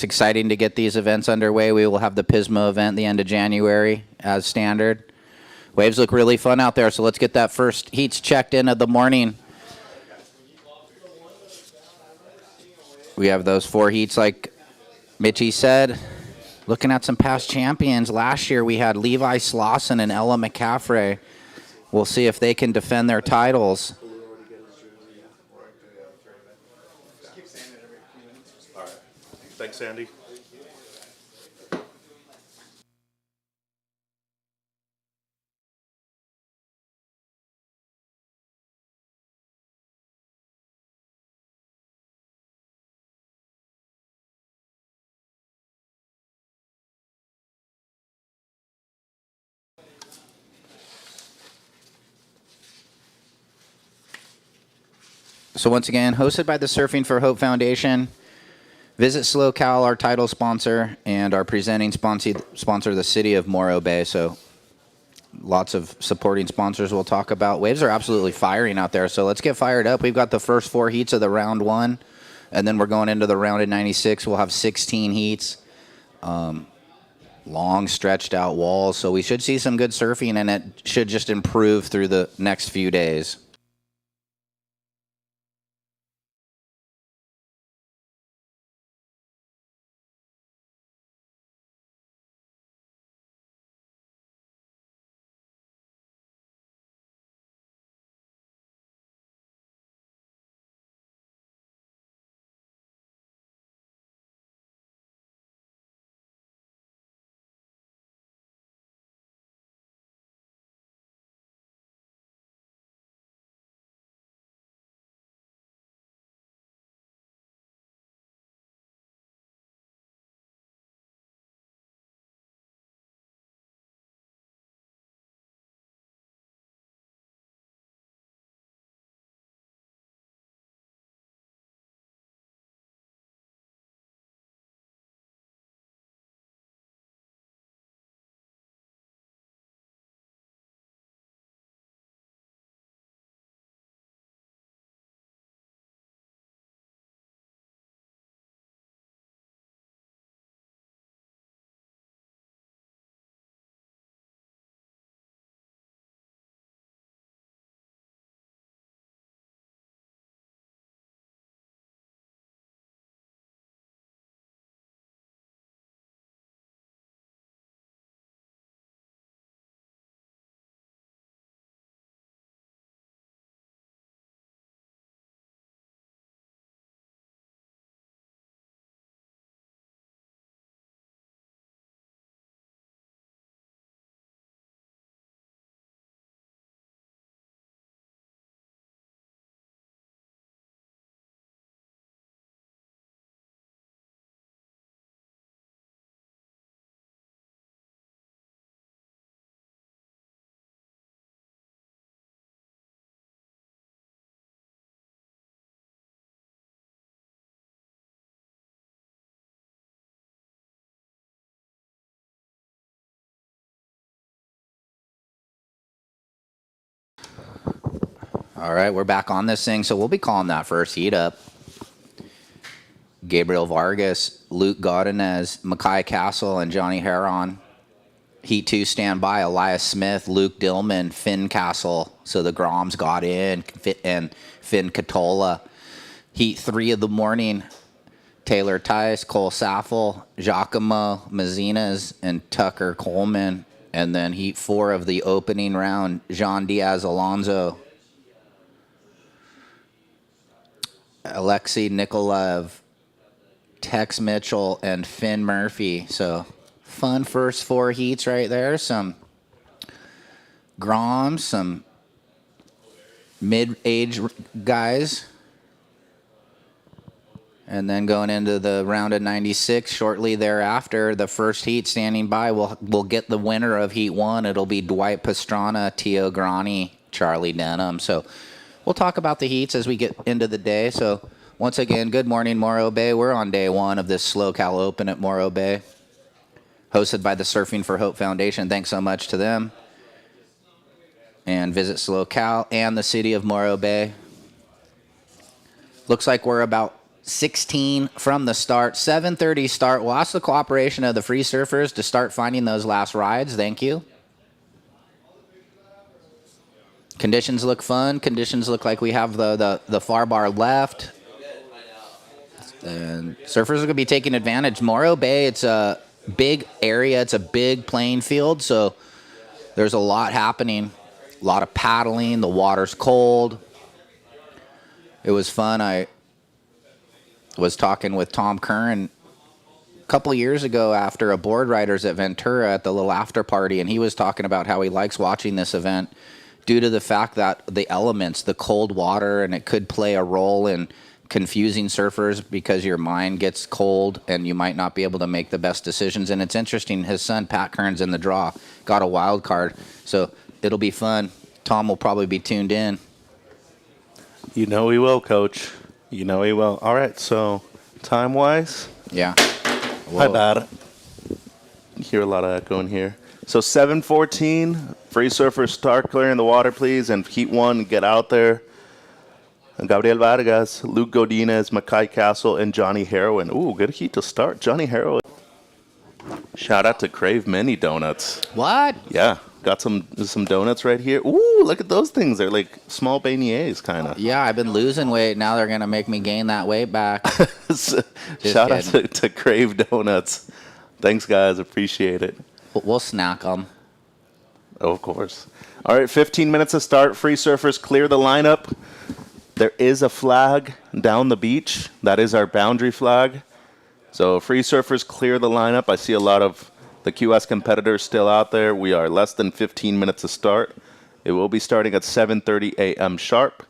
It's exciting to get these events underway. We will have the Pismo event the end of January as standard. Waves look really fun out there, so let's get that first heats checked in of the morning. We have those 4 heats like Mitchie said. Looking at some past champions. Last year we had Levi Slauson and Ella McCaffray. We'll see if they can defend their titles. All right. Thanks, Sandy. So once again, hosted by the Surfing for Hope Foundation. Visit SLOCAL, our title sponsor, and our presenting sponsor, the city of Morro Bay. So lots of supporting sponsors we'll talk about. Waves are absolutely firing out there, so let's get fired up. We've got the first 4 heats of the round 1, and then we're going into the round of 96. We'll have 16 heats. Long stretched out walls, so we should see some good surfing, and it should just improve through the next few days. All right, we're back on this thing, so we'll be calling that first heat up. Gabriel Vargas, Luke Godinez, Mackay Castle, and Johnny Heron. Heat 2 standby, Elias Smith, Luke Dillman, Finn Castle. So the Groms got in, and Finn Catola. Heat 3 of the morning, Taylor Tice, Cole Saffel, Giacomo Mazzinas, and Tucker Coleman. And then Heat 4 of the opening round, Jean Diaz Alonso, Alexei Nikolaev, Tex Mitchell, and Finn Murphy. So fun first 4 heats right there. Some Groms, some mid-age guys. And then going into the round of 96 shortly thereafter, the first heat standing by, we'll get the winner of Heat 1. It'll be Dwight Pastrana, Tio Grani, Charlie Denham. So we'll talk about the heats as we get into the day. So once again, good morning, Morro Bay. We're on day 1 of this SLOCAL Open at Morro Bay, hosted by the Surfing for Hope Foundation. Thanks so much to them. And visit SLOCAL and the city of Morro Bay. Looks like we're about 16 from the start. 7:30 start. We'll ask the cooperation of the free surfers to start finding those last rides. Thank you. Conditions look fun. Conditions look like we have the far bar left. And surfers are going to be taking advantage. Morro Bay, it's a big area. It's a big playing field, so there's a lot happening. A lot of paddling. The water's cold. It was fun. I was talking with Tom Curran a couple years ago after a board riders at Ventura at the little after party, and he was talking about how he likes watching this event due to the fact that the elements, the cold water, and it could play a role in confusing surfers because your mind gets cold and you might not be able to make the best decisions. And it's interesting, his son Pat Kern's in the draw, got a wild card, so it'll be fun. Tom will probably be tuned in. You know he will, Coach. You know he will. All right, so time-wise? Yeah. Hi, bad. You hear a lot of echo in here. So 7:14, free surfers start clearing the water, please, and Heat 1, get out there. Gabriel Vargas, Luke Godinez, Mackay Castle, and Johnny Heroin. Ooh, good heat to start. Johnny Heroin. Shout out to Crave Mini Donuts. What? Yeah, got some donuts right here. Ooh, look at those things. They're like small beignets, kind of. Yeah, I've been losing weight. Now they're going to make me gain that weight back. Shout out to Crave Donuts. Thanks, guys. Appreciate it. We'll snack them. Oh, of course. All right, 15 minutes to start. Free surfers clear the lineup. There is a flag down the beach. That is our boundary flag. So free surfers clear the lineup. I see a lot of the QS competitors still out there. We are less than 15 minutes to start. It will be starting at 7:30 a.m. sharp.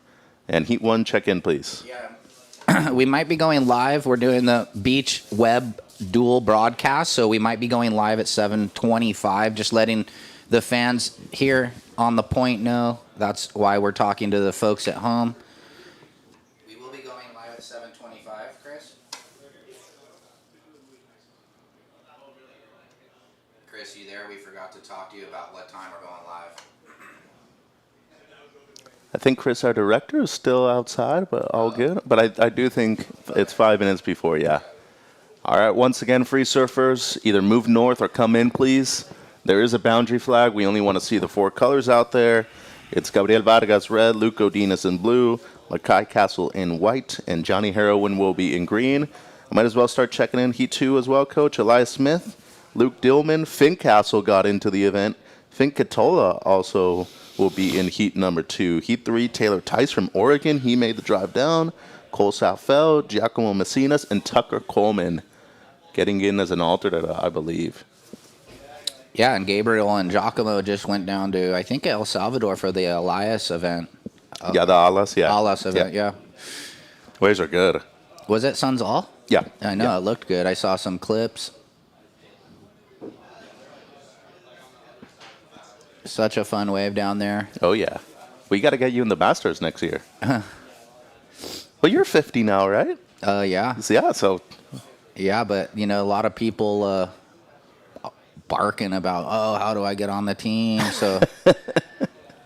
And Heat 1, check in, please. Yeah. We might be going live. We're doing the beach web dual broadcast, so we might be going live at 7:25, just letting the fans here on the point know. That's why we're talking to the folks at home. We will be going live at 7:25, Chris. Chris, you there? We forgot to talk to you about what time we're going live. I think Chris, our director, is still outside, but all good. But I do think it's 5 minutes before, yeah. All right, once again, free surfers, either move north or come in, please. There is a boundary flag. We only want to see the 4 colors out there. It's Gabriel Vargas red, Luke Godinez in blue, Mackay Castle in white, and Johnny Heroin will be in green. I might as well start checking in Heat 2 as well, Coach. Elias Smith, Luke Dillman, Finn Castle got into the event. Finn Catola also will be in Heat number 2. Heat 3, Taylor Tice from Oregon. He made the drive down. Cole Salfeld, Giacomo Messinas, and Tucker Coleman getting in as an alternate, I believe. Yeah, and Gabriel and Giacomo just went down to, I think, El Salvador for the Elias event. Yeah, the Alas, yeah. Alas event, yeah. Waves are good. Was it Suns All? Yeah. I know, Yeah. It looked good. I saw some clips. Such a fun wave down there. Oh, yeah. We got to get you in the Masters next year. Well, you're 50 now, right? Yeah. Yeah, so. Yeah, but, a lot of people barking about, oh, how do I get on the team? So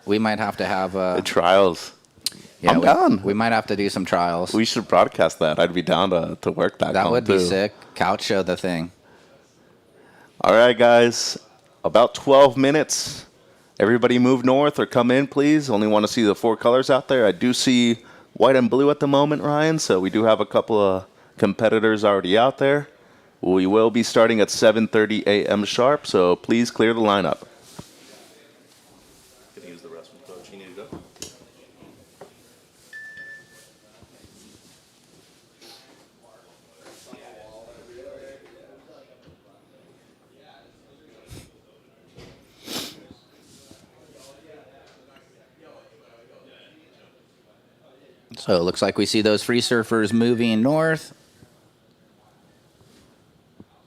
we might have to have the trials. Yeah, I'm down. We might have to do some trials. We should broadcast that. I'd be down to work that. That would be too. sick. Couch show the thing. All right, guys. About 12 minutes. Everybody move north or come in, please. Only want to see the 4 colors out there. I do see white and blue at the moment, Ryan, so we do have a couple of competitors already out there. We will be starting at 7:30 a.m. sharp, so please clear the lineup. Can you use the restroom, Coach? You need to go? So it looks like we see those free surfers moving north.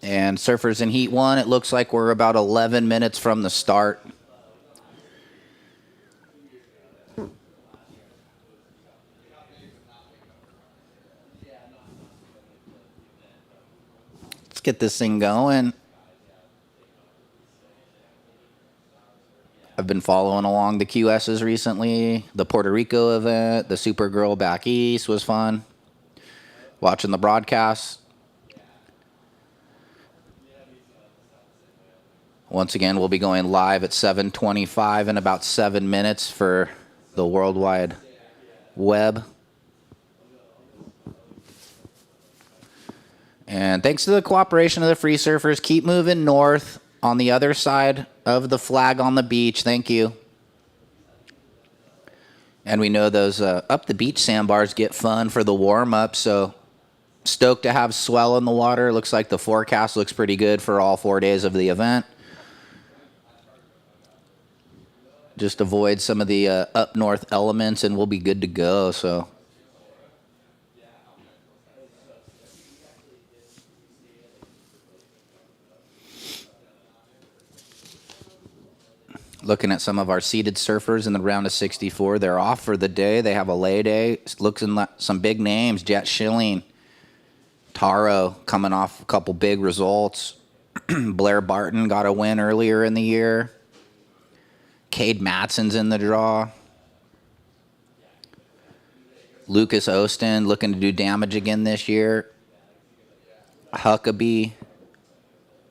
And surfers in Heat 1, it looks like we're about 11 minutes from the start. Let's get this thing going. I've been following along the QSs recently. The Puerto Rico event, the Supergirl back east was fun. watching the broadcast. Once again, we'll be going live at 7:25 in about 7 minutes for the World Wide Web. And thanks to the cooperation of the free surfers, keep moving north on the other side of the flag on the beach. Thank you. And we know those up the beach sandbars get fun for the warm-up, so stoked to have swell in the water. Looks like the forecast looks pretty good for all 4 days of the event. Just avoid some of the up north elements and we'll be good to go. So looking at some of our seated surfers in the round of 64, they're off for the day. They have a lay day. Looks like some big names: Jett Schilling, Taro coming off a couple big results. Blair Barton got a win earlier in the year. Kade Matson's in the draw. Lucas Owston looking to do damage again this year. Huckabee.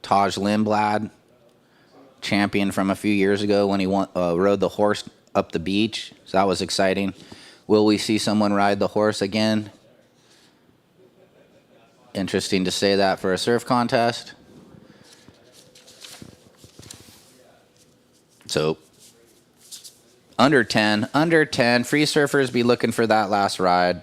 Taj Lindblad, champion from a few years ago when he rode the horse up the beach. So that was exciting. Will we see someone ride the horse again? Interesting to say that for a surf contest. So under 10. Free surfers be looking for that last ride.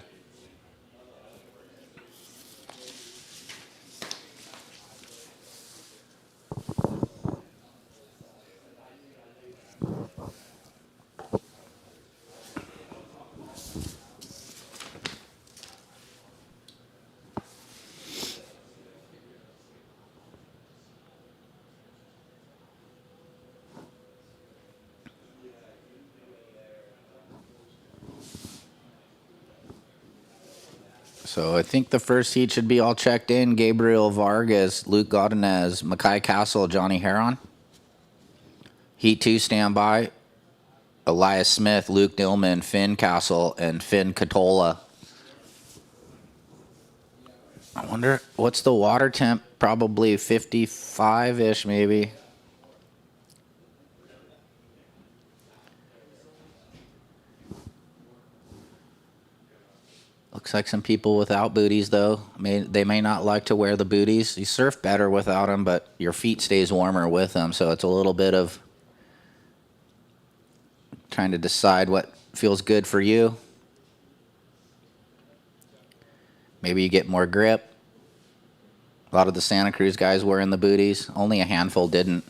So I think the first heat should be all checked in. Gabriel Vargas, Luke Godinez, Mackay Castle, Johnny Heron. Heat 2 standby. Elias Smith, Luke Dillman, Finn Castle, and Finn Catola. I wonder, what's the water temp? Probably 55-ish maybe. Looks like some people without booties, though. They may not like to wear the booties. You surf better without them, but your feet stays warmer with them. So it's a little bit of trying to decide what feels good for you. Maybe you get more grip. A lot of the Santa Cruz guys wearing the booties. Only a handful didn't.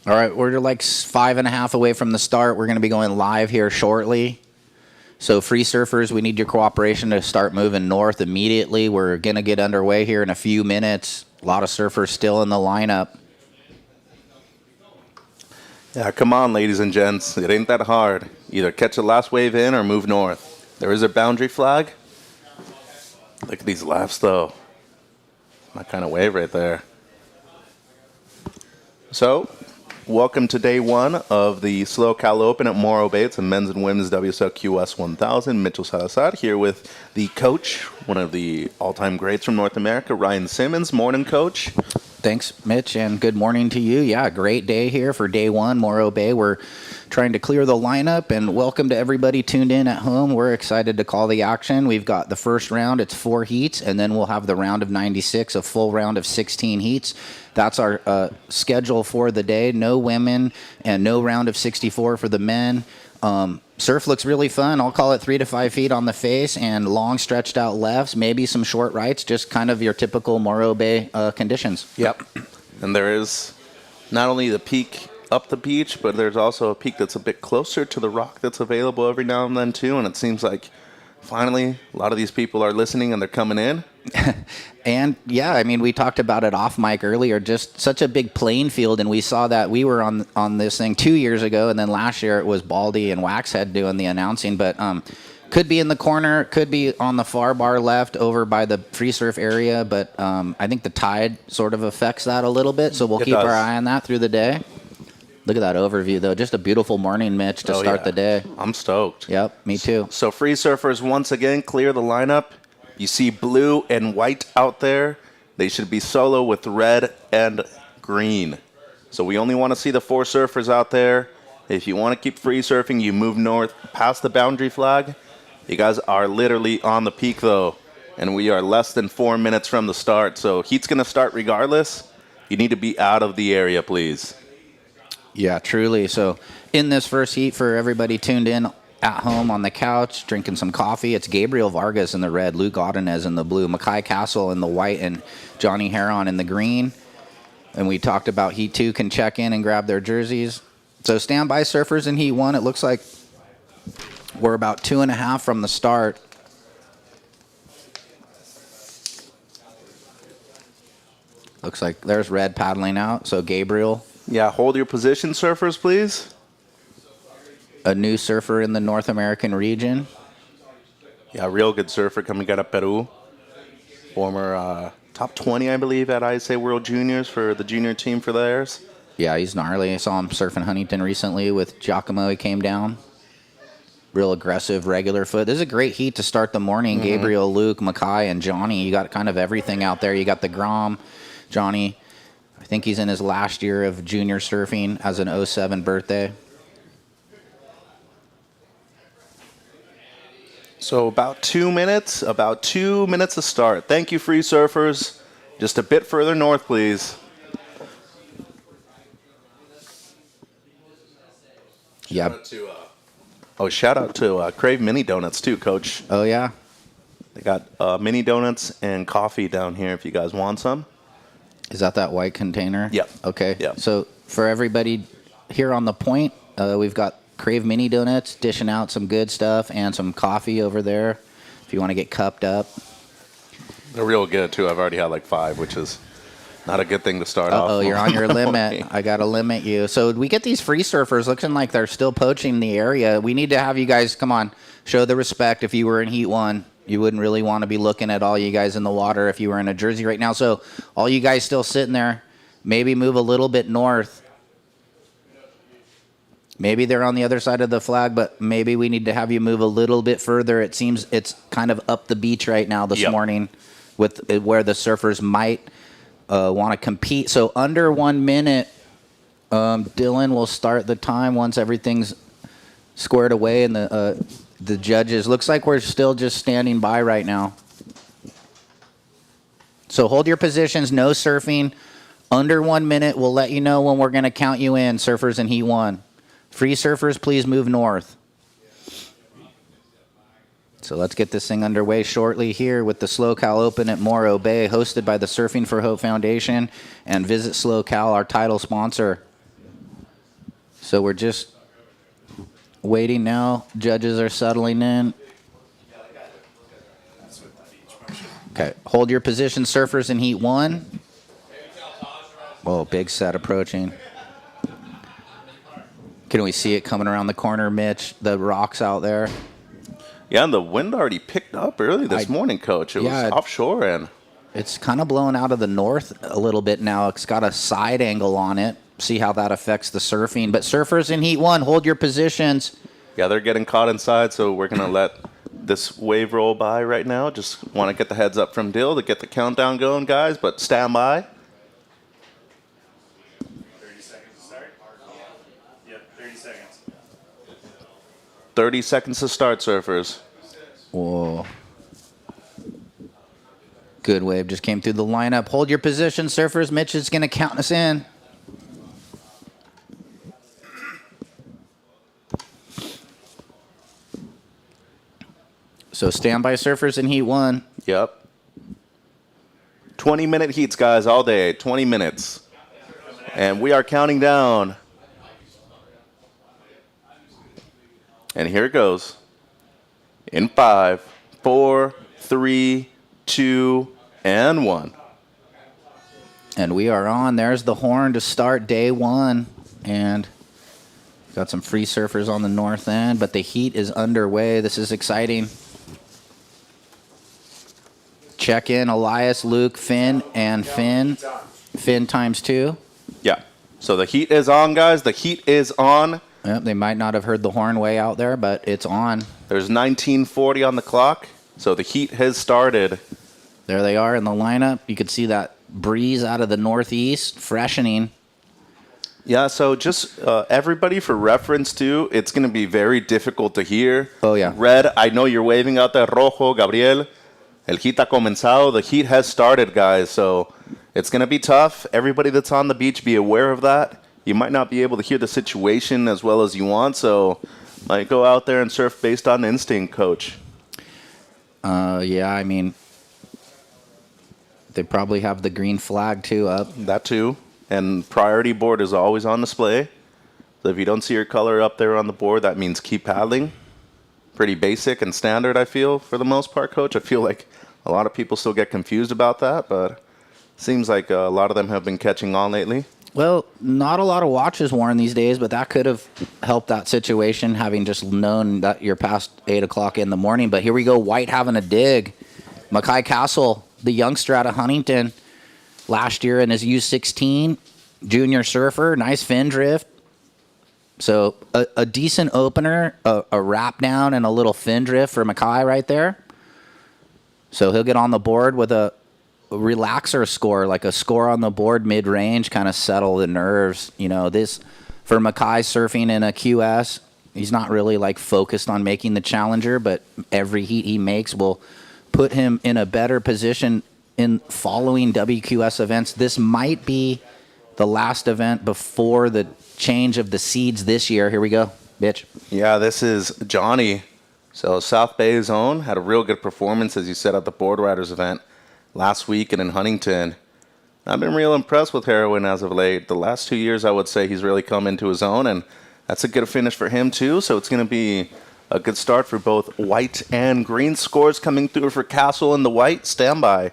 All right, we're like 5.5 away from the start. We're going to be going live here shortly. So free surfers, we need your cooperation to start moving north immediately. We're going to get underway here in a few minutes. A lot of surfers still in the lineup. Yeah, come on, ladies and gents. It ain't that hard. Either catch the last wave in or move north. There is a boundary flag. Look at these laps, though. My kind of wave right there. So, welcome to day one of the SLO Cal Open at Morro Bay. It's a men's and women's WSL QS 1000. Mitchell Salazar here with the coach, one of the all-time greats from North America, Ryan Simmons. Morning, coach. Thanks, Mitch, and good morning to you. Yeah, great day here for day one, Morro Bay. We're trying to clear the lineup, and welcome to everybody tuned in at home. We're excited to call the action. We've got the first round. It's 4 heats, and then we'll have the round of 96, a full round of 16 heats. That's our schedule for the day. No women and no round of 64 for the men. Surf looks really fun. I'll call it 3 to 5 feet on the face and long stretched out lefts, maybe some short rights, just kind of your typical Morro Bay conditions. Yep. And there is not only the peak up the beach, but there's also a peak that's a bit closer to the rock that's available every now and then too. And it seems like finally a lot of these people are listening and they're coming in. And yeah, I mean, we talked about it off mic earlier, just such a big playing field. And we saw that we were on this thing 2 years ago. And then last year it was Baldy and Waxhead doing the announcing. But could be in the corner, could be on the far bar left over by the free surf area. But I think the tide sort of affects that a little bit. So we'll keep our eye on that through the day. Look at that overview, though. Just a beautiful morning, Mitch, to start the day. I'm stoked. Yep, me too. So free surfers, once again, clear the lineup. You see blue and white out there. They should be solo with red and green. So we only want to see the 4 surfers out there. If you want to keep free surfing, you move north past the boundary flag. You guys are literally on the peak, though, and we are less than 4 minutes from the start. So heat's going to start regardless. You need to be out of the area, please. Yeah, truly. So in this first heat, for everybody tuned in at home on the couch, drinking some coffee, it's Gabriel Vargas in the red, Luke Owston in the blue, Mackay Castle in the white, and Johnny Heron in the green. And we talked about Heat 2 can check in and grab their jerseys. So standby surfers in Heat 1, it looks like we're about 2.5 from the start. Looks like there's red paddling out, so Gabriel. Yeah, hold your position, surfers, please. A new surfer in the North American region. Yeah, real good surfer coming out of Peru. Former top 20, I believe, at ISA World Juniors for the junior team for theirs. Yeah, he's gnarly. I saw him surfing Huntington recently with Giacomo. He came down. Real aggressive, regular foot. This is a great heat to start the morning. Mm-hmm. Gabriel, Luke, Mackay, and Johnny. You got kind of everything out there. You got the Grom, Johnny. I think he's in his last year of junior surfing as an 07 birthday. So about 2 minutes to start. Thank you, free surfers. Just a bit further north, please. Yeah. Shout out to Crave Mini Donuts too, Coach. Oh, yeah? They got mini donuts and coffee down here if you guys want some. Is that white container? Yep. Okay. Yep. So for everybody here on the point, we've got Crave Mini Donuts dishing out some good stuff and some coffee over there if you want to get cupped up. They're real good, too. I've already had like 5, which is not a good thing to start off. Oh, you're on your limit. I got to limit you. So we get these free surfers looking like they're still poaching the area. We need to have you guys, come on, show the respect. If you were in Heat 1, you wouldn't really want to be looking at all you guys in the water if you were in a jersey right now. So all you guys still sitting there, maybe move a little bit north. Maybe they're on the other side of the flag, but maybe we need to have you move a little bit further. It seems it's kind of up the beach right now this morning with where the surfers might want to compete. So under 1 minute, Dylan will start the time once everything's squared away and the judges. Looks like we're still just standing by right now. So hold your positions, no surfing. Under 1 minute, we'll let you know when we're going to count you in, surfers in Heat 1. Free surfers, please move north. So let's get this thing underway shortly here with the SLO Cal Open at Morro Bay, hosted by the Surfing for Hope Foundation and Visit SLO Cal, our title sponsor. So we're just waiting now. Judges are settling in. Okay, hold your position, surfers in heat 1. Whoa, big set approaching. Can we see it coming around the corner, Mitch? The rocks out there. Yeah, and the wind already picked up early this morning, Coach. It was offshore, and it's kind of blowing out of the north a little bit now. It's got a side angle on it. See how that affects the surfing. But surfers in heat 1, hold your positions. Yeah, they're getting caught inside, so we're going to let this wave roll by right now. Just want to get the heads up from Dill to get the countdown going, guys, but stand by. 30 seconds to start? Yep, 30 seconds. 30 seconds to start, surfers. Whoa. Good wave just came through the lineup. Hold your position, surfers. Mitch is going to count us in. So standby surfers in heat 1. Yep. 20-minute heats, guys, all day. 20 minutes. And we are counting down. And here it goes. In 5, 4, 3, 2, and 1. And we are on. There's the horn to start day 1. And got some free surfers on the north end, but the heat is underway. This is exciting. Check in Elias, Luke, Finn, and Finn. Finn times 2. Yeah. So the heat is on, guys. The heat is on. Yep, they might not have heard the horn way out there, but it's on. There's 19:40 on the clock, so the heat has started. There they are in the lineup. You could see that breeze out of the northeast, freshening. Yeah, so just everybody for reference, too, it's going to be very difficult to hear. Oh, yeah. Red, I know you're waving out there. Rojo, Gabriel. El heat ha comenzado. The heat has started, guys, so it's going to be tough. Everybody that's on the beach, be aware of that. You might not be able to hear the situation as well as you want, so might go out there and surf based on instinct, Coach. Yeah, I mean, they probably have the green flag, too, up. That, too. And priority board is always on display. So if you don't see your color up there on the board, that means keep paddling. Pretty basic and standard, I feel, for the most part, Coach. I feel like a lot of people still get confused about that, but seems like a lot of them have been catching on lately. Well, not a lot of watches worn these days, but that could have helped that situation, having just known that you're past 8 o'clock in the morning. But here we go, White having a dig. Mackay Castle, the youngster out of Huntington, last year in his U16, junior surfer, nice fin drift. So a decent opener, a wrap down, and a little fin drift for Mackay right there. So he'll get on the board with a relaxer score, like a score on the board mid-range, kind of settle the nerves. You know, this for Mackay surfing in a QS, he's not really like focused on making the challenger, but every heat he makes will put him in a better position in following WQS events. This might be the last event before the change of the seeds this year. Here we go, bitch. Yeah, this is Johnny. So South Bay Zone had a real good performance, as you said, at the Board Riders event last week and in Huntington. I've been real impressed with Heroin as of late. The last 2 years, I would say he's really come into his own, and that's a good finish for him, too. So it's going to be a good start for both white and green. Scores coming through for Castle and the white. Standby.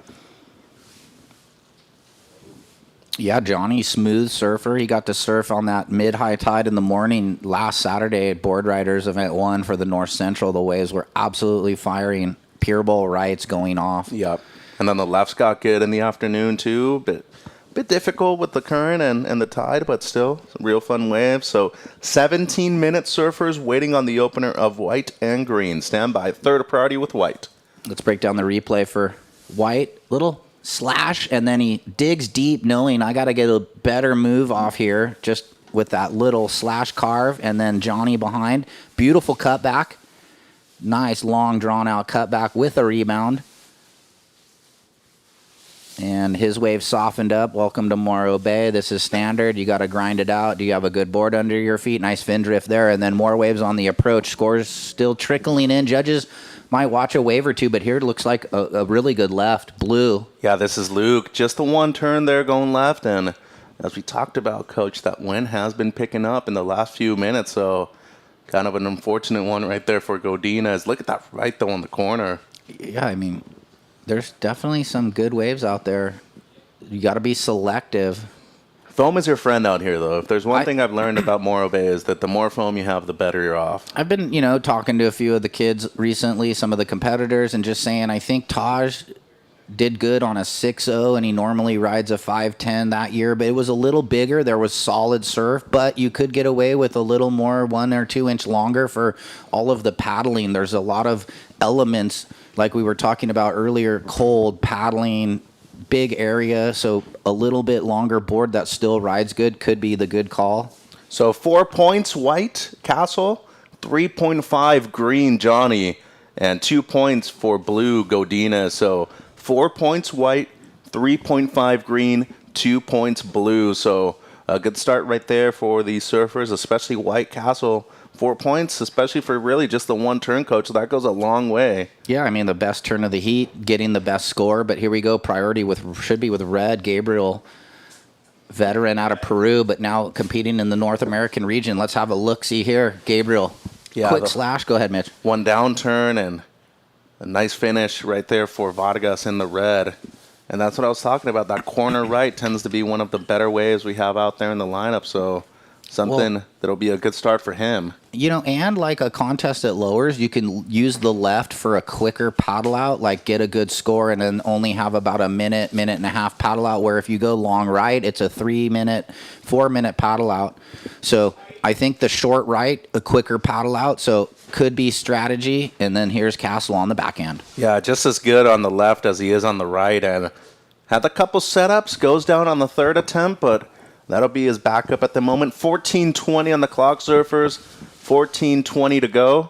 Yeah, Johnny, smooth surfer. He got to surf on that mid-high tide in the morning last Saturday at Board Riders Event 1 for the North Central. The waves were absolutely firing. Pure bowl rights going off. Yep. And then the lefts got good in the afternoon, too. Bit difficult with the current and the tide, but still, some real fun waves. So 17-minute surfers waiting on the opener of white and green. Standby. Third priority with white. Let's break down the replay for white. Little slash, and then he digs deep, knowing I got to get a better move off here, just with that little slash carve, and then Johnny behind. Beautiful cutback. Nice, long, drawn-out cutback with a rebound. And his wave softened up. Welcome to Morro Bay. This is standard. You got to grind it out. Do you have a good board under your feet? Nice fin drift there. And then more waves on the approach. Scores still trickling in. Judges might watch a wave or two, but here it looks like a really good left. Blue. Yeah, this is Luke. Just the one turn there going left, and as we talked about, Coach, that wind has been picking up in the last few minutes. So kind of an unfortunate one right there for Godinez. Look at that right, though, in the corner. Yeah, I mean, there's definitely some good waves out there. You got to be selective. Foam is your friend out here, though. If there's one thing I've learned about Morro Bay is that the more foam you have, the better you're off. I've been, talking to a few of the kids recently, some of the competitors, and just saying I think Taj did good on a 6.0, and he normally rides a 5.10 that year, but it was a little bigger. There was solid surf, but you could get away with a little more 1 or 2 inch longer for all of the paddling. There's a lot of elements, like we were talking about earlier, cold, paddling, big area, so a little bit longer board that still rides good could be the good call. So 4 points, White, Castle, 3.5, Green, Johnny, and 2 points for Blue, Godinez. So 4 points, White, 3.5, Green, 2 points, Blue. So a good start right there for the surfers, especially White, Castle. 4 points, especially for really just the one turn, Coach. That goes a long way. Yeah, I mean, the best turn of the heat, getting the best score. But here we go. Priority should be with Red Gabriel, veteran out of Peru, but now competing in the North American region. Let's have a look-see here. Gabriel, quick slash. Go ahead, Mitch. One down turn and a nice finish right there for Vargas in the red. And that's what I was talking about. That corner right tends to be one of the better waves we have out there in the lineup. So something that'll be a good start for him. And like a contest at lowers, you can use the left for a quicker paddle out, like get a good score and then only have about a minute and a half paddle out, where if you go long right, it's a 4 minute paddle out. So I think the short right, a quicker paddle out, so could be strategy. And then here's Castle on the backhand. Yeah, just as good on the left as he is on the right, and had a couple setups, goes down on the third attempt, but that'll be his backup at the moment. 14:20 on the clock, surfers. 14:20 to go.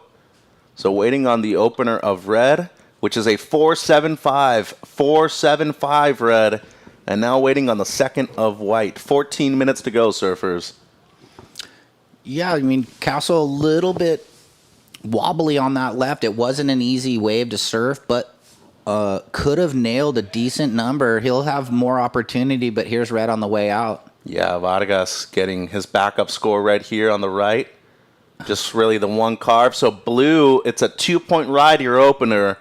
So waiting on the opener of Red, which is a 4.75. 4.75 Red. And now waiting on the second of White. 14 minutes to go, surfers. Yeah, I mean, Castle a little bit wobbly on that left. It wasn't an easy wave to surf, but could have nailed a decent number. He'll have more opportunity, but here's Red on the way out. Yeah, Vargas getting his backup score right here on the right. Just really the one carve. So Blue, it's a 2-point ride, your opener.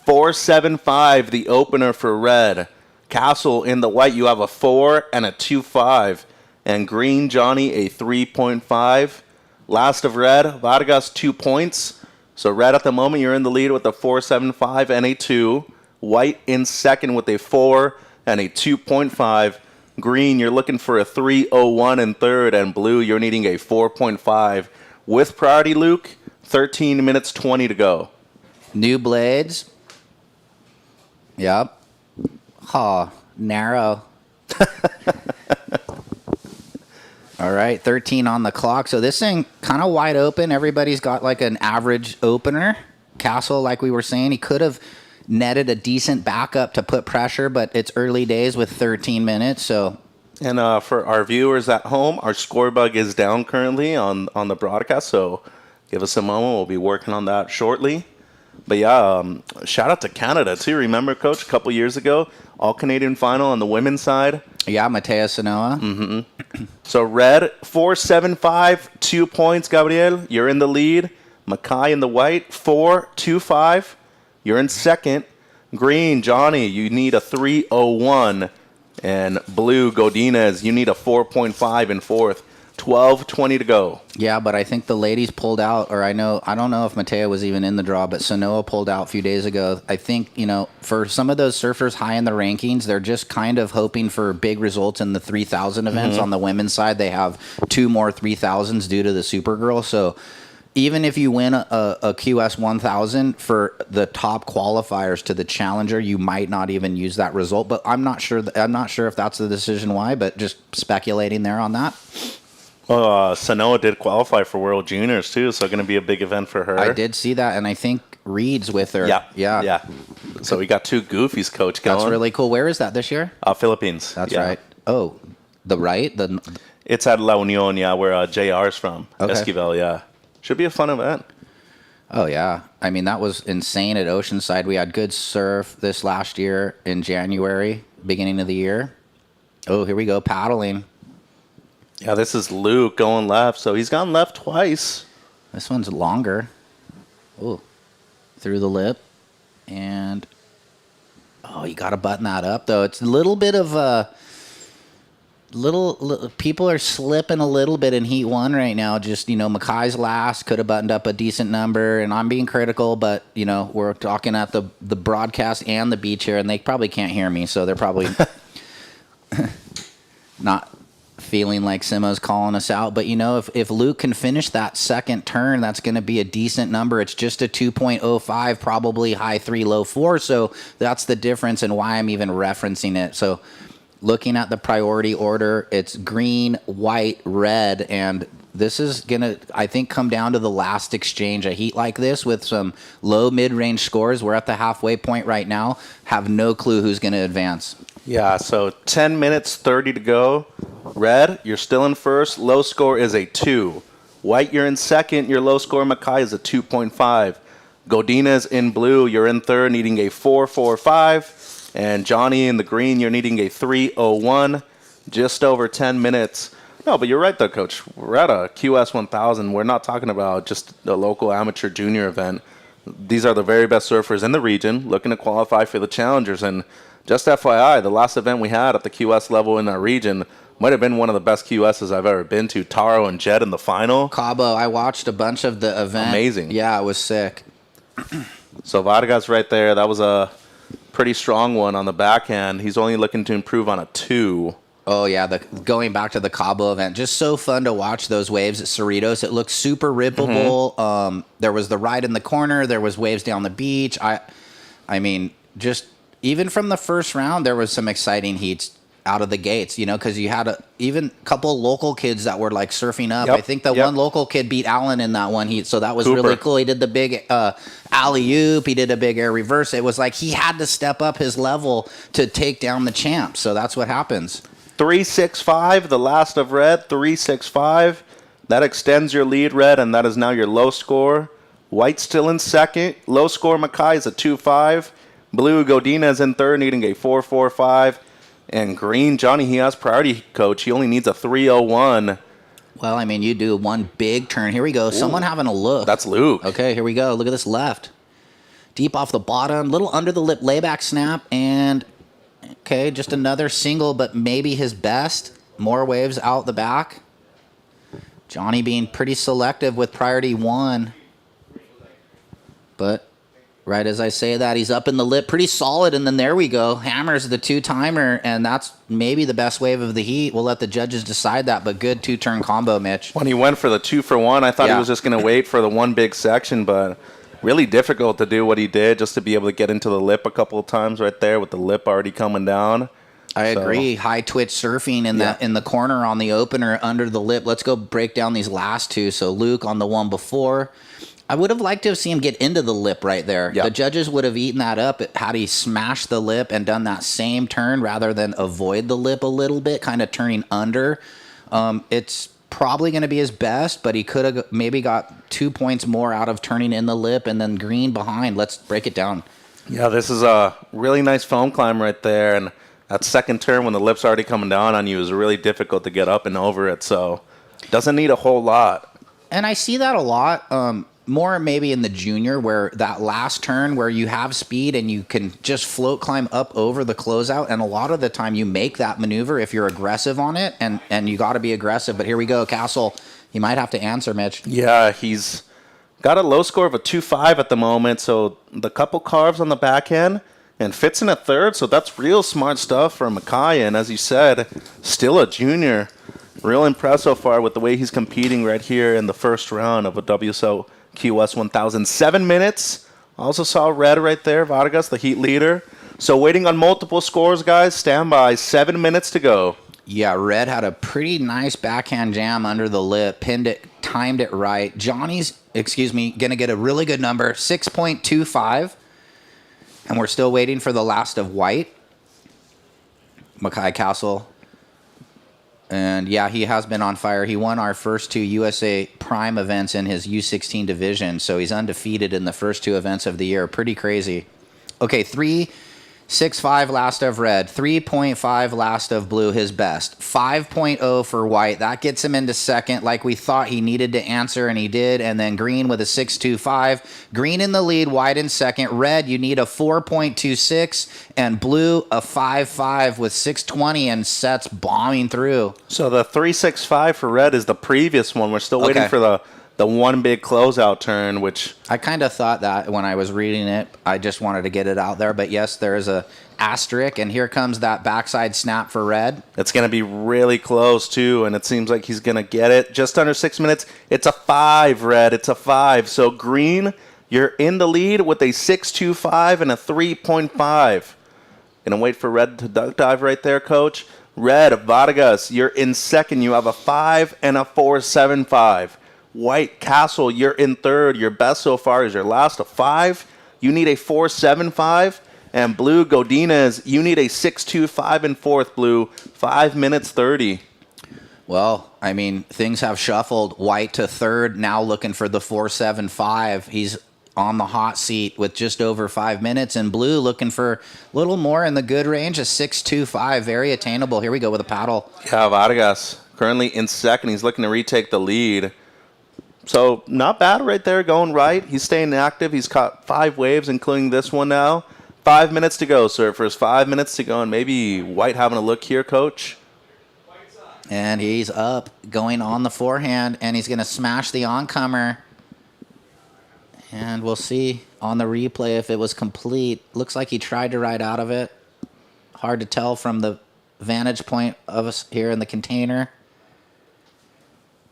4.75, the opener for Red. Castle in the white, you have a 4 and a 2.5. And Green, Johnny, a 3.5. Last of Red, Vargas, 2 points. So Red at the moment, you're in the lead with a 4.75 and a 2. White in second with a 4 and a 2.5. Green, you're looking for a 3.01 in third, and Blue, you're needing a 4.5. With priority, Luke, 13 minutes 20 to go. New blades. Yep. Narrow. All right, 13 on the clock. So this thing kind of wide open. Everybody's got like an average opener. Castle, like we were saying, he could have netted a decent backup to put pressure, but it's early days with 13 minutes. So, and for our viewers at home, our score bug is down currently on the broadcast, so give us a moment. We'll be working on that shortly. But yeah, shout out to Canada too. Remember, Coach, a couple years ago, all-Canadian final on the women's side. Yeah, Matea Sanoa. Mm-hmm. So Red, 4.75, 2 points, Gabriel. You're in the lead. Mackay in the white, 4.25. You're in second. Green, Johnny, you need a 3.01. And Blue, Godinez, you need a 4.5 in fourth. 12:20 to go. Yeah, but I think the ladies pulled out, or I don't know if Matea was even in the draw, but Sanoa pulled out a few days ago. I think, for some of those surfers high in the rankings, they're just kind of hoping for big results in the 3,000 events. On the women's side, they have 2 more 3,000s due to the Supergirl. So even if you win a QS 1000 for the top qualifiers to the Challenger, you might not even use that result. But I'm not sure if that's the decision why, but just speculating there on that. Sanoa did qualify for World Juniors too, so going to be a big event for her. I did see that, and I think Reed's with her. Yeah. So we got 2 goofies, Coach, going. That's really cool. Where is that this year? Philippines. That's right. Oh, right? It's at La Union, where JR's from. Okay. Esquivel, yeah. Should be a fun event. Oh, yeah. I mean, that was insane at Oceanside. We had good surf this last year in January, beginning of the year. Oh, here we go, paddling. Yeah, this is Luke going left. So he's gone left twice. This one's longer. Ooh, through the lip. And, oh, you got to button that up, though. It's a little bit of a... Little people are slipping a little bit in Heat 1 right now. Just, Makai's last, could have buttoned up a decent number, and I'm being critical, but, we're talking at the broadcast and the beach here, and they probably can't hear me, so they're probably not feeling like Simo's calling us out. But, if Luke can finish that second turn, that's going to be a decent number. It's just a 2.05, probably high 3, low 4, so that's the difference and why I'm even referencing it. So looking at the priority order, it's green, white, red, and this is going to, I think, come down to the last exchange. A heat like this with some low mid-range scores, we're at the halfway point right now, have no clue who's going to advance. Yeah, so 10 minutes, 30 to go. Red, you're still in first. Low score is a 2. White, you're in second. Your low score, Makai, is a 2.5. Godinez in blue, you're in third, needing a 4.45. And Johnny in the green, you're needing a 3.01. Just over 10 minutes. No, but you're right, though, Coach. We're at a QS 1000. We're not talking about just a local amateur junior event. These are the very best surfers in the region looking to qualify for the challengers. And just FYI, the last event we had at the QS level in our region might have been one of the best QSs I've ever been to. Taro and Jett in the final. Cabo, I watched a bunch of the event. Amazing. Yeah, it was sick. So Vargas right there. That was a pretty strong one on the backhand. He's only looking to improve on a 2. Oh, yeah, going back to the Cabo event, just so fun to watch those waves at Cerritos. It looked super rippable. Mm-hmm. There was the ride in the corner. There was waves down the beach. I mean, just even from the first round, there was some exciting heats out of the gates, because you had even a couple local kids that were like surfing up. Yep, I think the one local kid beat Allen in that one heat, so that was Cooper. really cool. He did the big alley-oop. He did a big air reverse. It was like he had to step up his level to take down the champ, so that's what happens. 3.65, the last of Red, 3.65. That extends your lead, Red, and that is now your low score. White still in second. Low score, Makai, is a 2.5. Blue, Godinez in third, needing a 4.45. And green, Johnny, he has priority, Coach. He only needs a 3.01. Well, I mean, you do one big turn. Here we go. Someone having a look. That's Luke. Okay, here we go. Look at this left. Deep off the bottom, little under the lip layback snap, and okay, just another single, but maybe his best. More waves out the back. Johnny being pretty selective with priority 1. But right as I say that, he's up in the lip, pretty solid, and then there we go. Hammers the 2-timer, and that's maybe the best wave of the heat. We'll let the judges decide that, but good 2-turn combo, Mitch. When he went for the 2-for-1, I thought he was just going to wait for the one big section, but really difficult to do what he did, just to be able to get into the lip a couple of times right there with the lip already coming down. I agree. High twitch surfing in the corner on the opener under the lip. Let's go break down these last two. So Luke on the one before. I would have liked to have seen him get into the lip right there. Yep. The judges would have eaten that up had he smashed the lip and done that same turn rather than avoid the lip a little bit, kind of turning under. It's probably going to be his best, but he could have maybe got 2 points more out of turning in the lip and then green behind. Let's break it down. Yeah, this is a really nice foam climb right there, and that second turn when the lip's already coming down on you is really difficult to get up and over it, so doesn't need a whole lot. And I see that a lot. More maybe in the junior, where that last turn where you have speed and you can just float climb up over the closeout, and a lot of the time you make that maneuver if you're aggressive on it, and you got to be aggressive. But here we go, Castle. He might have to answer, Mitch. Yeah, he's got a low score of a 2.5 at the moment, so the couple carves on the backhand and fits in a third, so that's real smart stuff from Makai, and as you said, still a junior. Real impressed so far with the way he's competing right here in the first round of a WSO QS 1000. 7 minutes. Also saw Red right there, Vargas, the heat leader. So waiting on multiple scores, guys. Stand by. 7 minutes to go. Yeah, Red had a pretty nice backhand jam under the lip, pinned it, timed it right. Johnny's, going to get a really good number, 6.25. And we're still waiting for the last of White. Makai Castle. And, yeah, he has been on fire. He won our first 2 USA Prime events in his U16 division, so he's undefeated in the first 2 events of the year. Pretty crazy. Okay, 3.65 6.5 last of red, 3.5 last of blue, his best. 5.0 for white. That gets him into second like we thought he needed to answer, and he did. And then green with a 6.25. Green in the lead, white in second. Red, you need a 4.26, and blue a 5.5 with 6.20 and sets bombing through. So the 3.65 for red is the previous one. We're still waiting Okay. for the one big closeout turn, which I kind of thought that when I was reading it. I just wanted to get it out there. But yes, there's a asterisk, and here comes that backside snap for red. it's going to be really close, too, and it seems like he's going to get it. Just under 6 minutes. It's a 5, red. It's a 5. So green, you're in the lead with a 6.25 and a 3.5. Going to wait for red to duck dive right there, coach. Red, Vargas, you're in second. You have a 5 and a 4.75. White, Castle, you're in third. Your best so far is your last, a 5. You need a 4.75. And blue, Godinez, you need a 6.25 in fourth, blue. 5 minutes 30. Well, I mean, things have shuffled. White to third, now looking for the 4.75. He's on the hot seat with just over 5 minutes. And blue looking for a little more in the good range, a 6.25. Very attainable. Here we go with a paddle. Yeah, Vargas currently in second. He's looking to retake the lead. So not bad right there, going right. He's staying active. He's caught 5 waves, including this one now. 5 minutes to go, surfers. 5 minutes to go, and maybe White having a look here, coach. And he's up, going on the forehand, and he's going to smash the oncomer. And we'll see on the replay if it was complete. Looks like he tried to ride out of it. Hard to tell from the vantage point of us here in the container.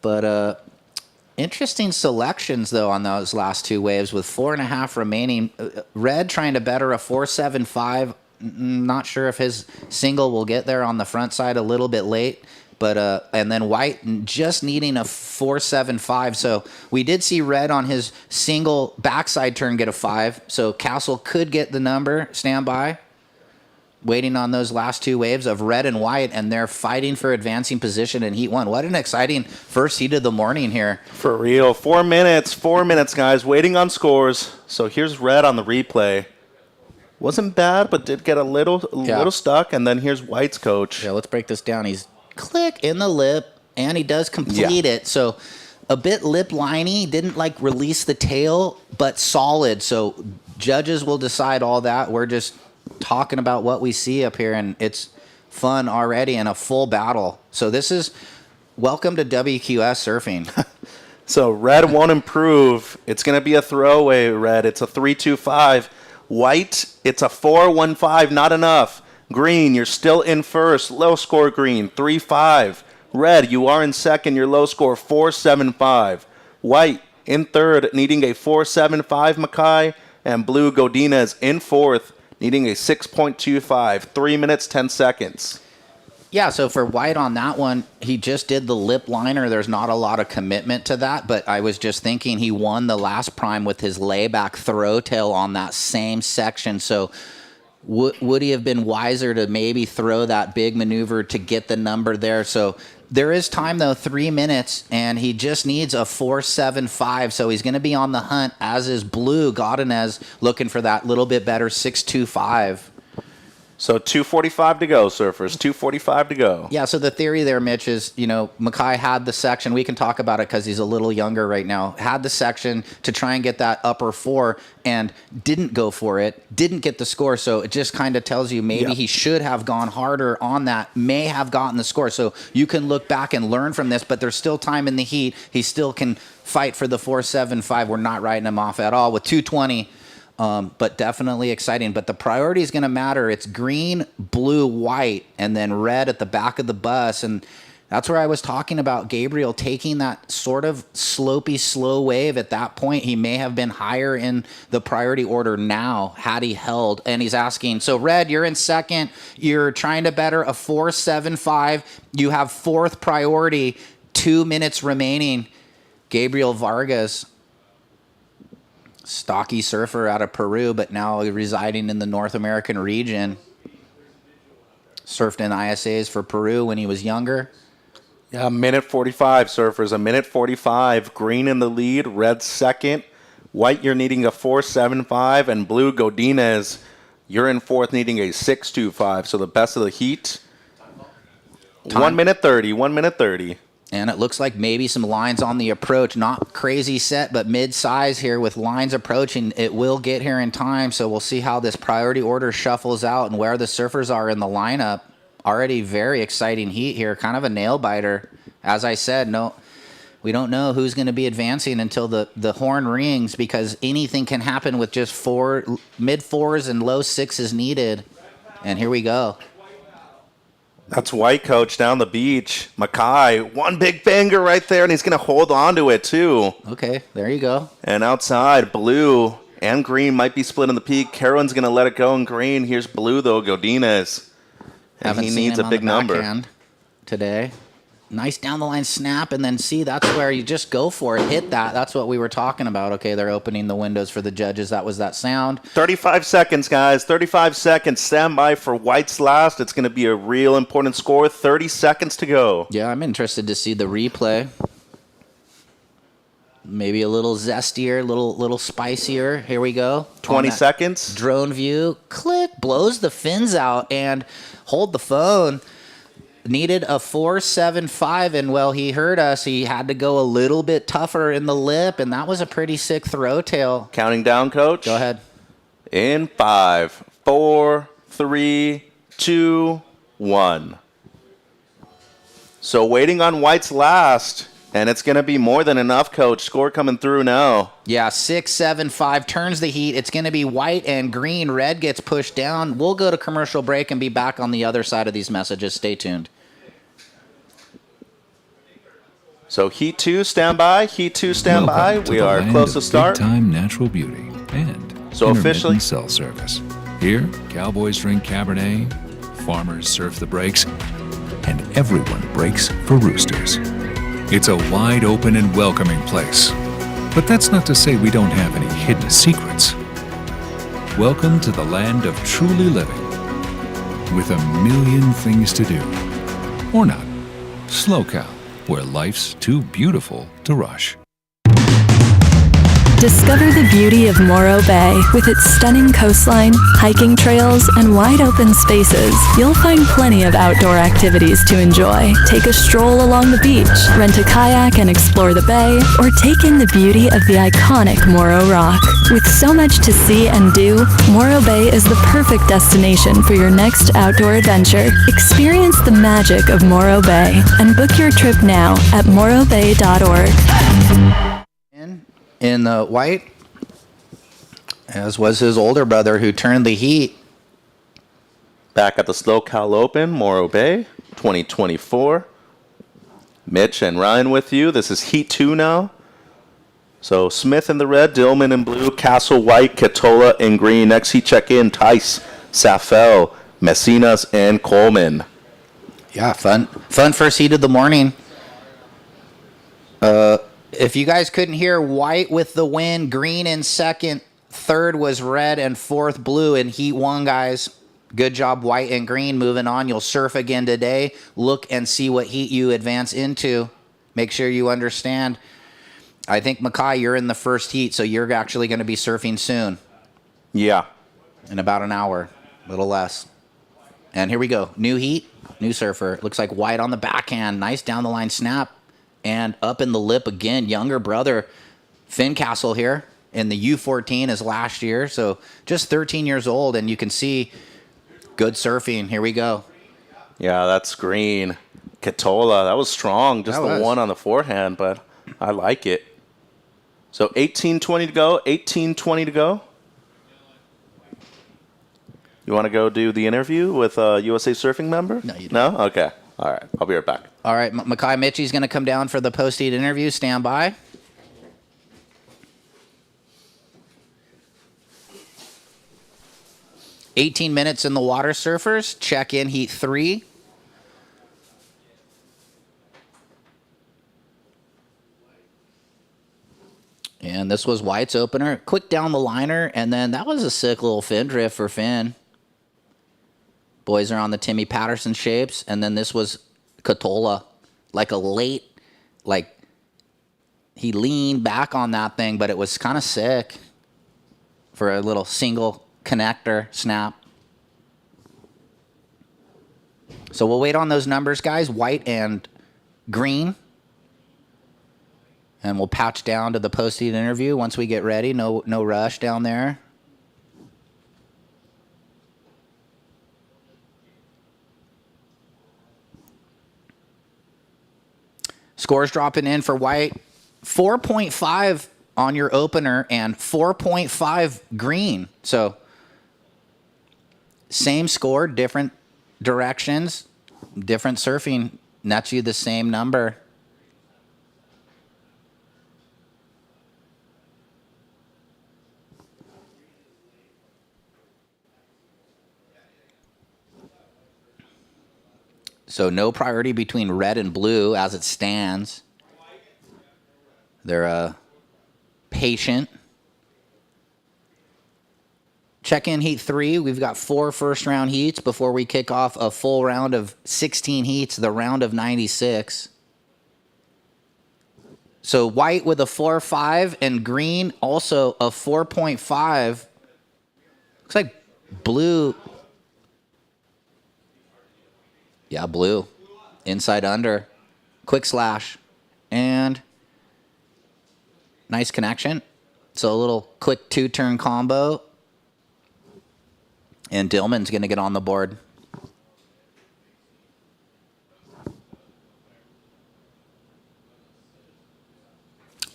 But interesting selections, though, on those last 2 waves with 4.5 remaining. Red trying to better a 4.75. Not sure if his single will get there on the front side, a little bit late. But and then white just needing a 4.75. So we did see red on his single backside turn get a 5. So Castle could get the number. Stand by. Waiting on those last 2 waves of red and white, and they're fighting for advancing position in Heat 1. What an exciting first heat of the morning here. For real. 4 minutes, guys. Waiting on scores. So here's red on the replay. Wasn't bad, but did get a little stuck. And then here's White's, coach. Yeah, let's break this down. He's click in the lip, and he does complete it. So a bit lip liney, didn't like release the tail, but solid. So judges will decide all that. We're just talking about what we see up here, and it's fun already and a full battle. So this is welcome to WQS surfing. So red won't improve. It's going to be a throwaway, red. It's a 3.25. White, it's a 4.15. Not enough. Green, you're still in first. Low score green, 3.5. Red, you are in second. Your low score, 4.75. White, in third, needing a 4.75, Mackay. And blue, Godinez, in fourth, needing a 6.25. 3 minutes, 10 seconds. Yeah, so for White on that one, he just did the lip liner. There's not a lot of commitment to that, but I was just thinking he won the last prime with his layback throw tail on that same section. So would he have been wiser to maybe throw that big maneuver to get the number there? So there is time, though, 3 minutes, and he just needs a 4.75. So he's going to be on the hunt, as is blue. Godinez looking for that little bit better 6.25. So 2:45 to go, surfers. 2:45 to go. Yeah, so the theory there, Mitch, is, Mackay had the section. We can talk about it because he's a little younger right now. Had the section to try and get that upper 4 and didn't go for it, didn't get the score. So it just kind of tells you maybe he should have gone harder on that, may have gotten the score. So you can look back and learn from this, but there's still time in the heat. He still can fight for the 4.75. We're not writing him off at all with 2:20. But definitely exciting. But the priority is going to matter. It's green, blue, white, and then red at the back of the bus. And that's where I was talking about Gabriel taking that sort of slopey, slow wave. At that point, he may have been higher in the priority order now had he held. And he's asking, so red, you're in second. You're trying to better a 4.75. You have fourth priority, 2 minutes remaining. Gabriel Vargas, stocky surfer out of Peru, but now residing in the North American region. Surfed in ISAs for Peru when he was younger. Yeah, 1:45, surfers. 1:45. Green in the lead. Red second. White, you're needing a 4.75. And blue, Godinez, You're in fourth, needing a 6.25. So the best of the heat. 1 minute 30. 1 minute 30. And it looks like maybe some lines on the approach. Not crazy set, but mid-size here with lines approaching. It will get here in time, so we'll see how this priority order shuffles out and where the surfers are in the lineup. Already very exciting heat here. Kind of a nail-biter. As I said, no, we don't know who's going to be advancing until the horn rings, because anything can happen with just mid-4s and low 6s needed. And here we go. That's white, coach, down the beach. Mackay, one big finger right there, and he's going to hold on to it, too. Okay, there you go. And outside, blue and green might be split in the peak. Carolyn's going to let it go in green. Here's blue, though, Godinez. And Haven't he seen needs him a on big the number. backhand today. Nice down the line snap, and then see, that's where you just go for it. Hit that. That's what we were talking about. Okay, they're opening the windows for the judges. That was that sound. 35 seconds, guys. 35 seconds. Stand by for white's last. It's going to be a real important score. 30 seconds to go. Yeah, I'm interested to see the replay. Maybe a little zestier, little spicier. Here we go. 20 seconds. Drone view. Click. Blows the fins out and hold the phone. Needed a 4.75, and well, he heard us. He had to go a little bit tougher in the lip, and that was a pretty sick throw tail. Counting down, coach. Go ahead. In 5, 4, 3, 2, 1. So waiting on white's last, and it's going to be more than enough, coach. Score coming through now. Yeah, 6.75 turns the heat. It's going to be white and green. Red gets pushed down. We'll go to commercial break and be back on the other side of these messages. Stay tuned. So Heat 2, stand by. Heat 2, stand by. Welcome to We the are land close to of start. Big-time natural beauty and So intermittent officially- cell service. Here, cowboys drink Cabernet, farmers surf the breaks, and everyone breaks for roosters. It's a wide open and welcoming place. But that's not to say we don't have any hidden secrets. Welcome to the land of truly living, with a million things to do. Or not. Slow Cow, where life's too beautiful to rush. Discover the beauty of Morro Bay. With its stunning coastline, hiking trails, and wide open spaces, you'll find plenty of outdoor activities to enjoy. Take a stroll along the beach, rent a kayak and explore the bay, or take in the beauty of the iconic Morro Rock. With so much to see and do, Morro Bay is the perfect destination for your next outdoor adventure. Experience the magic of Morro Bay and book your trip now at morrobay.org. In the white, as was his older brother who turned the heat. Back at the Slow Cal Open, Morro Bay, 2024. Mitch and Ryan with you. This is Heat 2 now. So Smith in the red, Dillman in blue, Castle white, Katola in green. Next heat check in, Tice, Safel, Messinas, and Coleman. Yeah, fun first heat of the morning. If you guys couldn't hear, white with the win, green in second, third was red, and fourth blue in heat 1, guys. Good job, white and green. Moving on, you'll surf again today. Look and see what heat you advance into. Make sure you understand. I think, Mackay, you're in the first heat, so you're actually going to be surfing soon. Yeah. In about an hour, a little less. And here we go. New heat, new surfer. Looks like white on the backhand. Nice down the line snap. And up in the lip again, younger brother, Fincastle here in the U14 is last year. So just 13 years old, and you can see good surfing. Here we go. Yeah, that's green. Katola, that was strong. Just That the was. one on the forehand, but I like it. So 18:20 to go. 18:20 to go. You want to go do the interview with a USA Surfing member? No, you don't. No? Okay. All right. I'll be right back. All right, Mackay Mitchie's going to come down for the post-heat interview. Stand by. "18 minutes in the water, surfers. Check in heat 3. And this was White's opener. Quick down the liner, and then that was a sick little fin drift for Finn. Boys are on the Timmy Patterson shapes, and then this was Katola. Like a late, like, he leaned back on that thing, but it was kind of sick for a little single connector snap. So we'll wait on those numbers, guys, white and green. And we'll patch down to the post-heat interview once we get ready. No rush down there. Scores dropping in for white. 4.5 on your opener and 4.5 green. So same score, different directions, different surfing. Nets you the same number. So no priority between red and blue as it stands. They're patient. Check-in heat 3. We've got 4 first-round heats before we kick off a full round of 16 heats, the round of 96. So white with a 4.5 and green also a 4.5. Looks like blue. Yeah, blue. Inside under. Quick slash. And nice connection. So a little quick 2-turn combo. And Dillman's going to get on the board.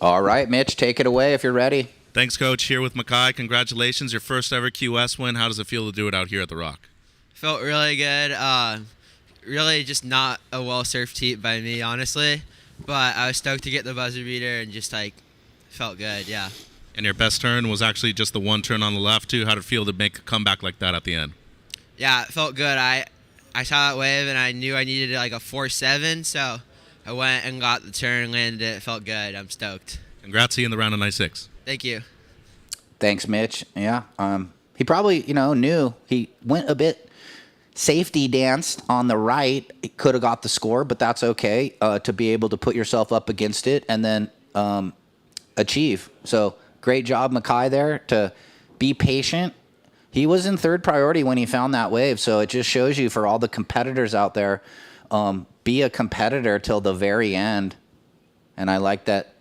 All right, Mitch, take it away if you're ready. Thanks, Coach. Here with Mackay. Congratulations. Your first ever QS win. How does it feel to do it out here at the Rock? Felt really good. Really just not a well-surfed heat by me, honestly. But I was stoked to get the buzzer beater and just, felt good, yeah. And your best turn was actually just the one turn on the left, too. How did it feel to make a comeback like that at the end? Yeah, it felt good. I saw that wave, and I knew I needed, a 4.7, so I went and got the turn, landed it. It felt good. I'm stoked. Congrats, see you in the round of 96. Thank you. Thanks, Mitch. Yeah, he probably, knew. He went a bit safety danced on the right. It could have got the score, but that's okay to be able to put yourself up against it and then achieve. So great job, Mackay, there to be patient. He was in third priority when he found that wave, so it just shows you for all the competitors out there, be a competitor till the very end. And I like that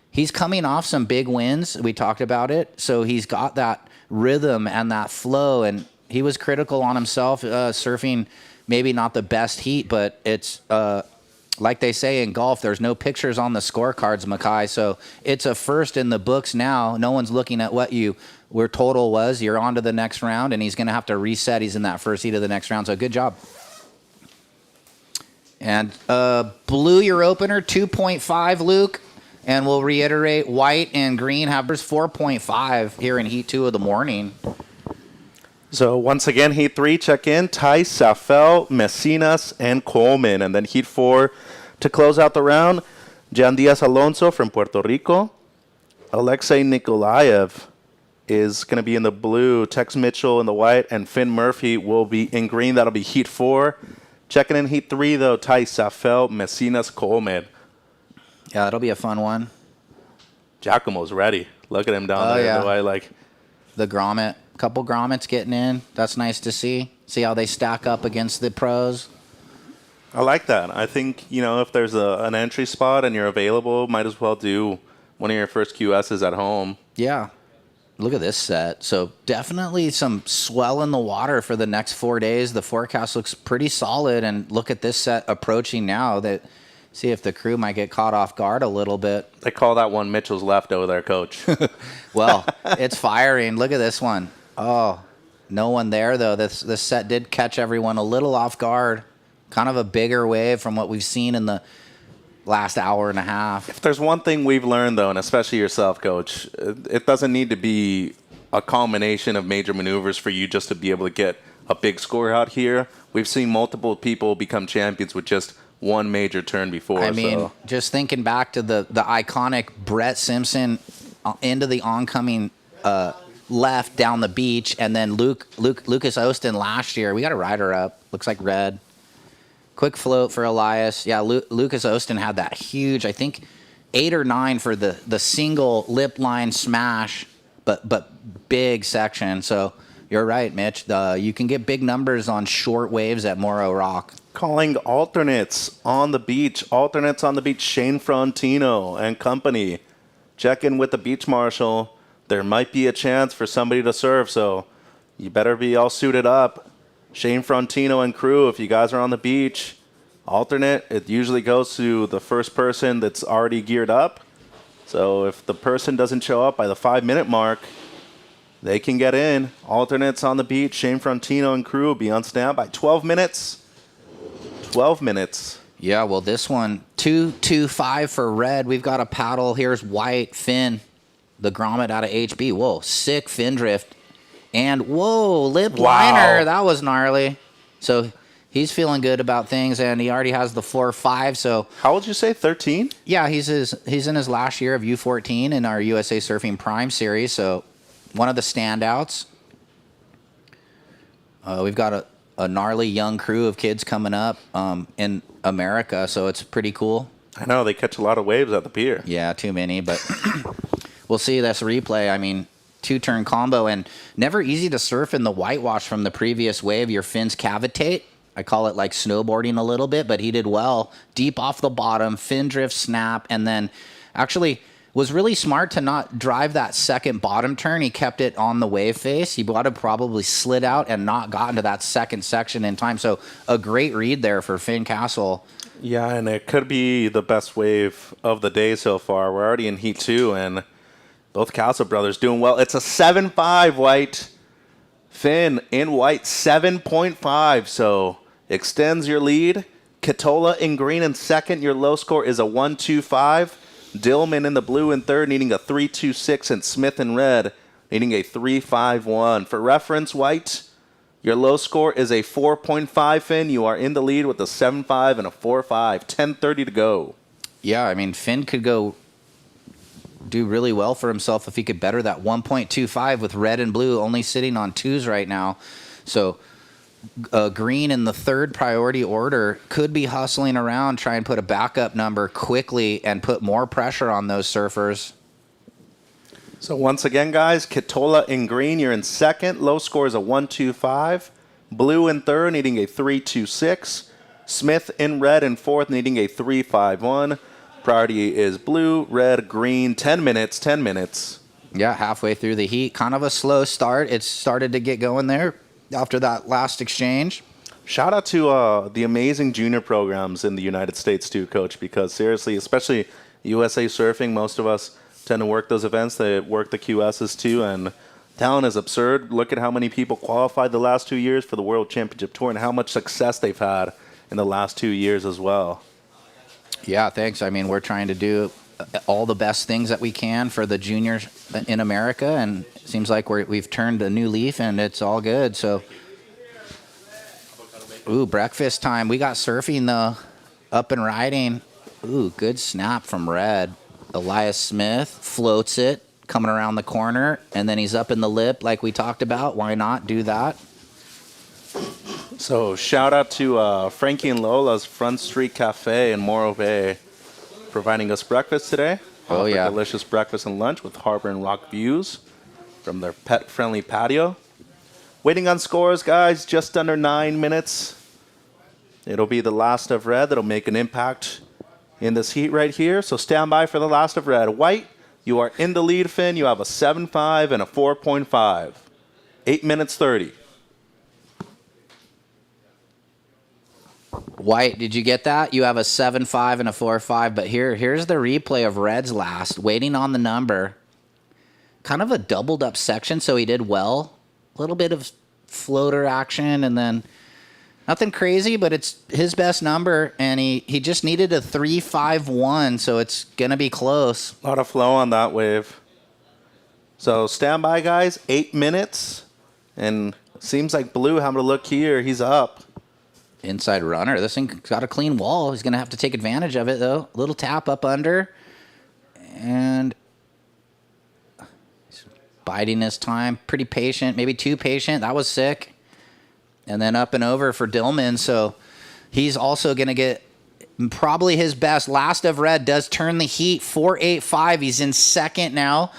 he's coming off some big wins. We talked about it. So he's got that rhythm and that flow, and he was critical on himself, surfing maybe not the best heat, but it's like they say in golf, there's no pictures on the scorecards, Mackay. So it's a first in the books now. No one's looking at what where total was. You're on to the next round, and he's going to have to reset. He's in that first heat of the next round, so good job. And blue your opener, 2.5, Luke. And we'll reiterate, white and green have 4.5 here in heat 2 of the morning. So once again, heat 3, check in, Tice, Safel, Messinas, and Coleman. And then heat 4 to close out the round, Jan Diaz Alonso from Puerto Rico. Alexei Nikolaev is going to be in the blue, Tex Mitchell in the white, and Finn Murphy will be in green. That'll be heat 4. Checking in heat 3, though, Tice, Safel, Messinas, Coleman. Yeah, that'll be a fun one. Giacomo's ready. Look at him down there. Yeah. The way, The grommet. Couple grommets getting in. That's nice to see. See how they stack up against the pros. I like that. I think, if there's an entry spot and you're available, might as well do one of your first QSs at home. Yeah. Look at this set. So definitely some swell in the water for the next 4 days. The forecast looks pretty solid. And look at this set approaching now. See if the crew might get caught off guard a little bit. They call that one Mitchell's left over there, Coach. Well, it's firing. Look at this one. Oh, no one there, though. This set did catch everyone a little off guard. Kind of a bigger wave from what we've seen in the last hour and a half. If there's one thing we've learned, though, and especially yourself, Coach, it doesn't need to be a combination of major maneuvers for you just to be able to get a big score out here. We've seen multiple people become champions with just one major turn before. I mean, just thinking back to the iconic Brett Simpson into the oncoming left down the beach, and then Lucas Owston last year. We got a rider up. Looks like red. Quick float for Elias. Yeah, Lucas Owston had that huge, I think, 8 or 9 for the single lip line smash, but big section. So You're right, Mitch. You can get big numbers on short waves at Morro Rock. Calling alternates on the beach. Alternates on the beach. Shane Frontino and company. Check in with the beach marshal. There might be a chance for somebody to serve, so you better be all suited up. Shane Frontino and crew, if you guys are on the beach. Alternate, it usually goes to the first person that's already geared up. So if the person doesn't show up by the 5-minute mark, they can get in. Alternates on the beach. Shane Frontino and crew will be on standby. 12 minutes. 12 minutes. Yeah, well, this one, 2-2-5 for red. We've got a paddle. Here's white, Finn, the grommet out of HB. Whoa, sick fin drift. And, whoa, lip liner. That was gnarly. So he's feeling good about things, and he already has the 4-5. So how old did you say, 13? Yeah, he's in his last year of U14 in our USA Surfing Prime Series, so one of the standouts. We've got a gnarly young crew of kids coming up in America, so it's pretty cool. I know, they catch a lot of waves at the pier. Yeah, too many, but we'll see this replay. I mean, 2-turn combo, and never easy to surf in the whitewash from the previous wave. Your fins cavitate. I call it like snowboarding a little bit, but he did well. Deep off the bottom, fin drift, snap, and then actually was really smart to not drive that second bottom turn. He kept it on the wave face. He would have probably slid out and not gotten to that second section in time. So a great read there for Finn Castle. Yeah, and it could be the best wave of the day so far. We're already in Heat 2, and both Castle brothers doing well. It's a 7.5 white. Finn in white, 7.5. So extends your lead. Katola in green in second. Your low score is a 1.25. Dillman in the blue in third, needing a 3.26, and Smith in red, needing a 3.51. For reference, white, your low score is a 4.5, Finn. You are in the lead with a 7.5 and a 4.5. 10:30 to go. Yeah, I mean, Finn could go do really well for himself if he could better that 1.25 with red and blue only sitting on 2s right now. So green in the third priority order could be hustling around, try and put a backup number quickly and put more pressure on those surfers. So once again, guys, Katola in green, you're in second. Low score is a 1.25. Blue in third, needing a 3.26. Smith in red in fourth, needing a 3.51. Priority is blue, red, green. 10 minutes, 10 minutes. Yeah, halfway through the heat. Kind of a slow start. It's started to get going there after that last exchange. Shout out to the amazing junior programs in the United States too, Coach, because seriously, especially USA Surfing, most of us tend to work those events. They work the QSs too, and talent is absurd. Look at how many people qualified the last 2 years for the World Championship Tour and how much success they've had in the last 2 years as well. Yeah, thanks. I mean, we're trying to do all the best things that we can for the juniors in America, and it seems like we've turned a new leaf, and it's all good. So, ooh, breakfast time. We got surfing, though, up and riding. Ooh, good snap from red. Elias Smith floats it, coming around the corner, and then he's up in the lip like we talked about. Why not do that? So shout out to Frankie and Lola's Front Street Cafe in Morro Bay, providing us breakfast today. Oh, yeah. Delicious breakfast and lunch with harbor and rock views from their pet-friendly patio. Waiting on scores, guys, just under 9 minutes. It'll be the last of red that'll make an impact in this heat right here. So stand by for the last of red. White, you are in the lead, Finn. You have a 7.5 and a 4.5. 8 minutes 30. White, did you get that? You have a 7.5 and a 4.5, but here's the replay of Red's last, waiting on the number. Kind of a doubled up section, so he did well. A little bit of floater action, and then nothing crazy, but it's his best number, and he just needed a 3.51, so it's going to be close. A lot of flow on that wave. So stand by, guys. 8 minutes, and seems like Blue having a look here. He's up. Inside runner. This thing's got a clean wall. He's going to have to take advantage of it, though. A little tap up under. And he's biding his time. Pretty patient. Maybe too patient. That was sick. And then up and over for Dillman. So he's also going to get probably his best. Last of red does turn the heat. 4.85. He's in second now.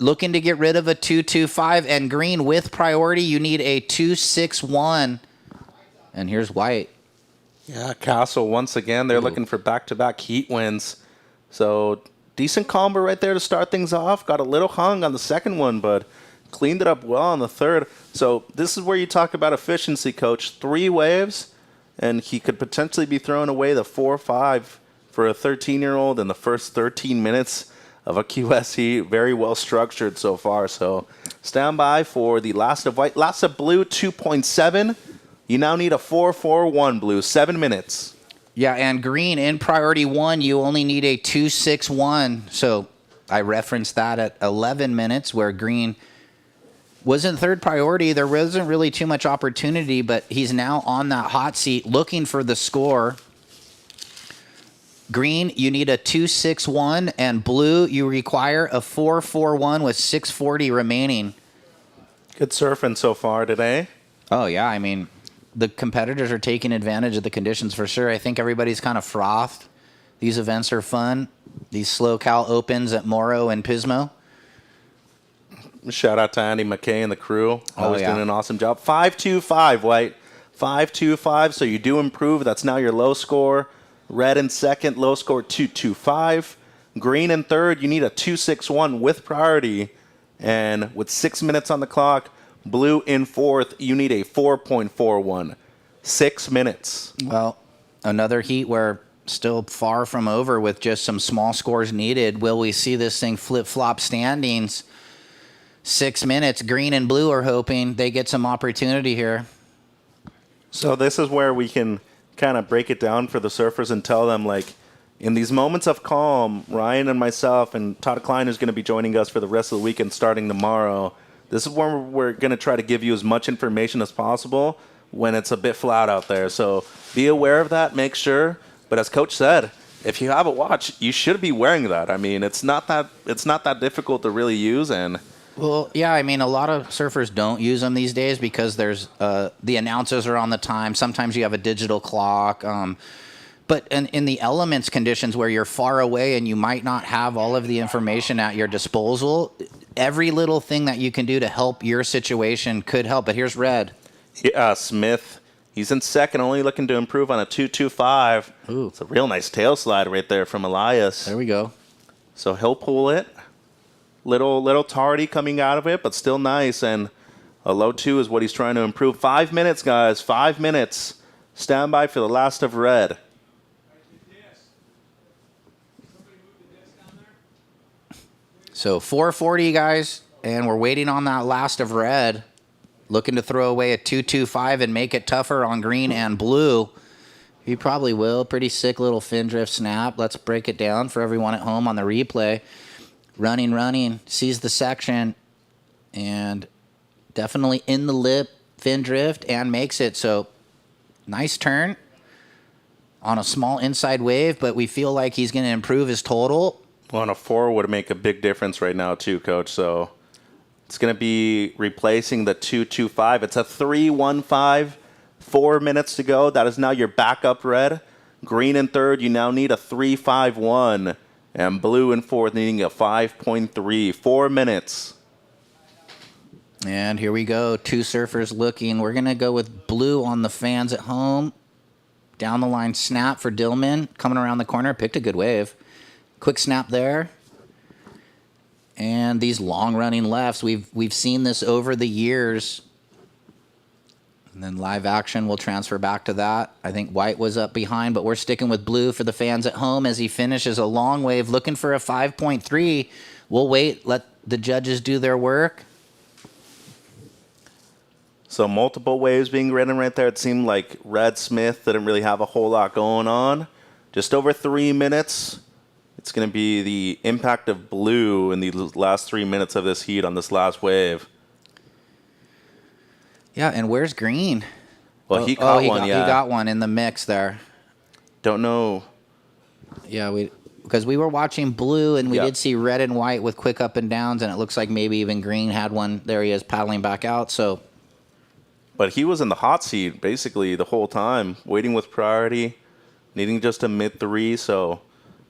looking to get rid of a 2-2-5, and green with priority, you need a 2-6-1. And here's white. Yeah, Castle, once again, they're looking for back-to-back heat wins. So decent combo right there to start things off. Got a little hung on the second one, but cleaned it up well on the third. So this is where you talk about efficiency, Coach. 3 waves, and he could potentially be throwing away the 4-5 for a 13-year-old in the first 13 minutes of a QS heat. Very well structured so far. So stand by for the last of white. Last of blue, 2.7. You now need a 4-4-1 blue, 7 minutes. Yeah, and green in priority 1, you only need a 2-6-1. So I referenced that at 11 minutes where green was in third priority. There wasn't really too much opportunity, but he's now on that hot seat looking for the score. Green, you need a 2-6-1, and blue, you require a 4-4-1 with 6:40 remaining. Good surfing so far today. Oh, yeah, I mean, the competitors are taking advantage of the conditions for sure. I think everybody's kind of frothed. These events are fun. These slow cal opens at Morro and Pismo. Shout out to Andy McKay and the crew. Always yeah. doing an awesome job. 5-2-5, White. 5-2-5, so you do improve. That's now your low score. Red in second, low score 2-2-5. Green in third, you need a 2-6-1 with priority. And with 6 minutes on the clock, blue in fourth, you need a 4.41. 6 minutes. Well, another heat where still far from over with just some small scores needed. Will we see this thing flip-flop standings? 6 minutes. Green and blue are hoping they get some opportunity here. So this is where we can kind of break it down for the surfers and tell them, like, in these moments of calm, Ryan and myself and Todd Klein, who's going to be joining us for the rest of the weekend starting tomorrow, this is where we're going to try to give you as much information as possible when it's a bit flat out there. So be aware of that, make sure. But as Coach said, if you have a watch, you should be wearing that. I mean, it's not that difficult to really use. And Well, yeah, I mean, a lot of surfers don't use them these days because there's the announcers are on the time. Sometimes you have a digital clock. But in the elements conditions where you're far away and you might not have all of the information at your disposal, every little thing that you can do to help your situation could help. But here's red. yeah, Smith, he's in second, only looking to improve on a 2.25. Ooh. It's a real nice tail slide right there from Elias. There we go. So he'll pull it. Little tardy coming out of it, but still nice. And a low 2 is what he's trying to improve. 5 minutes, guys. 5 minutes. Stand by for the last of red. So 440, guys, and we're waiting on that last of red. Looking to throw away a 2.25 and make it tougher on green and blue. He probably will. Pretty sick little fin drift snap. Let's break it down for everyone at home on the replay. Running, sees the section, and definitely in the lip, fin drift, and makes it. So nice turn on a small inside wave, but we feel like he's going to improve his total. Well, and a 4 would make a big difference right now too, Coach. So it's going to be replacing the 2.25. It's a 3.15. 4 minutes to go. That is now your backup red. Green in third, you now need a 3.51. And blue in fourth, needing a 5.3. 4 minutes. And here we go. 2 surfers looking. We're going to go with blue on the fans at home. Down the line snap for Dillman. Coming around the corner. Picked a good wave. Quick snap there. And these long running lefts. We've seen this over the years. And then live action will transfer back to that. I think white was up behind, but we're sticking with blue for the fans at home as he finishes a long wave looking for a 5.3. We'll wait. Let the judges do their work. So multiple waves being ridden right there. It seemed like Red Smith didn't really have a whole lot going on. Just over 3 minutes. It's going to be the impact of blue in the last 3 minutes of this heat on this last wave. Yeah, and where's green? Well, he caught one, He yeah. got one in the mix there. Don't know. Yeah, because we were watching blue, and we Yeah. did see red and white with quick up and downs, and it looks like maybe even green had one. There he is paddling back out. So, But he was in the hot seat basically the whole time, waiting with priority, needing just a mid 3. So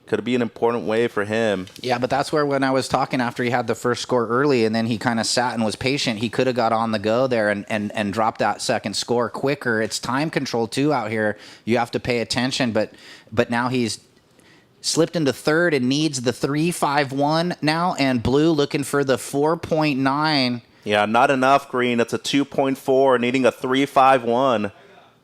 Could be an important wave for him. Yeah, but that's where when I was talking after he had the first score early and then he kind of sat and was patient, he could have got on the go there and dropped that second score quicker. It's time control too out here. You have to pay attention, but now he's slipped into third and needs the 3.51 now, and Blue looking for the 4.9. Yeah, not enough, Green. It's a 2.4, needing a 3.51.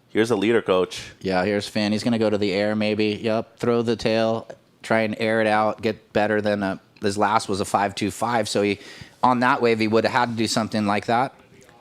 Here's the leader, coach. Yeah, here's Finn. He's going to go to the air maybe. Yep, throw the tail, try and air it out, get better than his last was a 5.25. So he on that wave, he would have had to do something like that.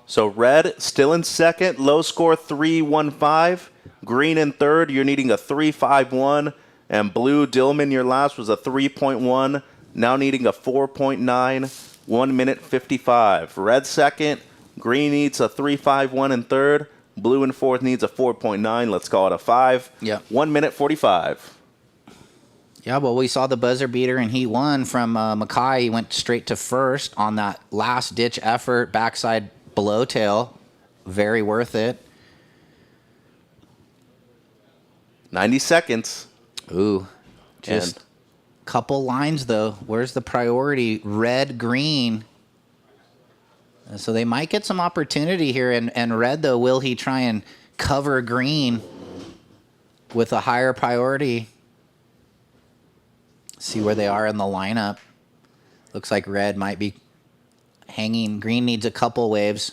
So red still in second, low score 3.15. Green in third, you're needing a 3.51. And Blue, Dillman, your last was a 3.1. Now needing a 4.9. 1 minute 55. Red second. Green needs a 3.51 in third. Blue in fourth needs a 4.9. Let's call it a 5. Yeah. 1 minute 45. Yeah, well, we saw the buzzer beater in Heat 1 from Mackay. He went straight to first on that last-ditch effort, backside below tail. Very worth it. 90 seconds. Ooh, just couple lines, though. Where's the priority? Red, green. So they might get some opportunity here. And red, though, will he try and cover green with a higher priority? See where they are in the lineup. Looks like red might be hanging. Green needs a couple waves.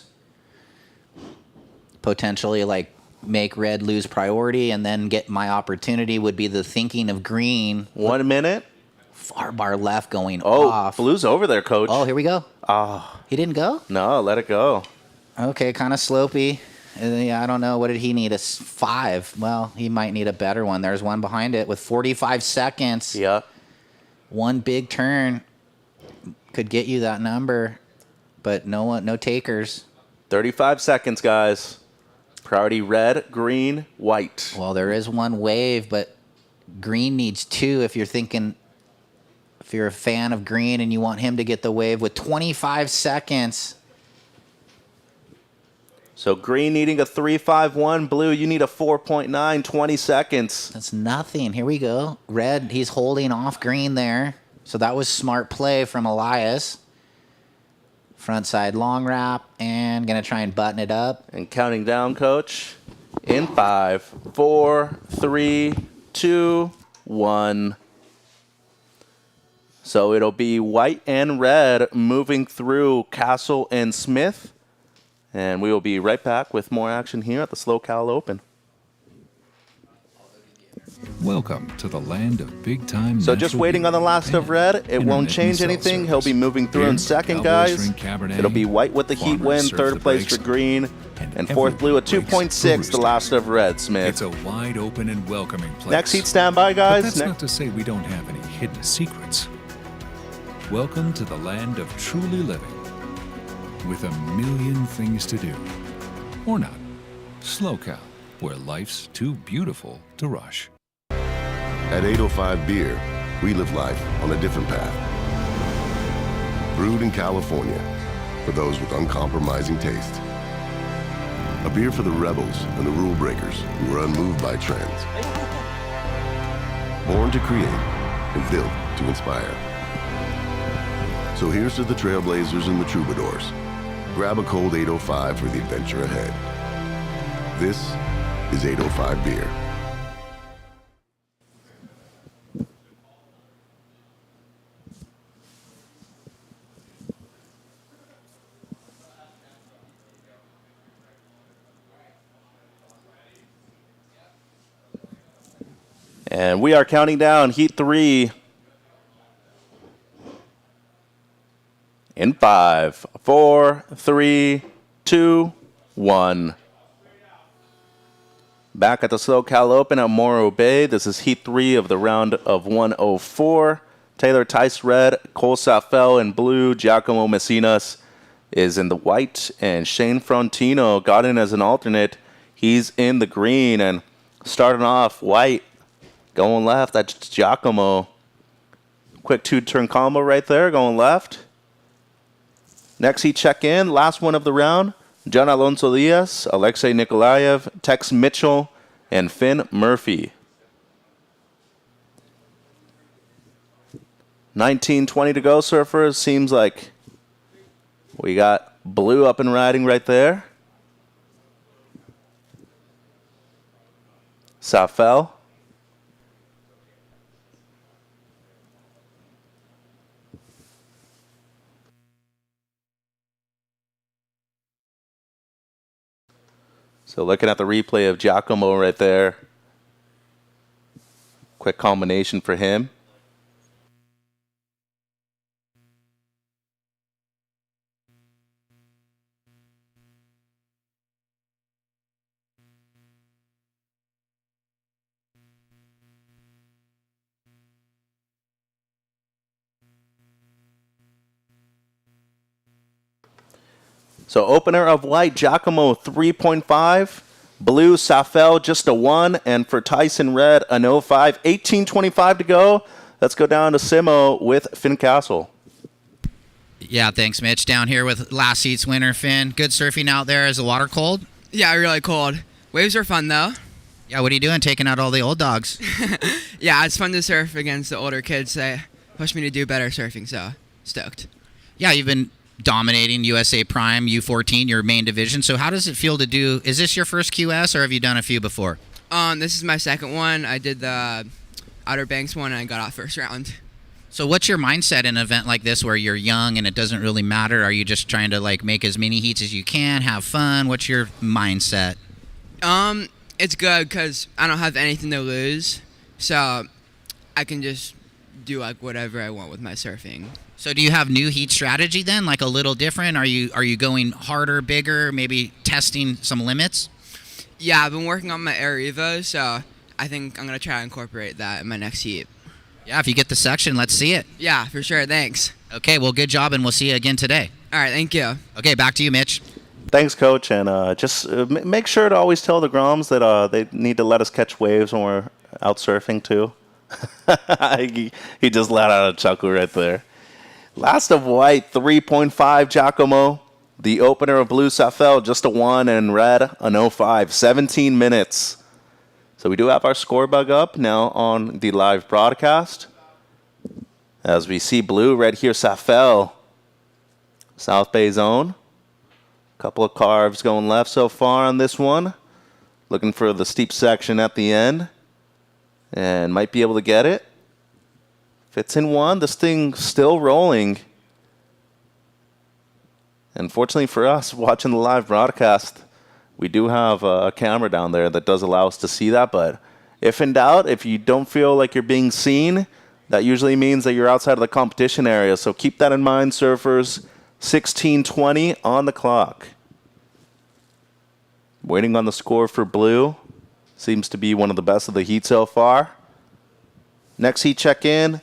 Potentially, like, make red lose priority and then get my opportunity would be the thinking of green. 1 minute. Far bar left going Oh, off. Blue's over there, coach. Oh, here we go. Oh. He didn't go? No, let it go. Okay, kind of slopey. Yeah, I don't know. What did he need? A 5. Well, he might need a better one. There's one behind it with 45 seconds. Yeah. One big turn could get you that number, but no takers. 35 seconds, guys. Priority red, green, white. Well, there is one wave, but green needs 2 if you're thinking, if you're a fan of green and you want him to get the wave with 25 seconds. So green needing a 3.51. Blue, you need a 4.9, 20 seconds. That's nothing. Here we go. Red, he's holding off green there. So that was smart play from Elias. Front side long wrap and going to try and button it up. And counting down, coach. In 5, 4, 3, 2, 1. So it'll be white and red moving through Castle and Smith. And we will be right back with more action here at the SLO Cal Open. Welcome to the land of big-time. So just waiting on the last of red. It won't change anything. He'll be moving through in second, guys. It'll be white with the heat win, third place for green, and fourth blue at 2.6, the last of red, Smith. It's a wide open and welcoming place. Next heat standby, But guys. that's not to say we don't have any hidden secrets. Welcome to the land of truly living, with a million things to do. Or not. SLO Cal, where life's too beautiful to rush. At 805 Beer, we live life on a different path. Brewed in California for those with uncompromising taste. A beer for the rebels and the rule breakers who are unmoved by trends. Born to create and built to inspire. So here's to the trailblazers and the troubadours. Grab a cold 805 for the adventure ahead. This is 805 Beer. And we are counting down heat 3 in 5, 4, 3, 2, 1. Back at the SLO Cal Open at Morro Bay. This is heat 3 of the round of 104. Taylor Tice red, Cole Safel in blue, Giacomo Messinas is in the white, and Shane Frontino got in as an alternate. He's in the green, and starting off white. Going left, that's Giacomo. Quick 2-turn combo right there, going left. Next heat check in, last one of the round. John Alonso Diaz, Alexei Nikolaev, Tex Mitchell, and Finn Murphy. 19:20 to go, surfers. Seems like we got blue up and riding right there. Safel. So looking at the replay of Giacomo right there. Quick combination for him. So opener of white, Giacomo 3.5. Blue, Safel just a 1. And for Tyson Red, an 0.5. 18:25 to go. Let's go down to Simo with Finn Castle. Yeah, thanks, Mitch. Down here with last seat's winner, Finn. Good surfing out there. Is the water cold? Yeah, really cold. Waves are fun, though. Yeah, what are you doing? Taking out all the old dogs? Yeah, it's fun to surf against the older kids. They push me to do better surfing, so stoked. Yeah, you've been dominating USA Prime U14, your main division. So how does it feel to do? Is this your first QS, or have you done a few before? This is my second one. I did the Outer Banks one, and I got off first round. So what's your mindset in an event like this where you're young and it doesn't really matter? Are you just trying to like make as many heats as you can, have fun? What's your mindset? It's good because I don't have anything to lose, so I can just do like whatever I want with my surfing. So do you have new heat strategy then, like a little different? Are you going harder, bigger, maybe testing some limits? Yeah, I've been working on my air evo, so I think I'm gonna try to incorporate that in my next heat. Yeah, if you get the section, let's see it. Yeah, for sure. Thanks. Okay, well, good job, and we'll see you again today. All right, thank you. Okay, back to you, Mitch. Thanks, Coach. And just make sure to always tell the Groms that they need to let us catch waves when we're out surfing, too. he just let out a chuckle right there. Last of white, 3.5, Giacomo. The opener of blue, Safel, just a 1, and red, an 0.5. 17 minutes. So we do have our score bug up now on the live broadcast. As we see blue right here, Safel, South Bay zone. Couple of carves going left so far on this one. Looking for the steep section at the end. And might be able to get it. Fits in 1. This thing still rolling. Unfortunately for us, watching the live broadcast, we do have a camera down there that does allow us to see that. But if in doubt, if you don't feel like you're being seen, that usually means that you're outside of the competition area. So keep that in mind, surfers. 16:20 on the clock. Waiting on the score for blue. Seems to be one of the best of the heat so far. Next heat check-in.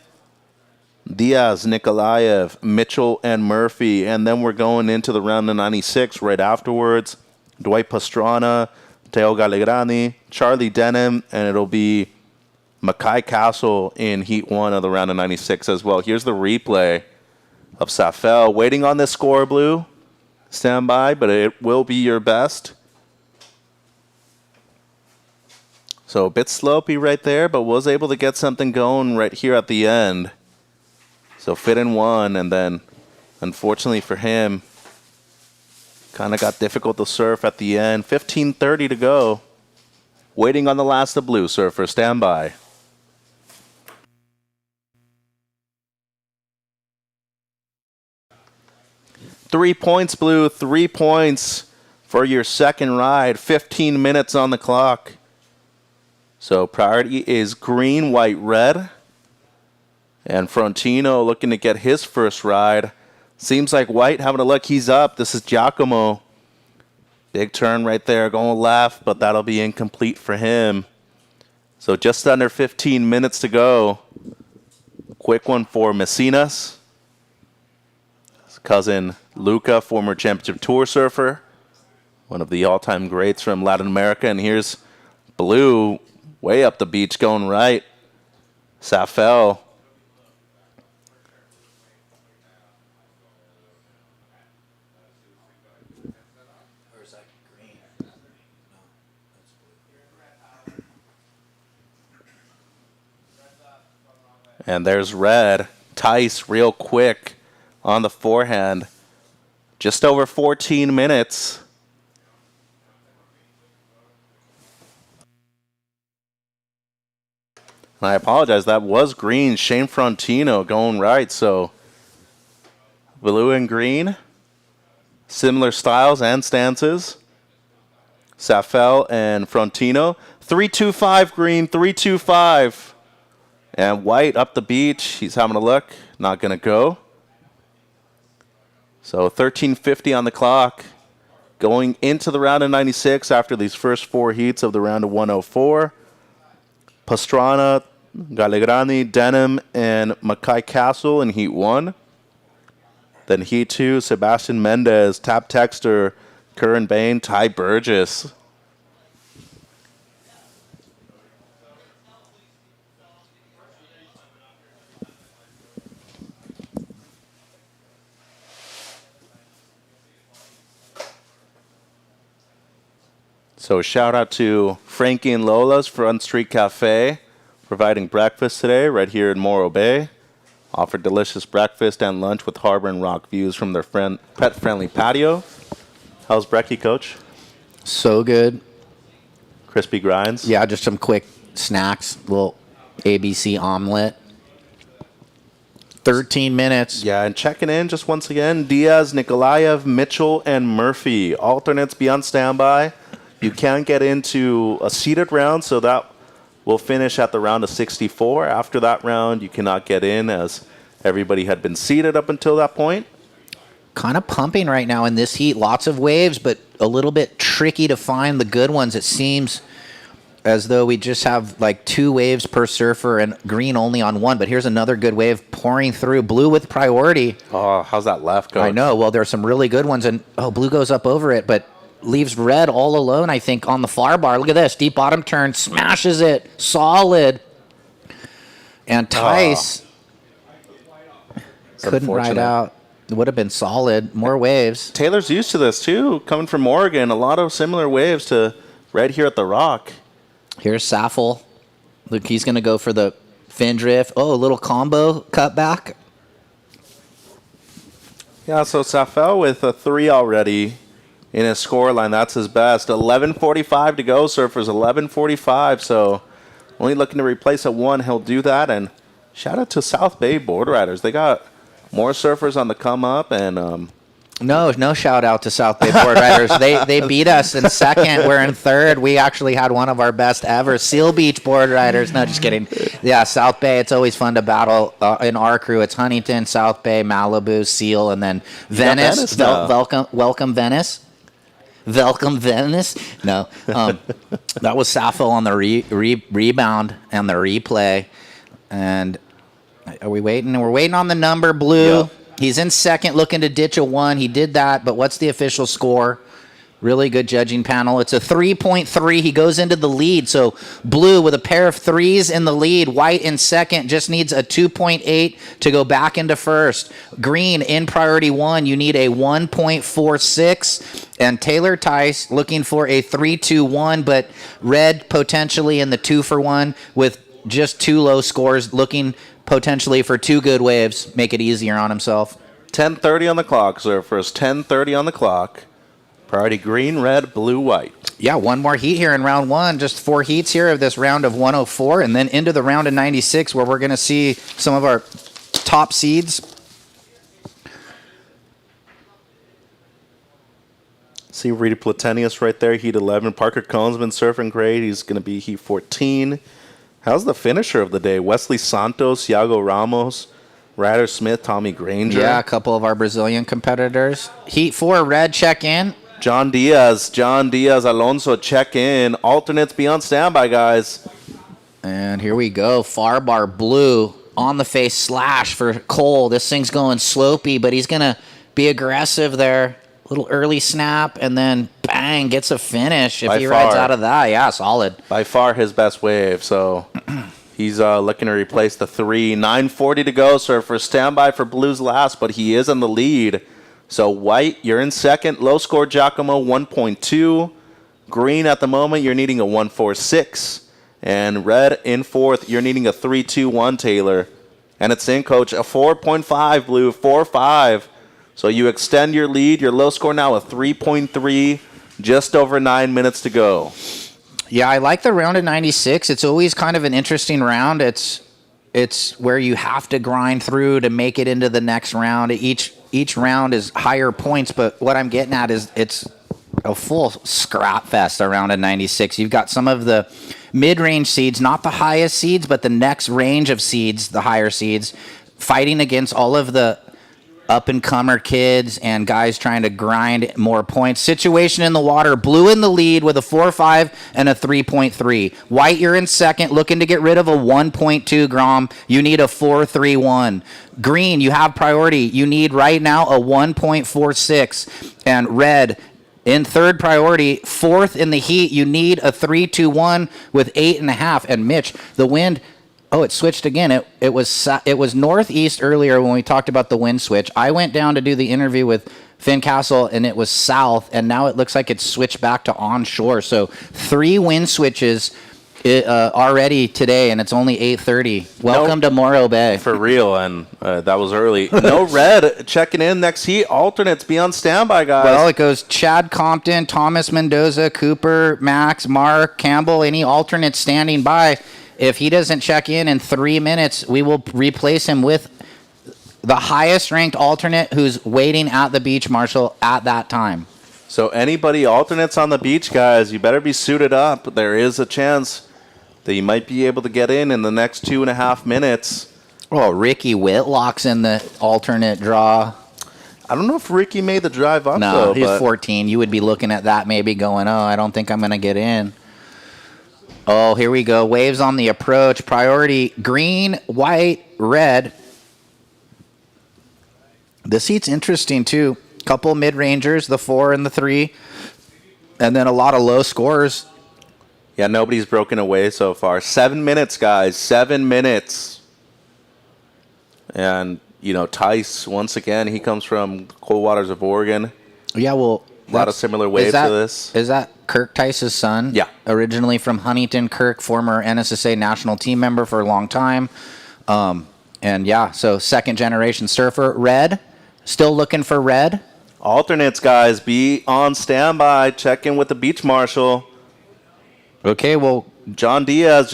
Diaz, Nikolaev, Mitchell, and Murphy. And then we're going into the round of 96 right afterwards. Dwight Pastrana, Teo Gallegrani, Charlie Denham, and it'll be Mackay Castle in heat 1 of the round of 96 as well. Here's the replay of Safel. Waiting on this score, blue. Stand by, but it will be your best. So a bit slopey right there, but was able to get something going right here at the end. So fit in 1, and then unfortunately for him, kind of got difficult to surf at the end. 15:30 to go. Waiting on the last of blue, surfer. Stand by. Three points, blue. 3 points for your second ride. 15 minutes on the clock. So priority is green, white, red. And Frontino looking to get his first ride. Seems like white having a look. He's up. This is Giacomo. Big turn right there going left, but that'll be incomplete for him. So just under 15 minutes to go. Quick one for Messinas. His cousin Luca, former championship tour surfer. One of the all-time greats from Latin America. And here's blue way up the beach going right. Safel. And there's red. Tice real quick on the forehand. Just over 14 minutes. And I apologize, that was green. Shane Frontino going right, so blue and green. Similar styles and stances. Safel and Frontino. 3-2-5 green, 3-2-5. And White up the beach. He's having a look. Not going to go. So 13:50 on the clock. Going into the round of 96 after these first 4 heats of the round of 104. Pastrana, Gallegrani, Denham, and Mackay Castle in Heat 1. Then Heat 2, Sebastian Mendez, Tap Texter, Curran Bain, Ty Burgess. So shout out to Frankie and Lola's Front Street Cafe, providing breakfast today right here in Morro Bay. Offer delicious breakfast and lunch with harbor and rock views from their pet-friendly patio. How's brekkie, Coach? So good. Crispy grinds? Yeah, just some quick snacks. Little ABC omelet. 13 minutes. Yeah, and checking in just once again, Diaz, Nikolaev, Mitchell, and Murphy. Alternates be on standby. You can get into a seeded round, so that will finish at the round of 64. After that round, you cannot get in as everybody had been seeded up until that point. Kind of pumping right now in this heat. Lots of waves, but a little bit tricky to find the good ones. It seems as though we just have like 2 waves per surfer and green only on 1. But here's another good wave pouring through. Blue with priority. Oh, how's that left, Coach? I know. Well, there's some really good ones. And, blue goes up over it, but leaves red all alone, I think, on the far bar. Look at this. Deep bottom turn. Smashes it. Solid. And Tice couldn't ride out. It would have been solid. More waves. Taylor's used to this, too. Coming from Oregon, a lot of similar waves to right here at the Rock. Here's Saffel. Look, he's going to go for the fin drift. Oh, a little combo cutback. Yeah, so Saffel with a 3 already in his scoreline. That's his best. 11:45 to go, surfers. 11:45. So only looking to replace a 1. He'll do that. And shout out to South Bay Board Riders. They got more surfers on the come up. And No shout out to South Bay Board Riders. They beat us in second. We're in third. We actually had one of our best ever. Seal Beach Board Riders. No, just kidding. Yeah, South Bay. It's always fun to battle in our crew. It's Huntington, South Bay, Malibu, Seal, and then Venice. Welcome Venice. Welcome Venice. No, that was Saffel on the rebound and the replay. And are we waiting? We're waiting on the number. Blue. Yep. He's in second, looking to ditch a 1. He did that, but what's the official score? Really good judging panel. It's a 3.3. He goes into the lead. So blue with a pair of 3s in the lead. White in second just needs a 2.8 to go back into first. Green in priority 1. You need a 1.46. And Taylor Tice looking for a 3-2-1, but red potentially in the 2-for-1 with just 2 low scores, looking potentially for 2 good waves. Make it easier on himself. 10:30 on the clock, surfers. 10:30 on the clock. Priority green, red, blue, white. Yeah, 1 more heat here in round 1. Just 4 heats here of this round of 104, and then into the round of 96 where we're going to see some of our top seeds. See Reedy Platenius right there, heat 11. Parker Cohn's been surfing great. He's going to be heat 14. How's the finisher of the day? Wesley Santos, Iago Ramos, Ryder Smith, Tommy Granger. Yeah, a couple of our Brazilian competitors. Heat 4, red, check in. John Diaz, Alonso, check in. Alternates be on standby, guys. And here we go. Far bar blue on the face slash for Cole. This thing's going slopey, but he's going to be aggressive there. Little early snap, and then bang, gets a finish if he rides out of that. Yeah, solid. By far his best wave, so he's looking to replace the 3. 9:40 to go, surfer. Standby for Blues last, but he is in the lead. So White, you're in second. Low score Giacomo, 1.2. Green at the moment, you're needing a 1.46. And red in fourth, you're needing a 3.21, Taylor. And it's in, Coach. A 4.5, Blue. 4.5. So you extend your lead. Your low score now a 3.3. Just over 9 minutes to go. Yeah, I like the round of 96. It's always kind of an interesting round. It's where you have to grind through to make it into the next round. Each round is higher points, but what I'm getting at is it's a full scrap fest around a 96. You've got some of the mid-range seeds, not the highest seeds, but the next range of seeds, the higher seeds, fighting against all of the up-and-comer kids and guys trying to grind more points. Situation in the water, Blue in the lead with a 4.5 and a 3.3. White, you're in second, looking to get rid of a 1.2 Grom. You need a 4.31. Green, you have priority. You need right now a 1.46. And red, in third priority, fourth in the heat, you need a 3.21 with 8.5. And Mitch, the wind... Oh, it switched again. It was northeast earlier when we talked about the wind switch. I went down to do the interview with Finn Castle, and it was south, and now it looks like it's switched back to onshore. So 3 wind switches already today, and it's only 8:30. Welcome to Morro Bay. For real, and that was early. No red checking in next heat. Alternates, be on standby, guys. Well, it goes Chad Compton, Thomas Mendoza, Cooper, Max, Mark, Campbell, any alternates standing by. If he doesn't check in 3 minutes, we will replace him with the highest ranked alternate who's waiting at the beach marshal at that time. So anybody alternates on the beach, guys, you better be suited up. There is a chance that you might be able to get in the next 2.5 minutes. Oh, Ricky Whitlock's in the alternate draw. I don't know if Ricky made the drive up, No, though. he's 14. You would be looking at that maybe going, oh, I don't think I'm going to get in. Oh, here we go. Waves on the approach. Priority green, white, red. This heat's interesting, too. Couple mid-rangers, the 4 and the 3. And then a lot of low scores. Yeah, nobody's broken away so far. 7 minutes, guys. 7 minutes. And, Tice, once again, he comes from cold waters of Oregon. Yeah, well... A lot of similar waves to this. Is that Kirk Tice's son? Yeah. Originally from Huntington. Kirk, former NSSA national team member for a long time. So second generation surfer. Red, still looking for red. Alternates, guys, be on standby. Check in with the beach marshal. Okay, well. John Diaz.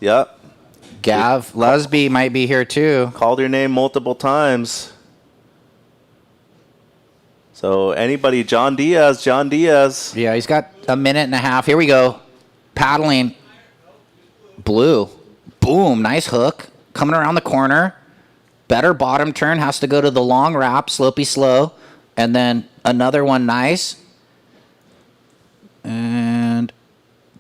Yep. Gav Lusby might be here too. Called your name multiple times. So anybody, John Diaz. Yeah, he's got a minute and a half. Here we go. Paddling. Blue. Boom, nice hook. Coming around the corner. Better bottom turn. Has to go to the long wrap, slopey slow. And then another one nice. And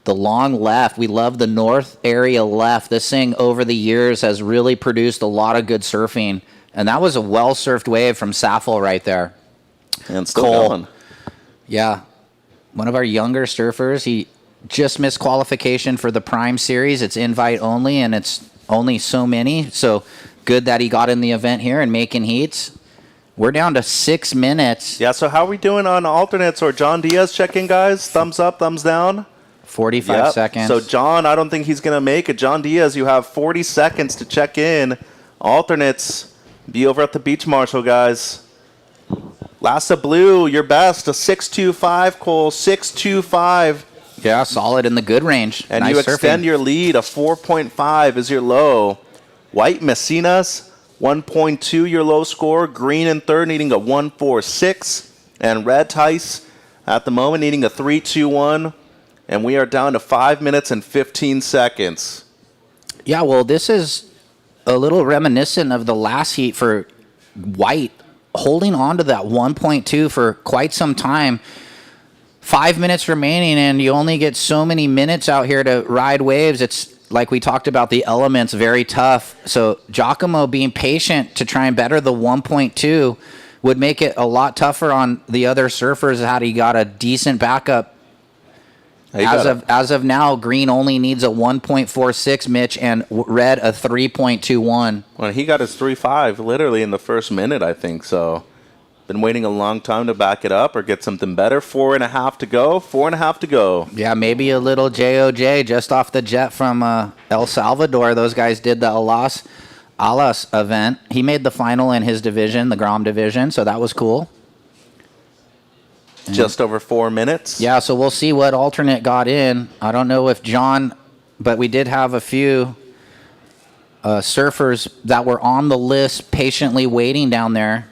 the long left. We love the north area left. This thing over the years has really produced a lot of good surfing. And that was a well-surfed wave from Saffel right there. And still Cole. going. Yeah. One of our younger surfers. He just missed qualification for the Prime Series. It's invite only, and it's only so many. So good that he got in the event here and making heats. We're down to 6 minutes. Yeah, so how are we doing on alternates or John Diaz check-in, guys? Thumbs up, thumbs down? 45 seconds. So John, I don't think he's going to make it. John Diaz, you have 40 seconds to check in. Alternates, be over at the beach marshal, guys. Lassa Blue, your best, a 6.25, Cole, 6.25. Yeah, solid in the good range. And nice you extend surfing. your lead, a 4.5 is your low. White Messinas, 1.2 your low score. Green in third, needing a 1.46. And Red Tice, at the moment, needing a 3.21. And we are down to 5 minutes and 15 seconds. Yeah, well, this is a little reminiscent of the last heat for White, holding on to that 1.2 for quite some time. 5 minutes remaining, and you only get so many minutes out here to ride waves. It's like we talked about, the elements, very tough. So Giacomo being patient to try and better the 1.2 would make it a lot tougher on the other surfers had he got a decent backup. As of now, Green only needs a 1.46, Mitch, and Red a 3.21. Well, he got his 3.5 literally in the first minute, I think. So, been waiting a long time to back it up or get something better. 4.5 to go. 4.5 to go. Yeah, maybe a little JOJ just off the jet from El Salvador. Those guys did the Alas Alas event. He made the final in his division, the Grom division, so that was cool. Just over 4 minutes. Yeah, so we'll see what alternate got in. I don't know if John, but we did have a few surfers that were on the list patiently waiting down there.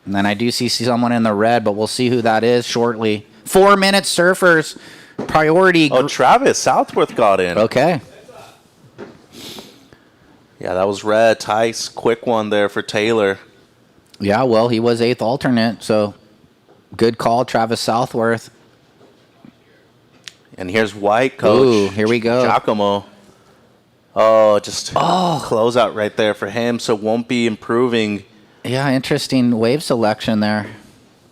And then I do see someone in the red, but we'll see who that is shortly. 4 minute surfers, priority. Oh, Travis Southworth got in. Okay. Yeah, that was red. Tice, quick one there for Taylor. Yeah, well, he was 8th alternate, so good call, Travis Southworth. And here's white, coach. Ooh, here we go. Giacomo. Oh, just close out right there for him, so won't be improving. Yeah, interesting wave selection there.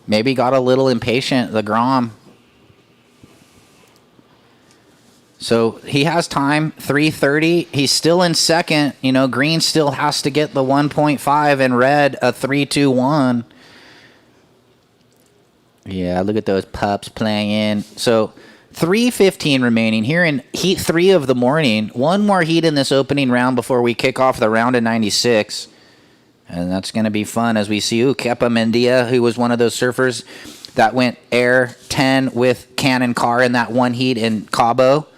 Maybe got a little impatient, the Grom. So he has time, 3:30. He's still in second. You know, green still has to get the 1.5 and red a 3-2-1. Yeah, look at those pups playing. So 3:15 remaining here in heat 3 of the morning. One more heat in this opening round before we kick off the round of 96. And that's going to be fun as we see Kepa Mendia, who was one of those surfers that went air 10 with Cannon Car in that one heat in Cabo.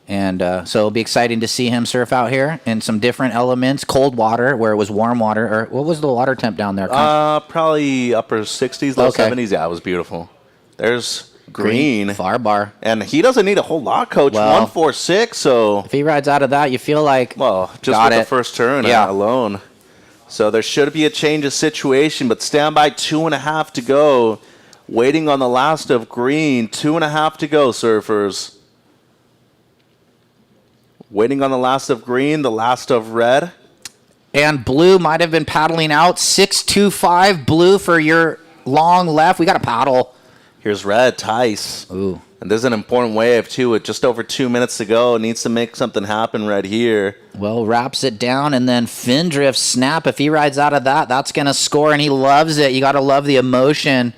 And so it'll be exciting to see him surf out here in some different elements. Cold water, where it was warm water. Or what was the water temp down there? Probably upper 60s, low Okay. 70s. Yeah, it was beautiful. There's green. Far bar. And he doesn't need a whole lot, coach. Well, 146, so... If he rides out of that, you feel like... Well, just got with it. the first turn Yeah. alone. So there should be a change of situation, but stand by, 2.5 to go. Waiting on the last of green. 2.5 to go, surfers. Waiting on the last of green, the last of red. And blue might have been paddling out. 6.25 blue for your long left. We got to paddle. Here's red, Tice. Ooh. And this is an important wave, too, with just over 2 minutes to go. Needs to make something happen right here. Well, wraps it down, and then fin drift snap. If he rides out of that, that's going to score, and he loves it. You got to love the emotion.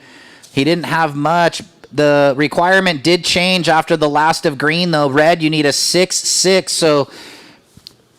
He didn't have much. The requirement did change after the last of green, though. Red, you need a 6.6, so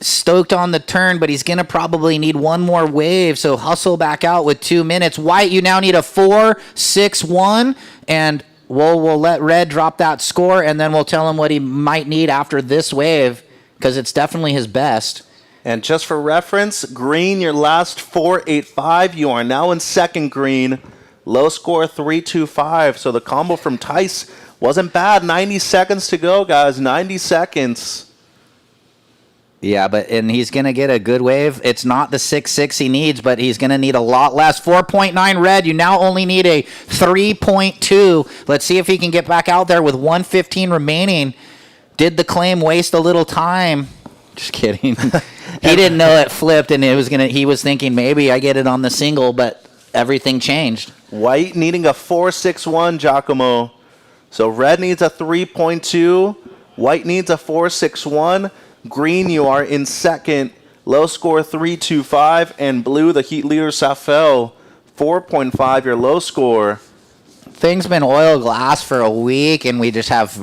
stoked on the turn, but he's going to probably need one more wave, so hustle back out with 2 minutes. White, you now need a 4.61, and we'll let red drop that score, and then we'll tell him what he might need after this wave, because it's definitely his best. And just for reference, green, your last 4.85. You are now in second, green. Low score 3.25. So the combo from Tice wasn't bad. 90 seconds to go, guys. 90 seconds. Yeah, and he's going to get a good wave. It's not the 6.6 he needs, but he's going to need a lot less. 4.9 red. You now only need a 3.2. Let's see if he can get back out there with 1:15 remaining. Did the claim waste a little time? Just kidding. He didn't know it flipped, and he was thinking maybe I get it on the single, but everything changed. White needing a 4.61, Giacomo. So red needs a 3.2. White needs a 4.61. Green, you are in second. Low score 3.25. And blue, the heat leader, Safel, 4.5, your low score. Things been oil glass for a week, and we just have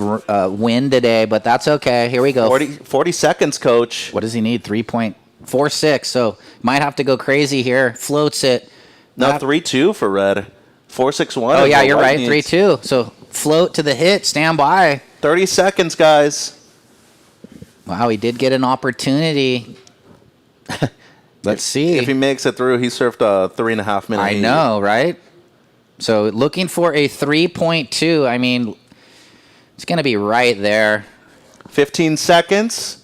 wind today, but that's okay. Here we go. 40 seconds, coach. What does he need? 3.46. So might have to go crazy here. Floats it. No, 3.2 for red. 4.61. Oh, yeah, you're right. 3.2. So float to the hit. Stand by. 30 seconds, guys. Wow, he did get an opportunity. Let's see. If he makes it through, he surfed a 3.5 minute. I know, right? So looking for a 3.2. I mean, it's going to be right there. 15 seconds.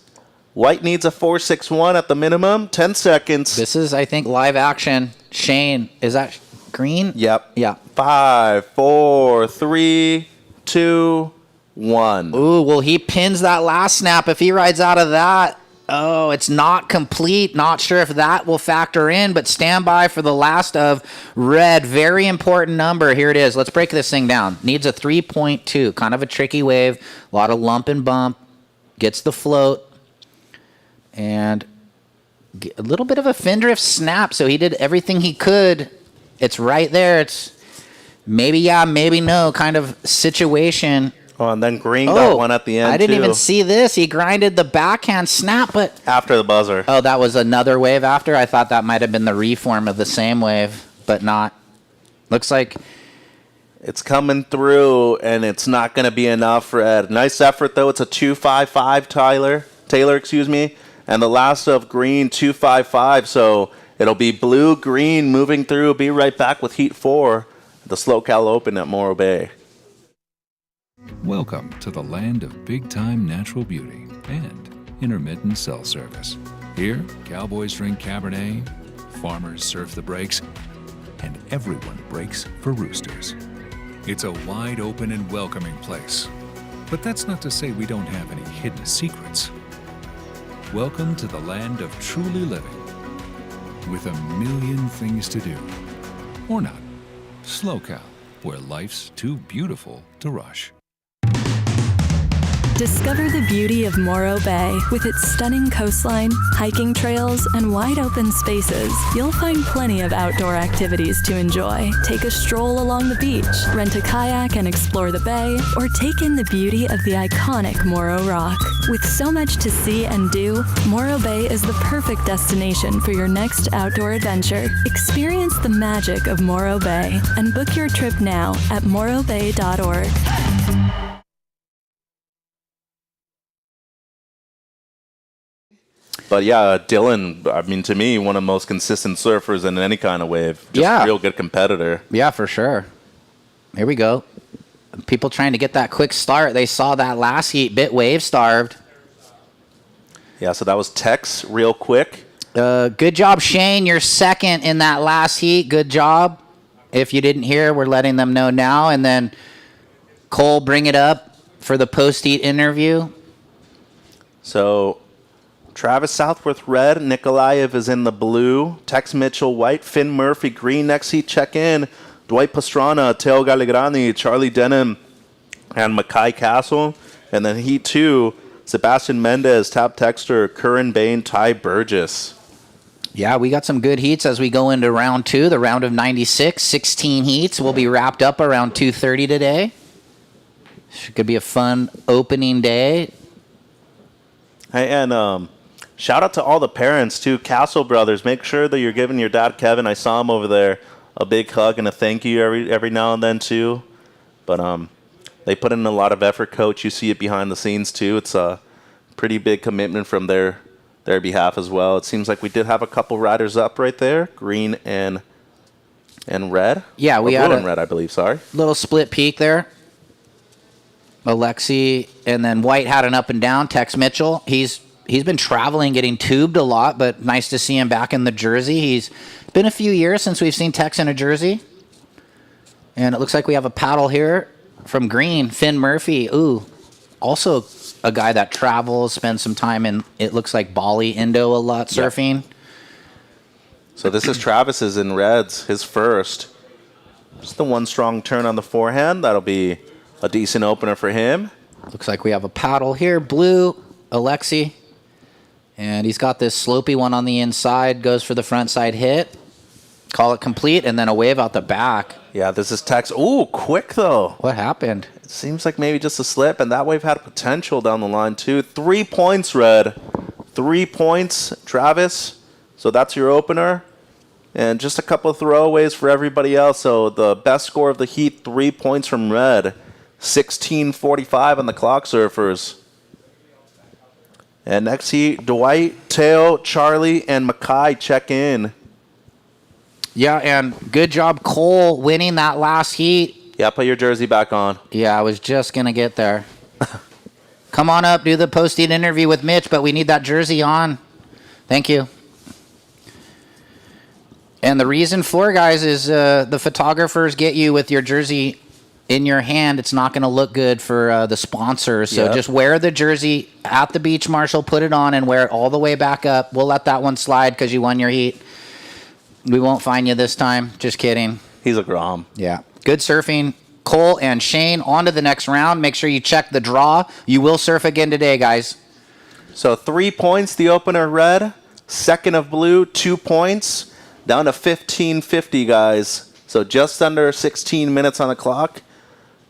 White needs a 4.61 at the minimum. 10 seconds. This is, I think, live action. Shane, is that green? Yep. Yeah. 5, 4, 3, 2, 1. Ooh, well, he pins that last snap. If he rides out of that, oh, it's not complete. Not sure if that will factor in, but stand by for the last of red. Very important number. Here it is. Let's break this thing down. Needs a 3.2. Kind of a tricky wave. A lot of lump and bump. Gets the float. And a little bit of a fin drift snap, so he did everything he could. It's right there. It's maybe yeah, maybe no kind of situation. Oh, and then Green got one at the end, I didn't too. even see this. He grinded the backhand snap, but... After the buzzer. Oh, that was another wave after? I thought that might have been the reform of the same wave, but not. Looks like... It's coming through, and it's not going to be enough, Red. Nice effort, though. It's a 2.55, Taylor, excuse me. And the last of Green, 2.55. So it'll be Blue, Green moving through. Be right back with Heat 4 at the SLO Open at Morro Bay. Welcome to the land of big-time natural beauty and intermittent cell service. Here, cowboys drink Cabernet, farmers surf the breaks, and everyone breaks for roosters. It's a wide open and welcoming place. But that's not to say we don't have any hidden secrets. Welcome to the land of truly living, with a million things to do. Or not. SLO, where life's too beautiful to rush. Discover the beauty of Morro Bay. With its stunning coastline, hiking trails, and wide open spaces, you'll find plenty of outdoor activities to enjoy. Take a stroll along the beach, rent a kayak and explore the bay, or take in the beauty of the iconic Morro Rock. With so much to see and do, Morro Bay is the perfect destination for your next outdoor adventure. Experience the magic of Morro Bay and book your trip now at morrobay.org. But yeah, Dylan, I mean, to me, one of the most consistent surfers in any kind of wave. Just a real good competitor. Yeah, for sure. Here we go. People trying to get that quick start. They saw that last heat, bit wave starved. Yeah, so that was Tex real quick. Good job, Shane. You're second in that last heat. Good job. If you didn't hear, we're letting them know now. And then Cole, bring it up for the post-heat interview. So Travis Southworth red, Nikolaev is in the blue, Tex Mitchell white, Finn Murphy green. Next heat check in, Dwight Pastrana, Teo Galligrani, Charlie Denham, and Mackay Castle. And then heat 2, Sebastian Mendez, Tab Texter, Curran Bain, Ty Burgess. Yeah, we got some good heats as we go into round 2, the round of 96, 16 heats. We'll be wrapped up around 2:30 today. Could be a fun opening day. Hey, and shout out to all the parents, too. Castle Brothers, make sure that you're giving your dad, Kevin, I saw him over there, a big hug and a thank you every now and then, too. But they put in a lot of effort, Coach. You see it behind the scenes, too. It's a pretty big commitment from their behalf as well. It seems like we did have a couple riders up right there, green and red. Yeah, we had blue and red, I believe, sorry. Little split peak there. Alexi, and then White had an up and down. Tex Mitchell, he's been traveling, getting tubed a lot, but nice to see him back in the jersey. He's been a few years since we've seen Tex in a jersey. And it looks like we have a paddle here from green, Finn Murphy. Ooh, also a guy that travels, spends some time in, it looks like Bali, Indo a lot surfing. Yep. So this is Travis's in reds, his first. Just the one strong turn on the forehand. That'll be a decent opener for him. Looks like we have a paddle here. Blue, Alexi. And he's got this slopey one on the inside. Goes for the front side hit. Call it complete, and then a wave out the back. Yeah, this is Tex. Ooh, quick, though. What happened? It seems like maybe just a slip, and that wave had potential down the line, too. 3 points, Red. 3 points, Travis. So that's your opener. And just a couple of throwaways for everybody else. So the best score of the heat, 3 points from Red. 16:45 on the clock, surfers. And next heat, Dwight, Teo, Charlie, and Mackay check in. Yeah, and good job, Cole, winning that last heat. Yeah, put your jersey back on. Yeah, I was just going to get there. Come on up, do the post-heat interview with Mitch, but we need that jersey on. Thank you. And the reason for, guys, is the photographers get you with your jersey in your hand. It's not going to look good for the sponsors. So just wear the jersey at the beach, Marshall, put it on, and wear it all the way back up. We'll let that one slide because you won your heat. We won't find you this time. Just kidding. He's a Grom. Yeah. Good surfing. Cole and Shane on to the next round. Make sure you check the draw. You will surf again today, guys. So 3 points, the opener, Red. Second of blue, 2 points. Down to 15:50, guys. So just under 16 minutes on the clock.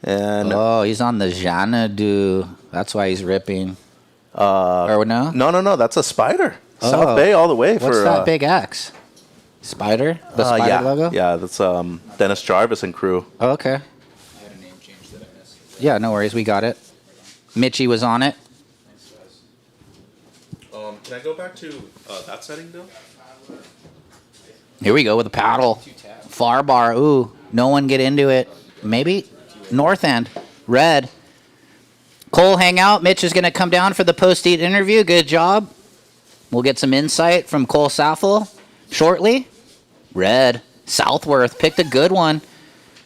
And Oh, he's on the Xanadu. That's why he's ripping. Or no? no, that's a Spider. Oh. South Bay all the way. What's for that big X? Spider? The Spider yeah, logo? Yeah, that's Dennis Jarvis and crew. Oh, okay. Yeah, no worries. We got it. Mitchie was on it. Can I go back to that setting, Bill? Here we go with a paddle. Far bar. Ooh, no one get into it. Maybe north end. Red. Cole, hang out. Mitch is going to come down for the post-eat interview. Good job. We'll get some insight from Cole Saffel shortly. Red. Southworth picked a good one.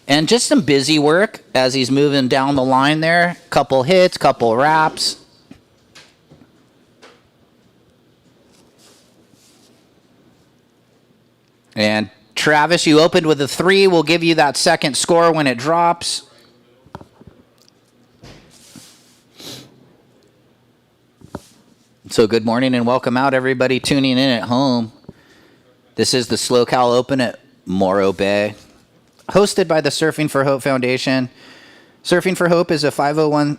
And just some busy work as he's moving down the line there. Couple hits, couple wraps. And Travis, you opened with a 3. We'll give you that second score when it drops. So good morning and welcome out, everybody tuning in at home. This is the Slow Cal Open at Morro Bay, hosted by the Surfing for Hope Foundation. Surfing for Hope is a 501c3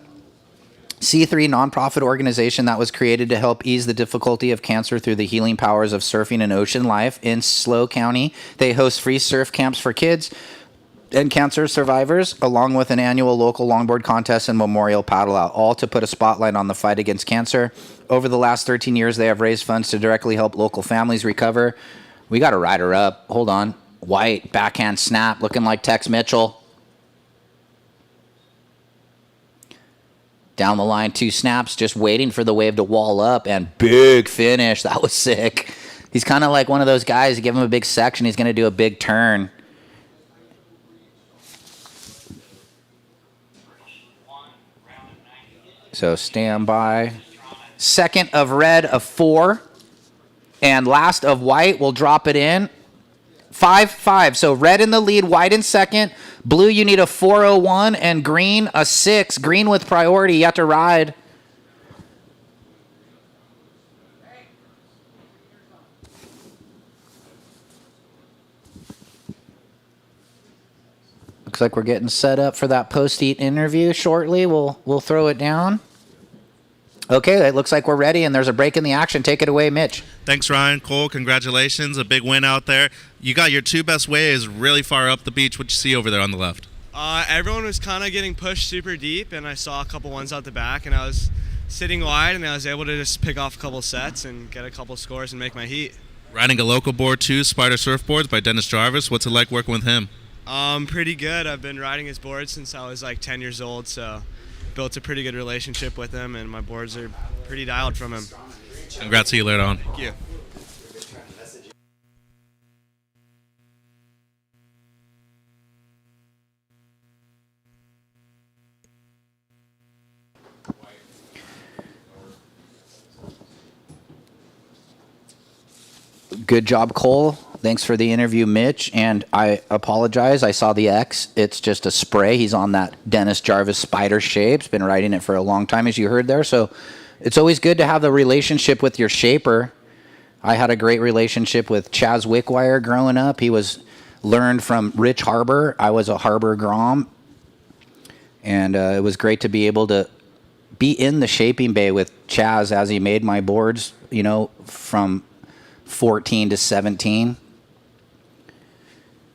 nonprofit organization that was created to help ease the difficulty of cancer through the healing powers of surfing and ocean life in SLO County. They host free surf camps for kids and cancer survivors, along with an annual local longboard contest and memorial paddle out, all to put a spotlight on the fight against cancer. Over the last 13 years, they have raised funds to directly help local families recover. We got a rider up. Hold on. White, backhand snap, looking like Tex Mitchell. Down the line, 2 snaps, just waiting for the wave to wall up, and big finish. That was sick. He's kind of like one of those guys, you give him a big section, he's going to do a big turn. So stand by. Second of red, a 4. And last of white, we'll drop it in. 5-5. So red in the lead, white in second. Blue, you need a 401, and green, a 6. Green with priority. You have to ride. Looks like we're getting set up for that post-eat interview shortly. We'll throw it down. Okay, it looks like we're ready, and there's a break in the action. Take it away, Mitch. Thanks, Ryan. Cole, congratulations. A big win out there. You got your 2 best waves really far up the beach. What you see over there on the left? Everyone was kind of getting pushed super deep, and I saw a couple ones out the back, and I was sitting wide, and I was able to just pick off a couple sets and get a couple scores and make my heat. Riding a local board too, Spider Surfboards by Dennis Jarvis. What's it like working with him? Pretty good. I've been riding his board since I was like 10 years old, so built a pretty good relationship with him, and my boards are pretty dialed from him. Congrats, see you later on. Thank you. Good job, Cole. Thanks for the interview, Mitch. And I apologize. I saw the X. It's just a spray. He's on that Dennis Jarvis Spider shape. He's been riding it for a long time, as you heard there. So it's always good to have the relationship with your shaper. I had a great relationship with Chaz Wickwire growing up. He was learned from Rich Harbor. I was a Harbor Grom. And it was great to be able to be in the shaping bay with Chaz as he made my boards, you know, from 14 to 17.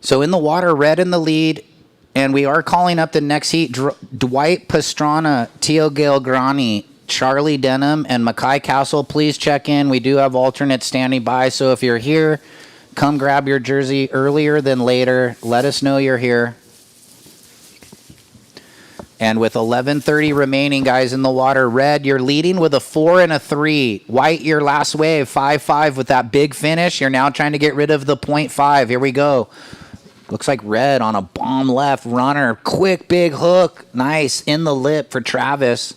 So in the water, red in the lead, and we are calling up the next heat. Dwight Pastrana, Teo Gilgrani, Charlie Denham, and Mackay Castle. Please check in. We do have alternates standing by, so if you're here, come grab your jersey earlier than later. Let us know you're here. And with 11:30 remaining, guys, in the water, red, you're leading with a 4 and a 3. White, your last wave, 5-5 with that big finish. You're now trying to get rid of the 0.5. Here we go. Looks like red on a bomb left runner. Quick, big hook. Nice. In the lip for Travis.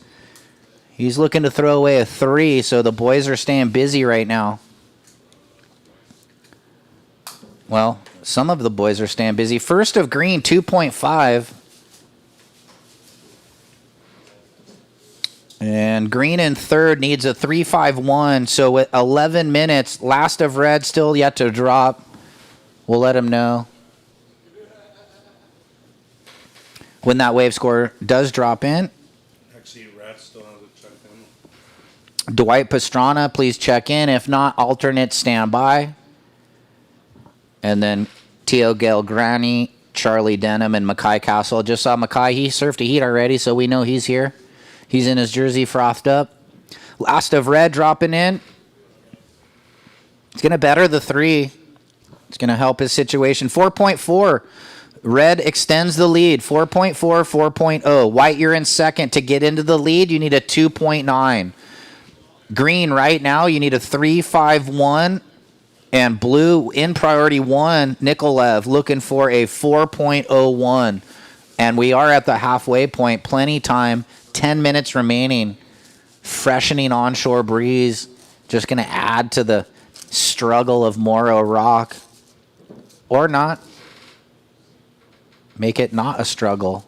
He's looking to throw away a 3, so the boys are staying busy right now. Well, some of the boys are staying busy. First of green, 2.5. And green in third needs a 3.51. So with 11 minutes, last of red still yet to drop. We'll let him know. when that wave score does drop in. Actually, Rat still hasn't checked in. Dwight Pastrana, please check in. If not, alternate standby. And then Tio Gelgrani, Charlie Denham, and Mackay Castle. Just saw Mackay. He surfed a heat already, so we know he's here. He's in his jersey frothed up. Last of Red dropping in. It's going to better the 3. It's going to help his situation. 4.4. Red extends the lead. 4.4, 4.0. White, you're in second. To get into the lead, you need a 2.9. Green, right now, you need a 3.51. And blue, in priority 1, Nikolaev, looking for a 4.01. And we are at the halfway point. Plenty time. 10 minutes remaining. Freshening onshore breeze. Just going to add to the struggle of Morro Rock. Or not. Make it not a struggle.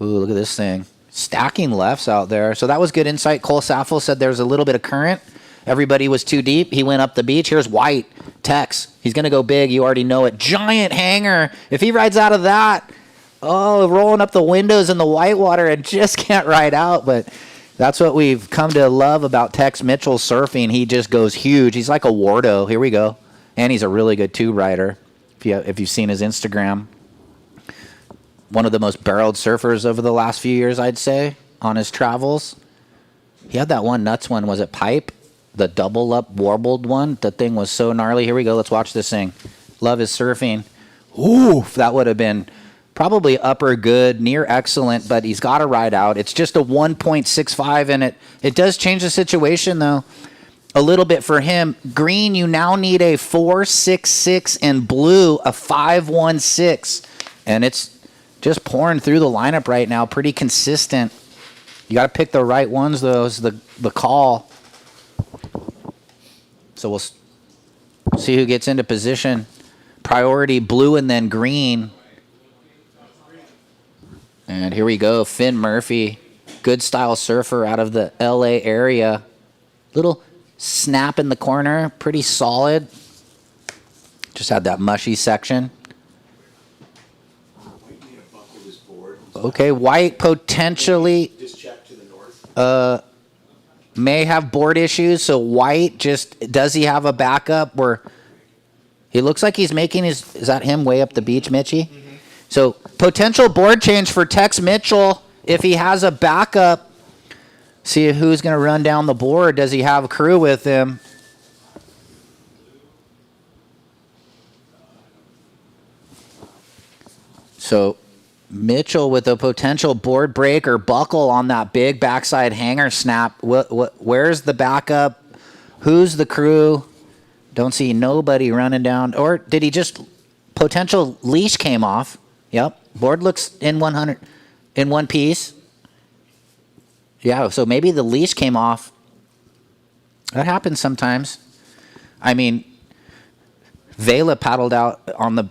Ooh, look at this thing. Stacking lefts out there. So that was good insight. Cole Saffel said there's a little bit of current. Everybody was too deep. He went up the beach. Here's White. Tex. He's going to go big. You already know it. Giant hanger. If he rides out of that, rolling up the windows in the whitewater and just can't ride out. But that's what we've come to love about Tex Mitchell surfing. He just goes huge. He's like a Wardo. Here we go. And he's a really good tube rider. If you've seen his Instagram. One of the most barreled surfers over the last few years, I'd say, on his travels. He had that one nuts one. Was it Pipe? The double up warbled one. The thing was so gnarly. Here we go. Let's watch this thing. Love his surfing. Ooh, that would have been probably upper good, near excellent, but he's got to ride out. It's just a 1.65, and it does change the situation, though, a little bit for him. Green, you now need a 4.66, and blue, a 5.16. And it's just pouring through the lineup right now. Pretty consistent. You got to pick the right ones, though, is the call. So we'll see who gets into position. Priority blue and then green. And here we go. Finn Murphy, good style surfer out of the LA area. Little snap in the corner, pretty solid. Just had that mushy section. Okay, White potentially may have board issues, so White does he have a backup where he looks like he's making is that him way up the beach, Mitchie? Mm-hmm. So potential board change for Tex Mitchell if he has a backup. See who's going to run down the board. Does he have a crew with him? So Mitchell with a potential board break or buckle on that big backside hanger snap. Where's the backup? Who's the crew? Don't see nobody running down. Or did he just potential leash came off? Yep. Board looks in 100 in one piece. Yeah, so maybe the leash came off. That happens sometimes. I mean, Vela paddled out on the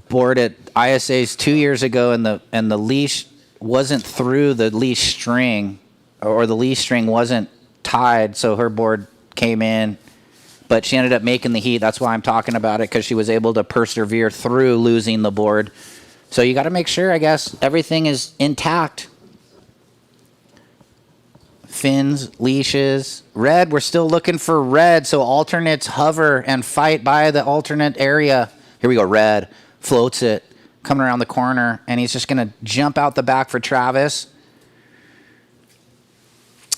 board at ISA's 2 years ago, and the leash wasn't through the leash string, or the leash string wasn't tied, so her board came in, but she ended up making the heat. That's why I'm talking about it, because she was able to persevere through losing the board. So you got to make sure, I guess, everything is intact. Fins, leashes, red. We're still looking for red, so alternates hover and fight by the alternate area. Here we go, red. Floats it, coming around the corner, and he's just going to jump out the back for Travis.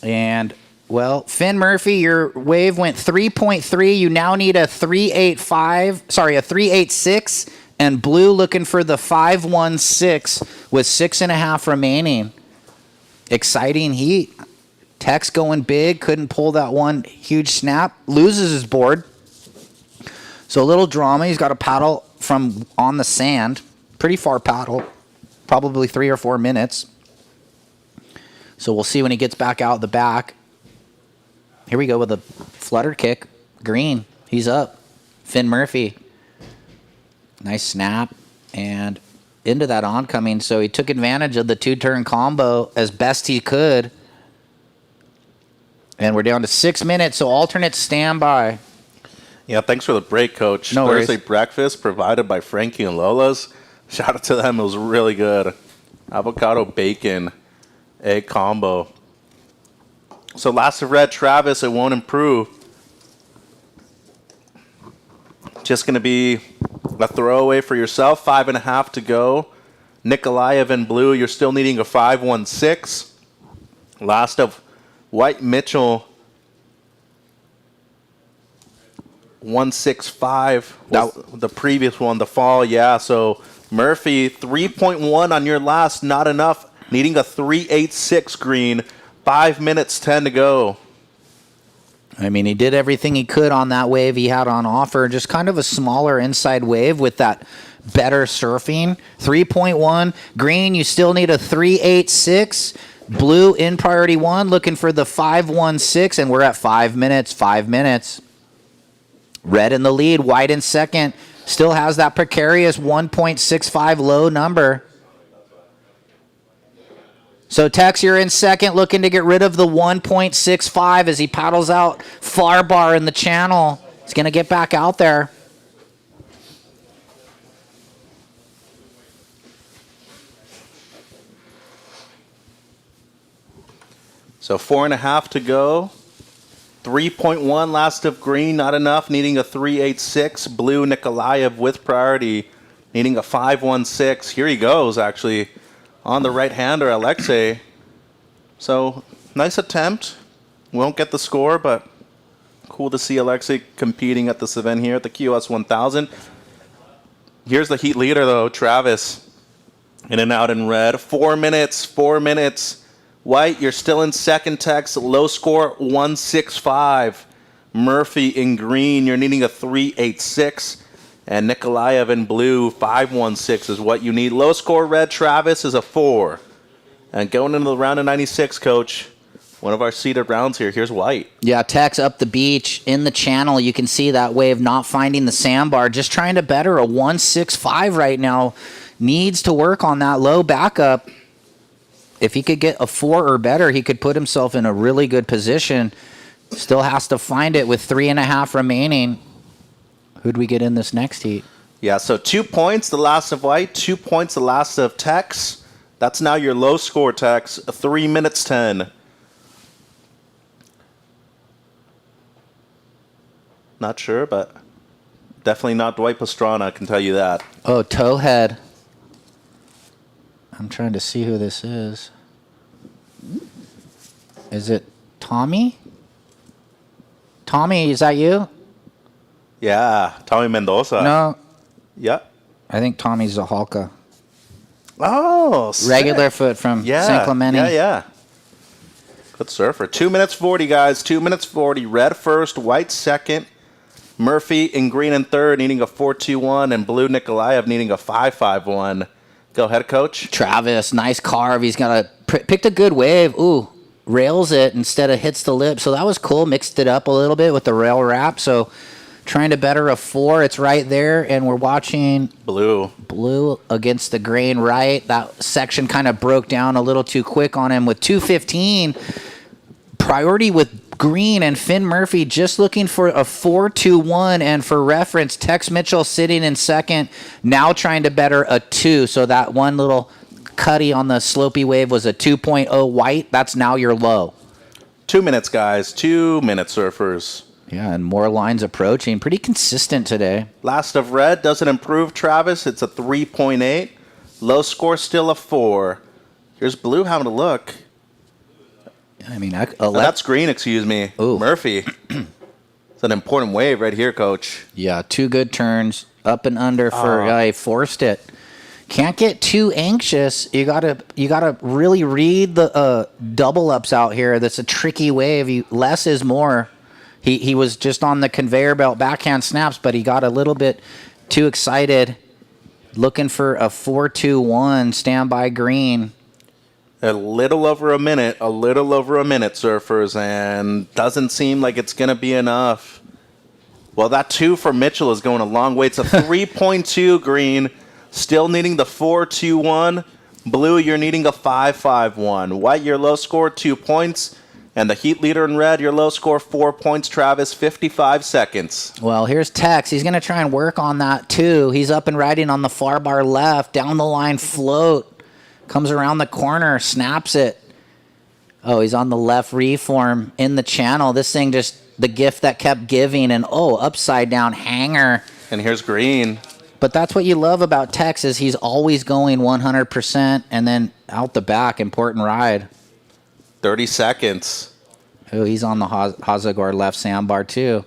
And, well, Finn Murphy, your wave went 3.3. You now need a 3.86, and blue looking for the 5.16 with 6.5 remaining. Exciting heat. Tex going big, couldn't pull that one huge snap, loses his board. So a little drama. He's got to paddle from on the sand. Pretty far paddle. Probably 3 or 4 minutes. So we'll see when he gets back out the back. Here we go with a flutter kick. Green. He's up. Finn Murphy. Nice snap. And into that oncoming. So he took advantage of the two-turn combo as best he could. And we're down to 6 minutes, so alternate standby. Yeah, thanks for the break, Coach. No worries. Thursday breakfast provided by Frankie and Lola's. Shout out to them. It was really good. Avocado bacon egg combo. So last of red, Travis, it won't improve. Just going to be a throwaway for yourself. 5.5 to go. Nikolaev in blue, you're still needing a 5-1-6. Last of white, Mitchell, 1-6-5. The previous one, the fall, yeah. So Murphy, 3.1 on your last, not enough. Needing a 3-8-6 green. 5 minutes, 10 to go. I mean, he did everything he could on that wave he had on offer. Just kind of a smaller inside wave with that better surfing. 3.1. Green, you still need a 3-8-6. Blue in priority 1, looking for the 5-1-6, and we're at 5 minutes. 5 minutes. Red in the lead, white in second. Still has that precarious 1.65 low number. So Tex, you're in second, looking to get rid of the 1.65 as he paddles out far bar in the channel. He's going to get back out there. So 4.5 to go. 3.1 last of green, not enough. Needing a 3-8-6. Blue Nikolaev with priority. Needing a 5-1-6. Here he goes, actually. On the right-hander, Alexei. So, nice attempt. Won't get the score, but cool to see Alexei competing at this event here at the QS 1000. Here's the heat leader, though, Travis. In and out in red. 4 minutes, 4 minutes. White, you're still in second, Tex. Low score, 1-6-5. Murphy in green, you're needing a 3-8-6. And Nikolaev in blue, 5-1-6 is what you need. Low score red, Travis, is a 4. And going into the round of 96, Coach, one of our seeded rounds here. Here's white. Yeah, Tex up the beach in the channel. You can see that wave not finding the sandbar. Just trying to better a 1-6-5 right now. Needs to work on that low backup. If he could get a 4 or better, he could put himself in a really good position. Still has to find it with 3.5 remaining. Who'd we get in this next heat? Yeah, so 2 points, the last of white. 2 points, the last of Tex. That's now your low score, Tex. 3 minutes, 10. Not sure, but definitely not Dwight Pastrana, I can tell you that. Oh, Towhead. I'm trying to see who this is. Is it Tommy? Tommy, is that you? Yeah, Tommy Mendoza. No. Yeah. I think Tommy's Zahalka. Oh, sick. Regular foot from San Clemente. Yeah. Good surfer. 2 minutes 40, guys. 2 minutes 40. Red first, white second. Murphy in green in third, needing a 4-2-1, and blue Nikolaev needing a 5-5-1. Go ahead, Coach. Travis, nice carve. He's got picked a good wave. Ooh, rails it instead of hits the lip. So that was cool. Mixed it up a little bit with the rail wrap. So trying to better a 4. It's right there, and we're watching blue against the grain right. That section kind of broke down a little too quick on him with 2:15. Priority with green and Finn Murphy just looking for a 4-2-1. And for reference, Tex Mitchell sitting in second, now trying to better a 2. So that one little cutty on the slopey wave was a 2.0 white. That's now your low. 2 minutes, guys. 2 minutes, surfers. Yeah, and more lines approaching. Pretty consistent today. Last of red doesn't improve, Travis. It's a 3.8. Low score still a 4. Here's blue having a look. I mean, that's green, excuse me. Ooh. Murphy. It's an important wave right here, Coach. Yeah, 2 good turns. Up and under for he forced it. Can't get too anxious. You gotta really read the double ups out here. That's a tricky wave. Less is more. He was just on the conveyor belt backhand snaps, but he got a little bit too excited. Looking for a 4-2-1 standby green. A little over a minute, surfers, and doesn't seem like it's going to be enough. Well, that 2 for Mitchell is going a long way. It's a 3.2 green, still needing the 4-2-1. Blue, you're needing a 5-5-1. White, your low score, 2 points. And the heat leader in red, your low score, 4 points, Travis, 55 seconds. Well, here's Tex. He's going to try and work on that, too. He's up and riding on the far bar left. Down the line float. Comes around the corner. Snaps it. Oh, he's on the left reform in the channel. This thing just, the gift that kept giving. And, upside down hanger. And here's green. But that's what you love about Tex is he's always going 100% and then out the back, important ride. 30 seconds. Oh, he's on the Hazagor left sandbar, too.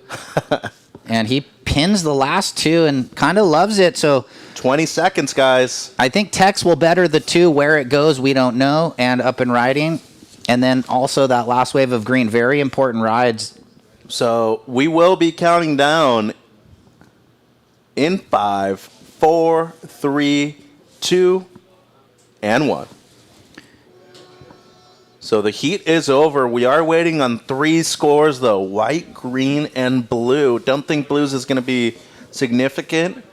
And he pins the last two and kind of loves it. So 20 seconds, guys. I think Tex will better the two. Where it goes, we don't know. And up and riding. And then also that last wave of green. Very important rides. So we will be counting down in 5, 4, 3, 2, and 1. So the heat is over. We are waiting on 3 scores, though. White, green, and blue. Don't think blues is going to be significant.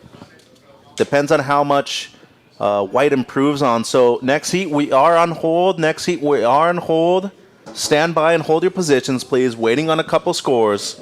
Depends on how much white improves on. So next heat, we are on hold. Stand by and hold your positions, please. Waiting on a couple scores.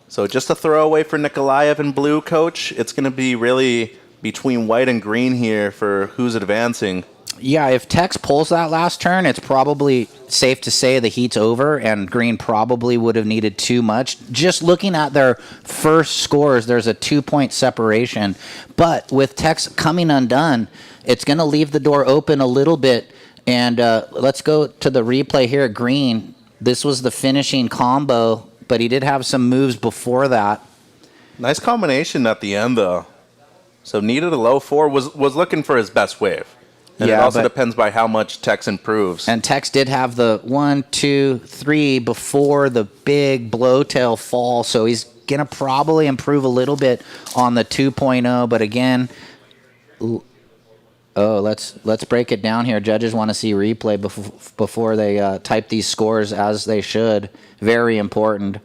So just a throwaway for Nikolaev and blue, coach. It's going to be really between white and green here for who's advancing. Yeah, if Tex pulls that last turn, it's probably safe to say the heat's over, and green probably would have needed too much. Just looking at their first scores, there's a 2-point separation. But with Tex coming undone, it's going to leave the door open a little bit. And let's go to the replay here. Green, this was the finishing combo, but he did have some moves before that. Nice combination at the end, though. So needed a low 4, was looking for his best wave. And it also depends by how much Tex improves. And Tex did have the 1, 2, 3 before the big blowtail fall, so he's going to probably improve a little bit on the 2.0. But again, let's break it down here. Judges want to see replay before they type these scores as they should. Very important.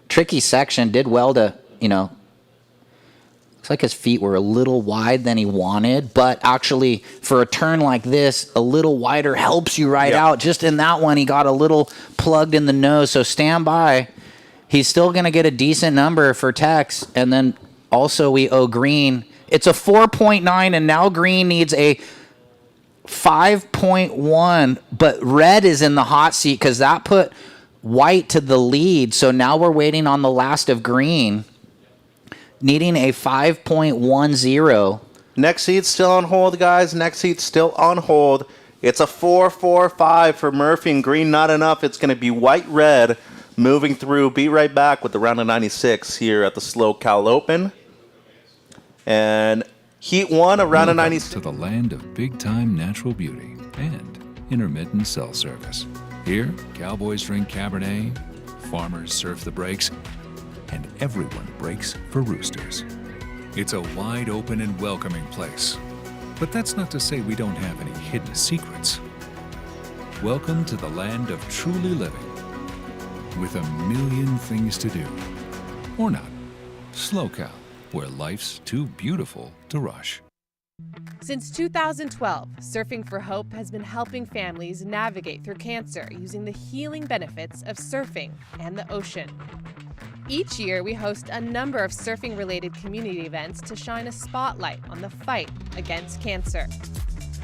Tricky section, did well to, looks like his feet were a little wide than he wanted, but actually for a turn like this, a little wider helps you right out. Just in that one, he got a little plugged in the nose, so stand by. He's still going to get a decent number for Tex, and then also we owe green. It's a 4.9, and now green needs a 5.1, but red is in the hot seat because that put white to the lead, so now we're waiting on the last of green. Needing a 5.10. Next seat's still on hold, guys. Next seat's still on hold. It's a 4-4-5 for Murphy and green. Not enough. It's going to be white-red moving through. Be right back with the round of 96 here at the SLO Cal Open. And heat 1, a round of 96. To the land of big-time natural beauty and intermittent cell service. Here, cowboys drink Cabernet, farmers surf the breaks, and everyone breaks for roosters. It's a wide open and welcoming place. But that's not to say we don't have any hidden secrets. Welcome to the land of truly living, with a million things to do. Or not. SLO Cal, where life's too beautiful to rush. Since 2012, Surfing for Hope has been helping families navigate through cancer using the healing benefits of surfing and the ocean. Each year, we host a number of surfing-related community events to shine a spotlight on the fight against cancer.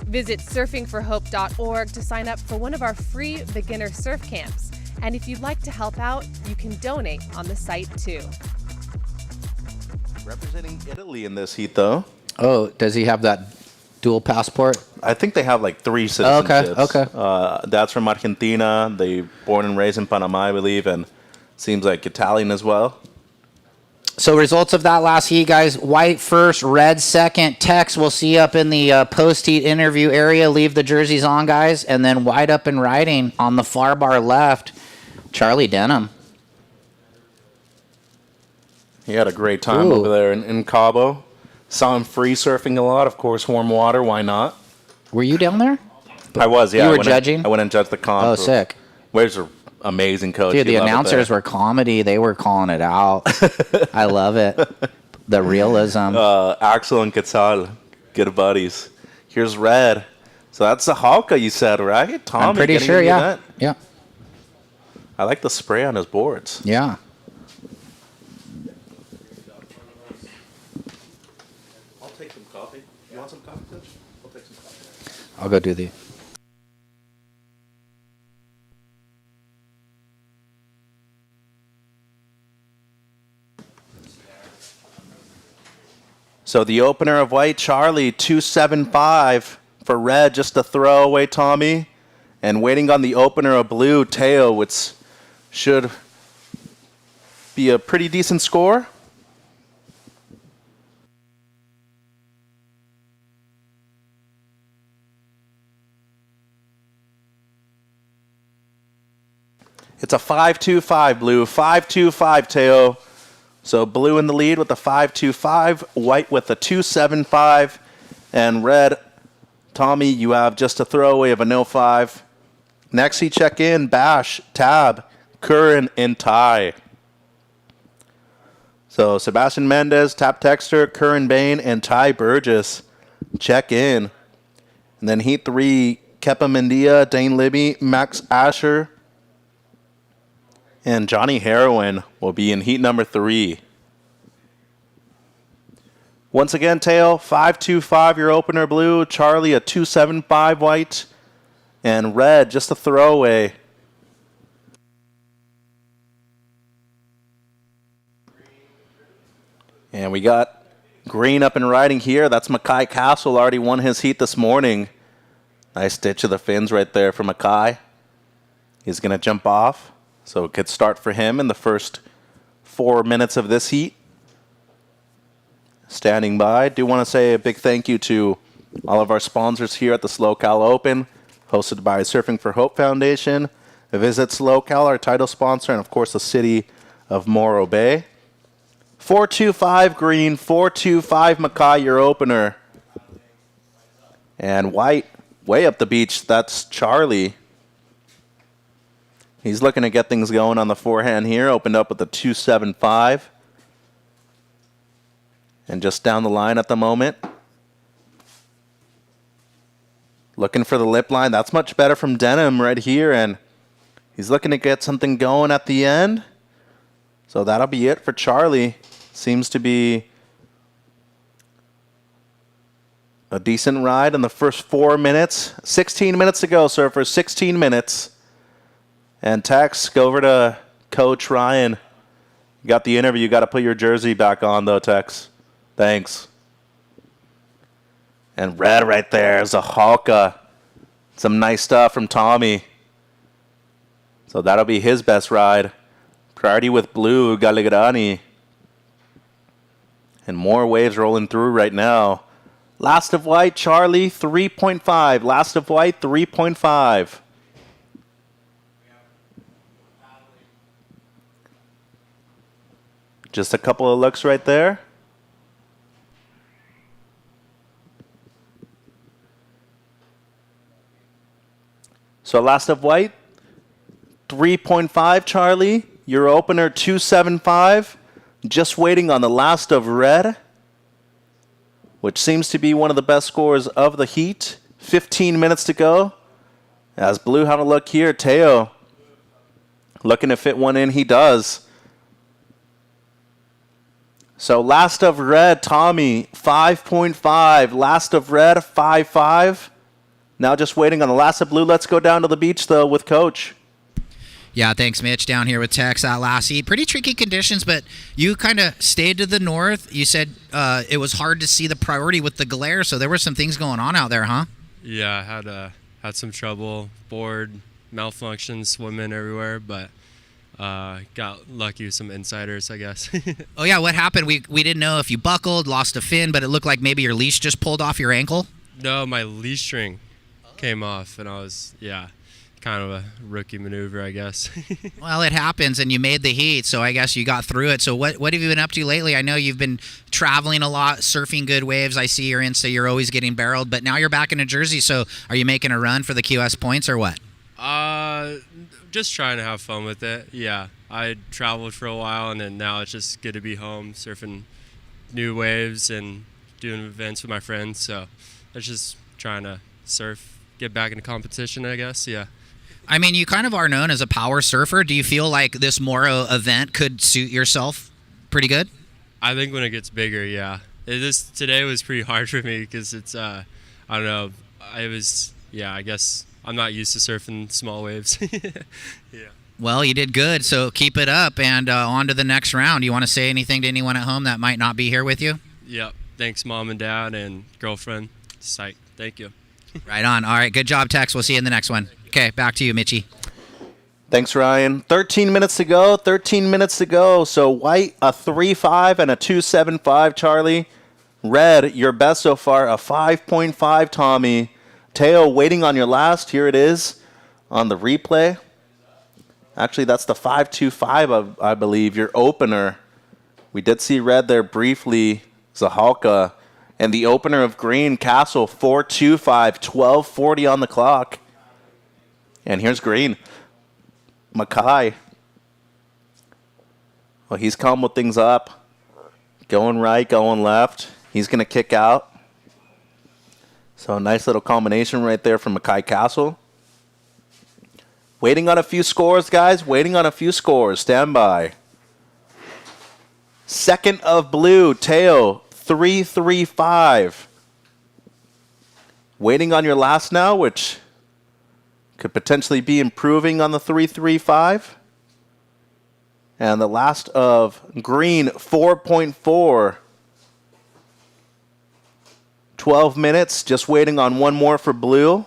Visit surfingforhope.org to sign up for one of our free beginner surf camps. And if you'd like to help out, you can donate on the site too. Representing Italy in this heat, though. Oh, does he have that dual passport? I think they have like 3 citizenships. Okay. Dad's from Argentina. They born and raised in Panama, I believe, and seems like Italian as well. So results of that last heat, guys. White first, red second. Tex, we'll see you up in the post-heat interview area. Leave the jerseys on, guys. And then white up and riding on the far bar left, Charlie Denham. He had a great time over there in Cabo. Saw him free surfing a lot. Of course, warm water. Why not? Were you down there? I was, yeah. You were judging? I went and judged the comp. Oh, sick. Where's your amazing coach? Dude, the announcers were comedy. They were calling it out. I love it. The realism. Axel and Quetzal, good buddies. Here's red. So that's the Halka you said, right? Tommy, I'm pretty getting sure, into yeah. that? Yeah. I like the spray on his boards. Yeah. I'll take some coffee. You want some coffee, Coach? I'll take some coffee. I'll go do the. So the opener of white, Charlie, 275 for red, just a throwaway, Tommy. And waiting on the opener of blue, Teo, which should be a pretty decent score. It's a 5-2-5, blue. 5-2-5, Teo. So blue in the lead with the 5-2-5, white with the 2-7-5, and red, Tommy, you have just a throwaway of a no-5. Next, he check in, Bash, Tab, Curran, and Ty. So Sebastian Mendez, Tap Texter, Curran Bain, and Ty Burgess check in. And then Heat 3, Kepa Mendia, Dane Libby, Max Asher, and Johnny Heroin will be in heat number 3. Once again, Teo, 5-2-5, your opener blue. Charlie, a 2-7-5 white. And red, just a throwaway. And we got green up and riding here. That's Mackay Castle, already won his heat this morning. Nice stitch of the fins right there for Mackay. He's going to jump off. So good start for him in the first 4 minutes of this heat. Standing by. Do want to say a big thank you to all of our sponsors here at the SLO Cal Open, hosted by Surfing for Hope Foundation. Visit SLO Cal, our title sponsor, and of course the city of Morro Bay. 4-2-5 green, 4-2-5 Mackay, your opener. And white, way up the beach, that's Charlie. He's looking to get things going on the forehand here. Opened up with a 2-7-5. And just down the line at the moment. Looking for the lip line. That's much better from Denham right here. And he's looking to get something going at the end. So that'll be it for Charlie. Seems to be a decent ride in the first 4 minutes. 16 minutes to go, surfers. 16 minutes. And Tex, go over to Coach Ryan. You got the interview. You got to put your jersey back on, though, Tex. Thanks. And red right there is a Halka. Some nice stuff from Tommy. So that'll be his best ride. Priority with blue, Galigrani. And more waves rolling through right now. Last of white, Charlie, 3.5. Last of white, 3.5. Just a couple of looks right there. So last of white, 3.5, Charlie. Your opener, 2.75. Just waiting on the last of red, which seems to be one of the best scores of the heat. 15 minutes to go. As blue have a look here, Teo looking to fit one in. He does. So last of red, Tommy, 5.5. Last of red, 5.5. Now just waiting on the last of blue. Let's go down to the beach, though, with Coach. Yeah, thanks, Mitch. Down here with Tex, that last heat. Pretty tricky conditions, but you kind of stayed to the north. You said it was hard to see the priority with the glare, so there were some things going on out there, huh? Yeah, I had some trouble, board, malfunction, swimming everywhere, but got lucky with some insiders, I guess. Oh, yeah, what happened? We didn't know if you buckled, lost a fin, but it looked like maybe your leash just pulled off your ankle? No, my leash string came off, and I was, kind of a rookie maneuver, I guess. Well, it happens, and you made the heat, so I guess you got through it. So what have you been up to lately? I know you've been traveling a lot, surfing good waves. I see your Insta, you're always getting barreled, but now you're back in New Jersey, so are you making a run for the QS points or what? Just trying to have fun with it. Yeah, I traveled for a while, and then now it's just good to be home, surfing new waves and doing events with my friends, so it's just trying to surf get back into competition, I guess. Yeah. I mean, you kind of are known as a power surfer. Do you feel like this Morro event could suit yourself pretty good? I think when it gets bigger, yeah. Today was pretty hard for me because it's I don't know. I guess I'm not used to surfing small waves. Yeah. Well, you did good, so keep it up, and on to the next round. You want to say anything to anyone at home that might not be here with you? Yep. Thanks, Mom and Dad and girlfriend. Psych. Thank you. Right on. All right, good job, Tex. We'll see you in the next one. Okay, back to you, Mitchie. Thanks, Ryan. 13 minutes to go. 13 minutes to go. So white, a 3.5 and a 2.75, Charlie. Red, your best so far, a 5.5, Tommy. Teo, waiting on your last. Here it is on the replay. Actually, that's the 5.25, I believe, your opener. We did see red there briefly, Zahalka. And the opener of green, Castle, 4.25, 12:40 on the clock. And here's green. Mackay. Well, he's calming things up. Going right, going left. He's going to kick out. So a nice little combination right there from Mackay Castle. Waiting on a few scores, guys. Waiting on a few scores. Stand by. Second of blue, Teo, 3.35. Waiting on your last now, which could potentially be improving on the 3.35. And the last of green, 4.4. 12 minutes, just waiting on one more for blue.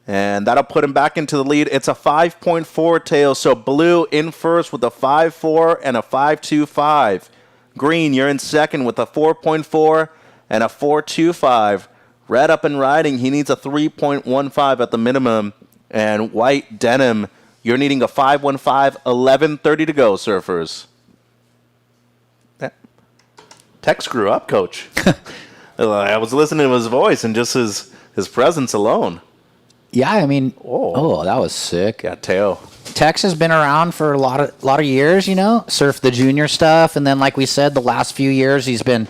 And that'll put him back into the lead. It's a 5.4 tail, so blue in first with a 5.4 and a 5.25. Green, you're in second with a 4.4 and a 4.25. Red up and riding, he needs a 3.15 at the minimum. And white, denim, you're needing a 5.15, 11:30 to go, surfers. Tex grew up, coach. I was listening to his voice and just his presence alone. Yeah, I mean, oh, that was sick. Yeah, Teo. Tex has been around for a lot of years, you know, surf the junior stuff, and then like we said, the last few years he's been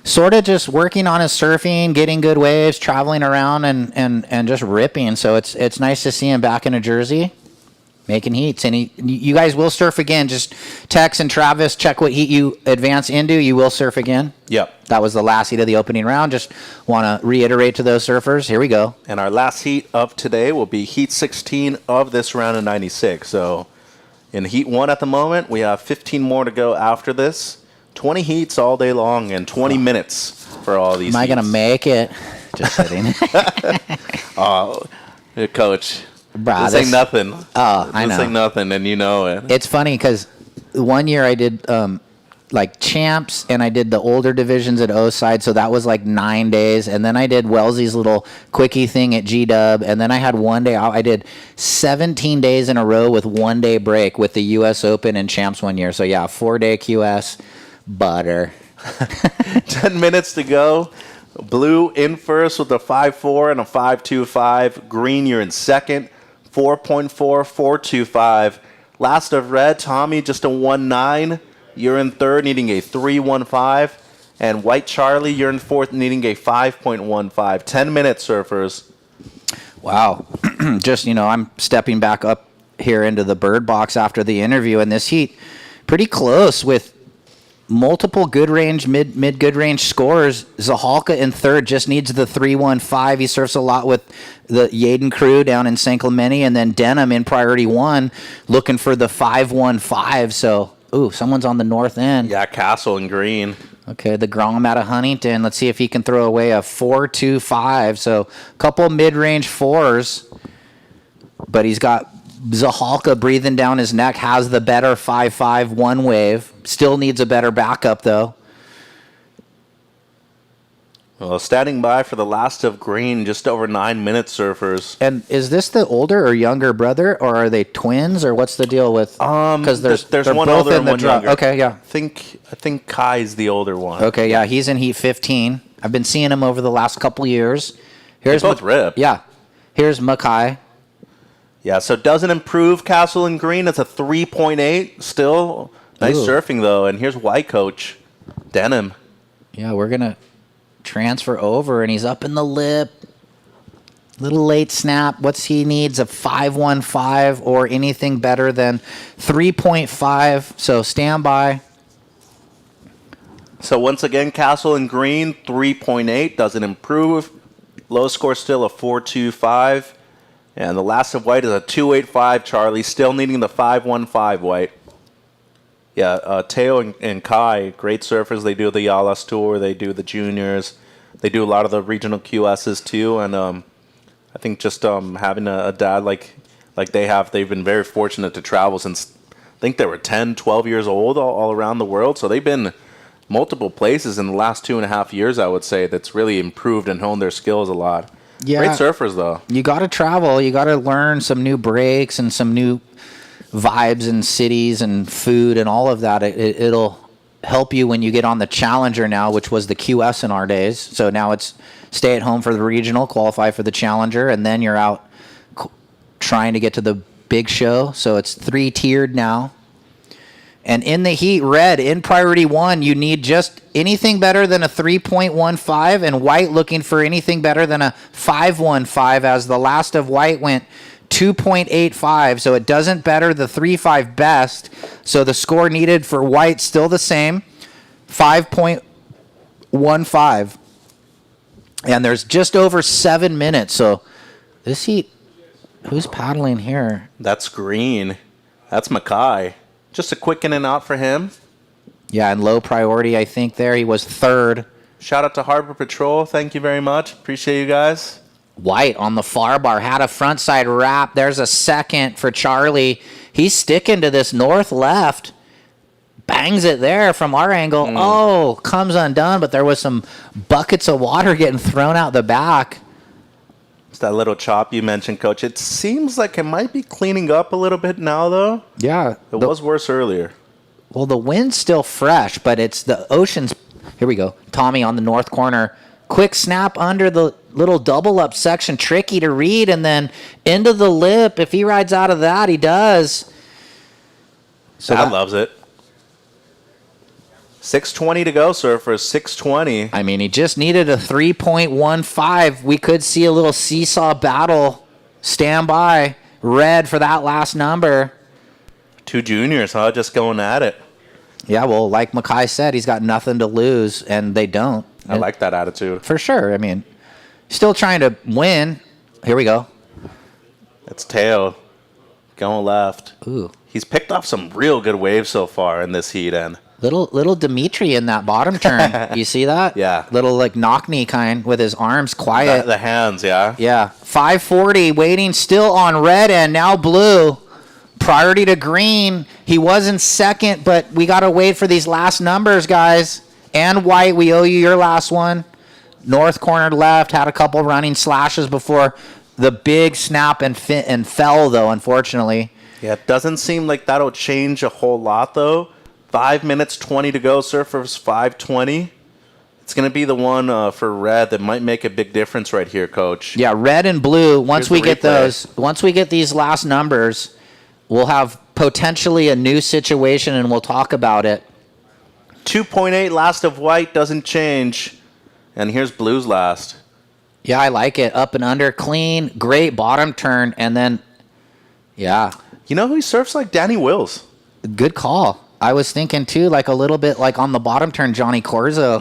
sort of just working on his surfing, getting good waves, traveling around, and just ripping. So it's nice to see him back in a jersey, making heats. And you guys will surf again. Just Tex and Travis, check what heat you advance into. You will surf again. Yep. That was the last heat of the opening round. Just want to reiterate to those surfers. Here we go. And our last heat of today will be heat 16 of this round of 96. So in heat 1 at the moment, we have 15 more to go after this. 20 heats all day long and 20 minutes for all these Am I going to make it? Just kidding. Oh, coach. Bruh, this ain't nothing. Oh, I know. This ain't nothing, and you know it. It's funny because 1 year I did like champs, and I did the older divisions at O-side, so that was like 9 days. And then I did Wellesley's little quickie thing at G-Dub, and then I had 1 day out. I did 17 days in a row with 1 day break with the U.S. Open and champs 1 year. So yeah, 4-day QS, butter. 10 minutes to go. Blue in first with a 5.4 and a 5.25. Green, you're in second. 4.4, 4.25. Last of red, Tommy, just a 1.9. You're in third, needing a 3.15. And white Charlie, you're in fourth, needing a 5.15. 10 minutes, surfers. Wow. Just, you know, I'm stepping back up here into the bird box after the interview, and this heat pretty close with multiple good range, mid good range scores. Zahalka in third just needs the 3.15. He surfs a lot with the Yaden crew down in San Clemente, and then Denham in priority 1 looking for the 5.15. So, ooh, someone's on the north end. Yeah, Castle and Green. Okay, the Grom out of Huntington. Let's see if he can throw away a 4.25. So, a couple mid-range 4s, but he's got Zahalka breathing down his neck, has the better 5.5 one wave. Still needs a better backup, though. Well, standing by for the last of green, just over 9 minutes, surfers. And is this the older or younger brother, or are they twins, or what's the deal with? Because there's they're one both older in and the one draw. younger. Okay, yeah. I think Kai's the older one. Okay, yeah, he's in heat 15. I've been seeing him over the last couple years. Here's they both rip. Yeah. Here's Mackay. Yeah, so doesn't improve Castle and Green. It's a 3.8. Still nice surfing, though. And here's white coach, Denham. Yeah, we're going to transfer over, and he's up in the lip. Little late snap. What's he needs? A 5.15 or anything better than 3.5. So stand by. So once again, Castle in green, 3.8. Doesn't improve. Low score still a 4.25. And the last of white is a 2.85. Charlie still needing the 5.15 white. Yeah, Teo and Kai, great surfers. They do the Yalas Tour. They do the juniors. They do a lot of the regional QSs too. And I think just having a dad like they have, they've been very fortunate to travel since I think they were 10, 12 years old all around the world. So they've been multiple places in the last 2.5 years, I would say, that's really improved and honed their skills a lot. Yeah. Great surfers, though. You got to travel. You got to learn some new breaks and some new vibes and cities and food and all of that. It'll help you when you get on the Challenger now, which was the QS in our days. So now it's stay at home for the regional, qualify for the Challenger, and then you're out trying to get to the big show. So it's 3-tiered now. And in the heat, red, in priority 1, you need just anything better than a 3.15, and white looking for anything better than a 5.15, as the last of white went 2.85, so it doesn't better the 3.5 best. So the score needed for white still the same, 5.15. And there's just over 7 minutes, so this heat, who's paddling here? That's green. That's Mackay. Just a quick in and out for him. Yeah, and low priority, I think there. He was third. Shout out to Harbor Patrol. Thank you very much. Appreciate you guys. White on the far bar had a frontside wrap. There's a second for Charlie. He's sticking to this north-left. Bangs it there from our angle. Oh, comes undone, but there was some buckets of water getting thrown out the back. It's that little chop you mentioned, Coach. It seems like it might be cleaning up a little bit now, though. Yeah. It was worse earlier. Well, the wind's still fresh, but it's the ocean's... Here we go. Tommy on the north corner. Quick snap under the little double-up section. Tricky to read, and then into the lip. If he rides out of that, he does. So Dad loves it. 6:20 to go, surfers. 6:20. I mean, he just needed a 3.15. We could see a little seesaw battle. Stand by. Red for that last number. 2 juniors, huh? Just going at it. Yeah, well, like Mackay said, he's got nothing to lose, and they don't. I like that attitude. For sure. I mean, still trying to win. Here we go. It's Teo going left. Ooh. He's picked off some real good waves so far in this heat end. Little Dimitri in that bottom turn. You see that? Yeah. Little like knock-knee kind with his arms quiet. The hands, yeah. Yeah. 540 waiting still on red and now blue. Priority to green. He was in second, but we got to wait for these last numbers, guys. And white, we owe you your last one. North corner left, had a couple running slashes before the big snap and fell, though, unfortunately. Yeah, it doesn't seem like that'll change a whole lot, though. 5 minutes, 20 to go. Surfers 5:20. It's going to be the one for red that might make a big difference right here, Coach. Yeah, red and blue. Once Here's we get those, once we get these last numbers, we'll have potentially a new situation, and we'll talk about it. 2.8 last of white doesn't change. And here's blue's last. Yeah, I like it. Up and under, clean, great bottom turn, and then, yeah. You know who he surfs like? Danny Wills. Good call. I was thinking, too, like a little bit like on the bottom turn, Johnny Corzo.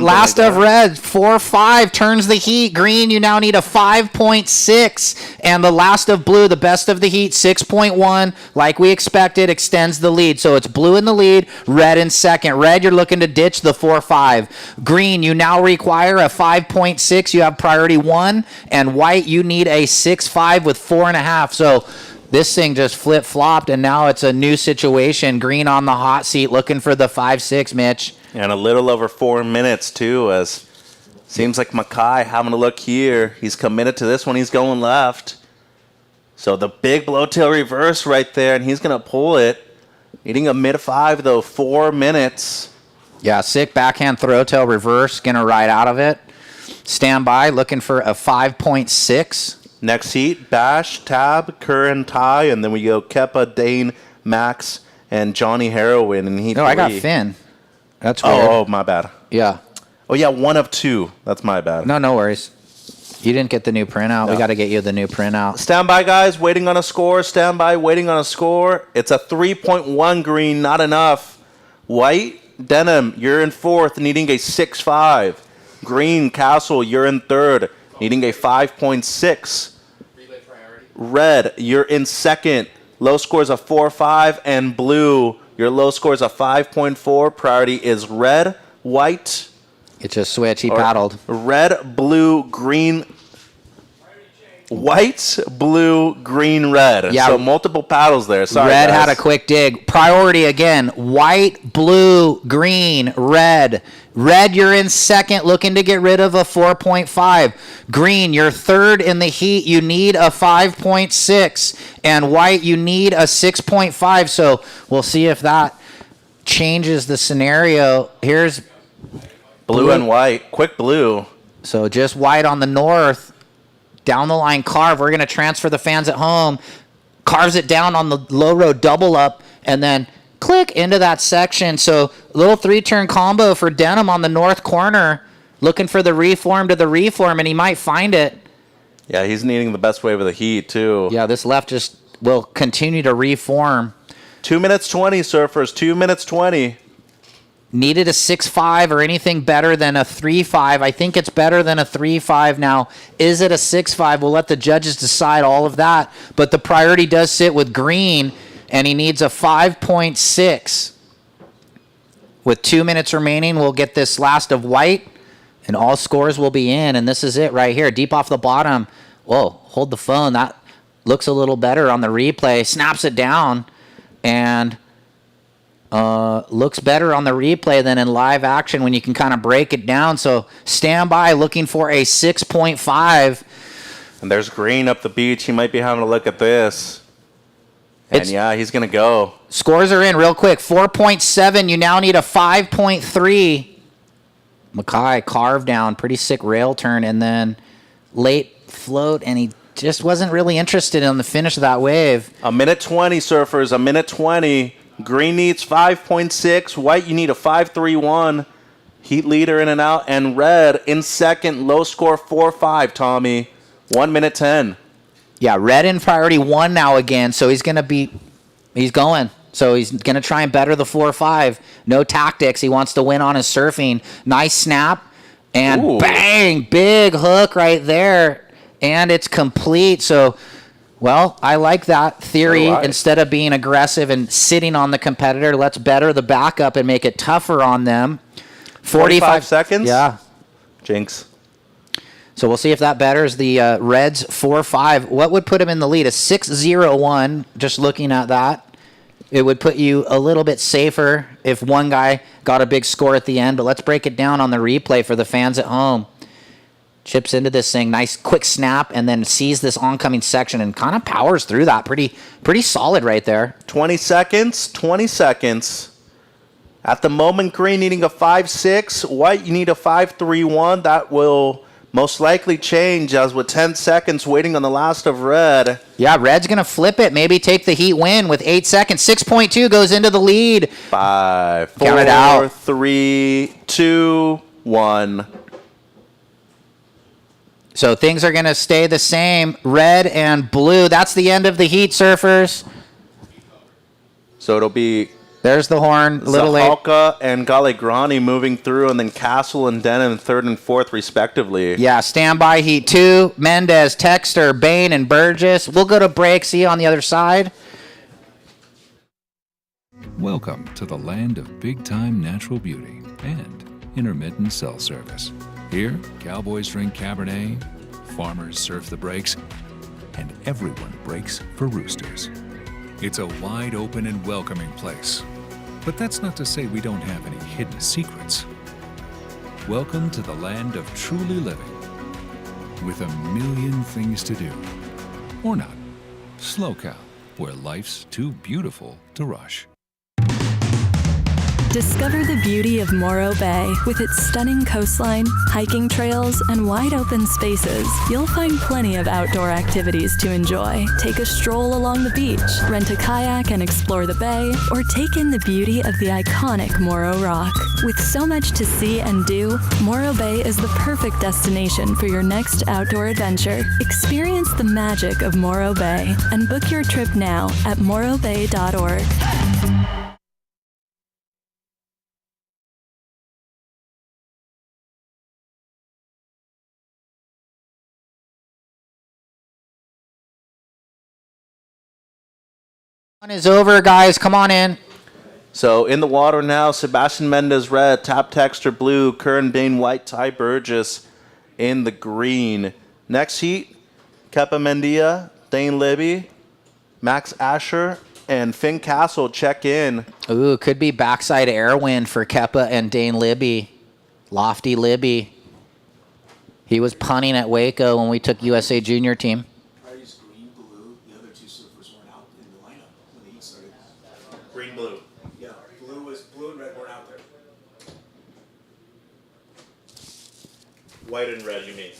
Last like of red, 4-5, turns the heat. Green, you now need a 5.6. And the last of blue, the best of the heat, 6.1. Like we expected, extends the lead. So it's blue in the lead, red in second. Red, you're looking to ditch the 4-5. Green, you now require a 5.6. You have priority 1. And white, you need a 6.5 with 4.5. So this thing just flip-flopped, and now it's a new situation. Green on the hot seat, looking for the 5.6, Mitch. And a little over 4 minutes, too, as seems like Mackay having a look here. He's committed to this one. He's going left. So the big blowtail reverse right there, and he's going to pull it. Needing a mid-5, though, 4 minutes. Yeah, sick backhand throwtail reverse, going to ride out of it. Stand by, looking for a 5.6. Next heat, Bash, Tab, Kerr, and Ty, and then we go Kepa, Dane, Max, and Johnny Heroin in heat 3. I got Finn. That's weird. Oh, my bad. Yeah. Oh, yeah, 1 of 2. That's my bad. No worries. You didn't get the new printout. No. We got to get you the new printout. Stand by, guys. Waiting on a score. Stand by. Waiting on a score. It's a 3.1 green. Not enough. White, Denim, you're in fourth, needing a 6.5. Green, Castle, you're in third, needing a 5.6. Red, you're in second. Low score is a 4.5. And blue, your low score is a 5.4. Priority is red, white. It's a switch. He paddled. Red, blue, green, white, blue, green, red. Yeah. So multiple paddles there. Sorry, Red guys. had a quick dig. Priority again. White, blue, green, red. Red, you're in second, looking to get rid of a 4.5. Green, you're third in the heat. You need a 5.6. And white, you need a 6.5. So we'll see if that changes the scenario. Here's blue and white. Quick blue. So just white on the north. Down the line carve. We're going to transfer the fans at home. Carves it down on the low road double up and then click into that section. So a little 3-turn combo for Denim on the north corner. Looking for the reform to the reform, and he might find it. Yeah, he's needing the best wave of the heat, too. Yeah, this left just will continue to reform. 2 minutes 20, surfers. 2 minutes 20. Needed a 6.5 or anything better than a 3.5. I think it's better than a 3.5 now. Is it a 6.5? We'll let the judges decide all of that. But the priority does sit with green, and he needs a 5.6. With 2 minutes remaining, we'll get this last of white, and all scores will be in. And this is it right here, deep off the bottom. Whoa, hold the phone. That looks a little better on the replay. Snaps it down, and looks better on the replay than in live action when you can kind of break it down. So stand by, looking for a 6.5. And there's green up the beach. He might be having a look at this. And yeah, he's going to go. Scores are in real quick. 4.7. You now need a 5.3. Mackay carved down. Pretty sick rail turn. And then late float. And he just wasn't really interested in the finish of that wave. A minute 20, surfers. A minute 20. Green needs 5.6. White, you need a 5.31. Heat leader in and out. And red in second. Low score 4.5, Tommy. 1 minute 10. Yeah, red in priority 1 now again. So he's going to be, he's going. So he's going to try and better the 4.5. No tactics. He wants to win on his surfing. Nice snap. And Ooh. Bang, big hook right there. And it's complete. So, well, I like that theory. So do I. Instead of being aggressive and sitting on the competitor, let's better the backup and make it tougher on them. 45 seconds? Yeah. Jinx. So we'll see if that betters the Reds 4.5. What would put him in the lead? A 6.01, just looking at that. It would put you a little bit safer if one guy got a big score at the end. But let's break it down on the replay for the fans at home. Chips into this thing, nice quick snap, and then sees this oncoming section and kind of powers through that. Pretty solid right there. 20 seconds. 20 seconds. At the moment, green needing a 5.6. White, you need a 5.31. That will most likely change as with 10 seconds waiting on the last of red. Yeah, red's going to flip it. Maybe take the heat win with 8 seconds. 6.2 goes into the lead. 5, 4, Count it out. 3, 2, 1. So things are going to stay the same. Red and blue. That's the end of the heat, surfers. So it'll be there's the horn. Little late. Zahalka and Galegrani moving through, and then Castle and Denim third and fourth, respectively. Yeah, standby heat 2. Mendez, Texter, Bain, and Burgess. We'll go to break. See you on the other side. Welcome to the land of big-time natural beauty and intermittent cell service. Here, cowboys drink Cabernet, farmers surf the breaks, and everyone breaks for roosters. It's a wide open and welcoming place. But that's not to say we don't have any hidden secrets. Welcome to the land of truly living, with a million things to do. Or not. Slow Cal, where life's too beautiful to rush. Discover the beauty of Morro Bay. With its stunning coastline, hiking trails, and wide open spaces, you'll find plenty of outdoor activities to enjoy. Take a stroll along the beach, rent a kayak and explore the bay, or take in the beauty of the iconic Morro Rock. With so much to see and do, Morro Bay is the perfect destination for your next outdoor adventure. Experience the magic of Morro Bay and book your trip now at morrobay.org. One is over, guys. Come on in. So in the water now, Sebastian Mendez red, Tap Texter blue, Curran Bain white, Ty Burgess in the green. Next heat, Kepa Mendia, Dane Libby, Max Asher, and Finn Castle check in. Ooh, could be backside air wind for Kepa and Dane Libby. Lofty Libby. He was punting at Waco when we took USA Junior team. Green, blue. Yeah, blue and red weren't out there. White and red, you mean?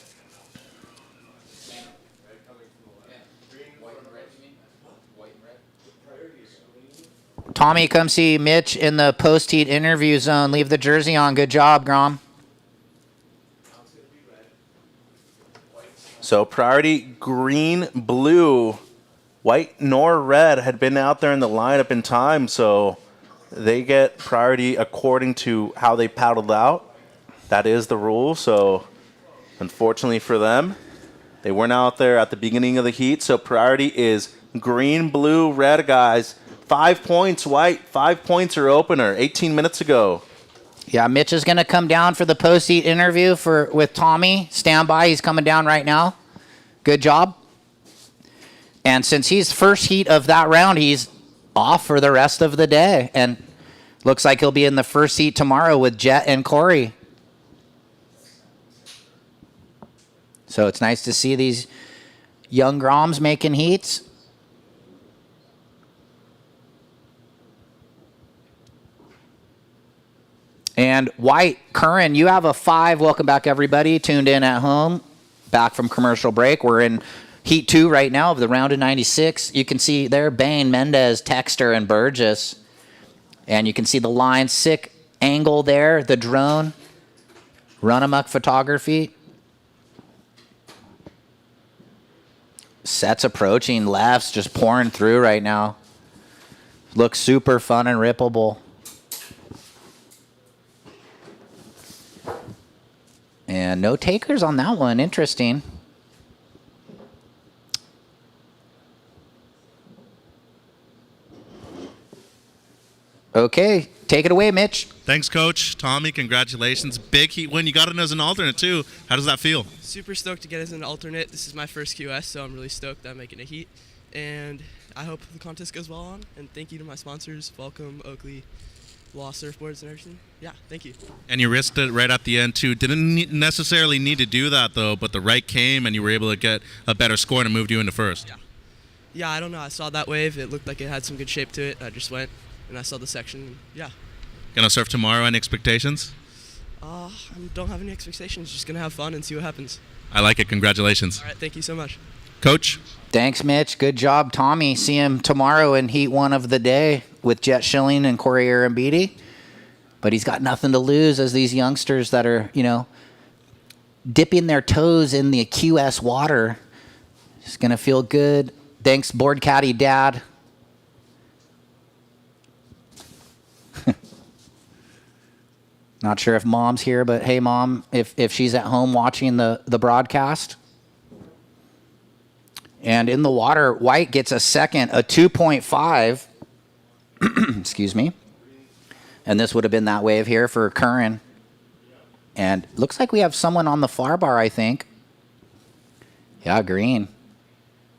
Tommy, come see Mitch in the post-heat interview zone. Leave the jersey on. Good job, Grom. So priority green, blue, white nor red had been out there in the lineup in time, so they get priority according to how they paddled out. That is the rule, so unfortunately for them, they weren't out there at the beginning of the heat, so priority is green, blue, red, guys. 5 points, white. 5 points are opener. 18 minutes ago. Yeah, Mitch is going to come down for the post-heat interview with Tommy. Stand by. He's coming down right now. Good job. And since he's first heat of that round, he's off for the rest of the day. And looks like he'll be in the first heat tomorrow with Jett and Corey. So it's nice to see these young Groms making heats. And White, Curran, you have a 5. Welcome back, everybody. Tuned in at home. Back from commercial break. We're in Heat 2 right now of the round of 96. You can see there Bain, Mendez, Texter, and Burgess. And you can see the line. Sick angle there. The drone. Run amok photography. Sets approaching. Lefts just pouring through right now. Looks super fun and rippable. And no takers on that one. Interesting. Okay, take it away, Mitch. Thanks, Coach. Tommy, congratulations. Big heat win. You got it as an alternate, too. How does that feel? Super stoked to get as an alternate. This is my first QS, so I'm really stoked that I'm making a heat. And I hope the contest goes well on. And thank you to my sponsors, Welcome, Oakley, Law Surfboards, and everything. Yeah, thank you. And you risked it right at the end, too. Didn't necessarily need to do that, though, but the right came, and you were able to get a better score, and it moved you into first. Yeah, I don't know. I saw that wave. It looked like it had some good shape to it. I just went, and I saw the section. Yeah. Gonna surf tomorrow. Any expectations? I don't have any expectations. Just going to have fun and see what happens. I like it. Congratulations. All right, thank you so much. Coach? Thanks, Mitch. Good job, Tommy. See him tomorrow in Heat 1 of the day with Jett Schilling and Corey Arambidi. But he's got nothing to lose as these youngsters that are, dipping their toes in the QS water. It's going to feel good. Thanks, board caddy dad. Not sure if mom's here, but hey, mom, if she's at home watching the broadcast. And in the water, White gets a second, a 2.5. Excuse me. And this would have been that wave here for Curran. And looks like we have someone on the far bar, I think. Yeah, green.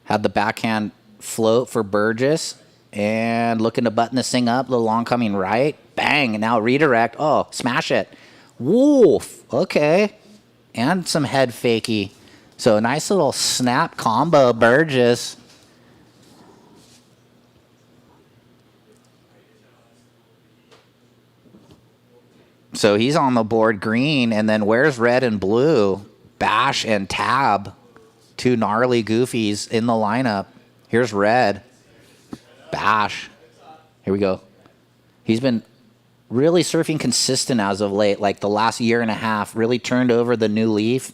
Had the backhand float for Burgess. And looking to button this thing up. Little oncoming right. Bang. And now redirect. Oh, smash it. Woof. Okay. And some head fakie. So a nice little snap combo, Burgess. So he's on the board green, and then where's red and blue? Bash and Tab, two gnarly goofies in the lineup. Here's red. Bash. Here we go. He's been really surfing consistent as of late, like the last year and a half, really turned over the new leaf,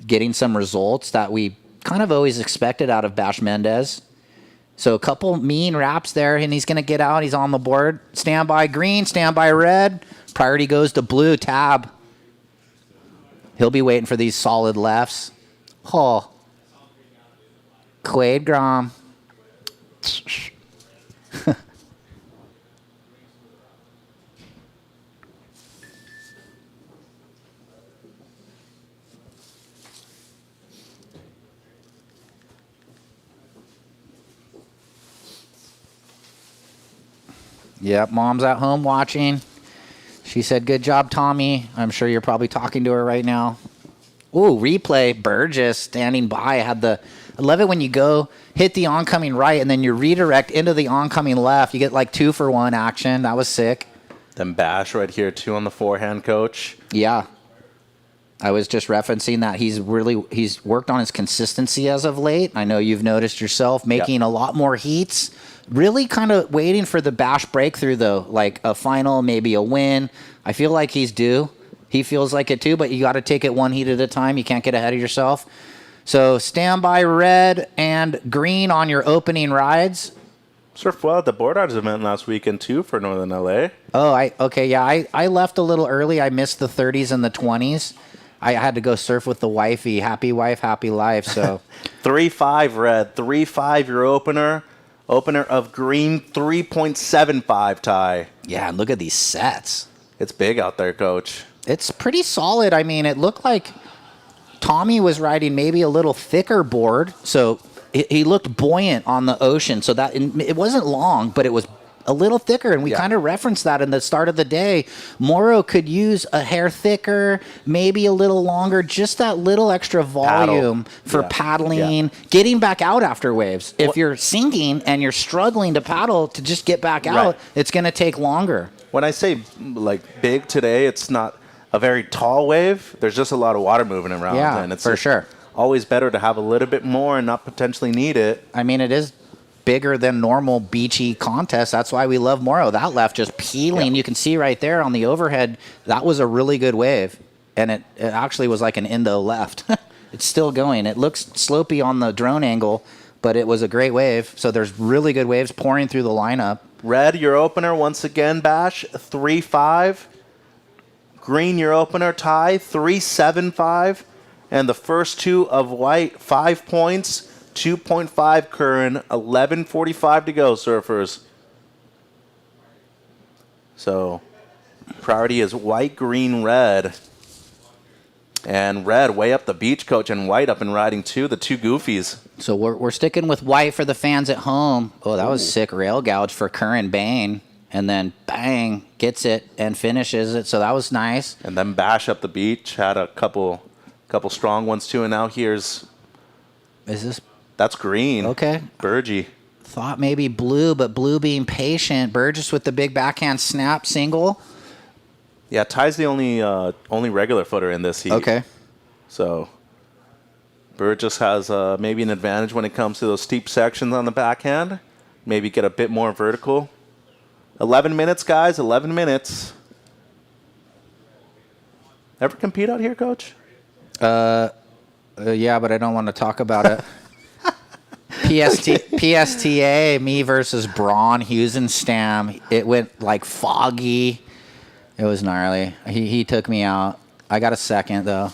getting some results that we kind of always expected out of Bash Mendez. So a couple mean wraps there, and he's going to get out. He's on the board. Stand by green, stand by red. Priority goes to blue, Tab. He'll be waiting for these solid lefts. Oh. Quade Grom. Yep, Mom's at home watching. She said, good job, Tommy. I'm sure you're probably talking to her right now. Ooh, replay. Burgess standing by. I love it when you go hit the oncoming right and then you redirect into the oncoming left. You get like 2-for-1 action. That was sick. Then Bash right here, too, on the forehand, coach. Yeah. I was just referencing that he's worked on his consistency as of late. I know you've noticed yourself making a lot more heats. Really kind of waiting for the Bash breakthrough, though, like a final, maybe a win. I feel like he's due. He feels like it, too, but you got to take it one heat at a time. You can't get ahead of yourself. So stand by red and green on your opening rides. Surfed well at the Board Arts event last weekend, too, for Northern LA. Oh, I left a little early. I missed the 30s and the 20s. I had to go surf with the wifey. Happy wife, happy life. So 3-5 red, 3-5 your opener. Opener of green, 3.75 tie. Yeah, look at these sets. It's big out there, coach. It's pretty solid. I mean, it looked like Tommy was riding maybe a little thicker board, so he looked buoyant on the ocean. So that it wasn't long, but it was a little thicker, and we kind of referenced that in the start of the day. Morro could use a hair thicker, maybe a little longer, just that little extra volume for paddling, getting back out after waves. If you're sinking and you're struggling to paddle to just get back out, it's going to take longer. When I say like big today, it's not a very tall wave. There's just a lot of water moving around. Yeah, and it's for sure. Always better to have a little bit more and not potentially need it. I mean, it is bigger than normal beachy contests. That's why we love Morro. That left just peeling. You can see right there on the overhead, that was a really good wave. And it actually was like an Indo left. It's still going. It looks slopey on the drone angle, but it was a great wave. So there's really good waves pouring through the lineup. Red, your opener, once again, Bash, 3-5. Green, your opener, tie, 3-7-5. And the first two of white, 5 points. 2.5 current, 11:45 to go, surfers. So, priority is white, green, red. And red way up the beach, coach, and white up and riding too, the two goofies. So we're sticking with white for the fans at home. Oh, that was sick rail gouge for Curran Bain. And then bang, gets it and finishes it. So that was nice. And then Bash up the beach, had a couple strong ones too. And now here's... That's green. Okay. Burgee. Thought maybe blue, but blue being patient. Burgess with the big backhand snap single. Yeah, Ty's the only regular footer in this heat. Okay. So Burgess has maybe an advantage when it comes to those steep sections on the backhand. Maybe get a bit more vertical. 11 minutes, guys. 11 minutes. Ever compete out here, coach? Yeah, but I don't want to talk about it. PSTA, me versus Braun Husenstam. It went like foggy. It was gnarly. He took me out. I got a second, though.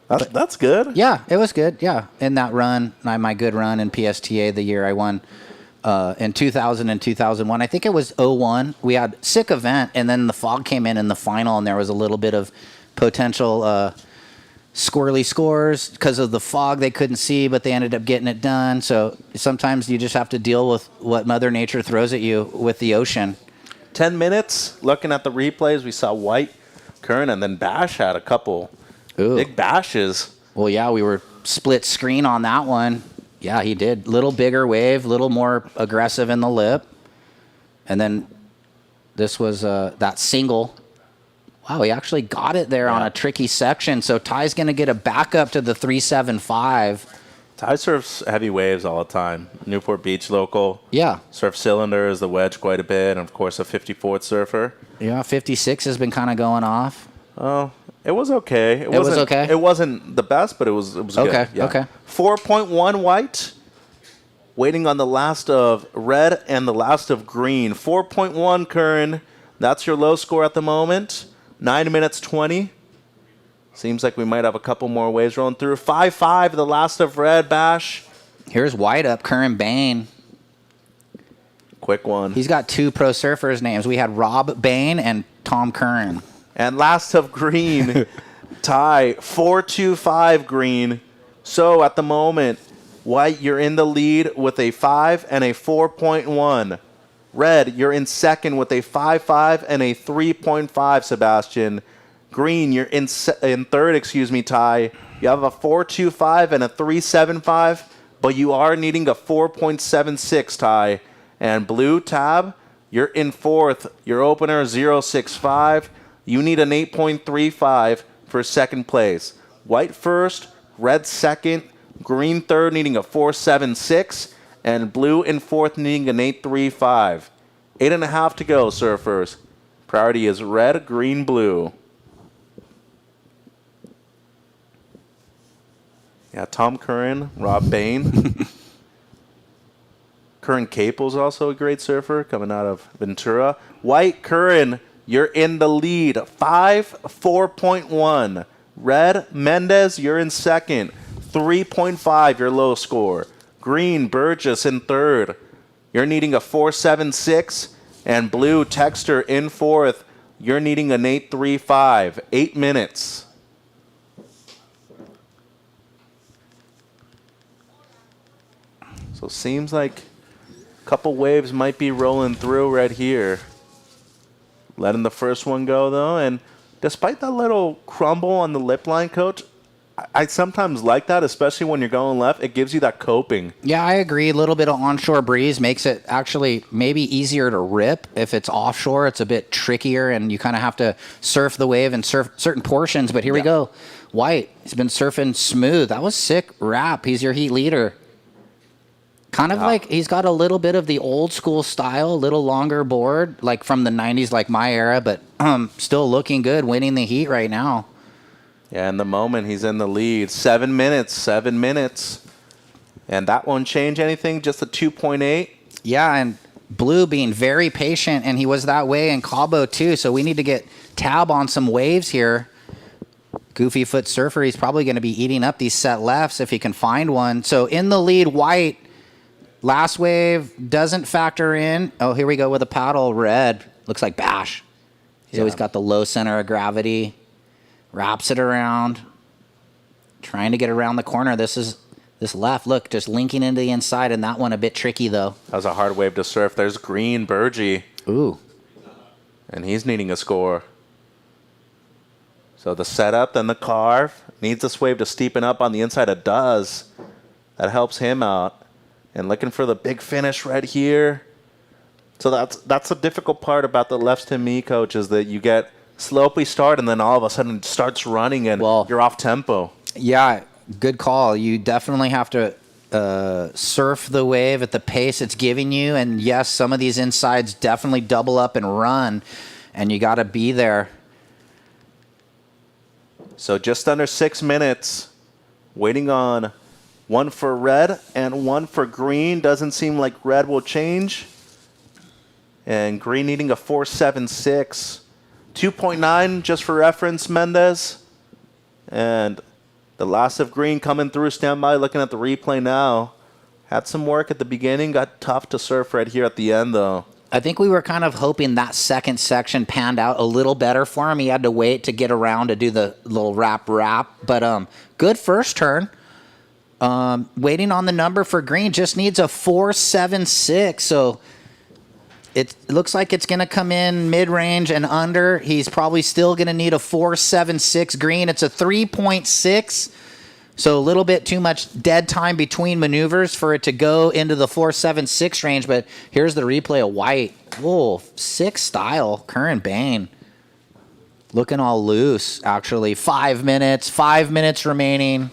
That's good. Yeah, it was good. Yeah, in that run, my good run in PSTA the year I won in 2000 and 2001. I think it was 01. We had sick event, and then the fog came in the final, and there was a little bit of potential squirrely scores because of the fog. They couldn't see, but they ended up getting it done. So sometimes you just have to deal with what Mother Nature throws at you with the ocean. 10 minutes. Looking at the replays, we saw White, Curran, and then Bash had a couple big bashes. Well, yeah, we were split screen on that one. Yeah, he did. Little bigger wave, little more aggressive in the lip. And then this was that single Wow, he actually got it there on a tricky section. So Ty's going to get a backup to the 3.75. Ty surfs heavy waves all the time. Newport Beach local. Yeah. Surf cylinders, the wedge quite a bit, and of course a 54th surfer. Yeah, 56 has been kind of going off. Oh, it was okay. It was okay? It wasn't the best, but it was Okay, good. Yeah. okay. 4.1 white. Waiting on the last of red and the last of green. 4.1 Curran. That's your low score at the moment. 9 minutes 20. Seems like we might have a couple more waves rolling through. 5.5, the last of red, Bash. Here's white up, Curran Bain. Quick one. He's got 2 pro surfers' names. We had Rob Bain and Tom Curran. And last of green, Ty, 4.25 green. So at the moment, white, you're in the lead with a 5 and a 4.1. Red, you're in second with a 5.5 and a 3.5, Sebastian. Green, you're in third, Ty. You have a 4.25 and a 3.75, but you are needing a 4.76, Ty. And blue, Tab, you're in fourth. Your opener, 0.65. You need an 8.35 for second place. White first, red second, green third needing a 4.76, and blue in fourth needing an 8.35. 8.5 to go, surfers. Priority is red, green, blue. Yeah, Tom Curran, Rob Bain. Curran Capel's also a great surfer coming out of Ventura. White, Curran, you're in the lead. 4.1. Red, Mendez, you're in second. 3.5, your low score. Green, Burgess in third. You're needing a 4.76. And blue, Texter in fourth. You're needing an 8.35. 8 minutes. So seems like a couple waves might be rolling through right here. Letting the first one go, though. And despite that little crumble on the lip line, Coach, I sometimes like that, especially when you're going left. It gives you that coping. Yeah, I agree. A little bit of onshore breeze makes it actually maybe easier to rip. If it's offshore, it's a bit trickier, and you kind of have to surf the wave and surf certain portions. But here we go. White, he's been surfing smooth. That was sick rap. He's your heat leader. Kind of like he's got a little bit of the old school style, a little longer board, like from the 90s, like my era, but still looking good, winning the heat right now. Yeah, in the moment, he's in the lead. 7 minutes, 7 minutes. And that won't change anything, just a 2.8. Yeah, and Blue being very patient, and he was that way in Cabo too, so we need to get Tab on some waves here. Goofy foot surfer, he's probably going to be eating up these set lefts if he can find one. So in the lead, White. Last wave doesn't factor in. Oh, here we go with a paddle. Red. Looks like Bash. He's always got the low center of gravity. Wraps it around. Trying to get around the corner. This left, look, just linking into the inside, and that one a bit tricky, though. That was a hard wave to surf. There's Green, Burgee. Ooh. And he's needing a score. So the setup, then the carve. Needs this wave to steepen up on the inside. It does. That helps him out. And looking for the big finish right here. So that's the difficult part about the lefts to me, Coach, is that you get slopey start and then all of a sudden it starts running and you're off tempo. Yeah, good call. You definitely have to surf the wave at the pace it's giving you. And yes, some of these insides definitely double up and run, and you got to be there. So just under 6 minutes, waiting on one for red and one for green. Doesn't seem like red will change. And green needing a 4.76. 2.9 just for reference, Mendez. And the last of green coming through, standby, looking at the replay now. Had some work at the beginning, got tough to surf right here at the end, though. I think we were kind of hoping that second section panned out a little better for him. He had to wait to get around to do the little wrap. But good first turn. Waiting on the number for green, just needs a 4.76. So it looks like it's going to come in mid-range and under. He's probably still going to need a 4.76 green. It's a 3.6. So a little bit too much dead time between maneuvers for it to go into the 4.76 range. But here's the replay of White. Whoa, sick style. Curran Bain. Looking all loose, actually. 5 minutes. 5 minutes remaining.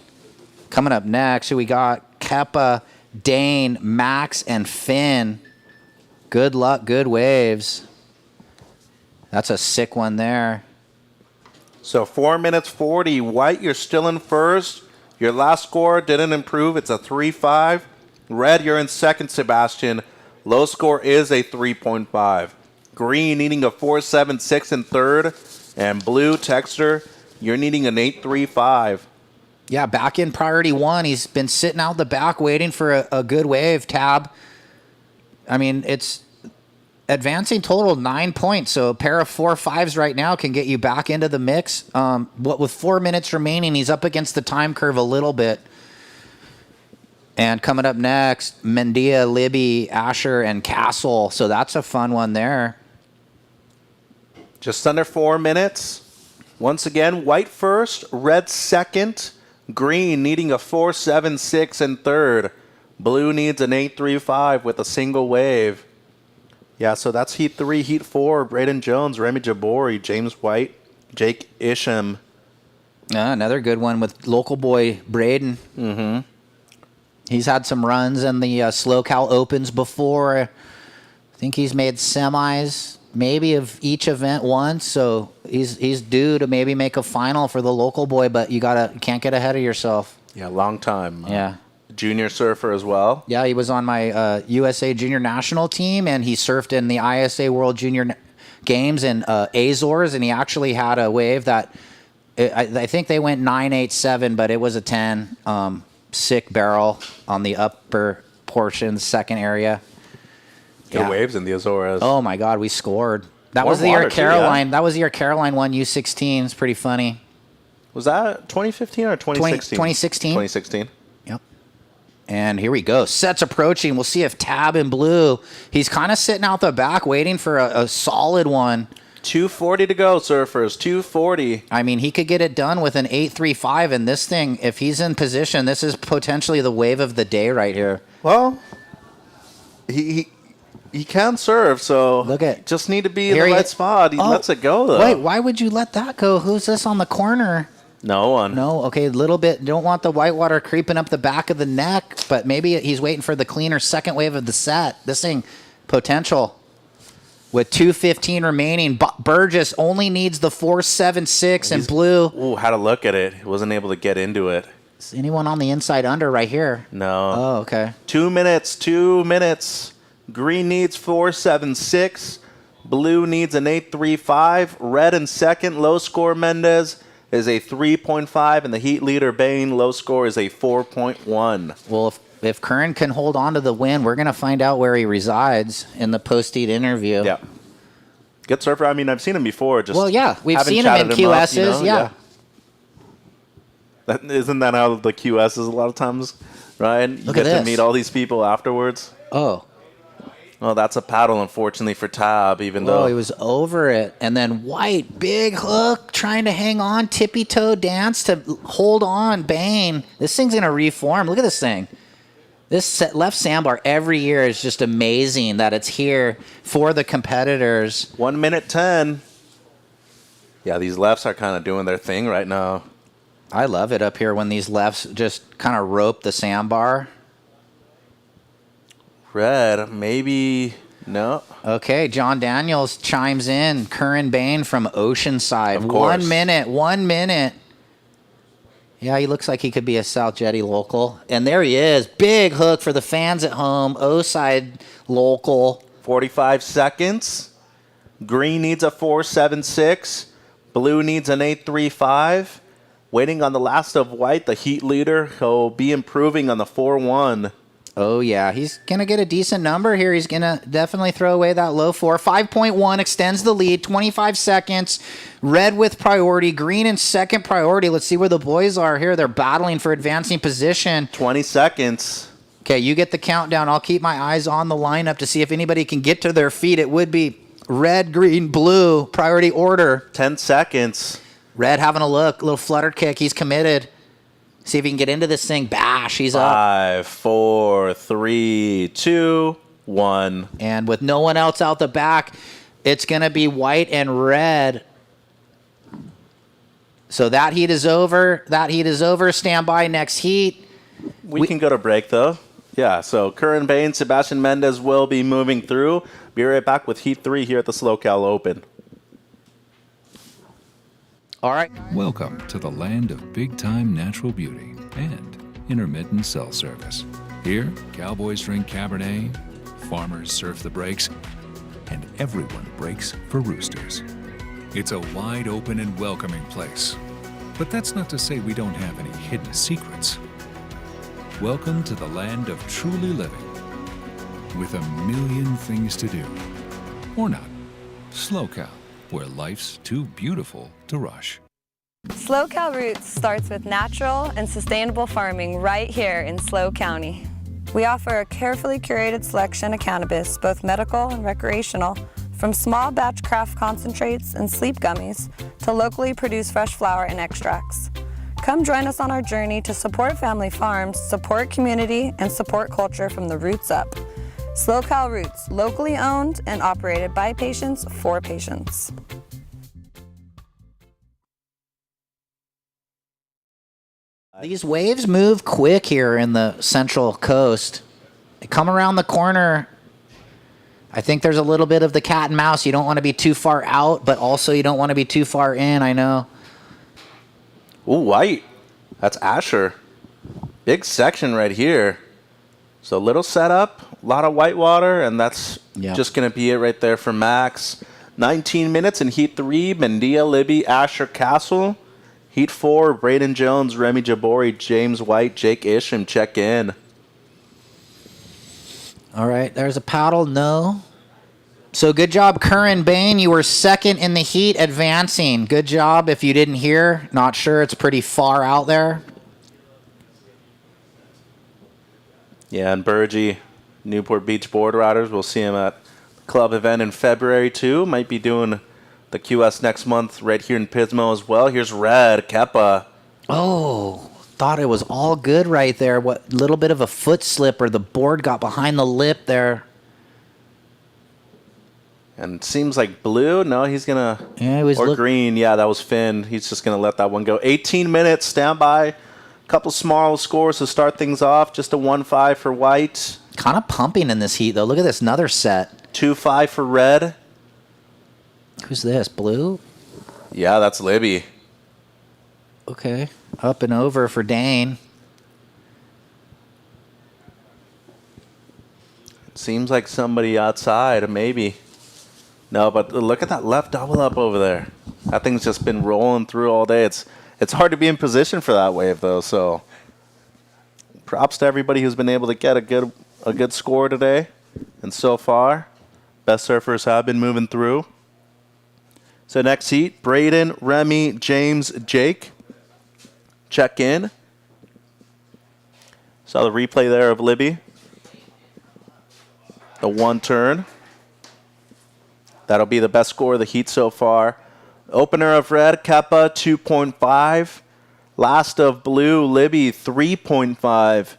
Coming up next, who we got? Keppa, Dane, Max, and Finn. Good luck, good waves. That's a sick one there. So 4 minutes 40. White, you're still in first. Your last score didn't improve. It's a 3.5. Red, you're in second, Sebastian. Low score is a 3.5. Green needing a 4.76 in third. And blue, Texter, you're needing an 8.35. Yeah, back in priority one. He's been sitting out the back waiting for a good wave. Tab. I mean, it's advancing total 9 points. So a pair of 4.5s right now can get you back into the mix. What with 4 minutes remaining, he's up against the time curve a little bit. And coming up next, Mendia, Libby, Asher, and Castle. So that's a fun one there. Just under 4 minutes. Once again, white first, red second, green needing a 4.76 in third. Blue needs an 8.35 with a single wave. Yeah, so that's Heat 3, Heat 4, Braden Jones, Remy Jabori, James White, Jake Isham. Another good one with local boy Braden. Mm-hmm. He's had some runs in the Slow Cal Opens before. I think he's made semis, maybe of each event once. So he's due to maybe make a final for the local boy, but you can't get ahead of yourself. Yeah, long time. Yeah. Junior surfer as well. Yeah, he was on my USA Junior National team, and he surfed in the ISA World Junior Games in Azores, and he actually had a wave that I think they went 9.87, but it was a 10. Sick barrel on the upper portion, second area. Good waves in the Azores. Oh my God, we scored. That Warm was the year water too, Caroline. yeah. That was the year Caroline won U16. It's pretty funny. Was that 2015 or 2016? 2016. 2016. Yep. And here we go. Sets approaching. We'll see if Tab in blue. He's kind of sitting out the back waiting for a solid one. 2:40 to go, surfers. 2:40. I mean, he could get it done with an 8.35, and this thing, if he's in position, this is potentially the wave of the day right here. Well, he can serve, so look at just need to be in the right spot. He lets it go, though. Wait, why would you let that go? Who's this on the corner? No one. No, okay, a little bit. Don't want the whitewater creeping up the back of the neck, but maybe he's waiting for the cleaner second wave of the set. This thing, potential. With 2:15 remaining, Burgess only needs the 4.76 in blue. Ooh, had to look at it. He wasn't able to get into it. Is anyone on the inside under right here? No. Oh, okay. 2 minutes. 2 minutes. Green needs 4.76. Blue needs an 8.35. Red in second. Low score Mendez is a 3.5, and the heat leader Bain low score is a 4.1. Well, if Curran can hold on to the win, we're going to find out where he resides in the post-heat interview. Yeah. Good surfer. I mean, I've seen him before. Just well, yeah. We've haven't seen him in chatted QSs. up, you know? Yeah. Isn't that how the QS is a lot of times, Ryan? You Look get at to this. meet all these people afterwards. Oh. Well, that's a paddle, unfortunately, for Tab, even though. Oh, he was over it. And then White, big hook, trying to hang on, tippy-toe dance to hold on, Bane. This thing's going to reform. Look at this thing. This left sandbar every year is just amazing that it's here for the competitors. 1 minute 10. Yeah, these lefts are kind of doing their thing right now. I love it up here when these lefts just kind of rope the sandbar. Red, maybe, no. Okay, John Daniels chimes in. Curran Bain from Oceanside. Of course. 1 minute, 1 minute. Yeah, he looks like he could be a South Jetty local. And there he is. Big hook for the fans at home. O-side local. 45 seconds. Green needs a 4.76. Blue needs an 8.35. Waiting on the last of White, the heat leader. He'll be improving on the 4.1. Oh, yeah. He's going to get a decent number here. He's going to definitely throw away that low 4. 5.1 extends the lead. 25 seconds. Red with priority. Green in second priority. Let's see where the boys are here. They're battling for advancing position. 20 seconds. Okay, you get the countdown. I'll keep my eyes on the lineup to see if anybody can get to their feet. It would be red, green, blue. Priority order. 10 seconds. Red having a look. A little flutter kick. He's committed. See if he can get into this thing. Bash. He's up. 5, 4, 3, 2, 1. And with no one else out the back, it's going to be White and Red So that heat is over. Stand by next heat. We can go to break, though. Yeah, so Curran Bain, Sebastian Mendez will be moving through. Be right back with Heat 3 here at the SLO Open. All right. Welcome to the land of big-time natural beauty and intermittent cell service. Here, cowboys drink Cabernet, farmers surf the breaks, and everyone breaks for roosters. It's a wide open and welcoming place. But that's not to say we don't have any hidden secrets. Welcome to the land of truly living, with a million things to do. Or not. SLO, where life's too beautiful to rush. SLO Roots starts with natural and sustainable farming right here in SLO County. We offer a carefully curated selection of cannabis, both medical and recreational, from small batch craft concentrates and sleep gummies to locally produced fresh flower and extracts. Come join us on our journey to support family farms, support community, and support culture from the roots up. SLO Roots, locally owned and operated by patients for patients. These waves move quick here in the Central Coast. They come around the corner. I think there's a little bit of the cat and mouse. You don't want to be too far out, but also you don't want to be too far in, I know. Ooh, white. That's Asher. Big section right here. So little setup, a lot of white water, and that's just going to be it right there for Max. 19 minutes in Heat 3, Mendia, Libby, Asher, Castle. Heat 4, Braden Jones, Remy Jabori, James White, Jake Isham check in. All right, there's a paddle, no. So good job, Curran Bain. You were second in the heat, advancing. Good job. If you didn't hear, not sure. It's pretty far out there. Yeah, and Burgee, Newport Beach Board Riders. We'll see him at the club event in February, too. Might be doing the QS next month right here in Pismo as well. Here's Red, Kepa. Oh, thought it was all good right there. What little bit of a foot slip or the board got behind the lip there. And it seems like blue. No, he's going to... Yeah, he was or green. Yeah, that was Finn. He's just going to let that one go. 18 minutes, standby. A couple small scores to start things off. Just a 1-5 for White. Kind of pumping in this heat, though. Look at this, another set. 2-5 for Red. Who's this, blue? Yeah, that's Libby. Okay. Up and over for Dane. Seems like somebody outside, maybe. No, but look at that left double up over there. That thing's just been rolling through all day. It's hard to be in position for that wave, though. So props to everybody who's been able to get a good score today. And so far, best surfers have been moving through. So next heat, Braden, Remy, James, Jake. Check in. Saw the replay there of Libby. The one turn. That'll be the best score of the heat so far. Opener of Red, Kepa, 2.5. Last of Blue, Libby, 3.5.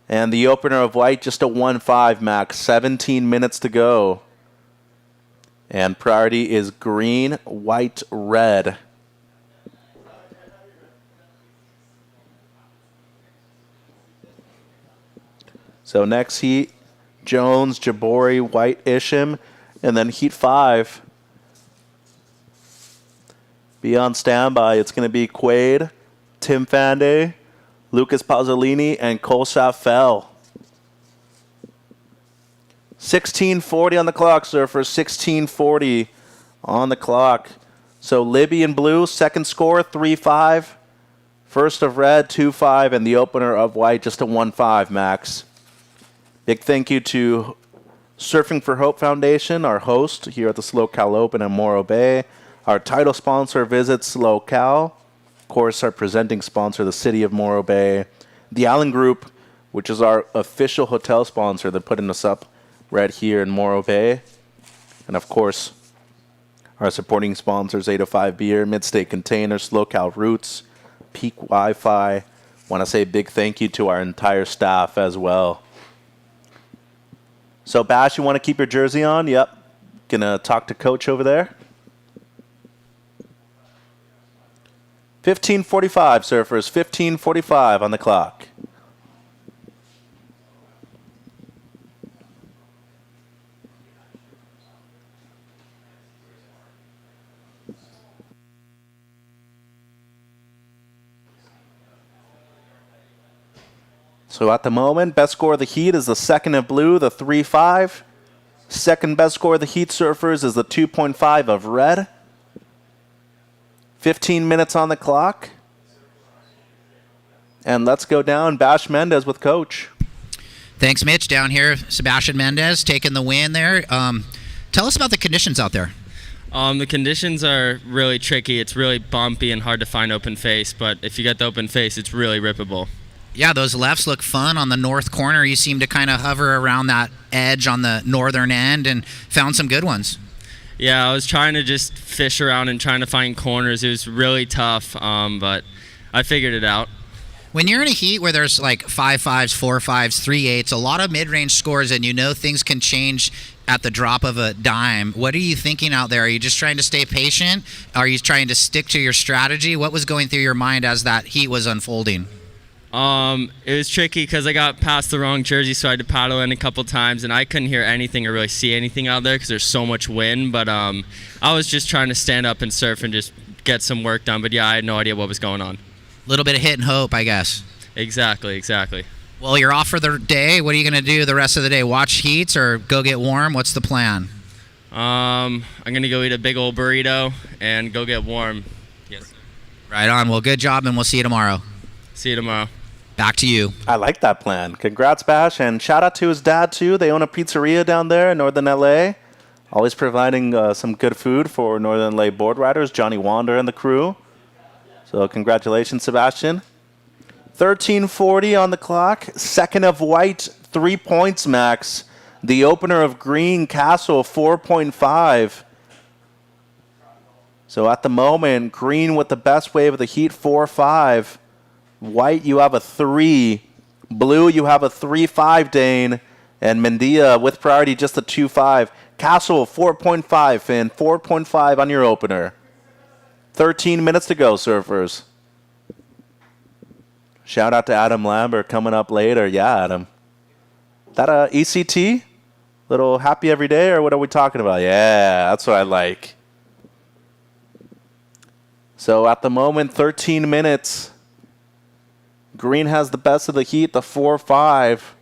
And the opener of White, just a 1.5 max. 17 minutes to go. And priority is green, white, red. So next heat, Jones, Jabori, White, Isham. And then Heat 5. Be on standby. It's going to be Quade, Tim Fanday, Lucas Pasolini, and Kolshaf Fell. 16:40 on the clock, surfers. 16:40 on the clock. So Libby in blue, second score, 3.5. First of Red, 2.5. And the opener of White, just a 1.5 max. Big thank you to Surfing for Hope Foundation, our host here at the SLO Open in Morro Bay. Our title sponsor, Visit SLO. Of course, our presenting sponsor, the City of Morro Bay. The Allen Group, which is our official hotel sponsor. They're putting us up right here in Morro Bay. And, of course, our supporting sponsors, 805 Beer, Midstate Containers, SLO Roots, Peak Wi-Fi. Want to say a big thank you to our entire staff as well. So, Bash, you want to keep your jersey on? Yep. Going to talk to Coach over there. 15:45, surfers. 15:45 on the clock. So at the moment, best score of the heat is the second of blue, the 3.5. Second best score of the heat surfers is the 2.5 of red. 15 minutes on the clock. And let's go down. Bash Mendez with coach. Thanks, Mitch. Down here, Sebastian Mendez taking the win there. Tell us about the conditions out there. The conditions are really tricky. It's really bumpy and hard to find open face, but if you get the open face, it's really rippable. Yeah, those lefts look fun on the north corner. You seem to kind of hover around that edge on the northern end and found some good ones. Yeah, I was trying to just fish around and trying to find corners. It was really tough, but I figured it out. When you're in a heat where there's like 5.5s, 4.5s, 3.8s, a lot of mid-range scores, and you know things can change at the drop of a dime, what are you thinking out there? Are you just trying to stay patient? Are you trying to stick to your strategy? What was going through your mind as that heat was unfolding? It was tricky because I got past the wrong jersey, so I had to paddle in a couple times, and I couldn't hear anything or really see anything out there because there's so much wind. But I was just trying to stand up and surf and just get some work done. But yeah, I had no idea what was going on. A little bit of hit and hope, I guess. Exactly. Well, you're off for the day. What are you going to do the rest of the day? Watch heats or go get warm? What's the plan? I'm going to go eat a big old burrito and go get warm. Yes, sir. Right on. Well, good job, and we'll see you tomorrow. See you tomorrow. Back to you. I like that plan. Congrats, Bash, and shout out to his dad, too. They own a pizzeria down there in Northern LA. Always providing some good food for Northern LA board riders, Johnny Wander and the crew. So congratulations, Sebastian. 13:40 on the clock. Second of white, 3 points max. The opener of green, Castle, 4.5. So at the moment, green with the best wave of the heat, 4.5. White, you have a 3. Blue, you have a 3.5, Dane. And Mendia with priority, just a 2.5. Castle, 4.5, Finn. 4.5 on your opener. 13 minutes to go, surfers. Shout out to Adam Lambert coming up later. Yeah, Adam. That a ECT? Little happy every day, or what are we talking about? Yeah, that's what I like. So at the moment, 13 minutes. Green has the best of the heat, the 4.5.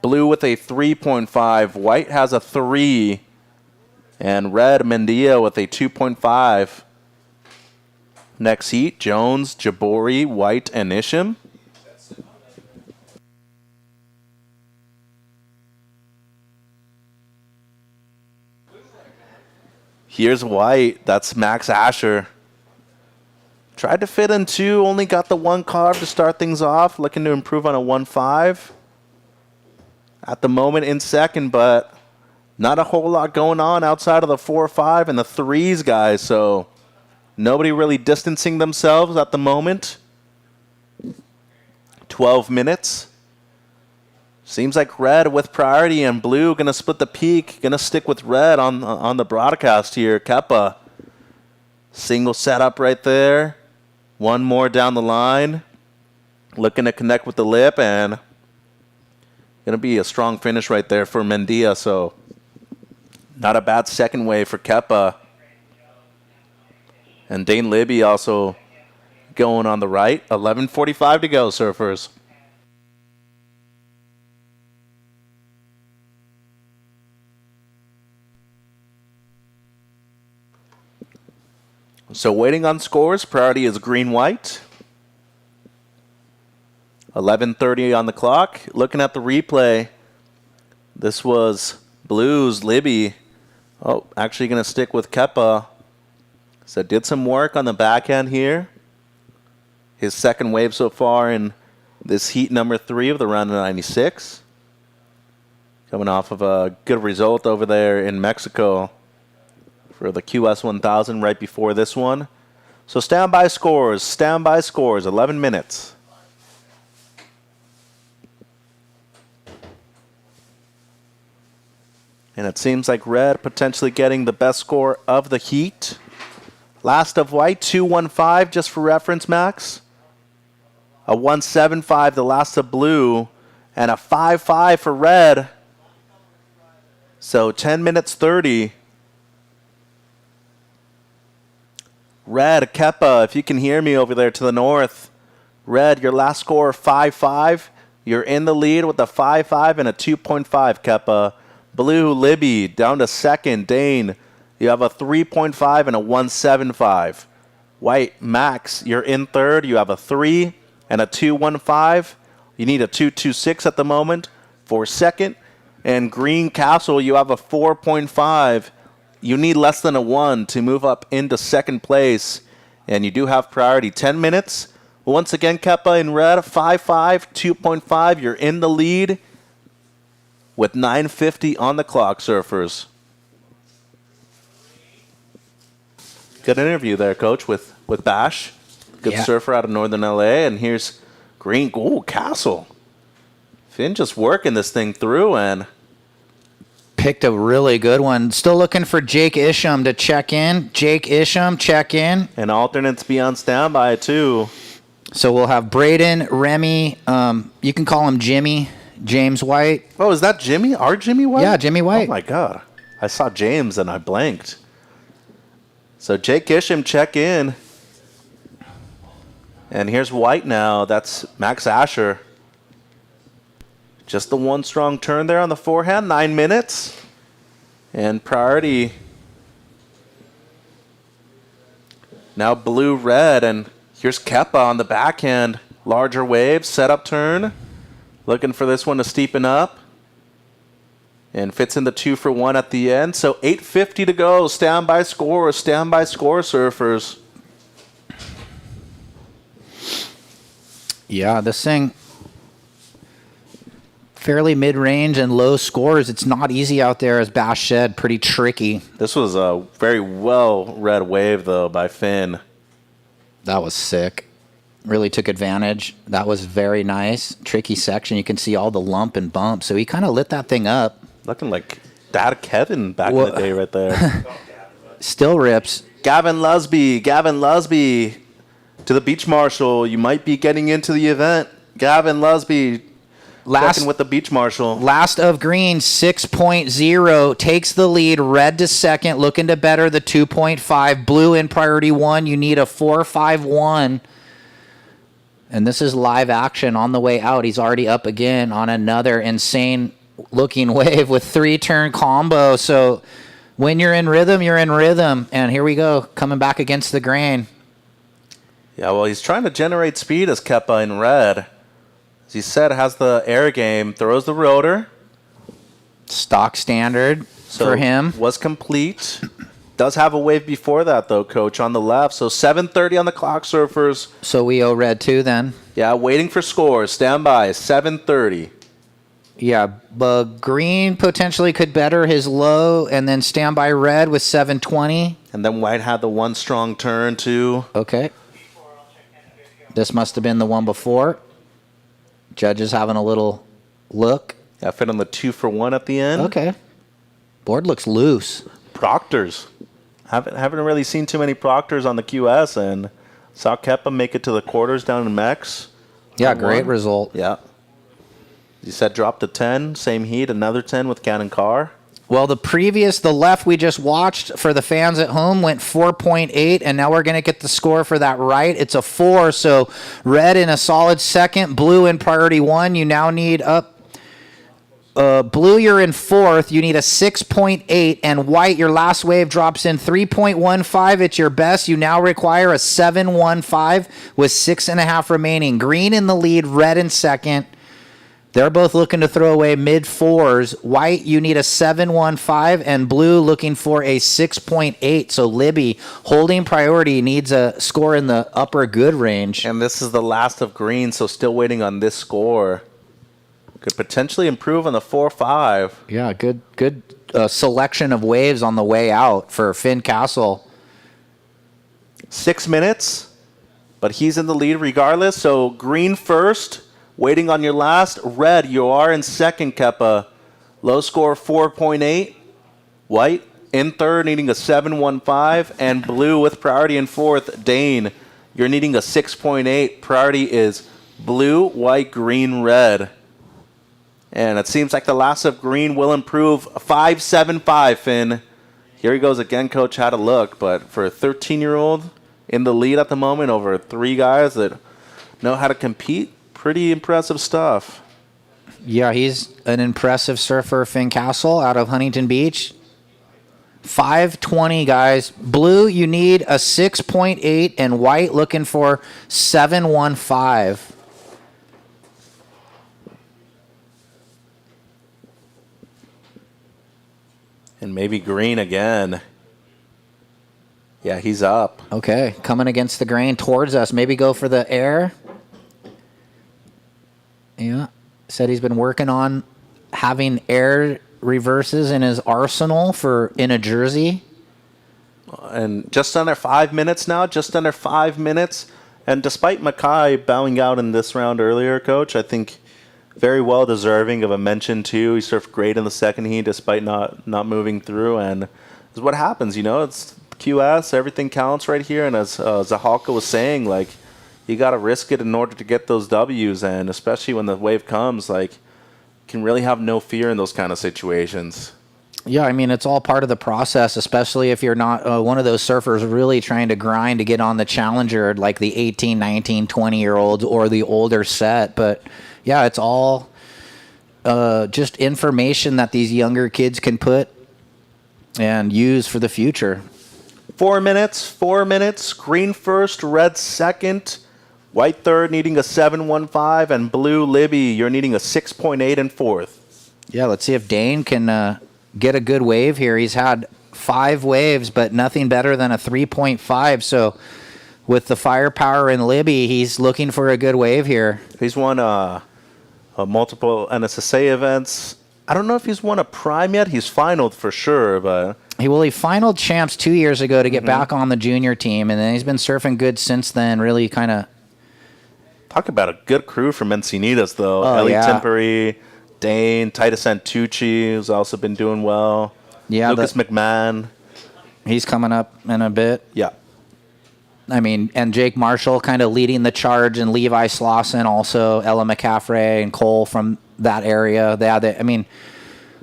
Blue with a 3.5. White has a 3. And red, Mendia with a 2.5. Next heat, Jones, Jabori, White, and Isham. Here's White. That's Max Asher. Tried to fit in 2, only got the 1 carb to start things off. Looking to improve on a 1.5. At the moment in second, but not a whole lot going on outside of the 4.5 and the 3s, guys. So nobody really distancing themselves at the moment. 12 minutes. Seems like red with priority and blue going to split the peak. Going to stick with red on the broadcast here. Kepa. Single setup right there. One more down the line. Looking to connect with the lip, and going to be a strong finish right there for Mendia. So not a bad second wave for Kepa. And Dane Libby also going on the right. 11:45 to go, surfers. So waiting on scores. Priority is green-white. 11:30 on the clock. Looking at the replay, this was blues, Libby. Oh, actually going to stick with Kepa. So did some work on the backhand here. His second wave so far in this heat number 3 of the round of 96. Coming off of a good result over there in Mexico for the QS 1000 right before this one. So standby scores, 11 minutes. And it seems like red potentially getting the best score of the heat. Last of white, 215, just for reference, Max. A 175, the last of blue, and a 5-5 for red. So 10 minutes 30. Red, Kepa, if you can hear me over there to the north. Red, your last score 5-5. You're in the lead with a 5-5 and a 2.5, Kepa. Blue, Libby, down to second. Dane, you have a 3.5 and a 1.75. White, Max, you're in third. You have a 3 and a 2.15. You need a 2.26 at the moment for second. And Green Castle, you have a 4.5. You need less than a 1 to move up into second place. And you do have priority. 10 minutes. Once again, Kepa in red, 5-5, 2.5. You're in the lead with 9:50 on the clock, surfers. Good interview there, Coach, with Bash. Good surfer out of Northern LA. And here's Green. Ooh, Castle. Finn just working this thing through and picked a really good one. Still looking for Jake Isham to check in. Jake Isham, check in. And alternates be on standby, too. So we'll have Braden, Remy, you can call him Jimmy, James White. Oh, is that Jimmy? Our Jimmy White? Yeah, Jimmy White. Oh, my God. I saw James and I blanked. So Jake Isham, check in. And here's White now. That's Max Asher. Just the one strong turn there on the forehand. 9 minutes. And priority. Now blue-red. And here's Kepa on the backhand. Larger wave. Setup turn. Looking for this one to steepen up. And fits in the 2 for 1 at the end. So 8:50 to go. Standby score, surfers. Yeah, this thing fairly mid-range and low scores. It's not easy out there, as Bash said. Pretty tricky. This was a very well-read wave, though, by Finn. That was sick. Really took advantage. That was very nice. Tricky section. You can see all the lump and bump. So he kind of lit that thing up. Looking like Dad Kevin back in the day right there. Still rips. Gavin Lusby to the beach marshal. You might be getting into the event. Gavin Lusby checking with the beach marshal. Last of green, 6.0 takes the lead. Red to second, looking to better the 2.5. Blue in priority 1. You need a 4.51. And this is live action on the way out. He's already up again on another insane looking wave with 3-turn combo. So when you're in rhythm, you're in rhythm. And here we go, coming back against the grain. Yeah, well, he's trying to generate speed as Kepa in red. As he said, has the air game, throws the rotor. Stock standard for him. Was complete. Does have a wave before that, though, Coach, on the left. So 7:30 on the clock, surfers. So we owe red 2 then? Yeah, waiting for scores. Stand by, 7:30. Yeah, but green potentially could better his low and then stand by red with 7:20. And then white had the one strong turn, too. Okay. This must have been the one before. Judges having a little look. Yeah, fit on the 2 for 1 at the end. Okay. Board looks loose. Proctors. Haven't really seen too many Proctors on the QS, and saw Kepa make it to the quarters down in Mex. Yeah, great result. Yeah. You said drop to 10, same heat, another 10 with Cannon Carr. Well, the left we just watched for the fans at home went 4.8, and now we're going to get the score for that right. It's a 4, so red in a solid second, blue in priority 1. You now need up. Blue, you're in 4th. You need a 6.8, and white, your last wave drops in 3.15. It's your best. You now require a 7.15 with 6.5 remaining. Green in the lead, red in second. They're both looking to throw away mid-4s. White, you need a 7.15, and blue looking for a 6.8. So Libby, holding priority, needs a score in the upper good range. And this is the last of green, so still waiting on this score. Could potentially improve on the 4-5. Yeah, good selection of waves on the way out for Finn Castle. 6 minutes, but he's in the lead regardless. So green first. Waiting on your last. Red, you are in second, Kepa. Low score 4.8. White, in third, needing a 7.15, and blue with priority in fourth. Dane, you're needing a 6.8. Priority is blue, white, green, red. And it seems like the last of green will improve. 5.75, Finn. Here he goes again. Coach had a look, but for a 13-year-old in the lead at the moment over 3 guys that know how to compete, pretty impressive stuff. Yeah, he's an impressive surfer, Finn Castle, out of Huntington Beach. 5.20, guys. Blue, you need a 6.8, and white looking for 7.15. And maybe green again. Yeah, he's up. Okay, coming against the grain towards us. Maybe go for the air. Yeah, said he's been working on having air reverses in his arsenal in a jersey. And just under 5 minutes now, just under 5 minutes. And despite Mackay bowing out in this round earlier, Coach, I think very well deserving of a mention too. He surfed great in the second heat despite not moving through. And this is what happens, it's QS, everything counts right here. And as Zahalka was saying, like, you got to risk it in order to get those W's. And especially when the wave comes, like, you can really have no fear in those kind of situations. Yeah, I mean, it's all part of the process, especially if you're not one of those surfers really trying to grind to get on the challenger, like the 18, 19, 20-year-olds or the older set. But, yeah, it's all just information that these younger kids can put and use for the future. 4 minutes. Green first, red second. White third, needing a 7.15. And blue, Libby, you're needing a 6.8 in fourth. Yeah, let's see if Dane can get a good wave here. He's had 5 waves, but nothing better than a 3.5. So with the firepower in Libby, he's looking for a good wave here. He's won multiple NSSA events. I don't know if he's won a prime yet. He's finaled for sure, but he finaled champs 2 years ago to get back on the junior team, and then he's been surfing good since then. Really kind of talk about a good crew from Encinitas, though. Ellie Temperi, Dane, Titus Santucci, who's also been doing well. Yeah, Lucas McMahon. He's coming up in a bit. Yeah. I mean, and Jake Marshall kind of leading the charge, and Levi Slauson also, Ella McCaffray and Cole from that area.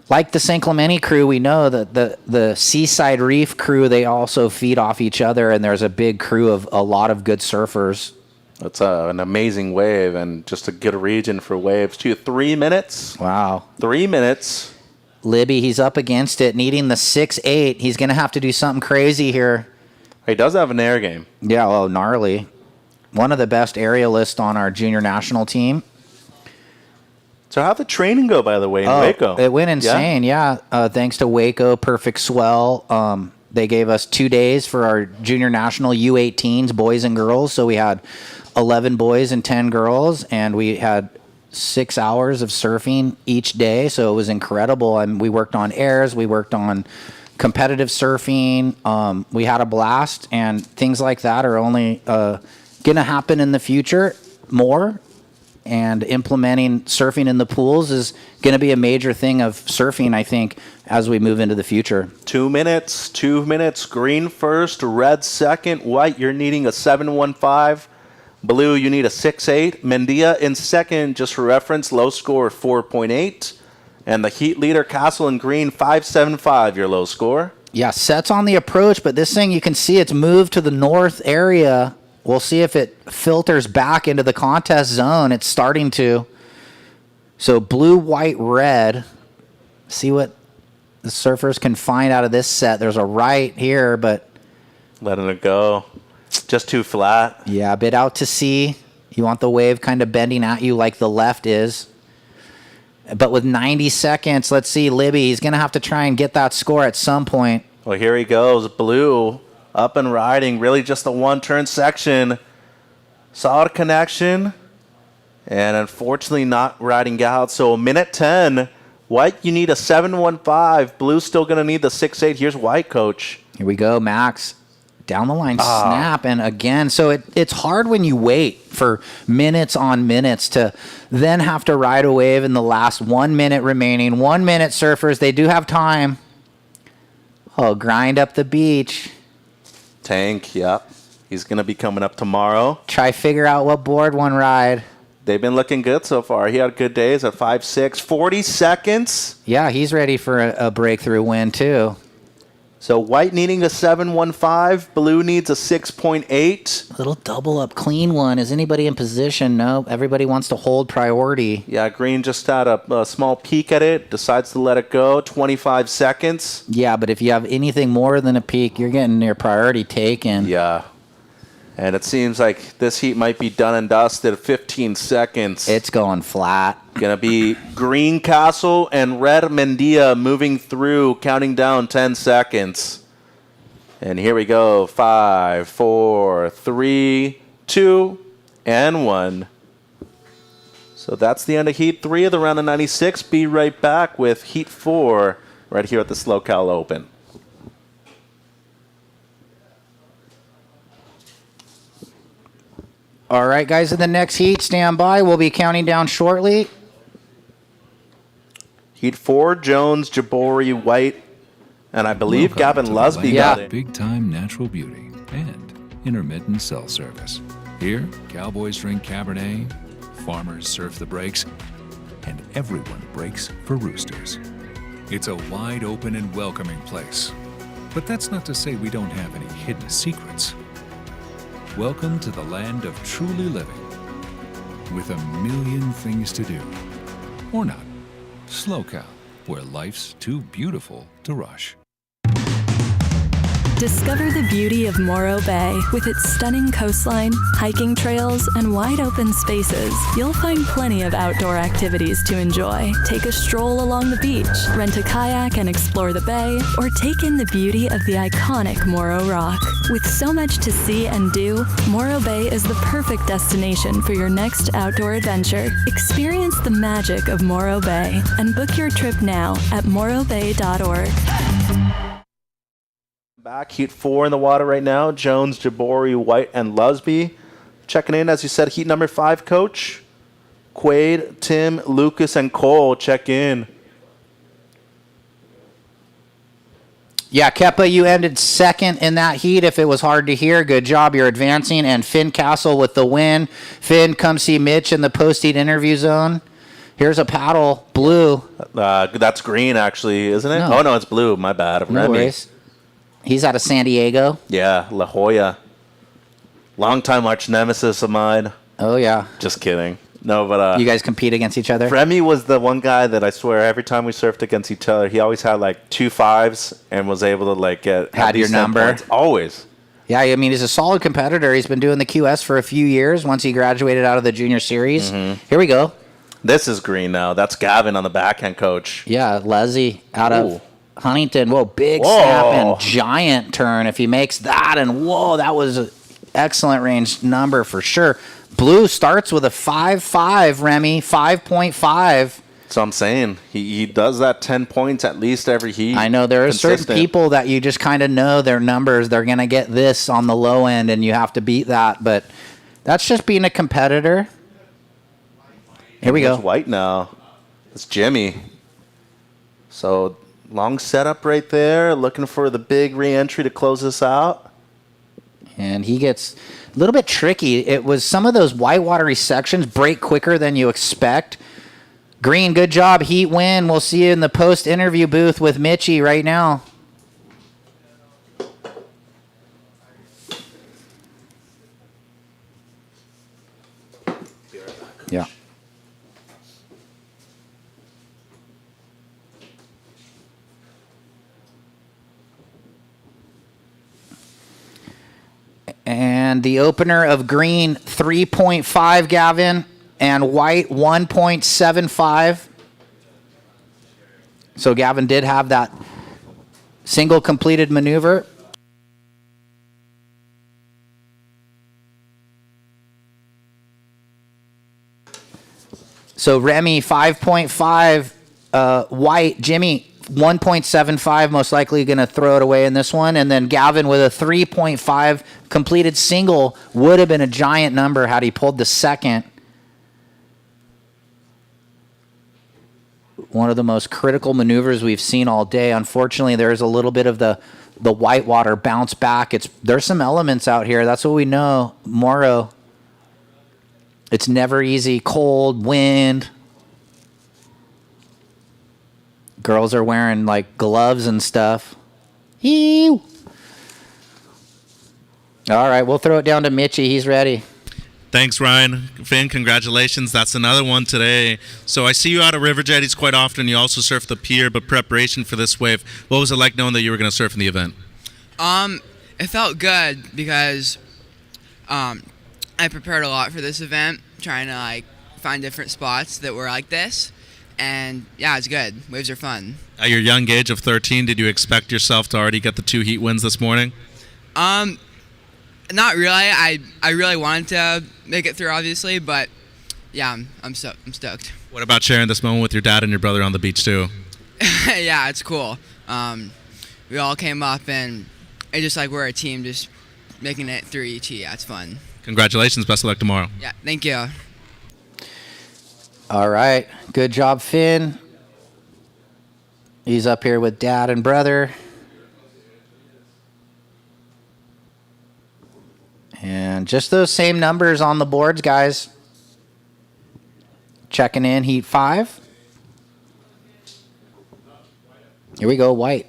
Like the St. Clemente crew, we know that the Seaside Reef crew, they also feed off each other, and there's a big crew of a lot of good surfers. It's an amazing wave and just a good region for waves, too. 3 minutes. Wow. 3 minutes. Libby, he's up against it, needing the 6.8. He's going to have to do something crazy here. He does have an air game. Yeah, well, gnarly. One of the best aerialists on our junior national team. So how'd the training go, by the way, in Waco? It went insane, yeah. Thanks to Waco, Perfect Swell. They gave us 2 days for our junior national U18s, boys and girls. So we had 11 boys and 10 girls, and we had 6 hours of surfing each day. So it was incredible. And we worked on airs. We worked on competitive surfing. We had a blast, and things like that are only going to happen in the future more. And implementing surfing in the pools is going to be a major thing of surfing, I think, as we move into the future. 2 minutes. Green first, red second. White, you're needing a 7.15. Blue, you need a 6.8. Mendia in second, just for reference, low score 4.8. And the heat leader, Castle in green, 5.75, your low score. Yeah, sets on the approach, but this thing, you can see it's moved to the north area. We'll see if it filters back into the contest zone. It's starting to. So blue, white, red. See what the surfers can find out of this set. There's a right here, but letting it go. Just too flat. Yeah, a bit out to sea. You want the wave kind of bending at you like the left is. But with 90 seconds, let's see, Libby, he's going to have to try and get that score at some point. Well, here he goes. Blue up and riding. Really just a one-turn section. Solid connection. And unfortunately not riding out. So a minute 10. White, you need a 7.15. Blue still going to need the 6.8. Here's White, coach. Here we go, Max. Down the line, snap, and again. So it's hard when you wait for minutes on minutes to then have to ride a wave in the last 1 minute remaining. 1 minute, surfers. They do have time. Oh, grind up the beach. Tank, yep. He's going to be coming up tomorrow. Try figure out what board one ride. They've been looking good so far. He had good days at 5.6, 40 seconds. Yeah, he's ready for a breakthrough win, too. So white needing a 7.15. Blue needs a 6.8. Little double up clean one. Is anybody in position? No. Everybody wants to hold priority. Yeah, green just had a small peek at it. Decides to let it go. 25 seconds. Yeah, but if you have anything more than a peek, you're getting your priority taken. Yeah. And it seems like this heat might be done and dusted. 15 seconds. It's going flat. Going to be Green Castle and Red Mendia moving through, counting down 10 seconds. And here we go. 5, 4, 3, 2, and 1. So that's the end of Heat 3 of the round of 96. Be right back with Heat 4 right here at the SLO Open. All right, guys, in the next heat, stand by. We'll be counting down shortly. Heat 4, Jones, Jabori, White, and I believe Welcome Gavin to Lusby the got land it. of big-time natural beauty and intermittent cell service. Here, cowboys drink Cabernet, farmers surf the breaks, and everyone breaks for roosters. It's a wide open and welcoming place. But that's not to say we don't have any hidden secrets. Welcome to the land of truly living, with a million things to do. Or not. SLO, where life's too beautiful to rush. Discover the beauty of Morro Bay. With its stunning coastline, hiking trails, and wide open spaces, you'll find plenty of outdoor activities to enjoy. Take a stroll along the beach, rent a kayak and explore the bay, or take in the beauty of the iconic Morro Rock. With so much to see and do, Morro Bay is the perfect destination for your next outdoor adventure. Experience the magic of Morro Bay and book your trip now at morrobay.org. Back, Heat 4 in the water right now. Jones, Jabori, White, and Lusby. Checking in, as you said, Heat number 5, Coach. Quade, Tim, Lucas, and Cole check in. Yeah, Keppa, you ended second in that heat. If it was hard to hear, good job. You're advancing. And Finn Castle with the win. Finn, come see Mitch in the post-heat interview zone. Here's a paddle, blue. That's green, actually, isn't it? No. Oh, no, it's blue. My bad. No Remy. worries. He's out of San Diego. Yeah, La Jolla. Longtime arch nemesis of mine. Oh, yeah. Just kidding. No, but... you guys compete against each other? Remy was the one guy that I swear every time we surfed against each other, he always had like 2 5s and was able to like get... Had your number? Points. Always. Yeah, I mean, he's a solid competitor. He's been doing the QS for a few years once he graduated out of the junior series. Mm-hmm. Here we go. This is green now. That's Gavin on the backhand, Coach. Yeah, Leslie out of Huntington. Whoa, big Whoa. snap and giant turn. If he makes that, and whoa, that was an excellent range number for sure. Blue starts with a 5.5, Remy, 5.5. So I'm saying he does that 10 points at least every heat. I know there are certain Consistent. people that you just kind of know their numbers. They're going to get this on the low end, and you have to beat that. But that's just being a competitor. Here we go. There's White now. It's Jimmy. So long setup right there. Looking for the big re-entry to close this out. And he gets a little bit tricky. It was some of those whitewatery sections break quicker than you expect. Green, good job. Heat win. We'll see you in the post-interview booth with Mitchie right now. Yeah. And the opener of green, 3.5, Gavin, and white, 1.75. So Gavin did have that single completed maneuver. So Remy, 5.5, white, Jimmy, 1.75, most likely going to throw it away in this one. And then Gavin with a 3.5 completed single would have been a giant number had he pulled the second. one of the most critical maneuvers we've seen all day. Unfortunately, there's a little bit of the whitewater bounce back. There's some elements out here. That's what we know. Morro. It's never easy. Cold, wind. Girls are wearing like gloves and stuff. Ew. All right, we'll throw it down to Mitchie. He's ready. Thanks, Ryan. Finn, congratulations. That's another one today. So I see you out of river jetties quite often. You also surf the pier, but preparation for this wave, what was it like knowing that you were going to surf in the event? It felt good because I prepared a lot for this event, trying to like find different spots that were like this. And yeah, it's good. Waves are fun. At your young age of 13, did you expect yourself to already get the 2 heat wins this morning? Not really. I really wanted to make it through, obviously, but yeah, I'm stoked. What about sharing this moment with your dad and your brother on the beach too? Yeah, it's cool. We all came up and it's just like we're a team, just making it through each heat. Yeah, it's fun. Congratulations. Best of luck tomorrow. Yeah, thank you. All right. Good job, Finn. He's up here with dad and brother. And just those same numbers on the boards, guys. Checking in heat 5. Here we go, white.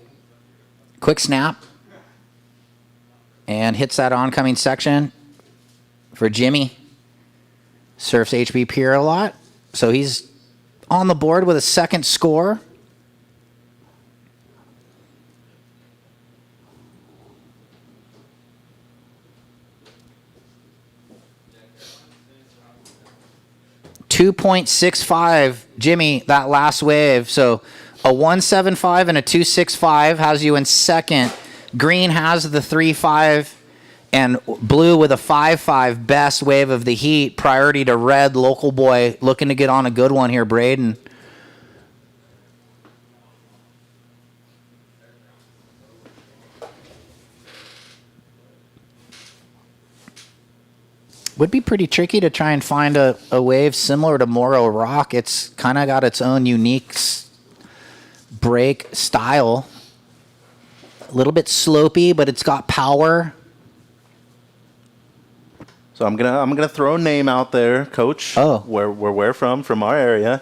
Quick snap. And hits that oncoming section for Jimmy. Surfs HB Pier a lot. So he's on the board with a second score. .65, Jimmy, that last wave. So a 175 and a 265 has you in second. Green has the 3.5 and blue with a 5.5 best wave of the heat. Priority to red, local boy, looking to get on a good one here, Braden. Would be pretty tricky to try and find a wave similar to Morro Rock. It's kind of got its own unique break style. A little bit slopey, but it's got power. So I'm gonna throw a name out there, Coach. Oh, where we're from our area,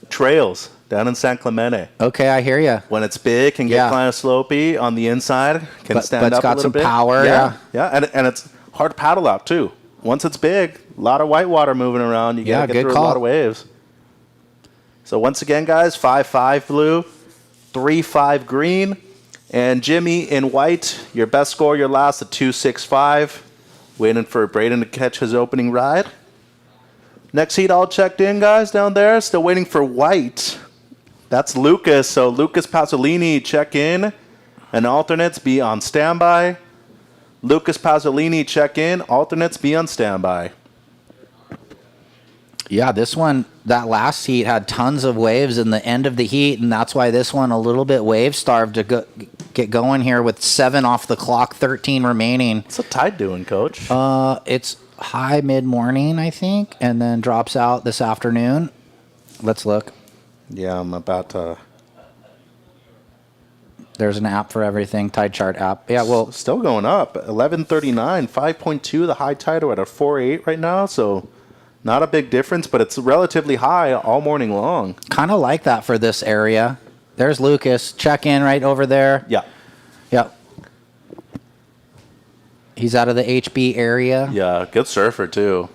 Trails down in San Clemente. Okay, I hear you. When it's big, can get kind of slopey on the inside, can stand but up it's got a little some bit. power. Yeah, and it's hard to paddle out too. Once it's big, a lot of white water moving around. You gotta get through a lot of waves. So once again, guys, 5.5 blue, 3.5 green, and Jimmy in white. Your best score, your last, a 2.65. Waiting for Braden to catch his opening ride. Next heat all checked in, guys, down there. Still waiting for white. That's Lucas. So Lucas Pasolini, check in. And alternates, be on standby. Lucas Pasolini, check in. Alternates, be on standby. Yeah, this one, that last heat had tons of waves in the end of the heat, and that's why this one a little bit wave-starved to get going here with 7 off the clock, 13 remaining. What's the tide doing, Coach? It's high mid-morning, I think, and then drops out this afternoon. Let's look. Yeah, I'm about to... There's an app for everything, tide chart app. Yeah, well... Still going up. 11:39, 5.2. The high tide are at a 4.8 right now, so... Not a big difference, but it's relatively high all morning long. Kind of like that for this area. There's Lucas. Check in right over there. Yeah. Yep. He's out of the HB area. Yeah, good surfer, too.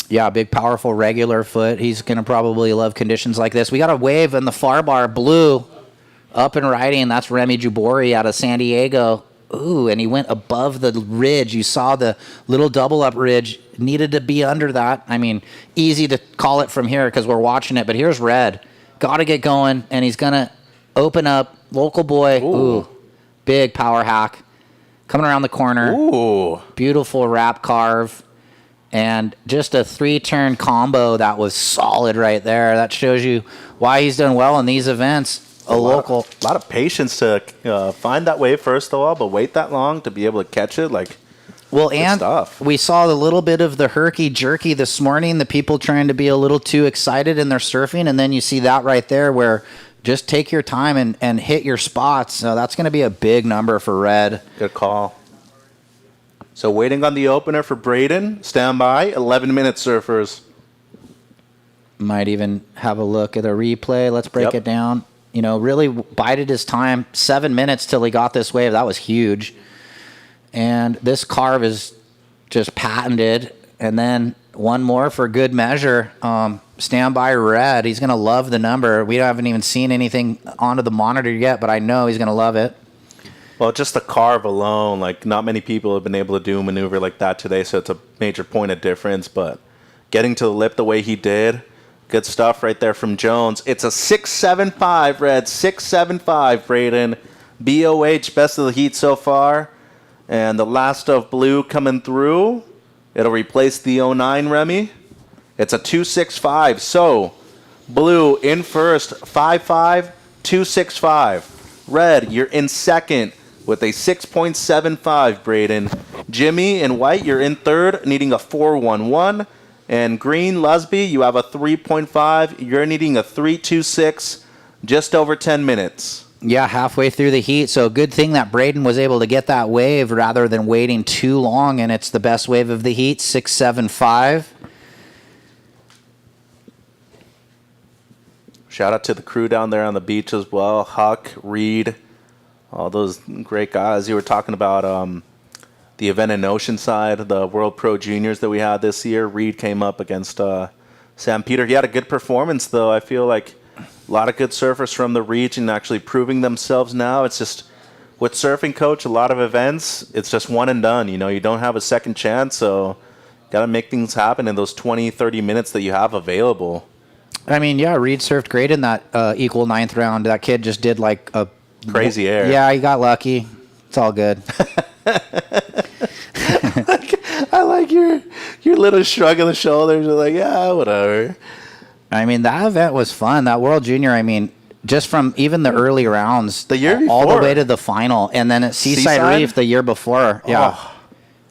Yeah, big, powerful, regular foot. He's going to probably love conditions like this. We got a wave in the far bar, blue, up and riding. That's Remy Jubori out of San Diego. Ooh, and he went above the ridge. You saw the little double-up ridge. Needed to be under that. I mean, easy to call it from here because we're watching it, but here's red. Got to get going, and he's going to open up. Local boy. Ooh, big power hack. Coming around the corner. Ooh. Beautiful wrap carve. And just a 3-turn combo that was solid right there. That shows you why he's done well in these events. A lot of patience to find that wave first of all, but wait that long to be able to catch it. Like Well, Good and stuff. we saw a little bit of the herky-jerky this morning, the people trying to be a little too excited in their surfing, and then you see that right there where just take your time and hit your spots. So that's going to be a big number for Red. Good call. So waiting on the opener for Braden. Stand by. 11-minute surfers. Might even have a look at a replay. Let's break it down. You know, really bided his time. 7 minutes till he got this wave. That was huge. And this carve is just patented. And then one more for good measure. Stand by Red. He's going to love the number. We haven't even seen anything onto the monitor yet, but I know he's going to love it. Well, just the carve alone, like not many people have been able to do a maneuver like that today, so it's a major point of difference. But getting to the lip the way he did, good stuff right there from Jones. It's a 6.75, Red. 6.75, Braden. BOH, best of the heat so far. And the last of blue coming through. It'll replace the 09, Remy. It's a 2.65. So, blue in first, 5.5, 2.65. Red, you're in second with a 6.75, Braden. Jimmy and White, you're in third, needing a 4.11. And green, Lusby, you have a 3.5. You're needing a 3.26, just over 10 minutes. Yeah, halfway through the heat. So good thing that Braden was able to get that wave rather than waiting too long, and it's the best wave of the heat, 6.75. Shout out to the crew down there on the beach as well. Huck, Reed, all those great guys. You were talking about the event in Oceanside, the World Pro Juniors that we had this year. Reed came up against Sam Peter. He had a good performance, though. I feel like a lot of good surfers from the region actually proving themselves now. It's just, with surfing, Coach, a lot of events, it's just one and done. You know, you don't have a second chance, so got to make things happen in those 20, 30 minutes that you have available. I mean, yeah, Reed surfed great in that equal ninth round. That kid just did like a crazy air. Yeah, he got lucky. It's all good. I like your little shrug of the shoulders. You're like, yeah, whatever. I mean, that event was fun. That World Junior, I mean, just from even the early rounds, the year all before. the way to the final, and then at Seaside Reef the year before. Yeah. Oh.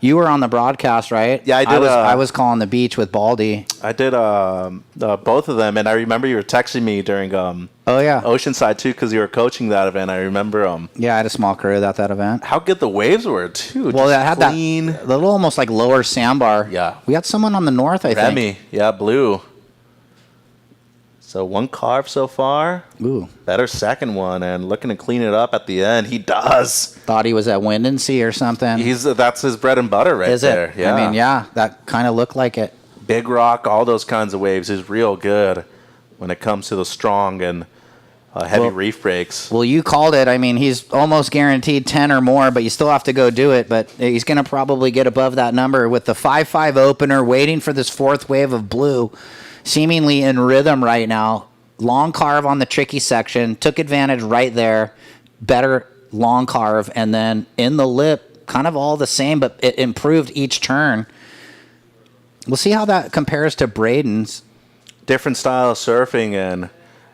You were on the broadcast, right? Yeah, I did. I was calling the beach with Baldy. I did both of them, and I remember you were texting me during Oceanside too, because you were coaching that event. I remember Yeah, I had a small crew at that event. How good the waves were too. Well, Just that had clean. that little almost like lower sandbar. Yeah. We had someone on the north, I think. Remy, yeah, blue. So one carve so far. Ooh. Better second one, and looking to clean it up at the end. He does. Thought he was at Wind and Sea or something. That's his bread and butter right there. Is it? Yeah. I mean, yeah, that kind of looked like it. Big Rock, all those kinds of waves is real good when it comes to the strong and heavy reef breaks. Well, you called it. I mean, he's almost guaranteed 10 or more, but you still have to go do it. But he's going to probably get above that number with the 5.5 opener, waiting for this fourth wave of blue, seemingly in rhythm right now. Long carve on the tricky section, took advantage right there. Better long carve, and then in the lip, kind of all the same, but it improved each turn. We'll see how that compares to Braden's. Different style of surfing, and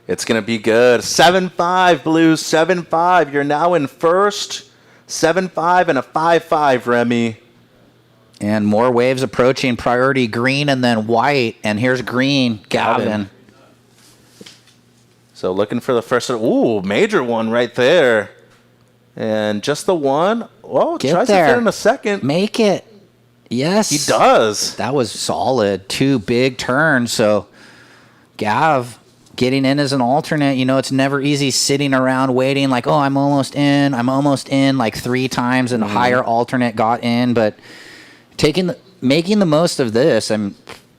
it's going to be good. 7.5, Blues, 7.5. You're now in first. 7.5 and a 5.5, Remy. And more waves approaching. Priority green and then white. And here's green, Gavin. So looking for the first. Ooh, major one right there. And just the one. Well, Get tries there. to fit in a second. Make it. Yes. He does. That was solid. 2 big turns. So Gav getting in as an alternate. You know, it's never easy sitting around waiting like, oh, I'm almost in, like 3 times, and a higher alternate got in. But making the most of this, and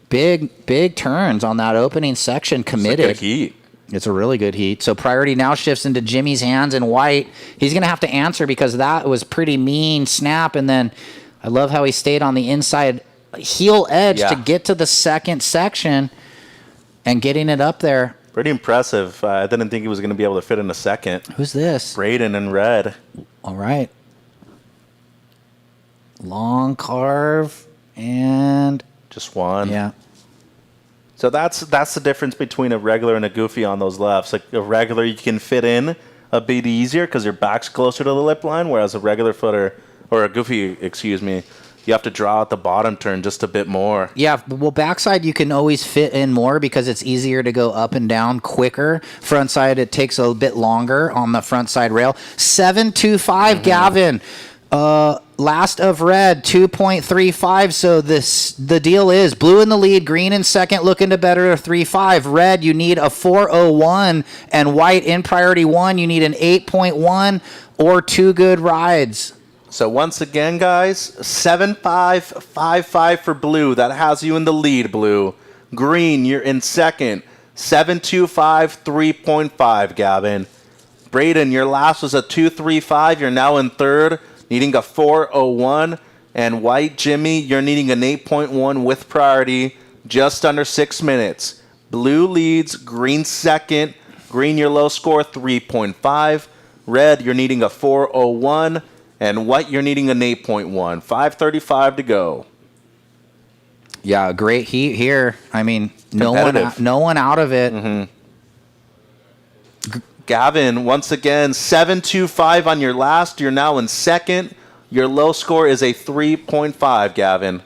big turns on that opening section, committed. It's a good heat. It's a really good heat. So priority now shifts into Jimmy's hands in white. He's going to have to answer because that was pretty mean snap. And then I love how he stayed on the inside heel edge to get to the second section and getting it up there. Pretty impressive. I didn't think he was going to be able to fit in a second. Who's this? Braden in red. All right. Long carve and just one. Yeah. So that's the difference between a regular and a goofy on those lefts. Like a regular, you can fit in a bit easier because your back's closer to the lip line, whereas a regular footer, or a goofy, excuse me, you have to draw out the bottom turn just a bit more. Yeah, well, backside you can always fit in more because it's easier to go up and down quicker. Front side, it takes a bit longer on the front side rail. 7.25, Gavin. Last of red, 2.35. So the deal is blue in the lead, green in second, looking to better a 3.5. Red, you need a 4.01, and white in priority 1, you need an 8.1 or 2 good rides. So once again, guys, 7.555 for blue. That has you in the lead, blue. Green, you're in second. 7.25, 3.5, Gavin. Braden, your last was a 2.35. You're now in third, needing a 4.01. And white, Jimmy, you're needing an 8.1 with priority, just under 6 minutes. Blue leads, green second. Green, your low score, 3.5. Red, you're needing a 4.01. And white, you're needing an 8.1. 5:35 to go. Yeah, great heat here. I mean, no one out of it. Mm-hmm. Gavin, once again, 7.25 on your last. You're now in second. Your low score is a 3.5, Gavin.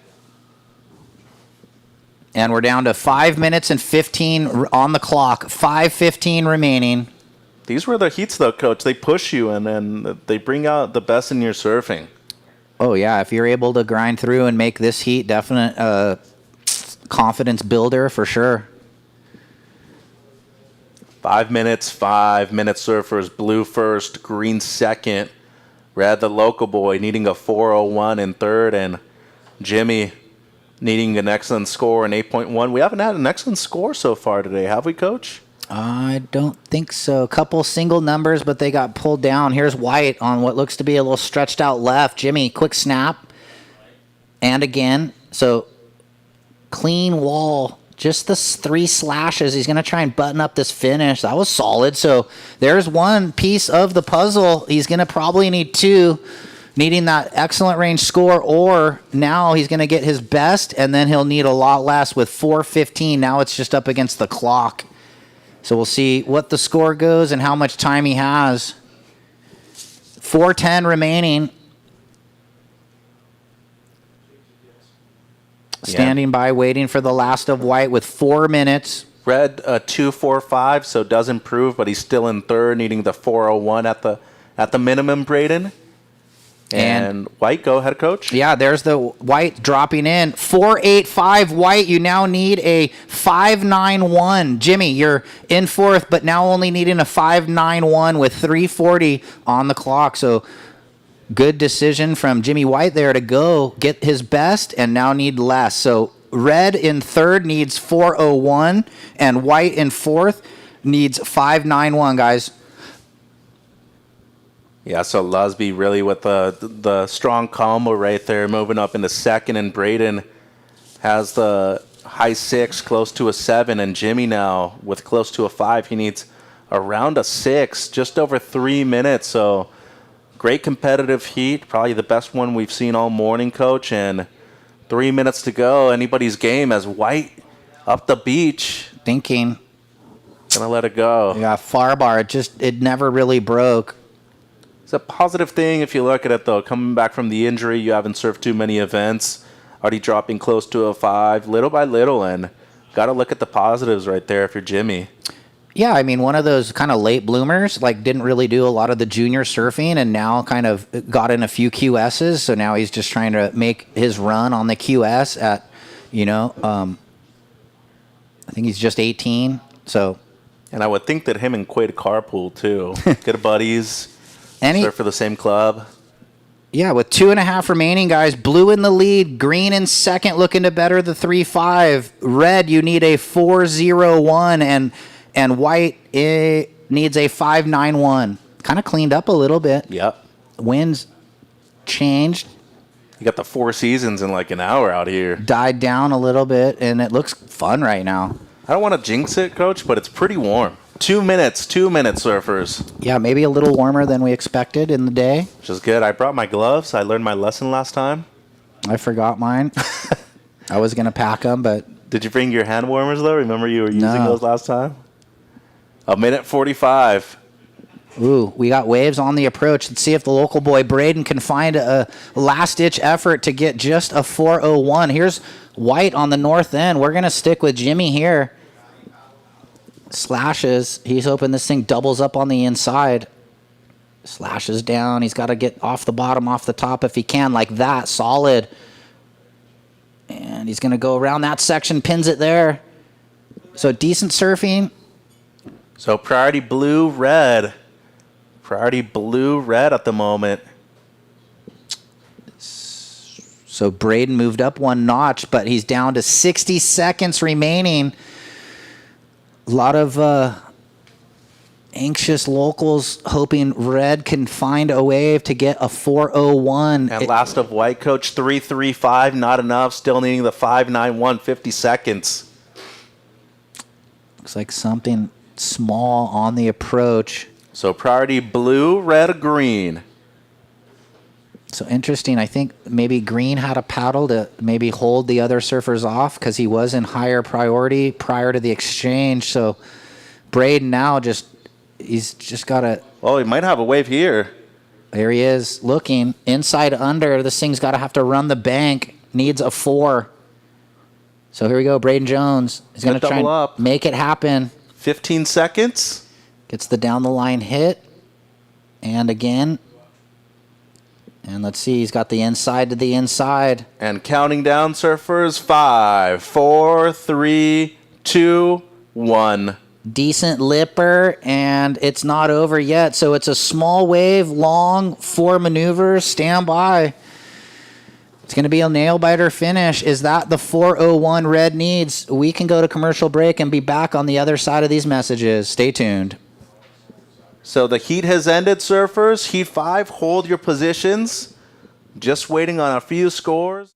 And we're down to 5 minutes and 15 on the clock. 5:15 remaining. These were the heats, though, Coach. They push you, and then they bring out the best in your surfing. Oh, yeah. If you're able to grind through and make this heat, definite confidence builder for sure. 5 minutes, 5 minute surfers. Blue first, green second. Red, the local boy, needing a 4.01 in third. And Jimmy needing an excellent score, an 8.1. We haven't had an excellent score so far today, have we, Coach? I don't think so. A couple single numbers, but they got pulled down. Here's white on what looks to be a little stretched out left. Jimmy, quick snap. And again. So clean wall. Just the 3 slashes. He's going to try and button up this finish. That was solid. So there's one piece of the puzzle. He's going to probably need 2, needing that excellent range score, or now he's going to get his best, and then he'll need a lot less with 4:15. Now it's just up against the clock. So we'll see what the score goes and how much time he has. 4:10 remaining. Standing by, waiting for the last of white with 4 minutes. Red, 2.45, so does improve, but he's still in third, needing the 4.01 at the minimum, Braden. And white, go ahead, Coach. Yeah, there's the white dropping in. 4.85 white. You now need a 5.91. Jimmy, you're in fourth, but now only needing a 5.91 with 3:40 on the clock. So good decision from Jimmy White there to go get his best and now need less. So red in third needs 4.01, and white in fourth needs 5.91, guys. Yeah, so Lusby really with the strong combo right there, moving up into second, and Braden has the high 6, close to a 7, and Jimmy now with close to a 5. He needs around a 6, just over 3 minutes. So great competitive heat, probably the best one we've seen all morning, Coach, and 3 minutes to go. Anybody's game as white up the beach. Thinking. Gonna let it go. Yeah, far bar. It never really broke. It's a positive thing if you look at it, though. Coming back from the injury, you haven't surfed too many events. Already dropping close to a 5, little by little, and got to look at the positives right there if you're Jimmy. Yeah, I mean, one of those kind of late bloomers, like didn't really do a lot of the junior surfing, and now kind of got in a few QSs. So now he's just trying to make his run on the QS at, I think he's just 18. So, and I would think that him and Quade carpool too. Good buddies. Surf for the same club. Yeah, with 2.5 remaining, guys. Blue in the lead, green in second, looking to better the 3.5. Red, you need a 4.01, and white needs a 5.91. Kind of cleaned up a little bit. Yep. Winds changed. You got the 4 seasons in like an hour out here. Died down a little bit, and it looks fun right now. I don't want to jinx it, Coach, but it's pretty warm. 2 minutes, surfers. Yeah, maybe a little warmer than we expected in the day. Which is good. I brought my gloves. I learned my lesson last time. I forgot mine. I was going to pack them, but... Did you bring your hand warmers, though? Remember you were using those last time? 1:45. Ooh, we got waves on the approach. Let's see if the local boy Braden can find a last-ditch effort to get just a 4:01. Here's White on the north end. We're going to stick with Jimmy here. Slashes. He's hoping this thing doubles up on the inside. Slashes down. He's got to get off the bottom, off the top if he can, like that. Solid. And he's going to go around that section, pins it there. So decent surfing. So priority blue, red. Priority blue, red at the moment. So Braden moved up one notch, but he's down to 60 seconds remaining. A lot of anxious locals hoping red can find a wave to get a 4:01. And last of White, coach, 3:35, not enough. Still needing the 5:91, 50 seconds. Looks like something small on the approach. So priority blue, red, green. So interesting. I think maybe Green had a paddle to maybe hold the other surfers off because he was in higher priority prior to the exchange. So Braden now he's just got to... Oh, he might have a wave here. There he is looking. Inside under. This thing's got to have to run the bank. Needs a 4. So here we go. Braden Jones is going to try and make it happen. 15 seconds. Gets the down the line hit. And again... And let's see, he's got the inside to the inside. And counting down, surfers. 5, 4, 3, 2, 1. Decent lipper, and it's not over yet. So it's a small wave, long, 4 maneuvers. Stand by. It's going to be a nail-biter finish. Is that the 4:01 red needs? We can go to commercial break and be back on the other side of these messages. Stay tuned. So the heat has ended, surfers. Heat 5, hold your positions. Just waiting on a few scores.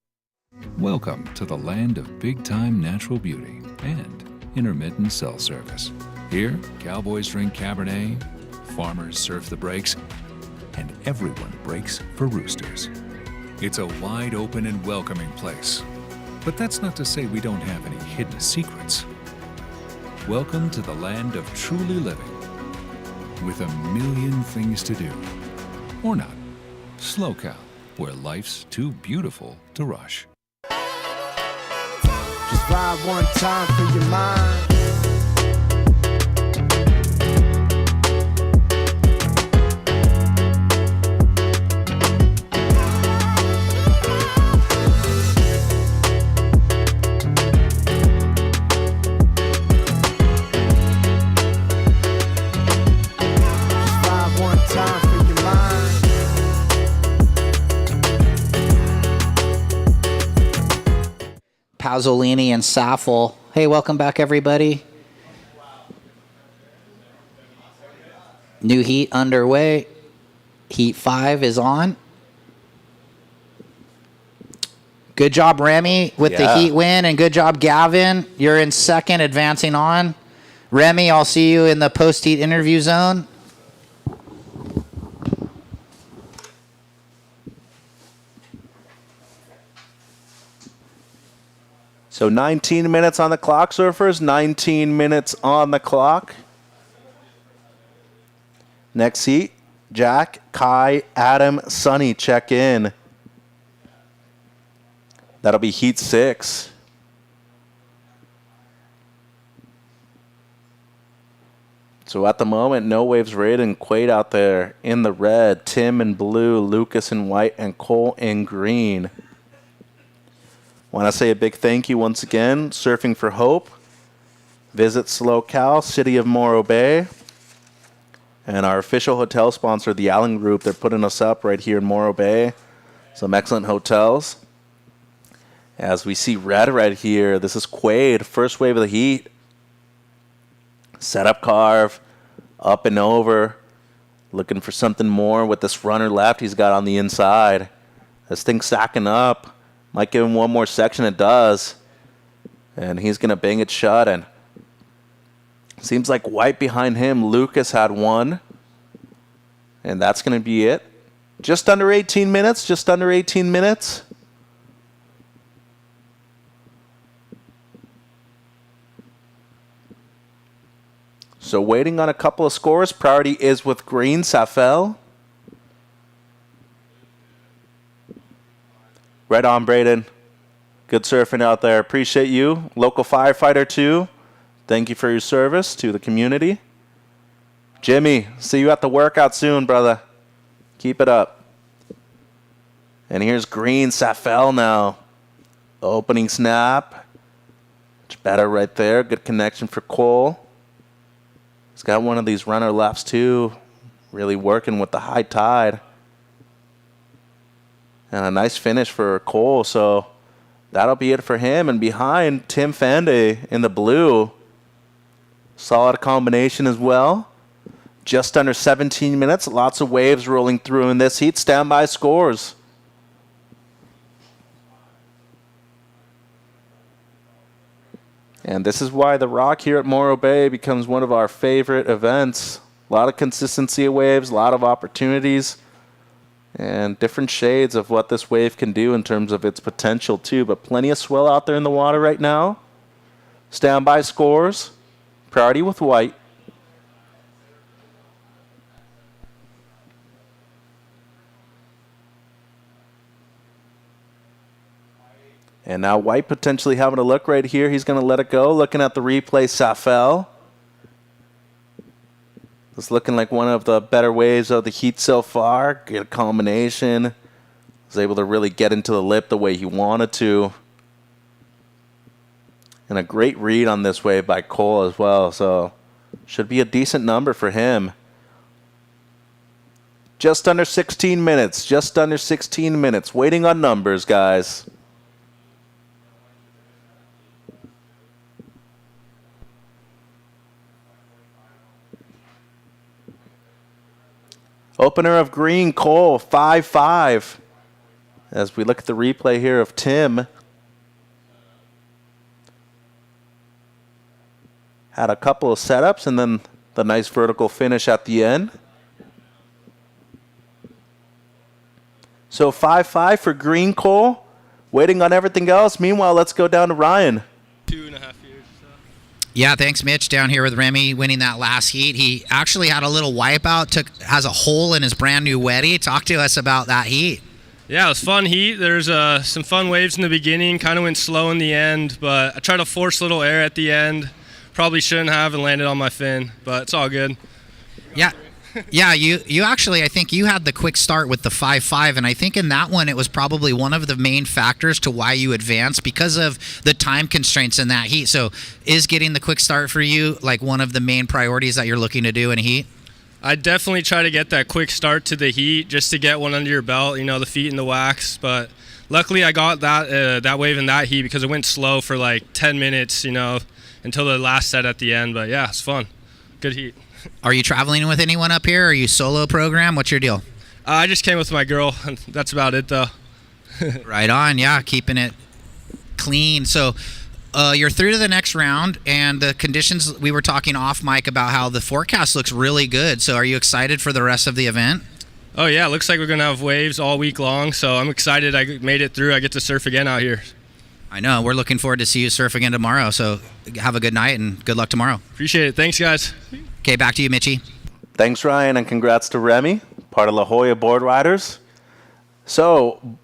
Welcome to the land of big-time natural beauty and intermittent cell service. Here, cowboys drink Cabernet, farmers surf the breaks, and everyone breaks for roosters. It's a wide open and welcoming place. But that's not to say we don't have any hidden secrets. Welcome to the land of truly living, with a million things to do. Or not. Slow Cal, where life's too beautiful to rush. Just vibe one time for your mind. Pasolini and Saffel. Hey, welcome back, everybody. New heat underway. Heat 5 is on. Good job, Remy, with the heat win, and good job, Gavin. You're in second, advancing on. Remy, I'll see you in the post-heat interview zone. So 19 minutes on the clock, surfers. 19 minutes on the clock. Next heat, Jack, Kai, Adam, Sonny check in. That'll be heat 6. So at the moment, no waves red and Quade out there in the red. Tim in blue, Lucas in white, and Cole in green. Want to say a big thank you once again, Surfing for Hope. Visit SLO Cal, City of Morro Bay. And our official hotel sponsor, the Allen Group, they're putting us up right here in Morro Bay. Some excellent hotels. As we see red right here, this is Quade, first wave of the heat. Setup carve, up and over. Looking for something more with this runner left he's got on the inside. This thing's stacking up. Might give him one more section, it does. And he's going to bang it shut. And seems like white behind him, Lucas had one. And that's going to be it. Just under 18 minutes, just under 18 minutes. So waiting on a couple of scores. Priority is with green, Safel. Right on, Braden. Good surfing out there. Appreciate you. Local firefighter, too. Thank you for your service to the community. Jimmy, see you at the workout soon, brother. Keep it up. And here's green, Safel now. Opening snap. Much better right there. Good connection for Cole. He's got one of these runner lefts, too. Really working with the high tide. And a nice finish for Cole, so that'll be it for him. And behind, Tim Fanday in the blue. Solid combination as well. Just under 17 minutes. Lots of waves rolling through in this heat. Standby scores. And this is why the Rock here at Morro Bay becomes one of our favorite events. A lot of consistency of waves, a lot of opportunities, and different shades of what this wave can do in terms of its potential too. But plenty of swell out there in the water right now. Standby scores. Priority with white. And now white potentially having a look right here. He's going to let it go. Looking at the replay, Safel. It's looking like one of the better waves of the heat so far. Good combination. Was able to really get into the lip the way he wanted to. And a great read on this wave by Cole as well. So should be a decent number for him. Just under 16 minutes. Just under 16 minutes. Waiting on numbers, guys. Opener of green, Cole, 5-5. As we look at the replay here of Tim. Had a couple of setups and then the nice vertical finish at the end. So 5-5 for green, Cole. Waiting on everything else. Meanwhile, let's go down to Ryan. 2.5 years. Yeah, thanks, Mitch. Down here with Remy winning that last heat. He actually had a little wipeout, has a hole in his brand new Weddy. Talk to us about that heat. Yeah, it was fun heat. There's some fun waves in the beginning, kind of went slow in the end, but I tried to force a little air at the end. Probably shouldn't have and landed on my fin, but it's all good. Yeah. Yeah, you actually, I think you had the quick start with the 5-5, and I think in that one it was probably one of the main factors to why you advanced because of the time constraints in that heat. So is getting the quick start for you like one of the main priorities that you're looking to do in a heat? I definitely try to get that quick start to the heat just to get one under your belt, the feet in the wax. But luckily I got that wave in that heat because it went slow for like 10 minutes, until the last set at the end. But yeah, it's fun. Good heat. Are you traveling with anyone up here? Are you solo program? What's your deal? I just came with my girl. That's about it, though. Right on. Yeah, keeping it clean. So you're through to the next round, and the conditions, we were talking off mic about how the forecast looks really good. So are you excited for the rest of the event? Oh, yeah. Looks like we're going to have waves all week long, so I'm excited I made it through. I get to surf again out here. I know. We're looking forward to see you surf again tomorrow. So have a good night, and good luck tomorrow. Appreciate it. Thanks, guys. Okay, back to you, Mitchie. Thanks, Ryan, and congrats to Remy, part of La Jolla Board Riders. So,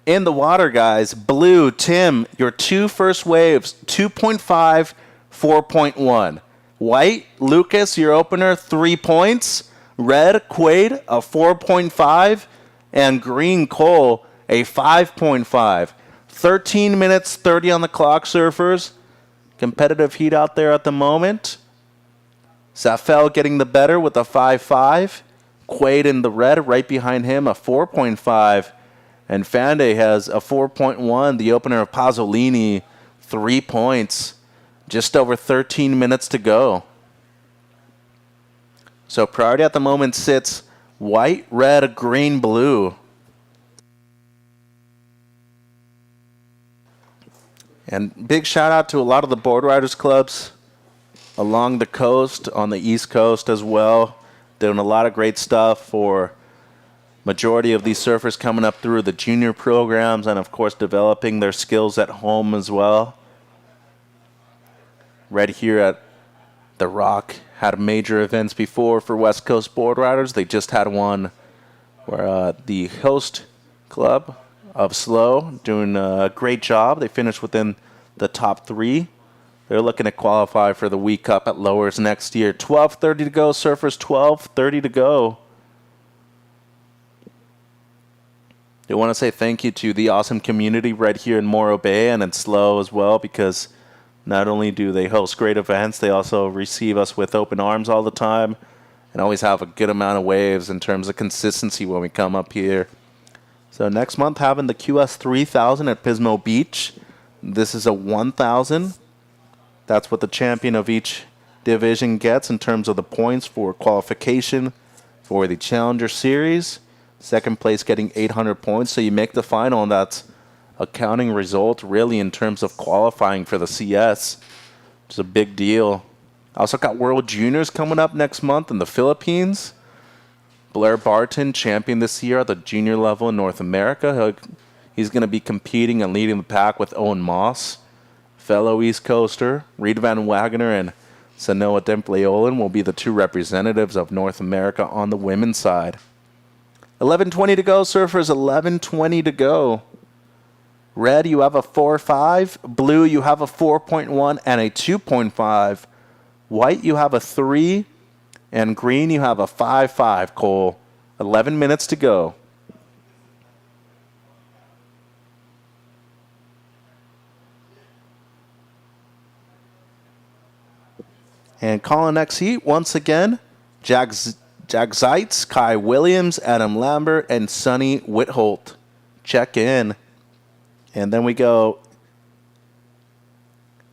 in the water, guys, blue, Tim, your two first waves, 2.5, 4.1. White, Lucas, your opener, 3 points. Red, Quade, a 4.5. And green, Cole, a 5.5. 13 minutes, 30 on the clock, surfers. Competitive heat out there at the moment. Safel getting the better with a 5.5. Quade in the red, right behind him, a 4.5. And Fanday has a 4.1. The opener of Pasolini, 3 points. Just over 13 minutes to go. So priority at the moment sits white, red, green, blue. And big shout out to a lot of the board riders clubs along the coast, on the East Coast as well. Doing a lot of great stuff for majority of these surfers coming up through the junior programs and, of course, developing their skills at home as well. Right here at The Rock had major events before for West Coast board riders. They just had one where the host club of SLO doing a great job. They finished within the top 3. They're looking to qualify for the Week Cup at Lowers next year. 12:30 to go, surfers. 12:30 to go. I want to say thank you to the awesome community right here in Morro Bay and in SLO as well, because not only do they host great events, they also receive us with open arms all the time and always have a good amount of waves in terms of consistency when we come up here. So next month, having the QS 3000 at Pismo Beach. This is a 1,000. That's what the champion of each division gets in terms of the points for qualification for the Challenger Series. Second place getting 800 points, so you make the final, and that's a counting result really in terms of qualifying for the CS, which is a big deal. I also got World Juniors coming up next month in the Philippines. Blair Barton, champion this year at the junior level in North America. He's going to be competing and leading the pack with Owen Moss. Fellow East Coaster, Reed Van Wagoner and Sanoa Dempleolin will be the 2 representatives of North America on the women's side. 11:20 to go, surfers. 11:20 to go. Red, you have a 4.5. Blue, you have a 4.1 and a 2.5. White, you have a 3. And green, you have a 5.5, Cole. 11 minutes to go. And calling next heat, once again, Jack Zeitz, Kai Williams, Adam Lambert, and Sonny Whitholt. Check in. And then we go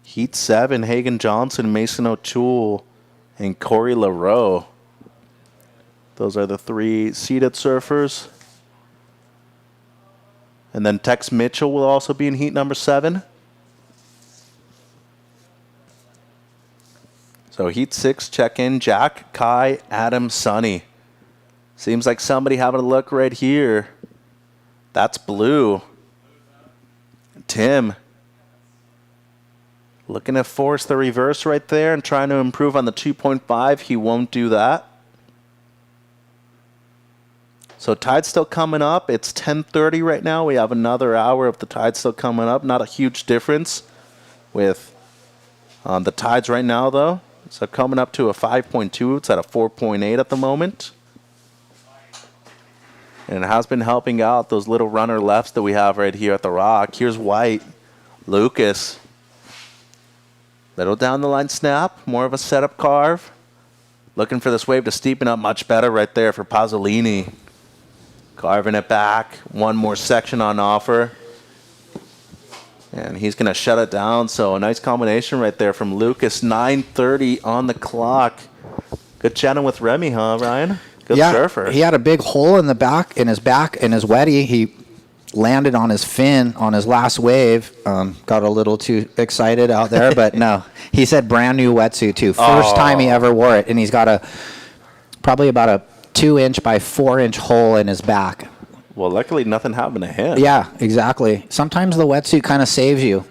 Heat 7, Hagen Johnson, Mason O'Toole, and Corey LaRoe. Those are the 3 seeded surfers. And then Tex Mitchell will also be in heat number 7. So heat 6, check in, Jack, Kai, Adam, Sonny. Seems like somebody having a look right here. That's blue. Tim. Looking to force the reverse right there and trying to improve on the 2.5. He won't do that. So tide's still coming up. It's 10:30 right now. We have another hour of the tide still coming up. Not a huge difference with the tides right now, though. So coming up to a 5.2. It's at a 4.8 at the moment. And it has been helping out those little runner lefts that we have right here at the Rock. Here's White. Lucas. Little down the line snap. More of a setup carve. Looking for this wave to steepen up much better right there for Pasolini. Carving it back. One more section on offer. And he's going to shut it down. So a nice combination right there from Lucas. 9:30 on the clock. Good chatting with Remy, huh, Ryan? Good surfer. He had a big hole in his back in his wetty. He landed on his fin on his last wave. Got a little too excited out there, but no. He said brand new wetsuit too. First time he ever wore it, and he's got probably about a 2-inch by 4-inch hole in his back. Well, luckily nothing happened to him. Yeah, exactly. Sometimes the wetsuit kind of saves you.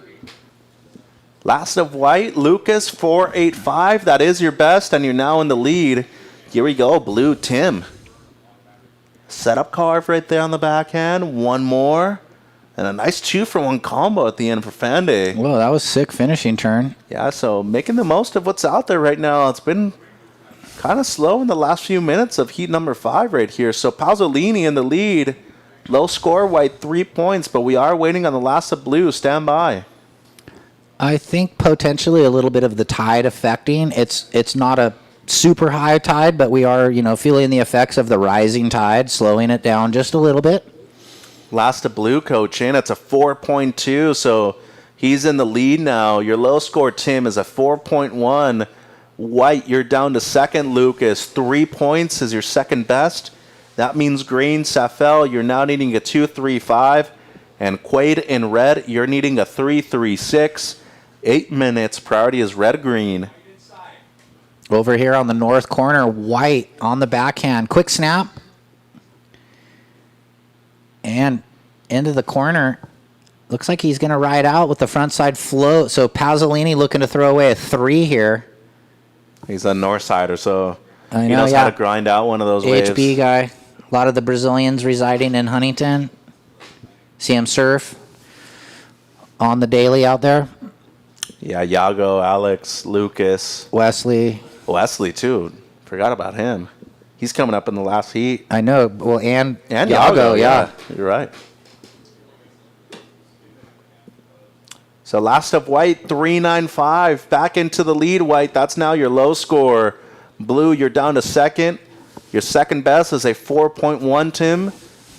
Last of White, Lucas, 4.85. That is your best, and you're now in the lead. Here we go, Blue, Tim. Setup carve right there on the backhand. One more. And a nice 2-for-1 combo at the end for Fande. Whoa, that was sick finishing turn. Yeah, so making the most of what's out there right now. It's been kind of slow in the last few minutes of heat number 5 right here. So Pasolini in the lead. Low score, White, 3 points, but we are waiting on the last of Blue. Stand by. I think potentially a little bit of the tide affecting. It's not a super high tide, but we are, feeling the effects of the rising tide, slowing it down just a little bit. Last of Blue, coach in. It's a 4.2, so he's in the lead now. Your low score, Tim, is a 4.1. White, you're down to second, Lucas. 3 points is your second best. That means green, Safel, you're now needing a 2.35. And Quade in red, you're needing a 3.36. 8 minutes. Priority is red-green. Over here on the north corner, White on the backhand. Quick snap. And into the corner. Looks like he's going to ride out with the front side float. So Pasolini looking to throw away a 3 here. He's a north sider, so I he know, knows yeah. how to grind out one of those waves. HB guy. A lot of the Brazilians residing in Huntington. See him surf on the daily out there. Yeah, Yago, Alex, Lucas. Wesley, too. Forgot about him. He's coming up in the last heat. I know. Well, and Yago, yeah. You're right. So last of White, 3.95. Back into the lead, White. That's now your low score. Blue, you're down to second. Your second best is a 4.1, Tim.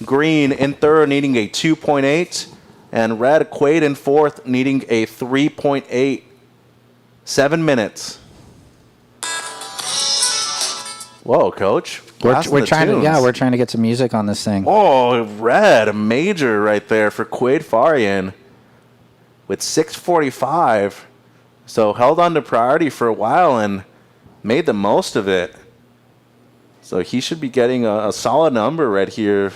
Green in third, needing a 2.8. And red, Quade in fourth, needing a 3.8. 7 minutes. Whoa, Coach. we're trying to get some music on this thing. Oh, red, a major right there for Quade Farian with 6:45. So held on to priority for a while and made the most of it. So he should be getting a solid number right here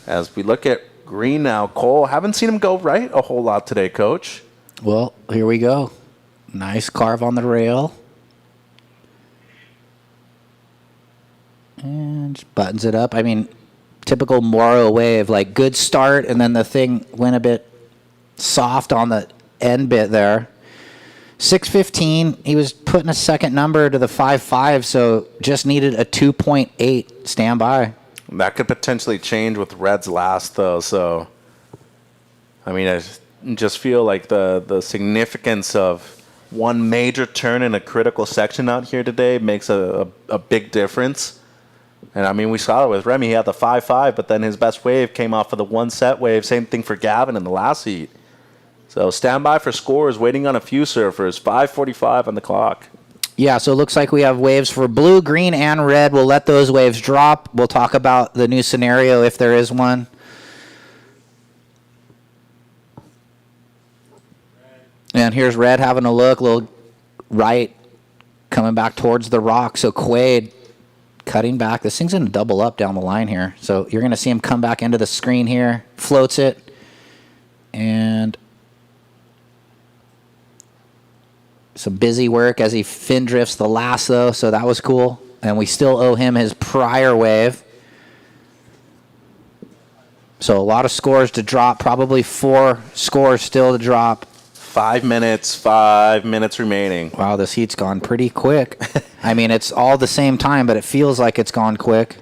as we look at green now. Cole, haven't seen him go right a whole lot today, Coach. Well, here we go. Nice carve on the rail. And just buttons it up. I mean, typical Morro wave, like good start, and then the thing went a bit soft on the end bit there. 6:15, he was putting a second number to the 5.5, so just needed a 2.8 standby. That could potentially change with Red's last, though. So, I mean, I just feel like the significance of one major turn in a critical section out here today makes a big difference. And, I mean, we saw it with Remy. He had the 5.5, but then his best wave came off of the one-set wave. Same thing for Gavin in the last heat. So stand by for scores, waiting on a few surfers. 5:45 on the clock. Yeah, so it looks like we have waves for blue, green, and red. We'll let those waves drop. We'll talk about the new scenario if there is one. And here's red having a look, little right, coming back towards the rock. So Quade cutting back. This thing's going to double up down the line here. So you're going to see him come back into the screen here, floats it, and some busy work as he fin drifts the last, though, so that was cool. And we still owe him his prior wave. So a lot of scores to drop, probably 4 scores still to drop. 5 minutes remaining. Wow, this heat's gone pretty quick. I mean, it's all the same time, but it feels like it's gone quick.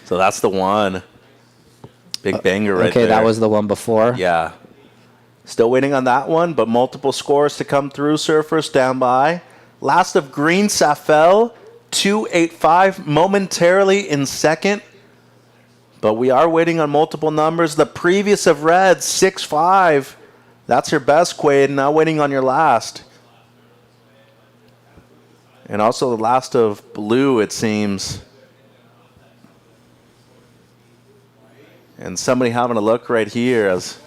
So that's the one. Big banger right there. Okay, that was the one before. Yeah. Still waiting on that one, but multiple scores to come through. Surfers stand by. Last of green, Safel, 2.85, momentarily in second. But we are waiting on multiple numbers. The previous of red, 6.5. That's your best, Quade. Now waiting on your last. And also the last of blue, it seems. And somebody having a look right here as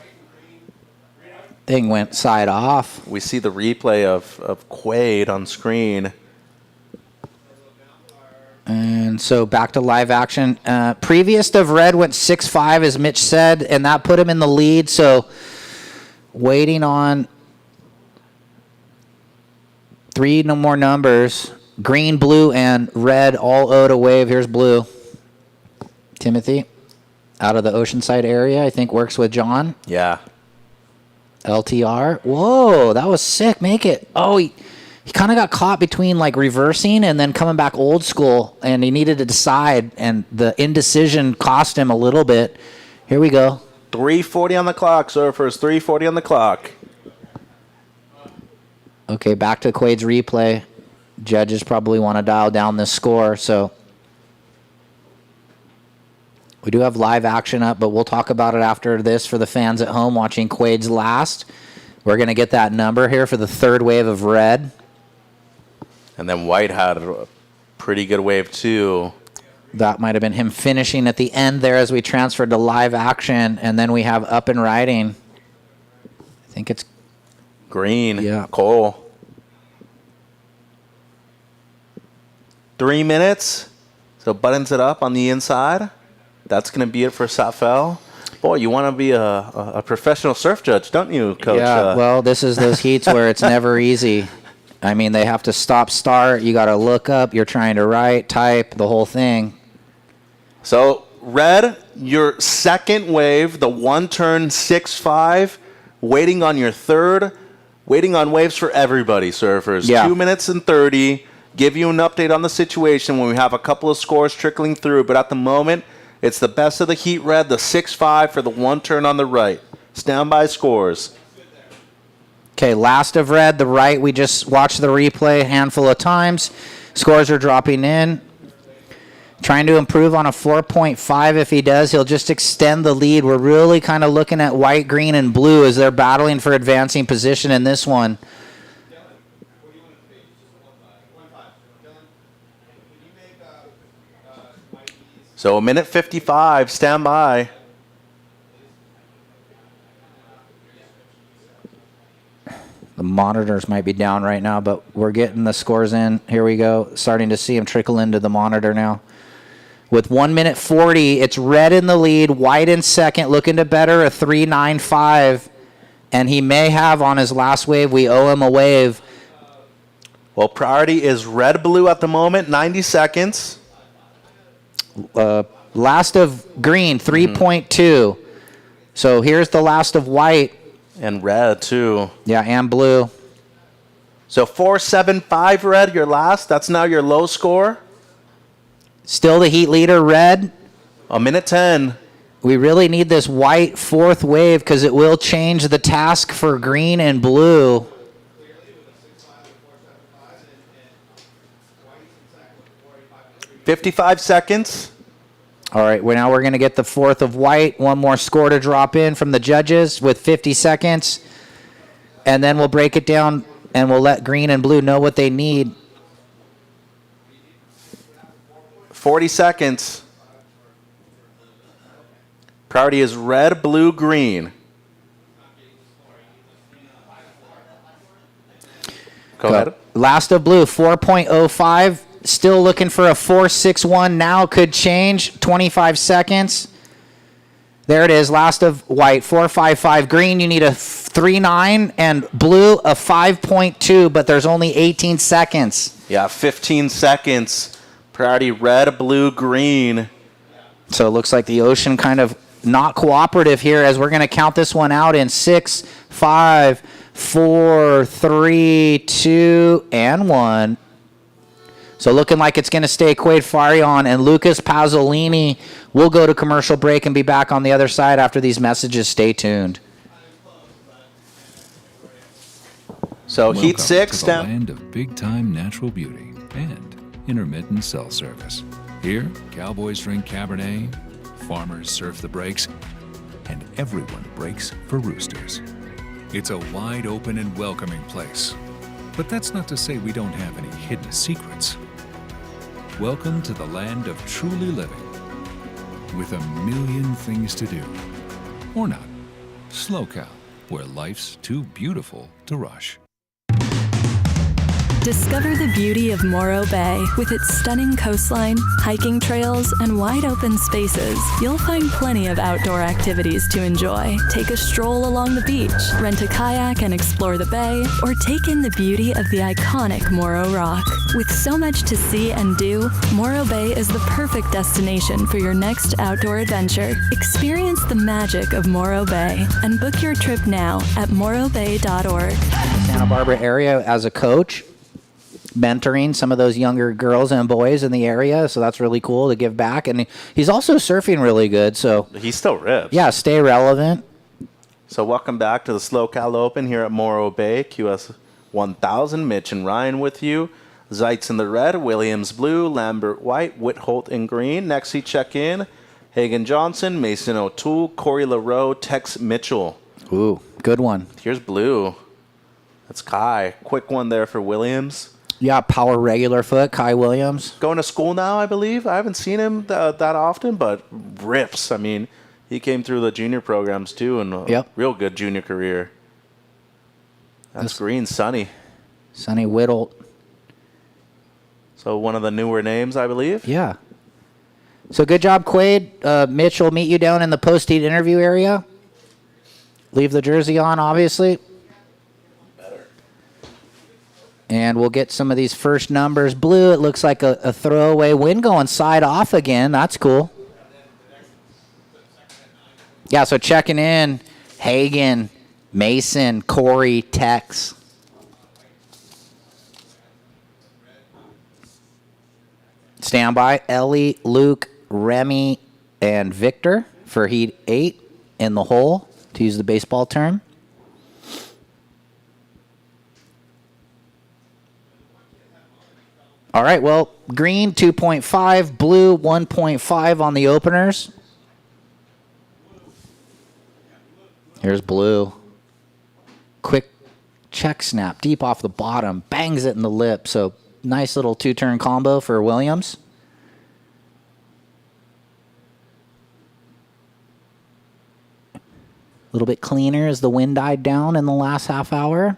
thing went side off. We see the replay of Quade on screen. And so back to live action. Previous of red went 6.5, as Mitch said, and that put him in the lead. So waiting on 3 no more numbers. Green, blue, and red all owed a wave. Here's blue. Timothy, out of the Oceanside area, I think works with John. Yeah. LTR. Whoa, that was sick. Make it. Oh, he kind of got caught between like reversing and then coming back old school, and he needed to decide, and the indecision cost him a little bit. Here we go. 3:40 on the clock, surfers. 3:40 on the clock. Okay, back to Quade's replay. Judges probably want to dial down this score, so we do have live action up, but we'll talk about it after this for the fans at home watching Quade's last. We're going to get that number here for the third wave of red. And then White had a pretty good wave, too. That might have been him finishing at the end there as we transferred to live action, and then we have up and riding. I think it's green. Yeah. Cole. 3 minutes. So buttons it up on the inside. That's going to be it for Safel. Boy, you want to be a professional surf judge, don't you, Coach? Yeah, well, this is those heats where it's never easy. I mean, they have to stop, start. You got to look up. You're trying to write, type, the whole thing. So, red, your second wave, the one turn 6-5, waiting on your third, waiting on waves for everybody, surfers. Yeah. 2 minutes and 30. Give you an update on the situation when we have a couple of scores trickling through, but at the moment, it's the best of the heat red, the 6-5 for the one turn on the right. Standby scores. Okay, last of red, the right. We just watched the replay a handful of times. Scores are dropping in. Trying to improve on a 4.5. If he does, he'll just extend the lead. We're really kind of looking at white, green, and blue as they're battling for advancing position in this one. So a minute 55, stand by. The monitors might be down right now, but we're getting the scores in. Here we go. Starting to see them trickle into the monitor now. With 1 minute 40, it's red in the lead, white in second, looking to better a 3.95. And he may have on his last wave. We owe him a wave. Well, priority is red-blue at the moment, 90 seconds. Last of green, 3.2. So here's the last of white. And red, too. Yeah, and blue. So 4.75 red, your last. That's now your low score. Still the heat leader, red. A minute 10. We really need this white fourth wave because it will change the task for green and blue. $55 seconds. All right, now we're going to get the fourth of white. One more score to drop in from the judges with 50 seconds. And then we'll break it down and we'll let green and blue know what they need. 40 seconds. Priority is red, blue, green. Go ahead. Last of blue, 4.05. Still looking for a 4.61 now. Could change. 25 seconds. There it is. Last of white, 4.55. Green, you need a 3.9. And blue, a 5.2. But there's only 18 seconds. Yeah, 15 seconds. Priority red, blue, green. So it looks like the ocean kind of not cooperative here as we're going to count this one out in 6, 5, 4, 3, 2, and 1. So looking like it's going to stay Quade Farion and Lucas Pasolini. We'll go to commercial break and be back on the other side after these messages. Stay tuned. So Welcome heat 6 to the down. land of big-time natural beauty and intermittent cell service. Here, cowboys drink Cabernet, farmers surf the breaks, and everyone breaks for roosters. It's a wide open and welcoming place. But that's not to say we don't have any hidden secrets. Welcome to the land of truly living, with a million things to do. Or not. Slow Cal, where life's too beautiful to rush. Discover the beauty of Morro Bay. With its stunning coastline, hiking trails, and wide open spaces, you'll find plenty of outdoor activities to enjoy. Take a stroll along the beach, rent a kayak and explore the bay, or take in the beauty of the iconic Morro Rock. With so much to see and do, Morro Bay is the perfect destination for your next outdoor adventure. Experience the magic of Morro Bay and book your trip now at morrobay.org. Santa Barbara area as a coach, mentoring some of those younger girls and boys in the area, so that's really cool to give back. And he's also surfing really good, so He still rips. yeah, stay relevant. So welcome back to the Slow Cal Open here at Morro Bay, QS 1000. Mitch and Ryan with you. Zeitz in the red, Williams blue, Lambert white, Whitholt in green. Next he check in, Hagen Johnson, Mason O'Toole, Corey LaRoe, Tex Mitchell. Ooh, good one. Here's blue. That's Kai. Quick one there for Williams. Yeah, power regular foot, Kai Williams. Going to school now, I believe. I haven't seen him that often, but rips. I mean, he came through the junior programs too, and a real good junior career. That's green, Sonny. Sonny Whittle. So one of the newer names, I believe. Yeah. So good job, Quade. Mitch will meet you down in the post-heat interview area. Leave the jersey on, obviously. And we'll get some of these first numbers. Blue, it looks like a throwaway win going side off again. That's cool. Yeah, so checking in, Hagen, Mason, Corey, Tex. Standby, Ellie, Luke, Remy, and Victor for Heat 8 in the hole, to use the baseball term. All right, well, green 2.5, blue 1.5 on the openers. Here's blue. Quick check snap deep off the bottom, bangs it in the lip. So nice little two-turn combo for Williams. A little bit cleaner as the wind died down in the last half hour.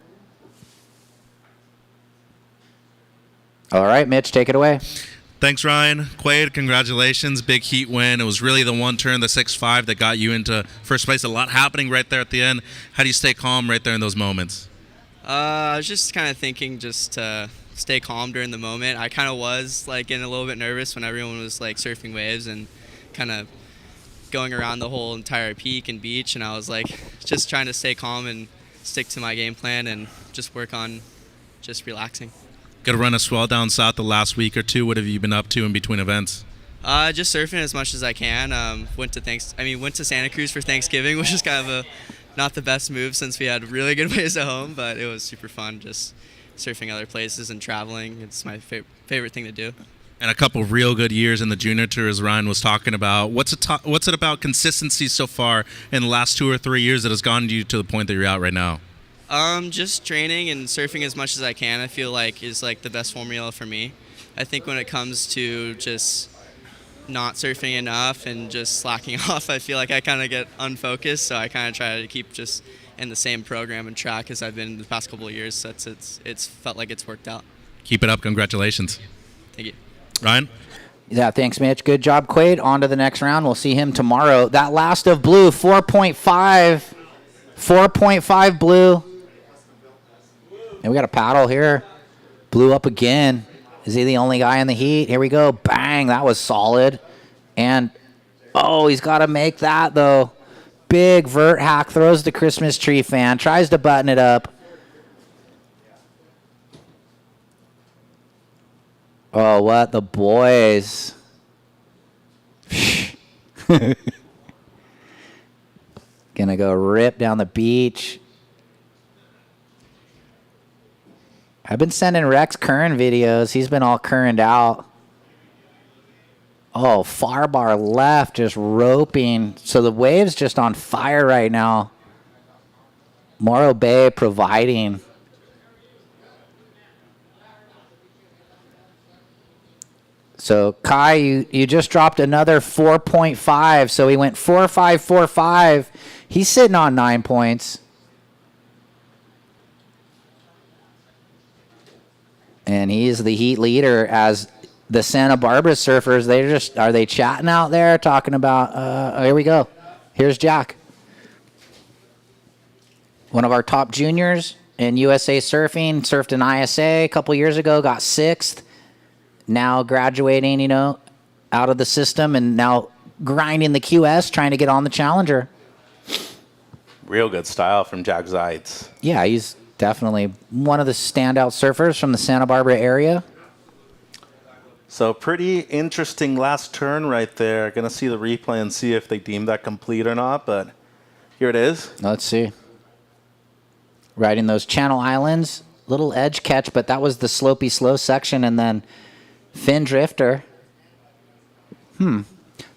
All right, Mitch, take it away. Thanks, Ryan. Quade, congratulations. Big heat win. It was really the one turn, the 6-5, that got you into first place. A lot happening right there at the end. How do you stay calm right there in those moments? I was just kind of thinking just to stay calm during the moment. I kind of was like getting a little bit nervous when everyone was like surfing waves and kind of going around the whole entire peak and beach. And I was like just trying to stay calm and stick to my game plan and just work on just relaxing. Got to run a swell down south the last week or two. What have you been up to in between events? Just surfing as much as I can. Went to Santa Cruz for Thanksgiving, which is kind of not the best move since we had really good waves at home, but it was super fun just surfing other places and traveling. It's my favorite thing to do. And a couple of real good years in the junior tour, as Ryan was talking about. What's it about consistency so far in the last 2 or 3 years that has gotten you to the point that you're at right now? Just training and surfing as much as I can, I feel like is like the best formula for me. I think when it comes to just not surfing enough and just slacking off, I feel like I kind of get unfocused, so I kind of try to keep just in the same program and track as I've been the past couple of years. So it's felt like it's worked out. Keep it up. Congratulations. Thank you. Ryan? Yeah, thanks, Mitch. Good job, Quade. On to the next round. We'll see him tomorrow. That last of blue, 4.5. 4.5 blue. And we got a paddle here. Blue up again. Is he the only guy in the heat? Here we go. Bang. That was solid. And, oh, he's got to make that, though. Big vert hack. Throws the Christmas tree fan. Tries to button it up. Oh, what? The boys. Gonna go rip down the beach. I've been sending Rex current videos. He's been all current out. Oh, far bar left, just roping. So the wave's just on fire right now. Morro Bay providing. So Kai, you just dropped another 4.5. So he went 4.5, 4.5. He's sitting on 9 points. And he's the heat leader as the Santa Barbara surfers. Are they chatting out there talking about, here we go. Here's Jack. One of our top juniors in USA Surfing, surfed in ISA a couple years ago, got 6th. Now graduating, out of the system and now grinding the QS, trying to get on the Challenger. Real good style from Jack Zeitz. Yeah, he's definitely one of the standout surfers from the Santa Barbara area. So pretty interesting last turn right there. Going to see the replay and see if they deem that complete or not, but here it is. Let's see. Riding those Channel Islands, little edge catch, but that was the slopey slow section, and then fin drifter.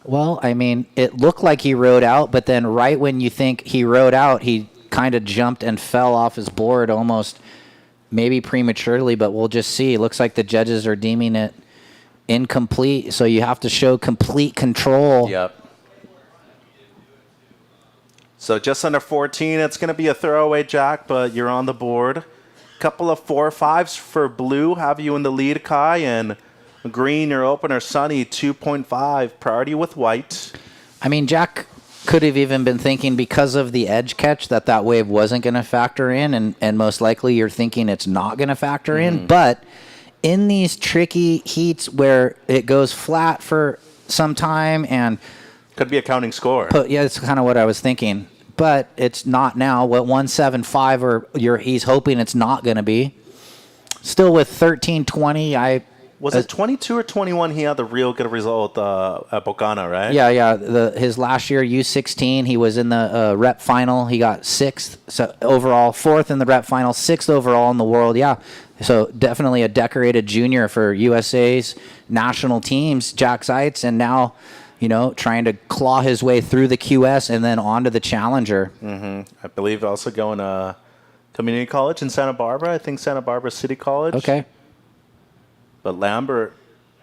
Well, I mean, it looked like he rode out, but then right when you think he rode out, he kind of jumped and fell off his board almost maybe prematurely, but we'll just see. It looks like the judges are deeming it incomplete, so you have to show complete control. Yep. So just under 14, it's going to be a throwaway, Jack, but you're on the board. Couple of 4.5s for blue, have you in the lead, Kai, and green, your opener, Sunny, 2.5, priority with white. I mean, Jack could have even been thinking because of the edge catch that wave wasn't going to factor in, and most likely you're thinking it's not going to factor in. But in these tricky heats where it goes flat for some time and could be a counting score. Yeah, that's kind of what I was thinking. But it's not now. What 175 or he's hoping it's not going to be. Still with 13-20, Was it 22 or 21 he had the real good result at Bocana, right? Yeah. His last year, U16, he was in the rep final. He got 6th so overall, 4th in the rep final, 6th overall in the world. Yeah, so definitely a decorated junior for USA's national teams, Jack Zeitz, and now, trying to claw his way through the QS and then onto the Challenger. I believe also going to community college in Santa Barbara. I think Santa Barbara City College. Okay. But Lambert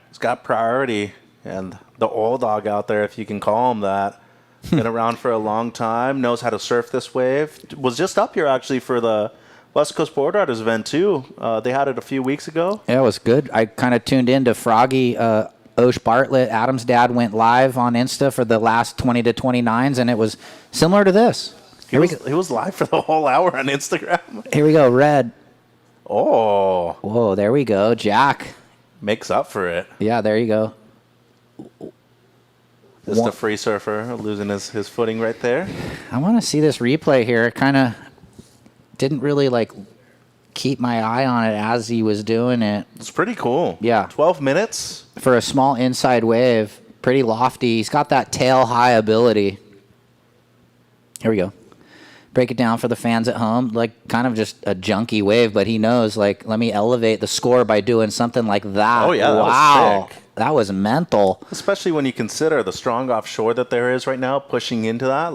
has got priority, and the old dog out there, if you can call him that, been around for a long time, knows how to surf this wave. Was just up here actually for the West Coast Board Riders event too. They had it a few weeks ago. Yeah, it was good. I kind of tuned into Froggy. Osh Bartlett, Adam's dad, went live on Insta for the last 20 to 29s, and it was similar to this. He was live for the whole hour on Instagram. Here we go, Red. Oh. Whoa, there we go. Jack. Makes up for it. Yeah, there you go. Just a free surfer losing his footing right there. I want to see this replay here. It kind of didn't really keep my eye on it as he was doing it. It's pretty cool. Yeah. 12 minutes. For a small inside wave. Pretty lofty. He's got that tail high ability. Here we go. Break it down for the fans at home. Kind of just a junky wave, but he knows, let me elevate the score by doing something like that. Oh, yeah. Wow. Was sick. That was mental. Especially when you consider the strong offshore that there is right now, pushing into that,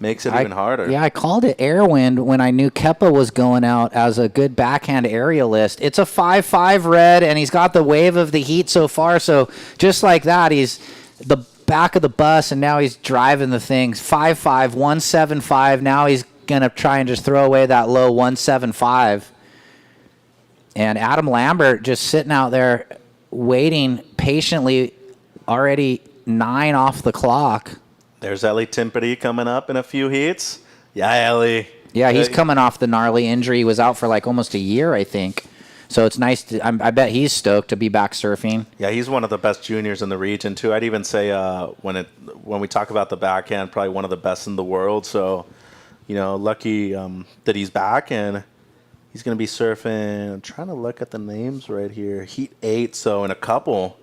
makes it even harder. Yeah, I called it airwind when I knew Kepa was going out as a good backhand aerialist. It's a 5-5 red, and he's got the wave of the heat so far. So just like that, he's the back of the bus, and now he's driving the things. 5-5, 175. Now he's going to try and just throw away that low 175. And Adam Lambert just sitting out there waiting patiently, already 9 off the clock. There's Ellie Timpety coming up in a few heats. Yeah, Ellie. Yeah, he's coming off the gnarly injury. He was out for almost a year, I think. So it's nice. I bet he's stoked to be back surfing. Yeah, he's one of the best juniors in the region, too. I'd even say when we talk about the backhand, probably one of the best in the world. So, lucky that he's back, and he's going to be surfing. I'm trying to look at the names right here. Heat 8, so in a couple.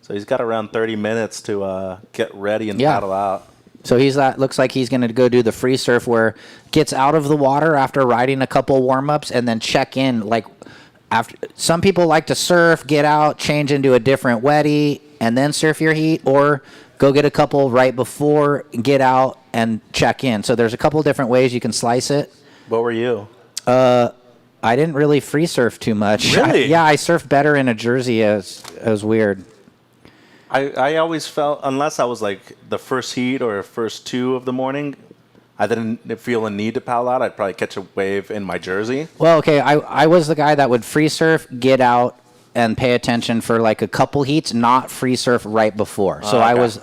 So he's got around 30 minutes to get ready and paddle out. So looks like he's going to go do the free surf where gets out of the water after riding a couple warm-ups and then check in. After some people like to surf, get out, change into a different wetty, and then surf your heat, or go get a couple right before, get out, and check in. So there's a couple different ways you can slice it. What were you? I didn't really free surf too much. Really? I surfed better in a jersey. It was weird. I always felt, unless I was the first heat or first 2 of the morning, I didn't feel a need to paddle out. I'd probably catch a wave in my jersey. Well, okay, I was the guy that would free surf, get out, and pay attention for a couple heats, not free surf right before. So okay.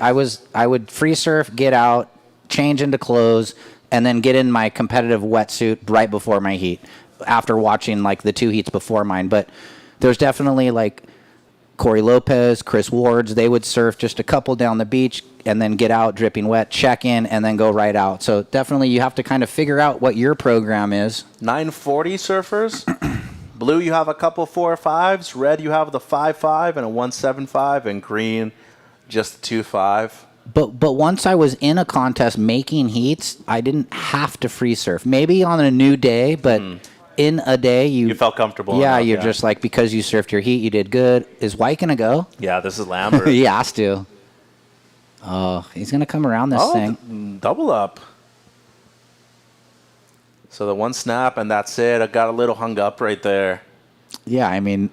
I would free surf, get out, change into clothes, and then get in my competitive wetsuit right before my heat, after watching the 2 heats before mine. But there's definitely Corey Lopez, Chris Wards, they would surf just a couple down the beach and then get out dripping wet, check in, and then go right out. So definitely you have to kind of figure out what your program is. 940 surfers. Blue, you have a couple 4-5s. Red, you have the 5-5 and a 175. And green, just the 2-5. But once I was in a contest making heats, I didn't have to free surf. Maybe on a new day, but... In a day, you felt comfortable. Yeah, you're just because you surfed your heat, you did good. Is White going to go? Yeah, this is Lambert. He has to. Oh, he's going to come around this thing. Double up. So the one snap, and that's it. I got a little hung up right there. Yeah, I mean,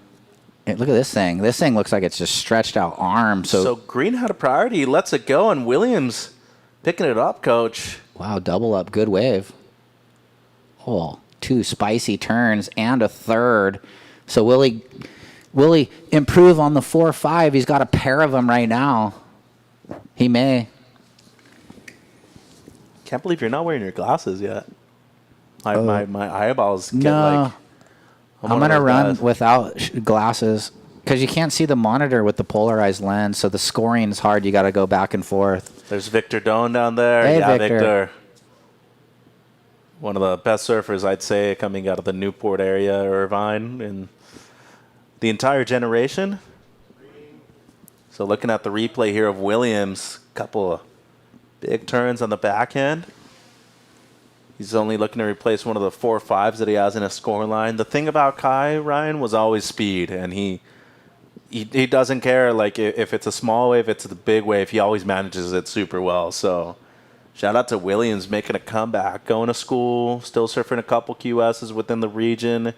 look at this thing. This thing looks like it's just stretched out arm. So Green had a priority. He lets it go, and Williams picking it up, Coach. Wow, double up. Good wave. Oh. 2 spicy turns and a third. So will he improve on the 4-5? He's got a pair of them right now. He may. Can't believe you're not wearing your glasses yet. Oh. My eyeballs get No. I'm one going of to those run guys. without glasses because you can't see the monitor with the polarized lens, so the scoring is hard. You got to go back and forth. There's Victor Doan down there. Hey, yeah, Victor. One of the best surfers, I'd say, coming out of the Newport area, Irvine, and the entire generation. So looking at the replay here of Williams, couple of big turns on the backhand. He's only looking to replace one of the 4.5s that he has in a score line. The thing about Kai, Ryan, was always speed, and he doesn't care like if it's a small wave, if it's a big wave. He always manages it super well. So shout out to Williams making a comeback, going to school, still surfing a couple QSs within the region.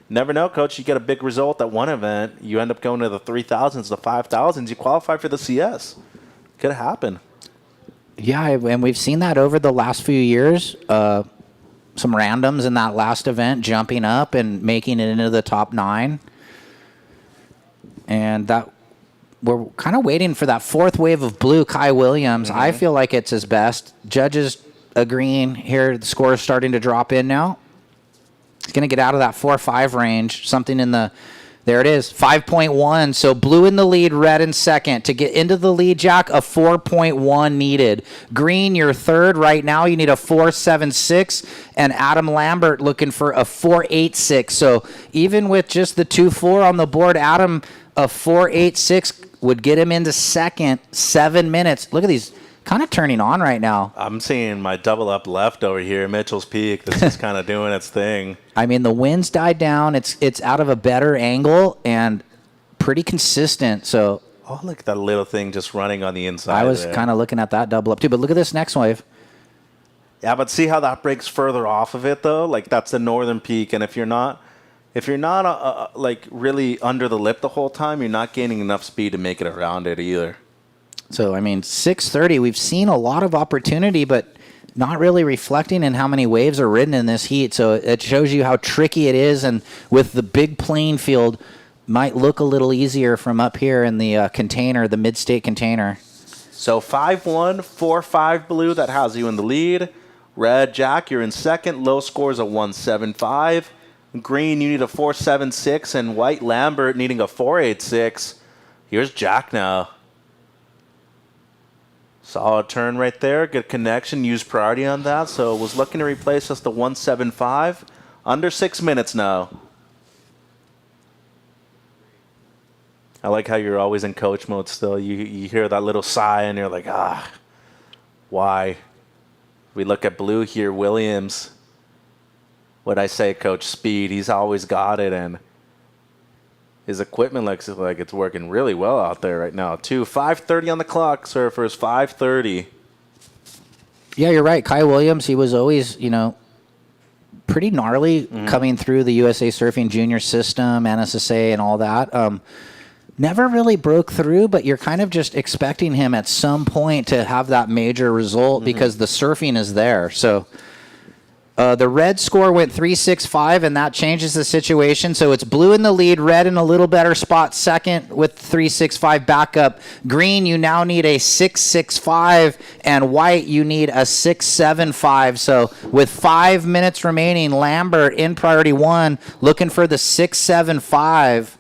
Never know, Coach. You get a big result at one event. You end up going to the 3,000s, the 5,000s. You qualify for the CS. Could happen. Yeah, and we've seen that over the last few years. Some randoms in that last event jumping up and making it into the top 9. And that we're kind of waiting for that fourth wave of blue, Kai Williams. I feel like it's his best. Judges agreeing here. The score is starting to drop in now. He's going to get out of that 4-5 range. Something in the... There it is, 5.1. So blue in the lead, red in second. To get into the lead, Jack, a 4.1 needed. Green, you're third. Right now, you need a 4.76. And Adam Lambert looking for a 4.86. So even with just the 2.4 on the board, Adam, a 4.86 would get him into second. 7 minutes. Look at these. Kind of turning on right now. I'm seeing my double up left over here, Mitchell's Peak. This is kind of doing its thing. I mean, the wind's died down. It's out of a better angle and pretty consistent. So Oh, look at that little thing just running on the inside. I was kind of looking at that double up too. But look at this next wave. Yeah, but see how that breaks further off of it though? Like that's the northern peak, and if you're not like really under the lip the whole time, you're not gaining enough speed to make it around it either. So, I mean, 6:30, we've seen a lot of opportunity, but not really reflecting in how many waves are ridden in this heat. So it shows you how tricky it is, and with the big playing field, might look a little easier from up here in the container, the mid-state container. So 5-1, 4-5 blue, that has you in the lead. Red, Jack, you're in second. Low scores a 1.75. Green, you need a 4.76, and white, Lambert, needing a 4.86. Here's Jack now. Solid turn right there. Good connection. Use priority on that. So was looking to replace us the 1.75. Under 6 minutes now. I like how you're always in coach mode still. You hear that little sigh and you're like, why? We look at blue here. Williams. What'd I say, Coach? Speed. He's always got it, and his equipment looks like it's working really well out there right now, too. 5:30 on the clock, surfers. 5:30. Yeah, you're right. Kai Williams, he was always, pretty gnarly coming through the USA Surfing Junior system, NSSA, and all that. Never really broke through, but you're kind of just expecting him at some point to have that major result because the surfing is there. So the red score went 3.65, and that changes the situation. So it's blue in the lead, red in a little better spot second with 3.65 backup. Green, you now need a 6.65, and white, you need a 6.75. So with 5 minutes remaining, Lambert in priority 1, looking for the 6.75.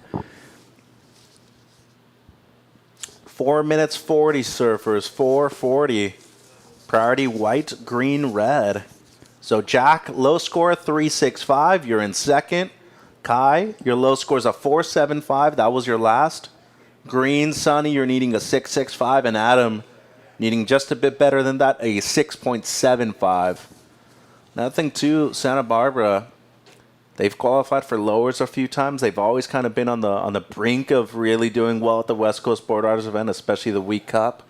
4 minutes 40, surfers. 4:40. Priority white, green, red. So Jack, low score 3.65. You're in second. Kai, your low score is a 4.75. That was your last. Green, Sonny, you're needing a 6.65, and Adam needing just a bit better than that, a 6.75. Another thing too, Santa Barbara, they've qualified for lowers a few times. They've always kind of been on the brink of really doing well at the West Coast Board Riders event, especially the Week Cup.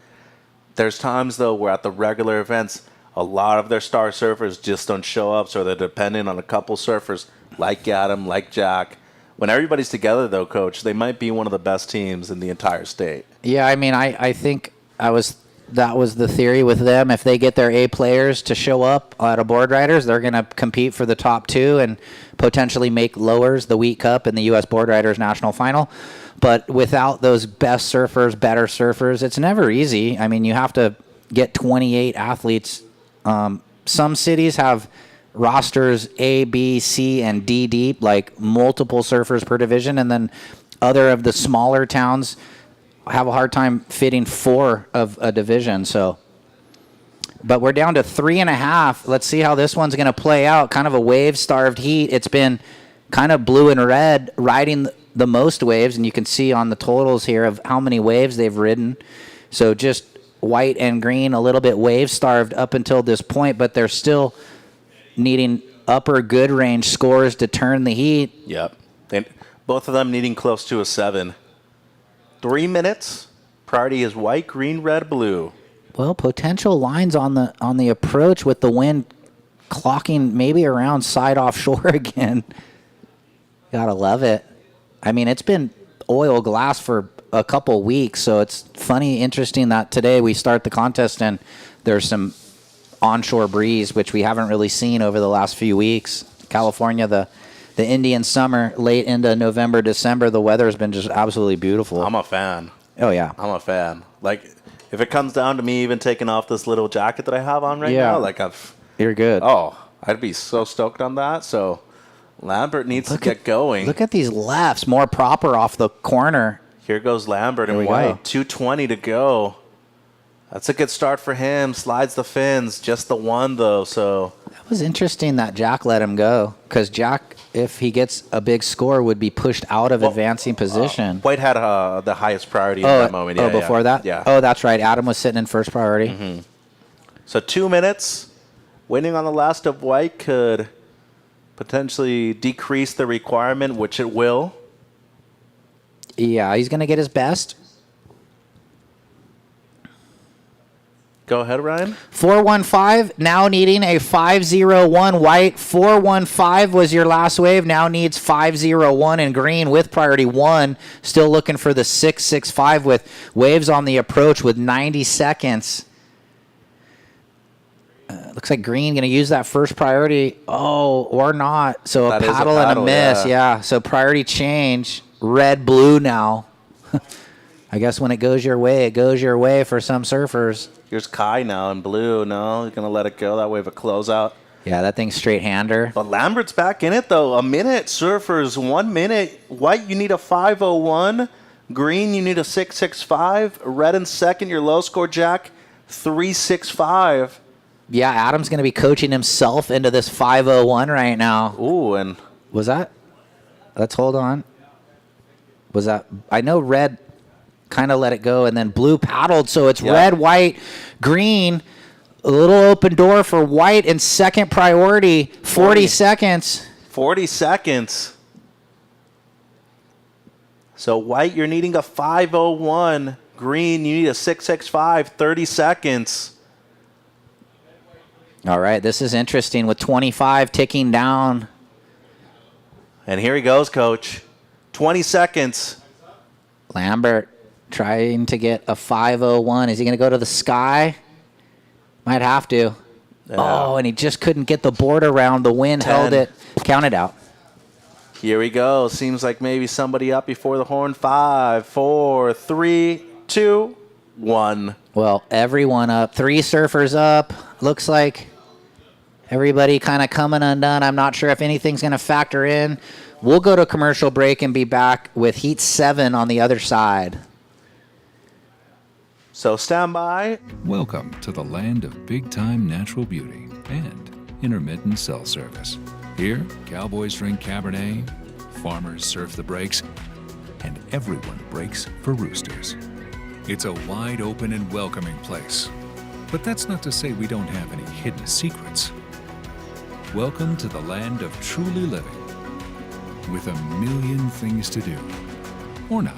There's times though where at the regular events, a lot of their star surfers just don't show up, so they're dependent on a couple surfers like Adam, like Jack. When everybody's together, though, Coach, they might be one of the best teams in the entire state. Yeah, I mean, I think that was the theory with them. If they get their A players to show up at a Board Riders, they're going to compete for the top 2 and potentially make lowers, the Week Cup, and the U.S. Board Riders National Final. But without those best surfers, better surfers, it's never easy. I mean, you have to get 28 athletes some cities have rosters A, B, C, and D deep, like multiple surfers per division, and then other of the smaller towns have a hard time fitting 4 of a division. So, but we're down to 3.5. Let's see how this one's going to play out. Kind of a wave-starved heat. It's been kind of blue and red riding the most waves, and you can see on the totals here of how many waves they've ridden. So just white and green, a little bit wave-starved up until this point, but they're still needing upper good range scores to turn the heat. Yep. Both of them needing close to a 7. 3 minutes. Priority is white, green, red, blue. Well, potential lines on the approach with the wind clocking maybe around side offshore again. Gotta love it. I mean, it's been oil glass for a couple weeks, so it's funny, interesting that today we start the contest and there's some onshore breeze, which we haven't really seen over the last few weeks. California, the Indian summer, late into November, December, the weather has been just absolutely beautiful. I'm a fan. Oh, yeah. I'm a fan. Like, if it comes down to me even taking off this little jacket that I have on right now, like you're good. Oh, I'd be so stoked on that. So Lambert needs to get going. Look at these lefts, more proper off the corner. Here goes Lambert in white. 2:20 to go. That's a good start for him. Slides the fins. Just the one, though. So that was interesting that Jack let him go, because Jack, if he gets a big score, would be pushed out of advancing position. White had the highest priority in that moment. Yeah, before that? Yeah. Oh, that's right. Adam was sitting in first priority. Mm-hmm. So 2 minutes. Winning on the last of white could potentially decrease the requirement, which it will. Yeah, he's going to get his best. Go ahead, Ryan. 415, now needing a 501 white. 415 was your last wave, now needs 501 in green with priority 1. Still looking for the 665 with waves on the approach with 90 seconds. Looks like green going to use that first priority. Oh, or not. So a paddle and a miss. Yeah. So priority change. Red, blue now. I guess when it goes your way, it goes your way for some surfers. Here's Kai now in blue. No, he's going to let it go. That way of a closeout. Yeah, that thing's straight hander. But Lambert's back in it, though. A minute. Surfers, 1 minute. White, you need a 501. Green, you need a 665. Red in second, your low score, Jack, 365. Yeah, Adam's going to be coaching himself into this 501 right now. Ooh, and was that? Let's hold on. Was that? I know red kind of let it go, and then blue paddled, so it's red, white, green. A little open door for white in second priority. 40 seconds. 40 seconds. So white, you're needing a 501. Green, you need a 665. 30 seconds. All right, this is interesting with 25 ticking down. And here he goes, Coach. 20 seconds. Lambert trying to get a 501. Is he going to go to the sky? Might have to. Oh, and he just couldn't get the board around. The wind 10. held it. Counted out. Here we go. Seems like maybe somebody up before the horn. 5, 4, 3, 2, 1. Well, everyone up. 3 surfers up. Looks like everybody kind of coming undone. I'm not sure if anything's going to factor in. We'll go to commercial break and be back with Heat 7 on the other side. So stand by. Welcome to the land of big-time natural beauty and intermittent cell service. Here, cowboys drink Cabernet, farmers surf the breaks, and everyone breaks for roosters. It's a wide open and welcoming place. But that's not to say we don't have any hidden secrets. Welcome to the land of truly living, with a million things to do. Or not.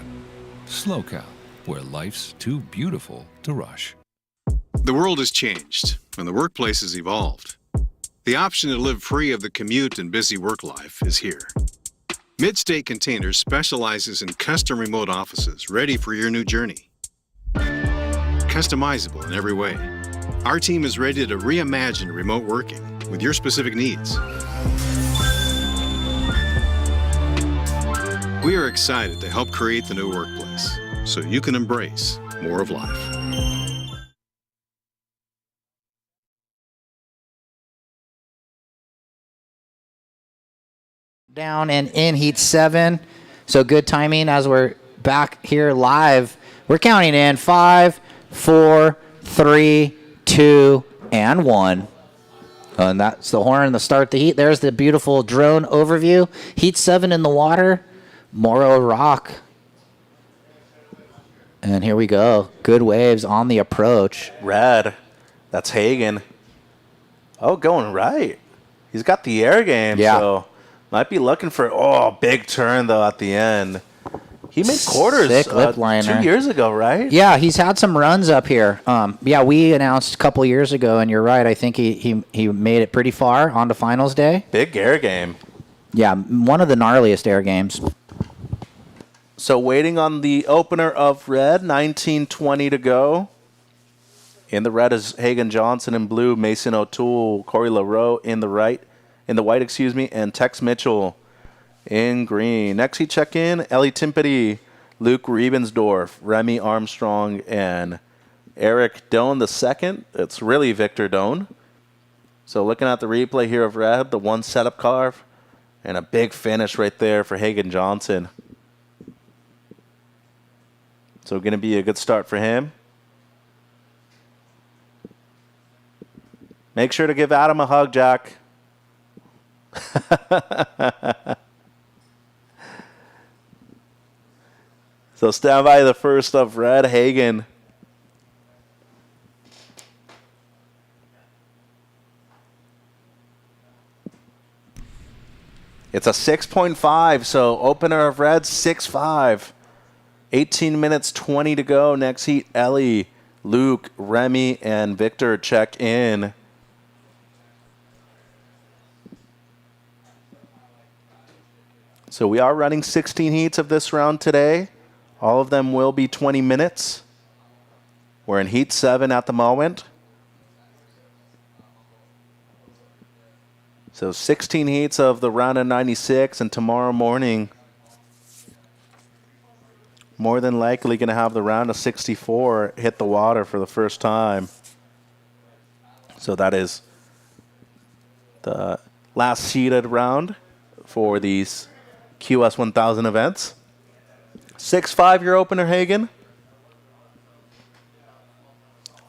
Slow Cal, where life's too beautiful to rush. The world has changed, and the workplace has evolved. The option to live free of the commute and busy work life is here. Midstate Containers specializes in custom remote offices ready for your new journey. Customizable in every way. Our team is ready to reimagine remote working with your specific needs. We are excited to help create the new workplace so you can embrace more of life. Down and in heat 7. So good timing as we're back here live. We're counting in 5, 4, 3, 2, and 1. And that's the horn to start the heat. There's the beautiful drone overview. Heat 7 in the water. Morro Rock. And here we go. Good waves on the approach. Red. That's Hagen. Oh, going right. He's got the air game, so might be looking for, big turn, though, at the end. He made quarters Sick lip liner. 2 years ago, right? Yeah, he's had some runs up here. We announced a couple years ago, and you're right. I think he made it pretty far onto finals day. Big air game. Yeah, one of the gnarliest air games. So waiting on the opener of red, 19:20 to go. In the red is Hagen Johnson. In blue, Mason O'Toole, Corey LaRoe in the white, and Tex Mitchell in green. Next he check in, Ellie Timpety, Luke Riebensdorf, Remy Armstrong, and Eric Doan the second. It's really Victor Doan. So looking at the replay here of red, the one setup carve, and a big finish right there for Hagen Johnson. So going to be a good start for him. Make sure to give Adam a hug, Jack. So stand by the first of red, Hagen. It's a 6.5, so opener of red, 6.5. 18 minutes, 20 to go. Next heat, Ellie, Luke, Remy, and Victor check in. So we are running 16 heats of this round today. All of them will be 20 minutes. We're in heat 7 at the moment. So 16 heats of the round of 96, and tomorrow morning, more than likely going to have the round of 64 hit the water for the first time. So that is the last seeded round for these QS 1000 events. 6.5 your opener, Hagen.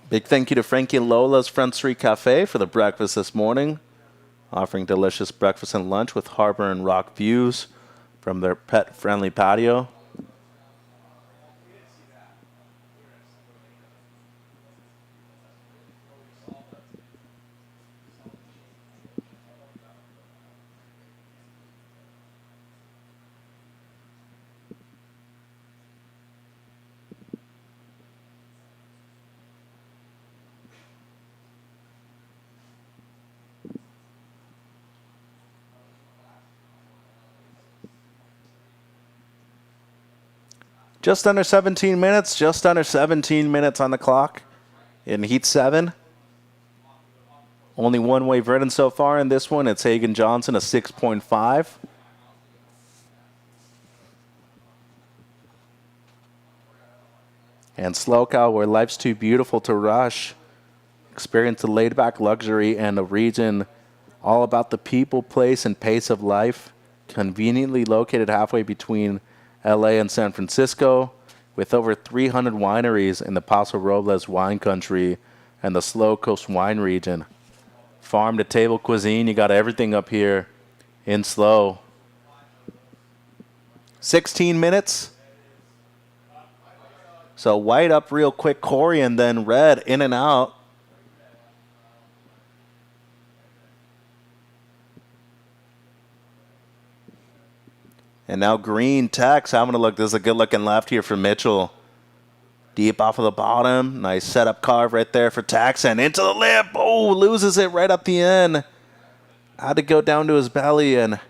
Big thank you to Frankie and Lola's Front Street Cafe for the breakfast this morning, offering delicious breakfast and lunch with harbor and rock views from their pet-friendly patio. Just under 17 minutes on the clock in Heat 7. Only one wave ridden so far in this one. It's Hagen Johnson, a 6.5. And SLO, where life's too beautiful to rush. Experience the laid-back luxury and a region all about the people, place, and pace of life. Conveniently located halfway between LA and San Francisco, with over 300 wineries in the Paso Robles wine country and the SLO Coast wine region. Farm to table cuisine, you got everything up here in SLO. 16 minutes. So white up real quick, Corey, and then red in and out. And now green, Tex having a look. This is a good looking left here for Mitchell. Deep off of the bottom. Nice setup carve right there for Tex. And into the lip. Oh, loses it right up the end. Had to go down to his belly and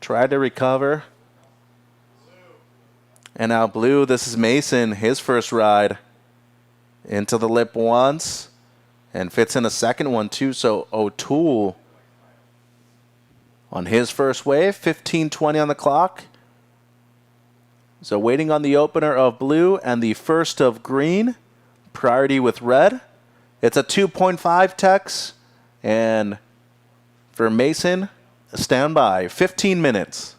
tried to recover. And now blue, this is Mason, his first ride. Into the lip once. And fits in a second one too. So O'Toole on his first wave, 15:20 on the clock. So waiting on the opener of blue and the first of green. Priority with red. It's a 2.5 Tex. And for Mason, Stand by. 15 minutes.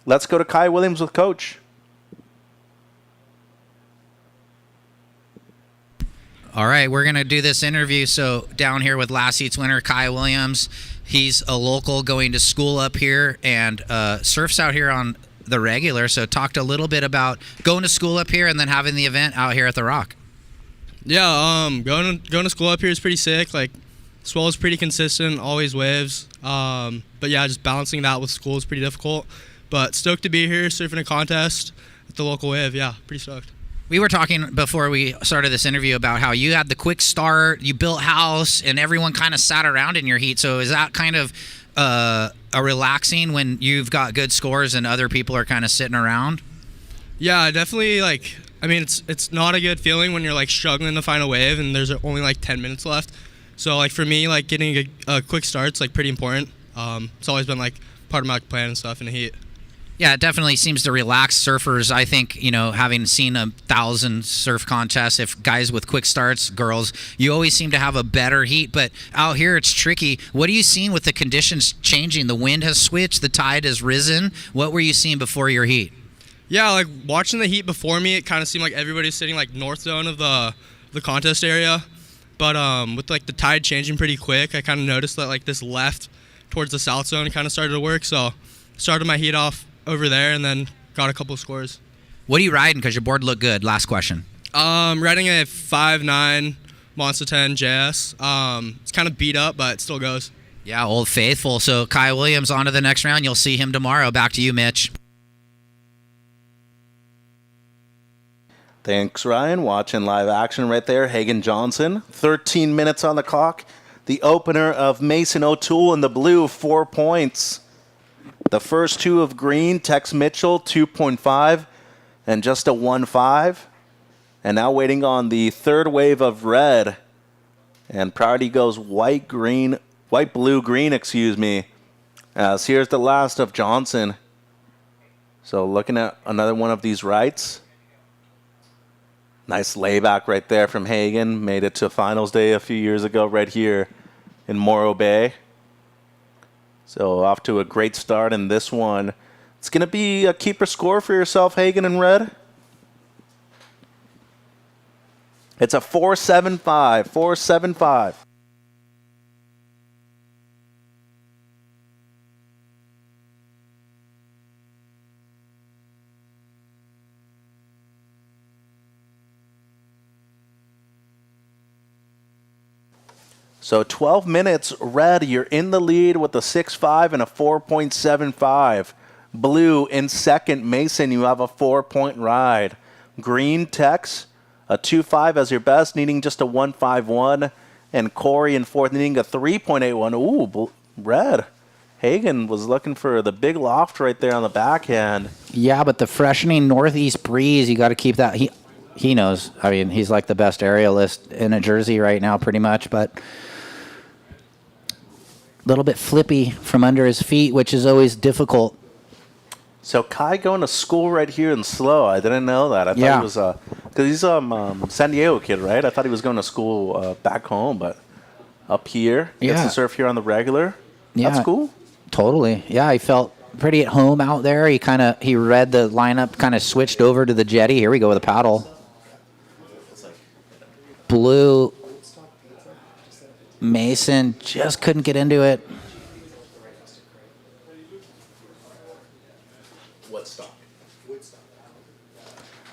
Let's go to Kai Williams with Coach. All right, we're going to do this interview. So down here with last heat's winner, Kai Williams. He's a local going to school up here and surfs out here on the regular. So talked a little bit about going to school up here and then having the event out here at the Rock. Yeah, going to school up here is pretty sick. Like, swell is pretty consistent, always waves. But yeah, just balancing that with school is pretty difficult. But stoked to be here, surfing a contest at the local wave. Yeah, pretty stoked. We were talking before we started this interview about how you had the quick start, you built house, and everyone kind of sat around in your heat. So is that kind of a relaxing when you've got good scores and other people are kind of sitting around? Yeah, definitely. Like, I mean, it's not a good feeling when you're like struggling to find a wave and there's only like 10 minutes left. So like for me, like getting a quick start's like pretty important. It's always been like part of my plan and stuff in the heat. Yeah, it definitely seems to relax surfers. I think, you know, having seen 1,000 surf contests, if guys with quick starts, girls, you always seem to have a better heat. But out here, it's tricky. What are you seeing with the conditions changing? The wind has switched, the tide has risen. What were you seeing before your heat? Yeah, like watching the heat before me, it kind of seemed like everybody's sitting like north zone of the contest area. But with like the tide changing pretty quick, I kind of noticed that like this left towards the south zone kind of started to work. So started my heat off over there and then got a couple of scores. What are you riding? Because your board looked good. Last question. Riding a 5.9 Monster 10 JS. It's kind of beat up, but it still goes. Yeah, Old Faithful. So Kai Williams on to the next round. You'll see him tomorrow. Back to you, Mitch. Thanks, Ryan. Watching live action right there. Hagen Johnson, 13 minutes on the clock. The opener of Mason O'Toole in the blue, 4 points. The first two of green, Tex Mitchell, 2.5, and just a 1.5. And now waiting on the third wave of red. And priority goes white, blue, green, excuse me. As here's the last of Johnson. So looking at another one of these rights. Nice layback right there from Hagen. Made it to finals day a few years ago right here in Morro Bay. So off to a great start in this one. It's going to be a keeper score for yourself, Hagen in red. It's a 4.75, 4.75. So 12 minutes, red, you're in the lead with a 6.5 and a 4.75. Blue in second, Mason, you have a 4-point ride. Green, Tex, a 2.5 as your best, needing just a 1.51. And Corey in fourth, needing a 3.81. Ooh, red. Hagen was looking for the big loft right there on the backhand. Yeah, but the freshening northeast breeze, you got to keep that. He knows. I mean, he's like the best aerialist in a jersey right now, pretty much, but a little bit flippy from under his feet, which is always difficult. So Kai going to school right here in SLO. I didn't know that. I thought he was because he's a San Diego kid, right? I thought he was going to school back home, but up here, gets to surf here on the regular. Yeah, that's cool. Totally. Yeah, he felt pretty at home out there. He read the lineup, kind of switched over to the jetty. Here we go with a paddle. Blue. Mason just couldn't get into it.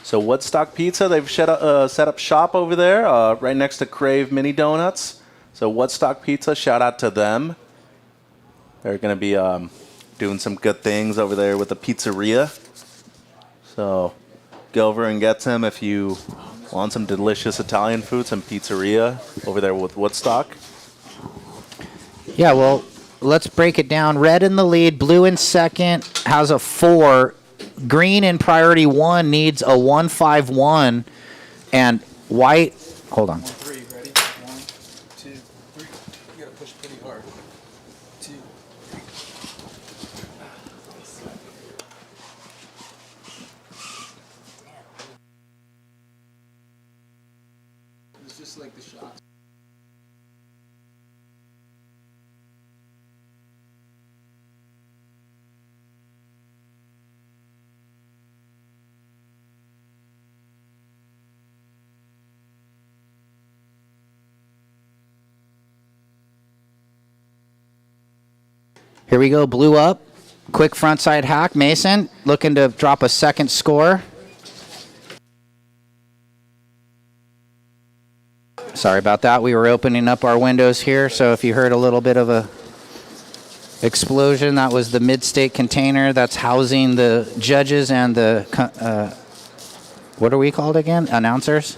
So Woodstock Pizza, they've set up shop over there right next to Crave Mini Donuts. So Woodstock Pizza, shout out to them. They're going to be doing some good things over there with the pizzeria. So go over and get some if you want some delicious Italian food, some pizzeria over there with Woodstock. Yeah, well, let's break it down. Red in the lead, blue in second, has a 4. Green in priority 1 needs a 1.51. And white, hold on. 3, ready? 1, 2, 3. You gotta push pretty hard. 2, 3. It's just like the shots. Here we go, blue up. Quick frontside hack. Mason looking to drop a second score. Sorry about that. We were opening up our windows here, so if you heard a little bit of a explosion, that was the mid-state container that's housing the judges and the, what are we called again? Announcers?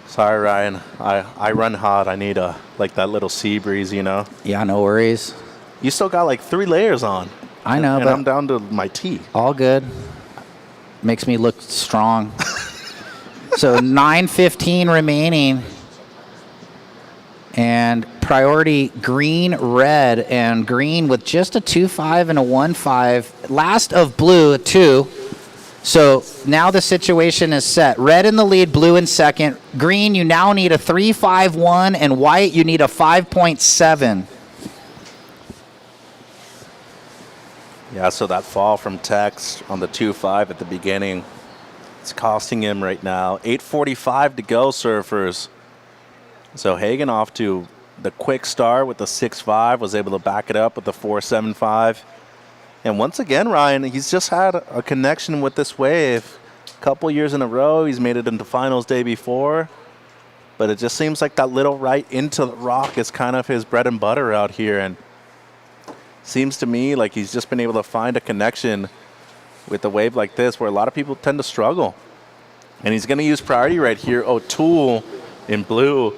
Sorry, Ryan. I run hot. I need like that little sea breeze, you know? Yeah, no worries. You still got like 3 layers on. I know, and but I'm down to my tee. All good. Makes me look strong. So 9:15 remaining. And priority green, red, and green with just a 2-5 and a 1-5. Last of blue, a 2. So now the situation is set. Red in the lead, blue in second. Green, you now need a 3-5-1, and white, you need a 5.7. Yeah, so that fall from Tex on the 2-5 at the beginning, it's costing him right now. 8:45 to go, surfers. So Hagen off to the quick start with the 6-5, was able to back it up with the 4-7-5. And once again, Ryan, he's just had a connection with this wave. A couple years in a row, he's made it into finals day before. But it just seems like that little right into the rock is kind of his bread and butter out here. And seems to me like he's just been able to find a connection with a wave like this where a lot of people tend to struggle. And he's going to use priority right here. O'Toole in blue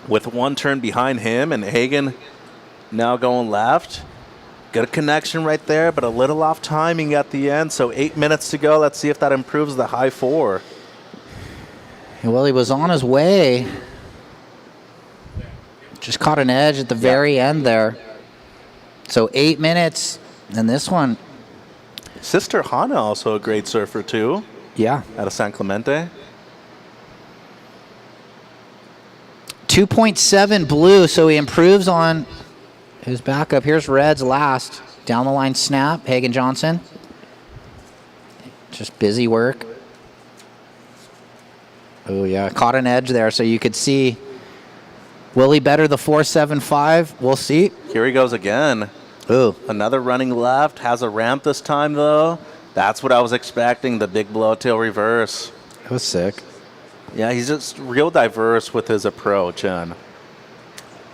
with one turn behind him, and Hagen now going left. Good connection right there, but a little off timing at the end. So 8 minutes to go. Let's see if that improves the high 4. Well, he was on his way. Just caught an edge at the very end there. So 8 minutes, and this one. Sister Hannah also a great surfer too. Yeah. Out of San Clemente. 2.7 blue, so he improves on his backup. Here's red's last. Down the line snap, Hagen Johnson. Just busy work. Oh, yeah, caught an edge there, so you could see. Will he better the 4.75? We'll see. Here he goes again. Ooh. Another running left. Has a ramp this time, though. That's what I was expecting, the big blow-tail reverse. That was sick. Yeah, he's just real diverse with his approach. And,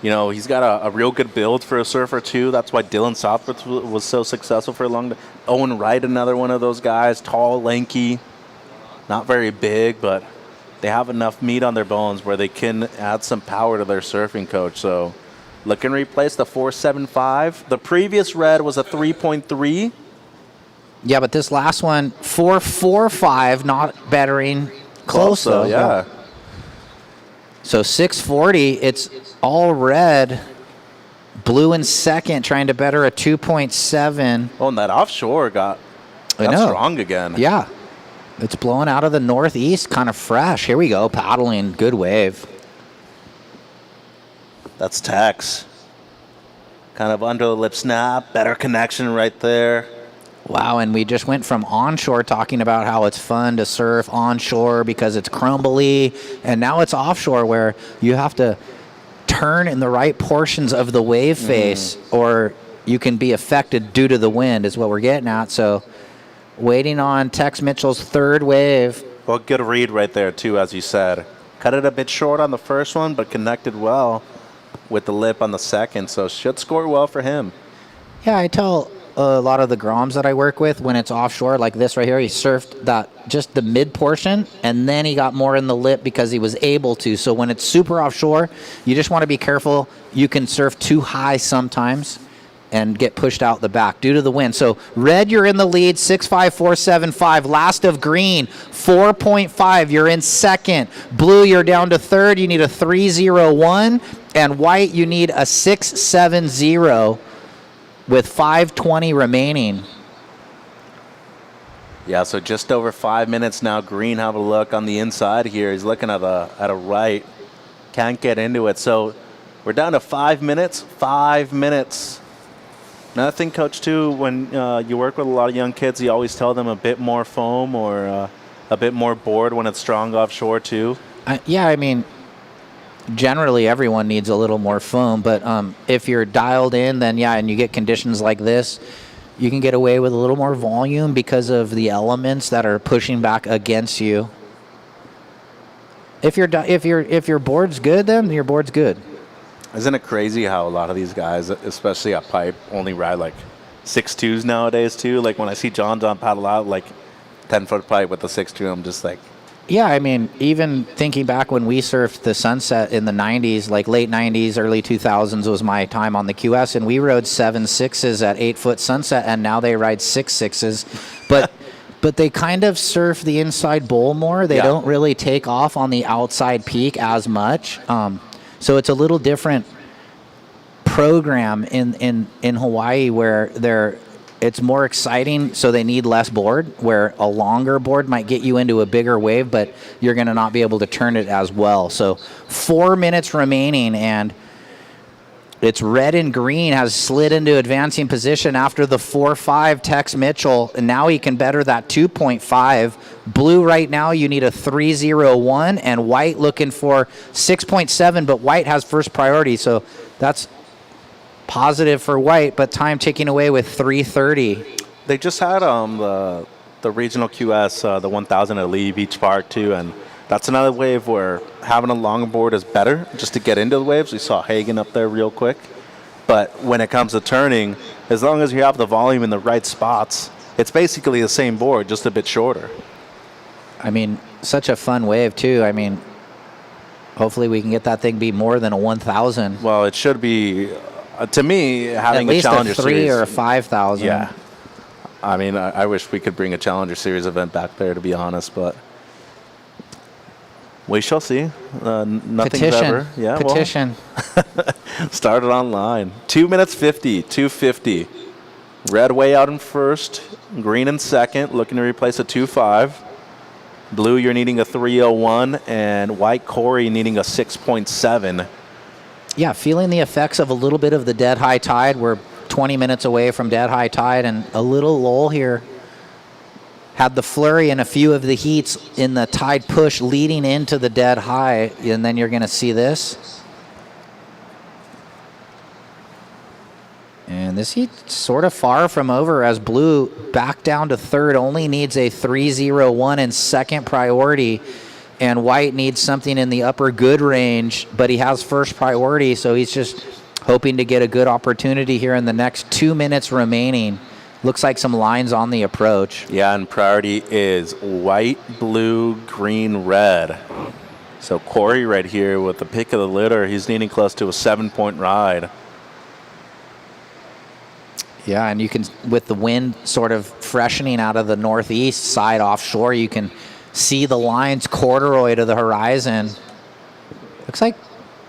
you know, he's got a real good build for a surfer, too. That's why Dylan Southworth was so successful for a long time. Owen Wright, another one of those guys. Tall, lanky, not very big, but they have enough meat on their bones where they can add some power to their surfing coach. So looking to replace the 4.75. The previous red was a 3.3. Yeah, but this last one, 4.45, not bettering. Close though, yeah. So 640, it's all red. Blue in second, trying to better a 2.7. Oh, and that offshore got strong again. Yeah. It's blowing out of the northeast, kind of fresh. Here we go, paddling, good wave. That's Tex. Kind of under the lip snap, better connection right there. Wow, and we just went from onshore talking about how it's fun to surf onshore because it's crumbly, and now it's offshore where you have to turn in the right portions of the wave face or you can be affected due to the wind is what we're getting at. So waiting on Tex Mitchell's third wave. Well, good read right there, too, as you said. Cut it a bit short on the first one, but connected well with the lip on the second, so should score well for him. Yeah, I tell a lot of the Groms that I work with when it's offshore, like this right here, he surfed that just the mid portion, and then he got more in the lip because he was able to. So when it's super offshore, you just want to be careful. You can surf too high sometimes and get pushed out the back due to the wind. So red, you're in the lead, 6.5, 4.75. Last of green, 4.5. You're in second. Blue, you're down to third. You need a 3.01. And white, you need a 6.70 with 5:20 remaining. Yeah, so just over 5 minutes now. Green, have a look on the inside here. He's looking at a right. Can't get into it. So we're down to 5 minutes. 5 minutes. Another thing, Coach, too, when you work with a lot of young kids, you always tell them a bit more foam or a bit more board when it's strong offshore, too. Yeah, I mean, generally everyone needs a little more foam, but if you're dialed in, then yeah, and you get conditions like this, you can get away with a little more volume because of the elements that are pushing back against you. If your board's good, then your board's good. Isn't it crazy how a lot of these guys, especially at pipe, only ride like 6.2s nowadays too? Like when I see John paddle out like 10-foot pipe with the 6.2, I'm just like. Yeah, I mean, even thinking back when we surfed the Sunset in the 90s, like late 90s, early 2000s was my time on the QS, and we rode 7.6s at 8-foot Sunset, and now they ride 6.6s. But they kind of surf the inside bowl more. They don't really take off on the outside peak as much. So it's a little different program in Hawaii where it's more exciting, so they need less board, where a longer board might get you into a bigger wave, but you're going to not be able to turn it as well. So 4 minutes remaining, and it's red and green has slid into advancing position after the 4.5 Tex Mitchell, and now he can better that 2.5. Blue right now, you need a 3.01, and white looking for 6.7, but white has first priority, so that's positive for white, but time ticking away with 3:30. They just had the regional QS, the 1,000 at Lee Beach Park too, and that's another wave where having a long board is better just to get into the waves. We saw Hagen up there real quick, but when it comes to turning, as long as you have the volume in the right spots, it's basically the same board, just a bit shorter. I mean, such a fun wave too. I mean, hopefully we can get that thing be more than a 1,000. Well, it should be. To me, having at least a Challenger a 3 Series or a 5,000. Yeah. I mean, I wish we could bring a Challenger Series event back there, to be honest, but we shall see. Nothing's Petition. ever. Yeah, Petition. Well, started online. 2 minutes 50, 2:50. Red way out in first, green in second, looking to replace a 2.5. Blue, you're needing a 3.01, and white Corey needing a 6.7. Yeah, feeling the effects of a little bit of the dead high tide. We're 20 minutes away from dead high tide, and a little lull here. Had the flurry and a few of the heats in the tide push leading into the dead high, and then you're going to see this. And this heat sort of far from over as Blue back down to third, only needs a 3.01 in second priority. And white needs something in the upper good range, but he has first priority, so he's just hoping to get a good opportunity here in the next 2 minutes remaining. Looks like some lines on the approach. Yeah, and priority is white, blue, green, red. So Corey right here with the pick of the litter, he's needing close to a 7-point ride. Yeah, and you can, with the wind sort of freshening out of the northeast side offshore, you can see the lines corduroy to the horizon. Looks like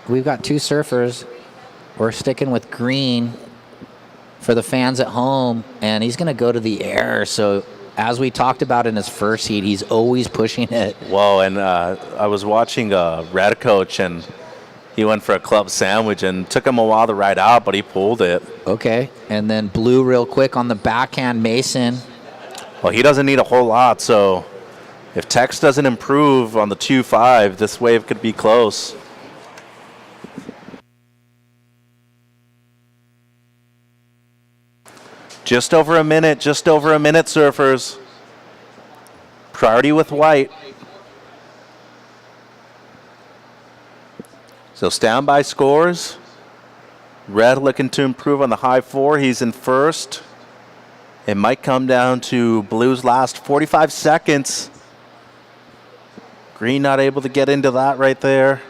we've got two surfers. We're sticking with green for the fans at home, and he's going to go to the air. So as we talked about in his first heat, he's always pushing it. Whoa, and I was watching Red Coach, and he went for a club sandwich, and took him a while to ride out, but he pulled it. Okay, and then Blue real quick on the backhand Mason. Well, he doesn't need a whole lot, so if Tex doesn't improve on the 2.5, this wave could be close. Just over a minute, surfers. Priority with white. So standby scores. Red looking to improve on the high 4. He's in first. It might come down to Blue's last 45 seconds. Green not able to get into that right there.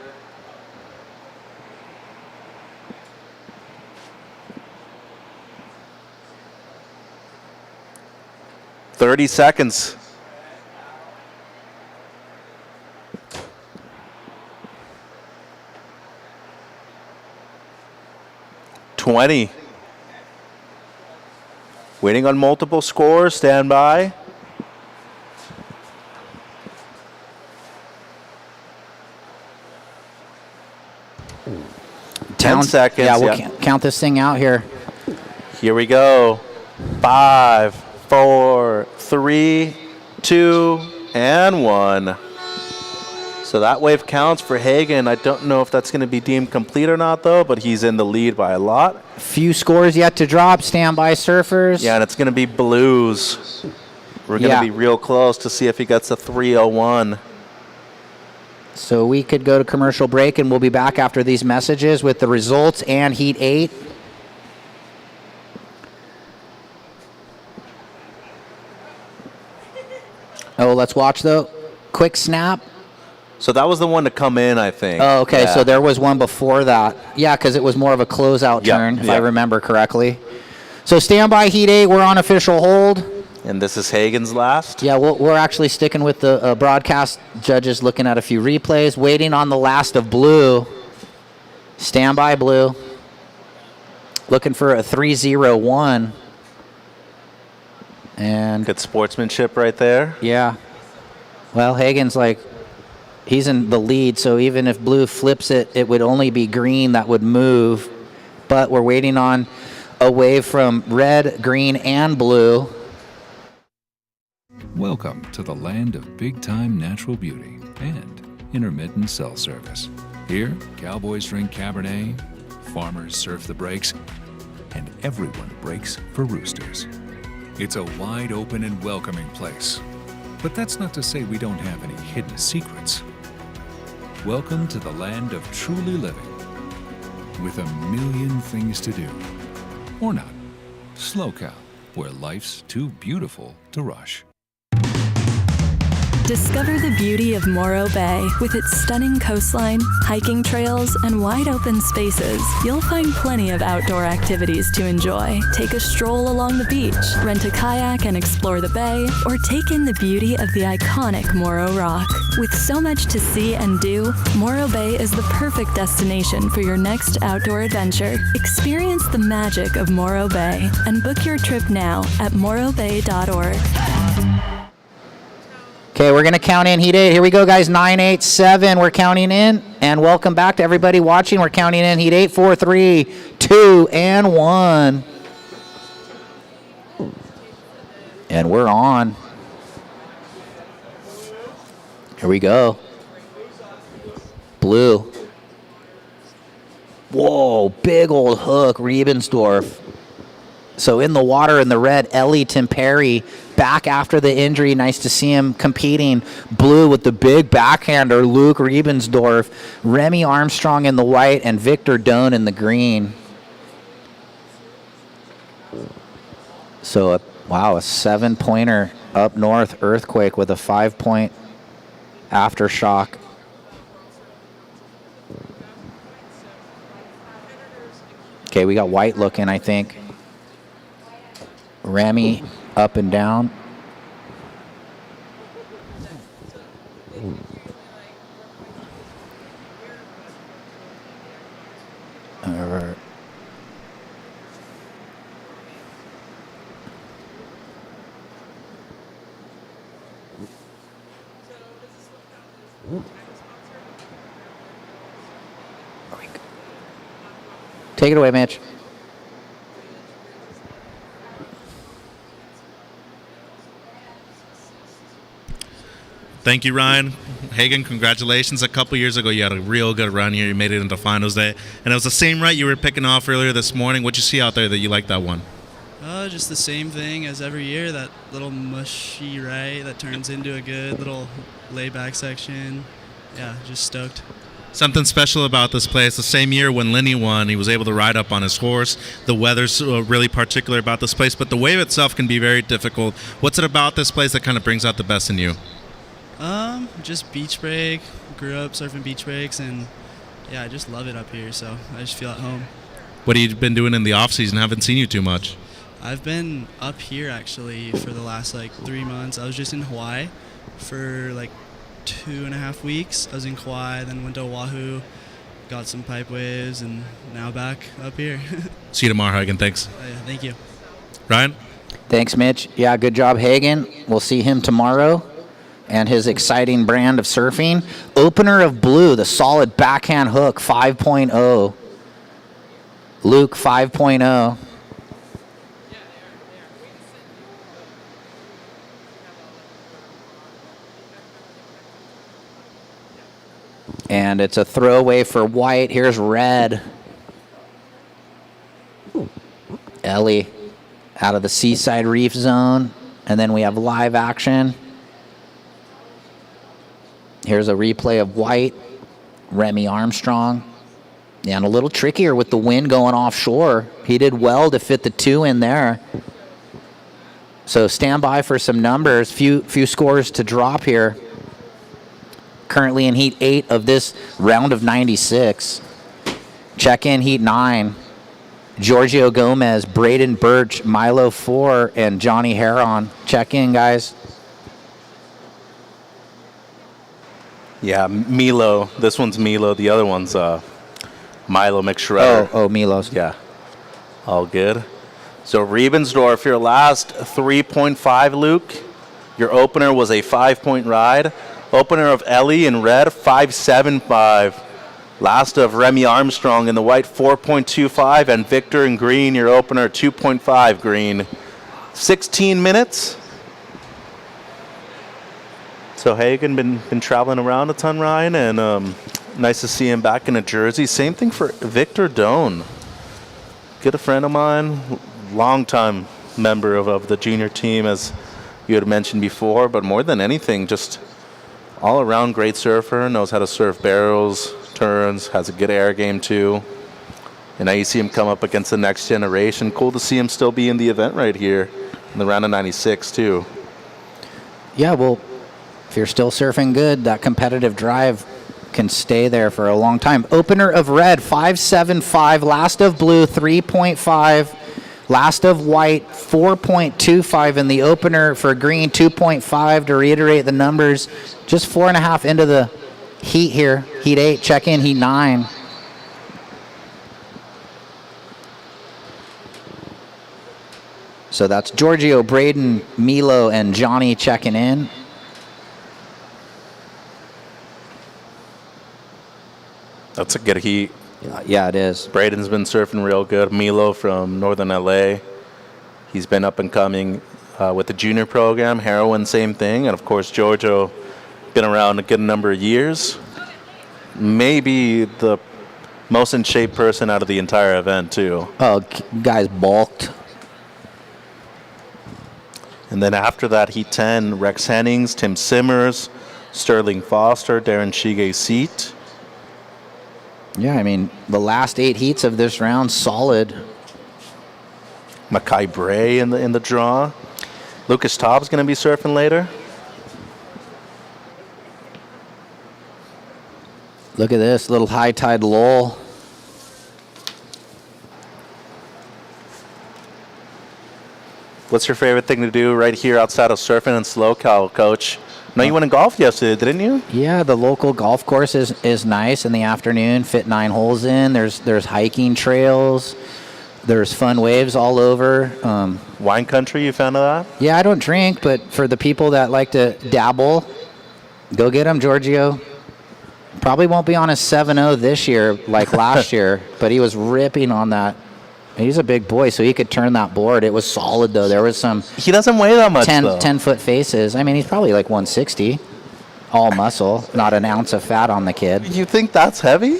"30 seconds. "20. Waiting on multiple scores. Stand by. Ten seconds. Yeah, we'll count this thing out here. Here we go. 5, 4, 3, 2, and 1. So that wave counts for Hagen. I don't know if that's going to be deemed complete or not, though, but he's in the lead by a lot. Few scores yet to drop. Standby surfers. Yeah, and it's going to be blues. We're going to be real close to see if he gets a 301. So we could go to commercial break, and we'll be back after these messages with the results and Heat 8. Oh, let's watch the quick snap. So that was the one to come in, I think. Oh, okay. Yeah. So there was one before that. Yeah, because it was more of a closeout turn, if I remember correctly. So standby Heat 8. We're on official hold. And this is Hagen's last? Yeah, we're actually sticking with the broadcast judges, looking at a few replays, waiting on the last of blue. Standby blue. Looking for a 301. And good sportsmanship right there. Yeah. Well, Hagen's like, he's in the lead, so even if blue flips it, it would only be green that would move. But we're waiting on a wave from red, green, and blue. Welcome to the land of big-time natural beauty and intermittent cell service. Here, cowboys drink Cabernet, farmers surf the breaks, and everyone breaks for roosters. It's a wide open and welcoming place. But that's not to say we don't have any hidden secrets. Welcome to the land of truly living, with a million things to do. Or not. Slow Cow, where life's too beautiful to rush. Discover the beauty of Morro Bay. With its stunning coastline, hiking trails, and wide open spaces, you'll find plenty of outdoor activities to enjoy. Take a stroll along the beach, rent a kayak and explore the bay, or take in the beauty of the iconic Morro Rock. With so much to see and do, Morro Bay is the perfect destination for your next outdoor adventure. Experience the magic of Morro Bay and book your trip now at morrobay.org. Okay, we're going to count in Heat 8. Here we go, guys. 9, 8, 7. We're counting in. And welcome back to everybody watching. We're counting in Heat 8, 4, 3, 2, and 1. And we're on. Here we go. Blue. Whoa, big old hook, Riebensdorf. So in the water in the red, Ellie Temperi back after the injury. Nice to see him competing. Blue with the big backhander, Luke Riebensdorf. Remy Armstrong in the white and Victor Doan in the green. So, a 7-pointer up north, earthquake with a 5-point aftershock. Okay, we got white looking, I think. Remy up and down. Take it away, Mitch. Thank you, Ryan. Hagen, congratulations. A couple years ago, you had a real good run here. You made it into finals day. And it was the same right you were picking off earlier this morning. What'd you see out there that you liked that one? Just the same thing as every year, that little mushy right that turns into a good little layback section. Yeah, just stoked. Something special about this place. The same year when Lenny won, he was able to ride up on his horse. The weather's really particular about this place, but the wave itself can be very difficult. What's it about this place that kind of brings out the best in you? Just beach break. Grew up surfing beach breaks, and yeah, I just love it up here, so I just feel at home. What have you been doing in the off season? Haven't seen you too much. I've been up here actually for the last 3 months. I was just in Hawaii for 2.5 weeks. I was in Kauai, then went to Oahu, got some pipe waves, and now back up here. See you tomorrow, Hagen. Thanks. Yeah, thank you. Ryan? Thanks, Mitch. Yeah, good job, Hagen. We'll see him tomorrow and his exciting brand of surfing. Opener of blue, the solid backhand hook, 5.0. Luke, 5.0. And it's a throwaway for white. Here's red. Ellie out of the Seaside Reef Zone. And then we have live action. Here's a replay of white. Remy Armstrong. Yeah, and a little trickier with the wind going offshore. He did well to fit the 2 in there. So stand by for some numbers. Few scores to drop here. Currently in heat 8 of this round of 96. Check in heat 9. Giorgio Gomez, Braden Birch, Milo 4, and Johnny Heron. Check in, guys. Yeah, Milo. This one's Milo. The other one's Milo McShredder. Oh, Milos. Yeah. All good. So Riebensdorf, your last 3.5, Luke. Your opener was a 5-point ride. Opener of Ellie in red, 5.75. Last of Remy Armstrong in the white, 4.25. And Victor in green, your opener, 2.5 green. 16 minutes. So Hagen been traveling around a ton, Ryan, and nice to see him back in a jersey. Same thing for Victor Doan. Good friend of mine, longtime member of the junior team, as you had mentioned before, but more than anything, just all-around great surfer, knows how to surf barrels, turns, has a good air game too. And now you see him come up against the next generation. Cool to see him still be in the event right here in the round of 96 too. Yeah, well, if you're still surfing good, that competitive drive can stay there for a long time. Opener of red, 5.75. Last of blue, 3.5. Last of white, 4.25. And the opener for green, 2.5. To reiterate the numbers, just 4.5 into the heat here. Heat 8, check in heat 9. So that's Giorgio, Braden, Milo, and Johnny checking in. That's a good heat. Yeah, it is. Braden's been surfing real good. Milo from Northern LA. He's been up and coming with the junior program. Heroin, same thing. And of course, Giorgio, been around a good number of years. Maybe the most in shape person out of the entire event, too. Oh, guy's bulked. And then after that, heat 10, Rex Hennings, Tim Simmers, Sterling Foster, Darren Shige-Seat. Yeah, I mean, the last 8 heats of this round, solid. Mackay Bray in the draw. Lucas Taub's going to be surfing later. Look at this little high tide lull. What's your favorite thing to do right here outside of surfing and slow cal, Coach? No, you went to golf yesterday, didn't you? Yeah, the local golf course is nice in the afternoon. Fit 9 holes in. There's hiking trails. There's fun waves all over. Wine country, you found of that? Yeah, I don't drink, but for the people that like to dabble, go get them, Giorgio. Probably won't be on a 7-0 this year like last year, but he was ripping on that. He's a big boy, so he could turn that board. It was solid, though. There was some... He doesn't weigh that much, 10-foot faces. I mean, he's probably like 160. All muscle, not an ounce of fat on the kid. You think that's heavy?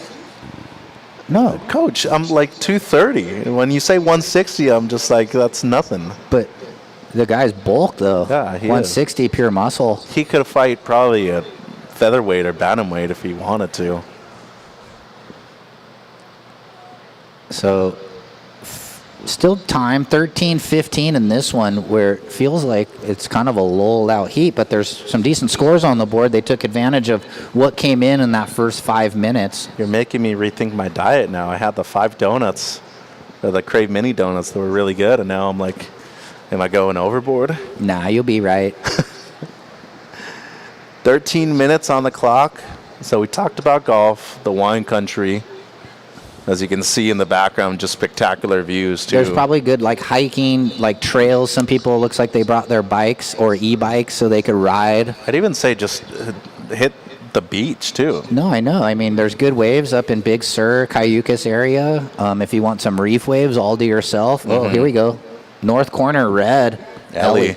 No. Coach, I'm like 230. When you say 160, I'm just like, that's nothing. But the guy's bulk, though. Yeah, he 160 is. Pure muscle. He could fight probably a featherweight or bantamweight if he wanted to. So... still time, 13-15 in this one, where it feels like it's kind of a lull out heat, but there's some decent scores on the board. They took advantage of what came in that first 5 minutes. You're making me rethink my diet now. I had the 5 donuts, the Crave Mini donuts that were really good, and now I'm like, am I going overboard? Nah, you'll be right. 13 minutes on the clock. So we talked about golf, the wine country. As you can see in the background, just spectacular views, too. There's probably good, like, hiking, like, trails. Some people, it looks like they brought their bikes or e-bikes so they could ride. I'd even say just hit the beach, too. No, I know. I mean, there's good waves up in Big Sur, Cayucas area. If you want some reef waves all to yourself. Oh, here we go. North corner, red. Ellie.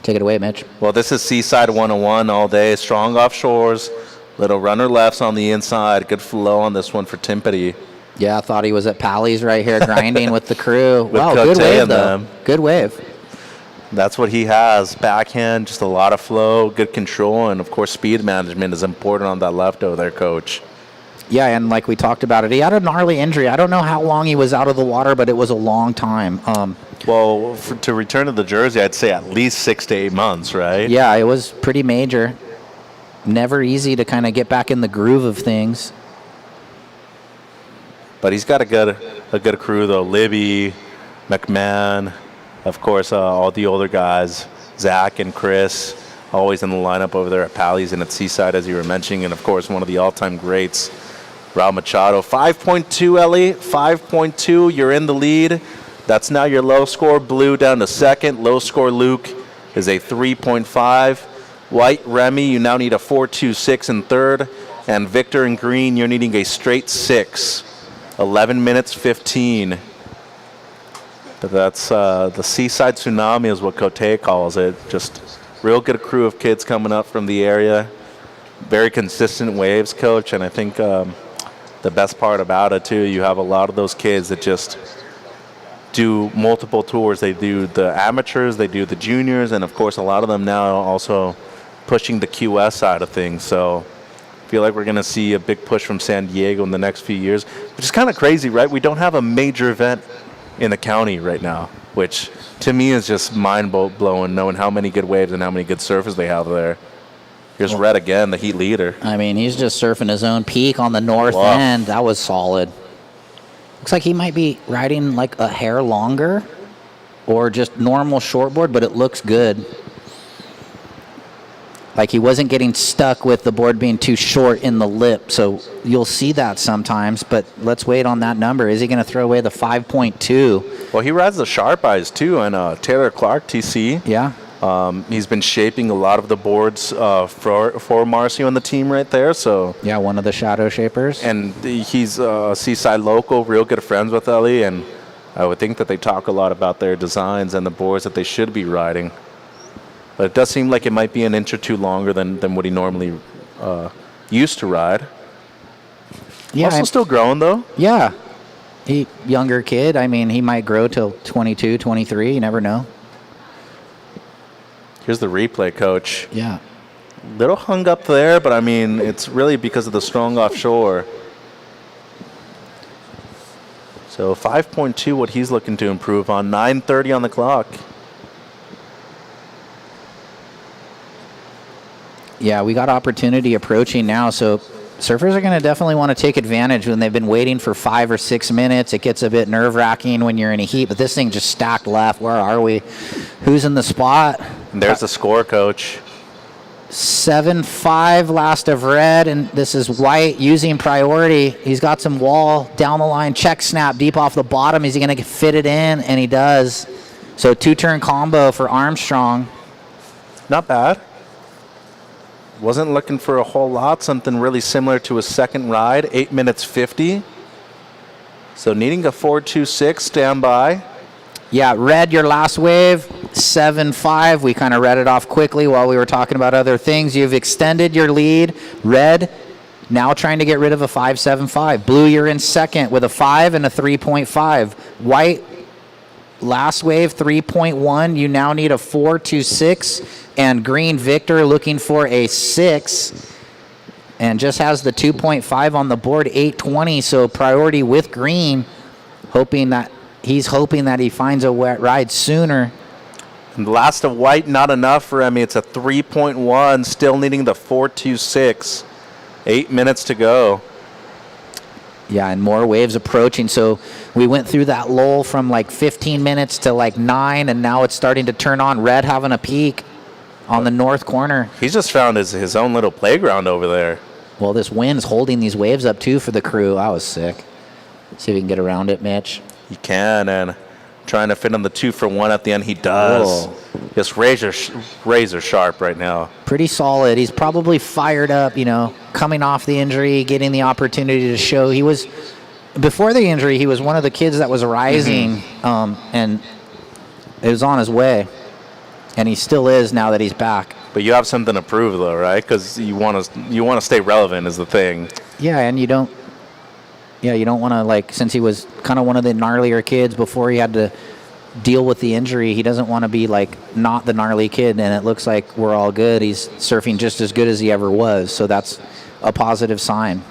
Take it away, Mitch. Well, this is Seaside 101 all day. Strong offshores, Little runner lefts on the inside. Good flow on this one for Timpety. Yeah, I thought he was at Pally's right here grinding with the crew. With Wow, Cote good wave, and though. them. Good wave. That's what he has. Backhand, just a lot of flow, good control, and, of course, speed management is important on that left over there, Coach. Yeah, and like we talked about it, he had a gnarly injury. I don't know how long he was out of the water, but it was a long time. Well, to return to the Jersey, I'd say at least 6 to 8 months, right? Yeah, it was pretty major. Never easy to kind of get back in the groove of things. But he's got a good crew, though. Libby, McMahon, of course, all the older guys, Zach and Chris, always in the lineup over there at Pally's and at Seaside, as you were mentioning, and, of course, one of the all-time greats, Raul Machado. 5.2, Ellie, 5.2. You're in the lead. That's now your low score. Blue down to second. Low score Luke is a 3.5. White, Remy, you now need a 4.26 in third. And Victor and Green, you're needing a straight 6. 11 minutes 15. But that's the Seaside Tsunami is what Cote calls it. Just real good crew of kids coming up from the area. Very consistent waves, Coach. And I think the best part about it, too, you have a lot of those kids that just do multiple tours. They do the amateurs, they do the juniors, and, of course, a lot of them now also pushing the QS side of things. So I feel like we're going to see a big push from San Diego in the next few years, which is kind of crazy, right? We don't have a major event in the county right now, which to me is just mind-blowing, knowing how many good waves and how many good surfers they have there. Here's Red again, the heat leader. I mean, he's just surfing his own peak on the north end. That was solid. Looks like he might be riding like a hair longer or just normal shortboard, but it looks good. Like he wasn't getting stuck with the board being too short in the lip. So you'll see that sometimes, but let's wait on that number. Is he going to throw away the 5.2? Well, he rides the Sharp Eyes too, and Taylor Clark, TC. Yeah. He's been shaping a lot of the boards for Marcio and the team right there. So yeah, one of the shadow shapers. And he's a Seaside local, real good friends with Ellie, and I would think that they talk a lot about their designs and the boards that they should be riding. But it does seem like it might be an inch or two longer than what he normally used to ride. Yeah, also still growing, though. Yeah. Younger kid. I mean, he might grow till 22, 23. You never know. Here's the replay, Coach. Yeah. Little hung up there, but, I mean, it's really because of the strong offshore. So 5.2, what he's looking to improve on. 9:30 on the clock. Yeah, we got opportunity approaching now, so surfers are going to definitely want to take advantage when they've been waiting for 5 or 6 minutes. It gets a bit nerve-wracking when you're in a heat, but this thing just stacked left. Where are we? Who's in the spot? And there's the score, Coach. 7-5 last of Red, and this is White using priority. He's got some wall down the line, check snap deep off the bottom. Is he going to fit it in? And he does. So 2-turn combo for Armstrong. Not bad. Wasn't looking for a whole lot. Something really similar to a second ride. 8 minutes 50. So needing a 4.26 standby. Yeah, Red, your last wave, 7-5. We kind of read it off quickly while we were talking about other things. You've extended your lead. Red, now trying to get rid of a 5.75. Blue, you're in second with a 5 and a 3.5. White, last wave, 3.1. You now need a 4.26. And Green, Victor, looking for a 6. And just has the 2.5 on the board, 8.20. So priority with Green, hoping that he finds a wet ride sooner. And the last of White, not enough for Emmy. It's a 3.1, still needing the 4.26. 8 minutes to go. Yeah, and more waves approaching. So we went through that lull from like 15 minutes to like 9, and now it's starting to turn on. Red having a peak on the north corner. He's just found his own little playground over there. Well, this wind's holding these waves up, too, for the crew. I was sick. See if we can get around it, Mitch. You can, and trying to fit on the 2-for-1 at the end. He does. Whoa. Just razor sharp right now. Pretty solid. He's probably fired up, coming off the injury, getting the opportunity to show. Before the injury, he was one of the kids that was rising, and it was on his way. And he still is now that he's back. But you have something to prove, though, right? Because you want to stay relevant is the thing. Yeah, and you don't want to, like, since he was kind of one of the gnarlier kids before he had to deal with the injury, he doesn't want to be, like, not the gnarly kid, and it looks like we're all good. He's surfing just as good as he ever was, so that's a positive sign.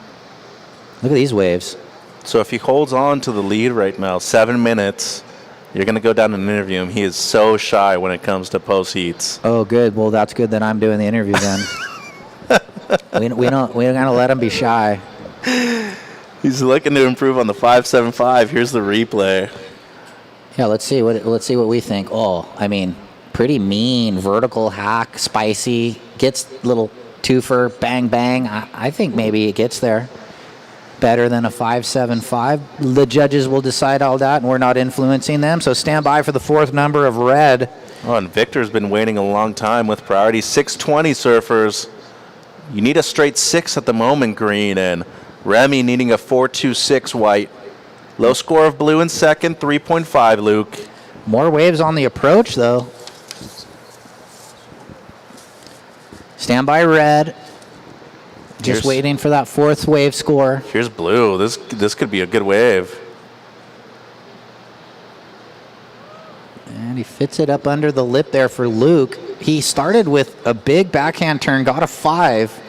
Look at these waves. So if he holds on to the lead right now, 7 minutes, you're going to go down and interview him. He is so shy when it comes to post heats. Oh, good. Well, that's good that I'm doing the interview then. we don't gotta let him be shy. He's looking to improve on the 5.75. Here's the replay. Yeah, let's see what we think. Oh, I mean, pretty mean vertical hack, spicy, gets little twofer, bang bang. I think maybe it gets there. Better than a 5.75. The judges will decide all that, and we're not influencing them. So stand by for the fourth number of red. Oh, and Victor's been waiting a long time with priority. 620 surfers. You need a straight 6 at the moment, green, and Remy needing a 4.26 white. Low score of blue in second, 3.5, Luke. More waves on the approach, though. Stand by red. Just waiting for that fourth wave score. Here's blue. This could be a good wave. And he fits it up under the lip there for Luke. He started with a big backhand turn, got a 5.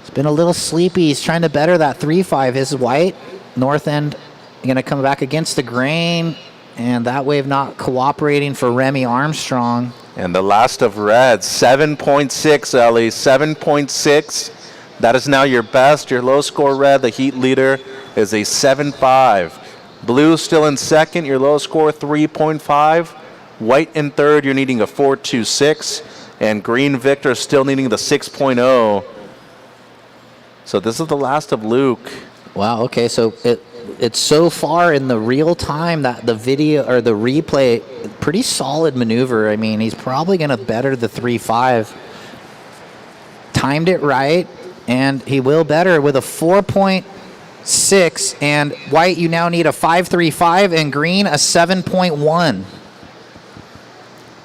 It's been a little sleepy. He's trying to better that 3.5. His white north end going to come back against the grain, and that wave not cooperating for Remy Armstrong. And the last of red, 7.6, Ellie, 7.6. That is now your best. Your low score red, the heat leader, is a 7.5. Blue still in second, your low score 3.5. White in third, you're needing a 4.26. And green Victor still needing the 6.0. So this is the last of Luke. Wow, okay, so it's so far in the real time that the video or the replay, pretty solid maneuver. I mean, he's probably going to better the 3.5. Timed it right, and he will better with a 4.6. And white, you now need a 5.35, and green a 7.1.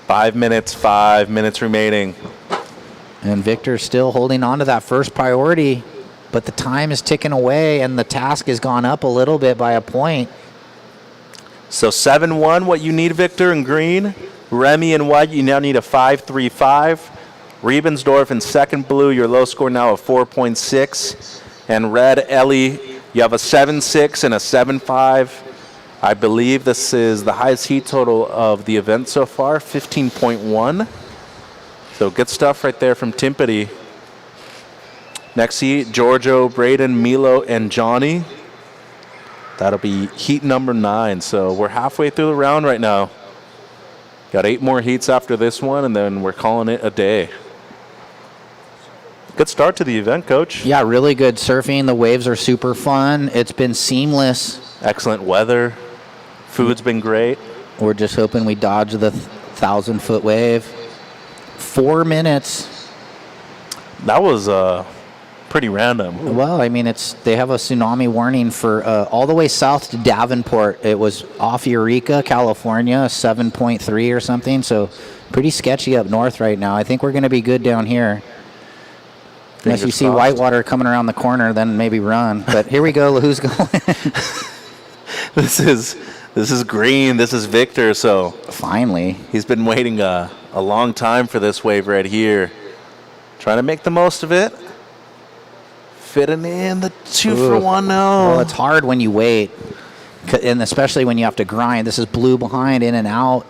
5 minutes remaining. And Victor still holding on to that first priority, but the time is ticking away, and the task has gone up a little bit by a point. So 7.1, what you need, Victor, in green. Remy in white, you now need a 5.35. Riebensdorf in second blue, your low score now a 4.6. And red, Ellie, you have a 7.6 and a 7.5. I believe this is the highest heat total of the event so far, 15.1. So good stuff right there from Timpany. Next heat, Giorgio, Braden, Milo, and Johnny. That'll be heat number 9. So we're halfway through the round right now. Got 8 more heats after this one, and then we're calling it a day. Good start to the event, Coach. Yeah, really good surfing. The waves are super fun. It's been seamless. Excellent weather. Food's been great. We're just hoping we dodge the 1,000-foot wave. 4 minutes. That was pretty random. Well, I mean, they have a tsunami warning for all the way south to Davenport. It was off Eureka, California, 7.3 or something. So pretty sketchy up north right now. I think we're going to be good down here. Unless you see Whitewater coming around the corner, then maybe run. But here we go. Who's going? This is green. This is Victor. So finally, he's been waiting a long time for this wave right here. Trying to make the most of it. Fitting in the 2 for 1 now. Well, it's hard when you wait, and especially when you have to grind. This is blue behind, in and out.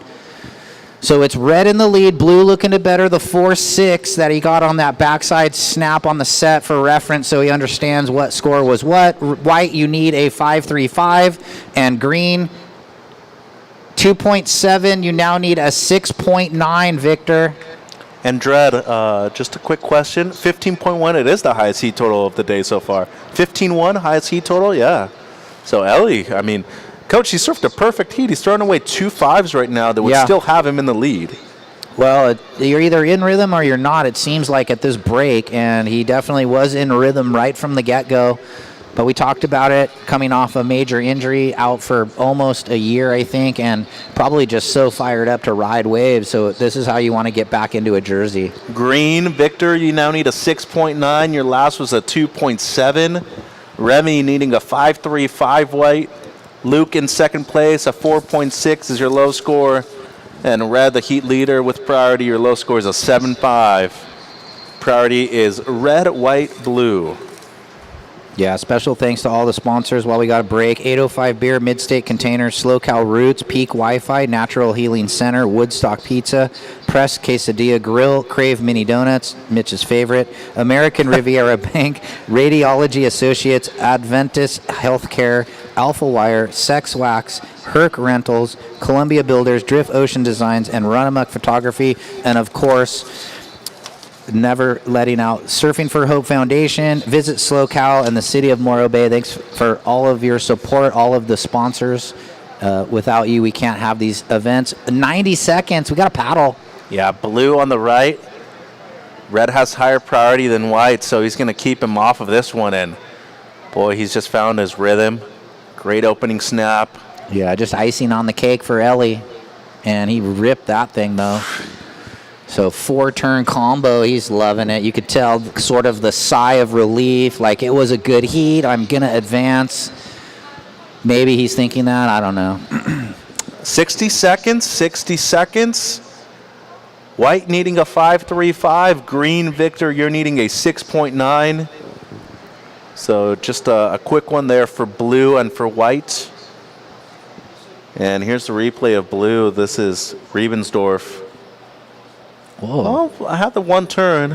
So it's red in the lead, blue looking to better the 4.6 that he got on that backside snap on the set for reference, so he understands what score was what. White, you need a 5.35, and green, 2.7. You now need a 6.9, Victor. And Dredd, just a quick question. 15.1, it is the highest heat total of the day so far. 15.1, highest heat total, yeah. So Ellie, I mean, Coach, he surfed a perfect heat. He's throwing away 2 5s right now that would still have him in the lead. Well, you're either in rhythm or you're not, it seems like, at this break, and he definitely was in rhythm right from the get-go. But we talked about it, coming off a major injury, out for almost a year, I think, and probably just so fired up to ride waves. So this is how you want to get back into a jersey. Green, Victor, you now need a 6.9. Your last was a 2.7. Remy needing a 5.35 white. Luke in second place, a 4.6 is your low score. And Red, the heat leader with priority, your low score is a 7.5. Priority is red, white, blue. Yeah, special thanks to all the sponsors while we got a break. 805 Beer, Midstate Containers, Slow Cal Roots, Peak Wi-Fi, Natural Healing Center, Woodstock Pizza, Press Quesadilla Grill, Crave Mini Donuts, Mitch's favorite, American Riviera Bank, Radiology Associates, Adventist Healthcare, Alpha Wire, Sex Wax, Herc Rentals, Columbia Builders, Drift Ocean Designs, and Run Amok Photography, and of course, never letting out Surfing for Hope Foundation. Visit Slow Cal and the city of Morro Bay. Thanks for all of your support, all of the sponsors. Without you, we can't have these events. 90 seconds. We got a paddle. Yeah, blue on the right. Red has higher priority than white, so he's going to keep him off of this one. And, boy, he's just found his rhythm. Great opening snap. Yeah, just icing on the cake for Ellie. And he ripped that thing, though. So 4-turn combo, he's loving it. You could tell sort of the sigh of relief, like it was a good heat, I'm going to advance. Maybe he's thinking that, I don't know. 60 seconds. White needing a 5.35. Green, Victor, you're needing a 6.9. So just a quick one there for blue and for white. And here's the replay of blue. This is Riebensdorf. Whoa. Oh, I had the one turn.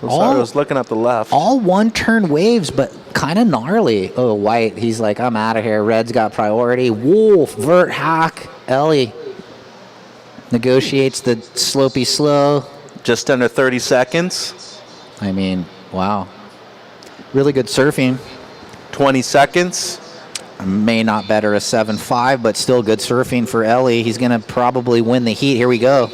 I was looking at the left. All one-turn waves, but kind of gnarly. Oh, white, he's like, I'm out of here. Red's got priority. Wolf, vert, hack. Ellie negotiates the slopey slow. Just under 30 seconds. I mean, wow. Really good surfing. 20 seconds. May not better a 7.5, but still good surfing for Ellie. He's going to probably win the heat. Here we go.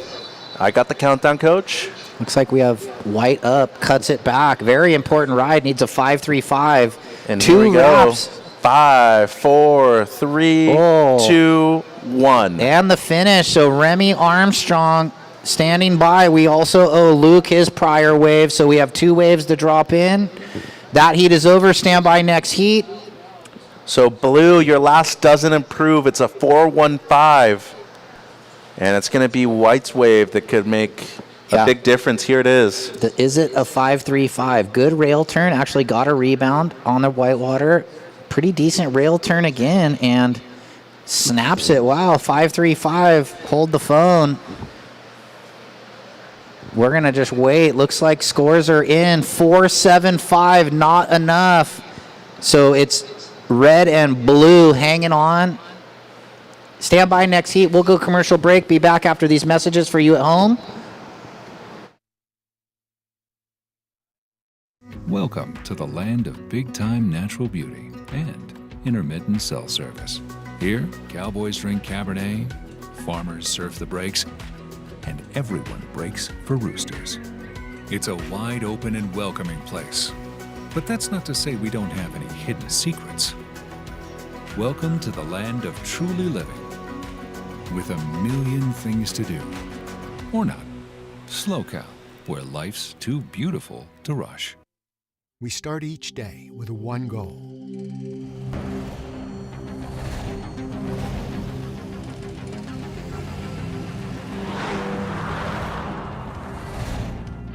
I got the countdown, coach. Looks like we have white up, cuts it back. Very important ride. Needs a 5.35. And 2 wraps. 5, 4, 3, 2, 1. And the finish. So Remy Armstrong standing by. We also owe Luke his prior wave, so we have 2 waves to drop in. That heat is over. Stand by next heat. So blue, your last doesn't improve. It's a 4.15. And it's going to be white's wave that could make a big difference. Here it is. Is it a 5.35? Good rail turn. Actually got a rebound on the whitewater. Pretty decent rail turn again. And snaps it. Wow, 5.35. Hold the phone. We're going to just wait. Looks like scores are in. 4.75. Not enough. So it's red and blue hanging on. Stand by next heat. We'll go commercial break. Be back after these messages for you at home. Welcome to the land of big-time natural beauty and intermittent cell service. Here, cowboys drink Cabernet, farmers surf the breaks, and everyone breaks for roosters. It's a wide open and welcoming place. But that's not to say we don't have any hidden secrets. Welcome to the land of truly living, with a million things to do. Or not. Slow Cal, where life's too beautiful to rush. We start each day with one goal.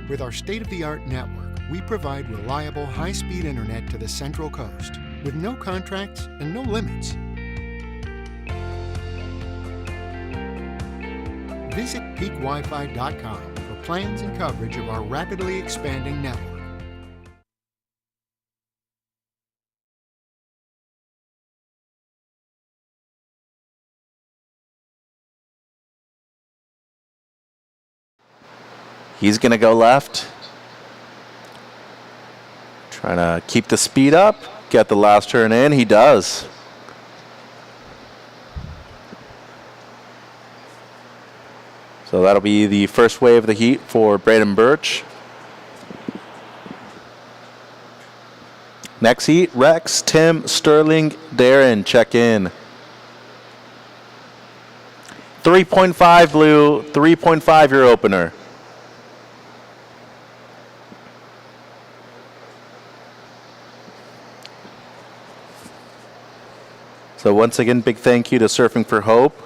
With our state-of-the-art network, we provide reliable, high-speed internet to the Central Coast with no contracts and no limits. Visit peakwifi.com for plans and coverage of our rapidly expanding network. He's going to go left. Trying to keep the speed up, get the last turn in. He does. So that'll be the first wave of the heat for Braden Birch. Next heat, Rex, Tim, Sterling, Darren, check in. 3.5 blue, 3.5 your opener. So once again, big thank you to Surfing for Hope.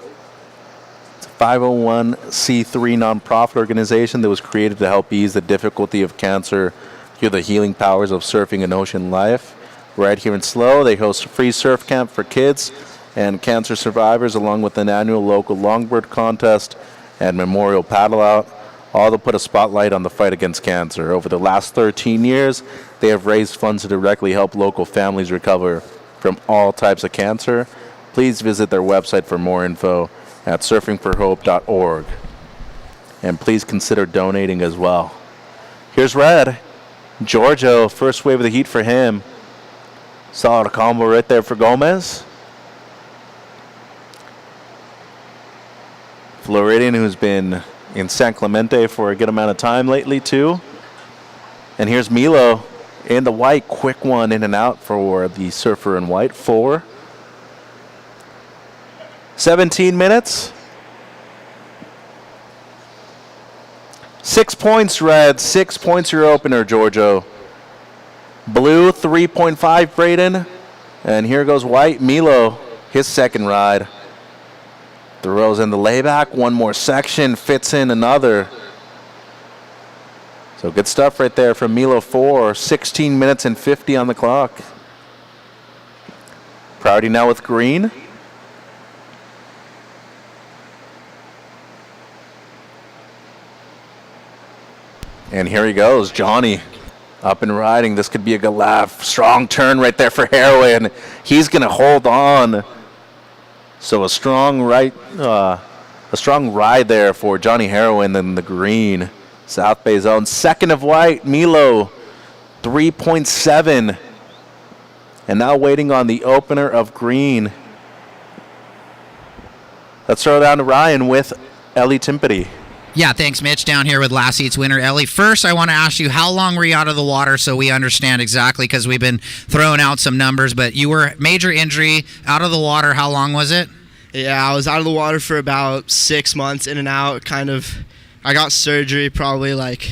It's a 501c3 nonprofit organization that was created to help ease the difficulty of cancer through the healing powers of surfing and ocean life. Right here in SLO, they host a free surf camp for kids and cancer survivors, along with an annual local longboard contest and memorial paddle out, all to put a spotlight on the fight against cancer. Over the last 13 years, they have raised funds to directly help local families recover from all types of cancer. Please visit their website for more info at surfingforhope.org. And please consider donating as well. Here's Red. Giorgio, first wave of the heat for him. Solid combo right there for Gomez. Floridian, who's been in San Clemente for a good amount of time lately too. And here's Milo in the white, quick one in and out for the surfer in white. 4. 17 minutes. 6 points, Red. 6 points your opener, Giorgio. Blue, 3.5, Braden. And here goes white, Milo, his second ride. Throws in the layback, one more section, fits in another. So good stuff right there from Milo 4, 16 minutes and 50 on the clock. Priority now with green. And here he goes, Johnny, up and riding. This could be a good laugh. Strong turn right there for Heroin. He's going to hold on. So a strong ride there for Johnny Heroin in the green. South Bay zone. Second of white, Milo, 3.7. And now waiting on the opener of green. Let's throw it down to Ryan with Ellie Timpety. Yeah, thanks, Mitch. Down here with last heat's winner, Ellie. First, I want to ask you, how long were you out of the water so we understand exactly, because we've been throwing out some numbers, but you were major injury, out of the water. How long was it? Yeah, I was out of the water for about 6 months, in and out, kind of. I got surgery probably like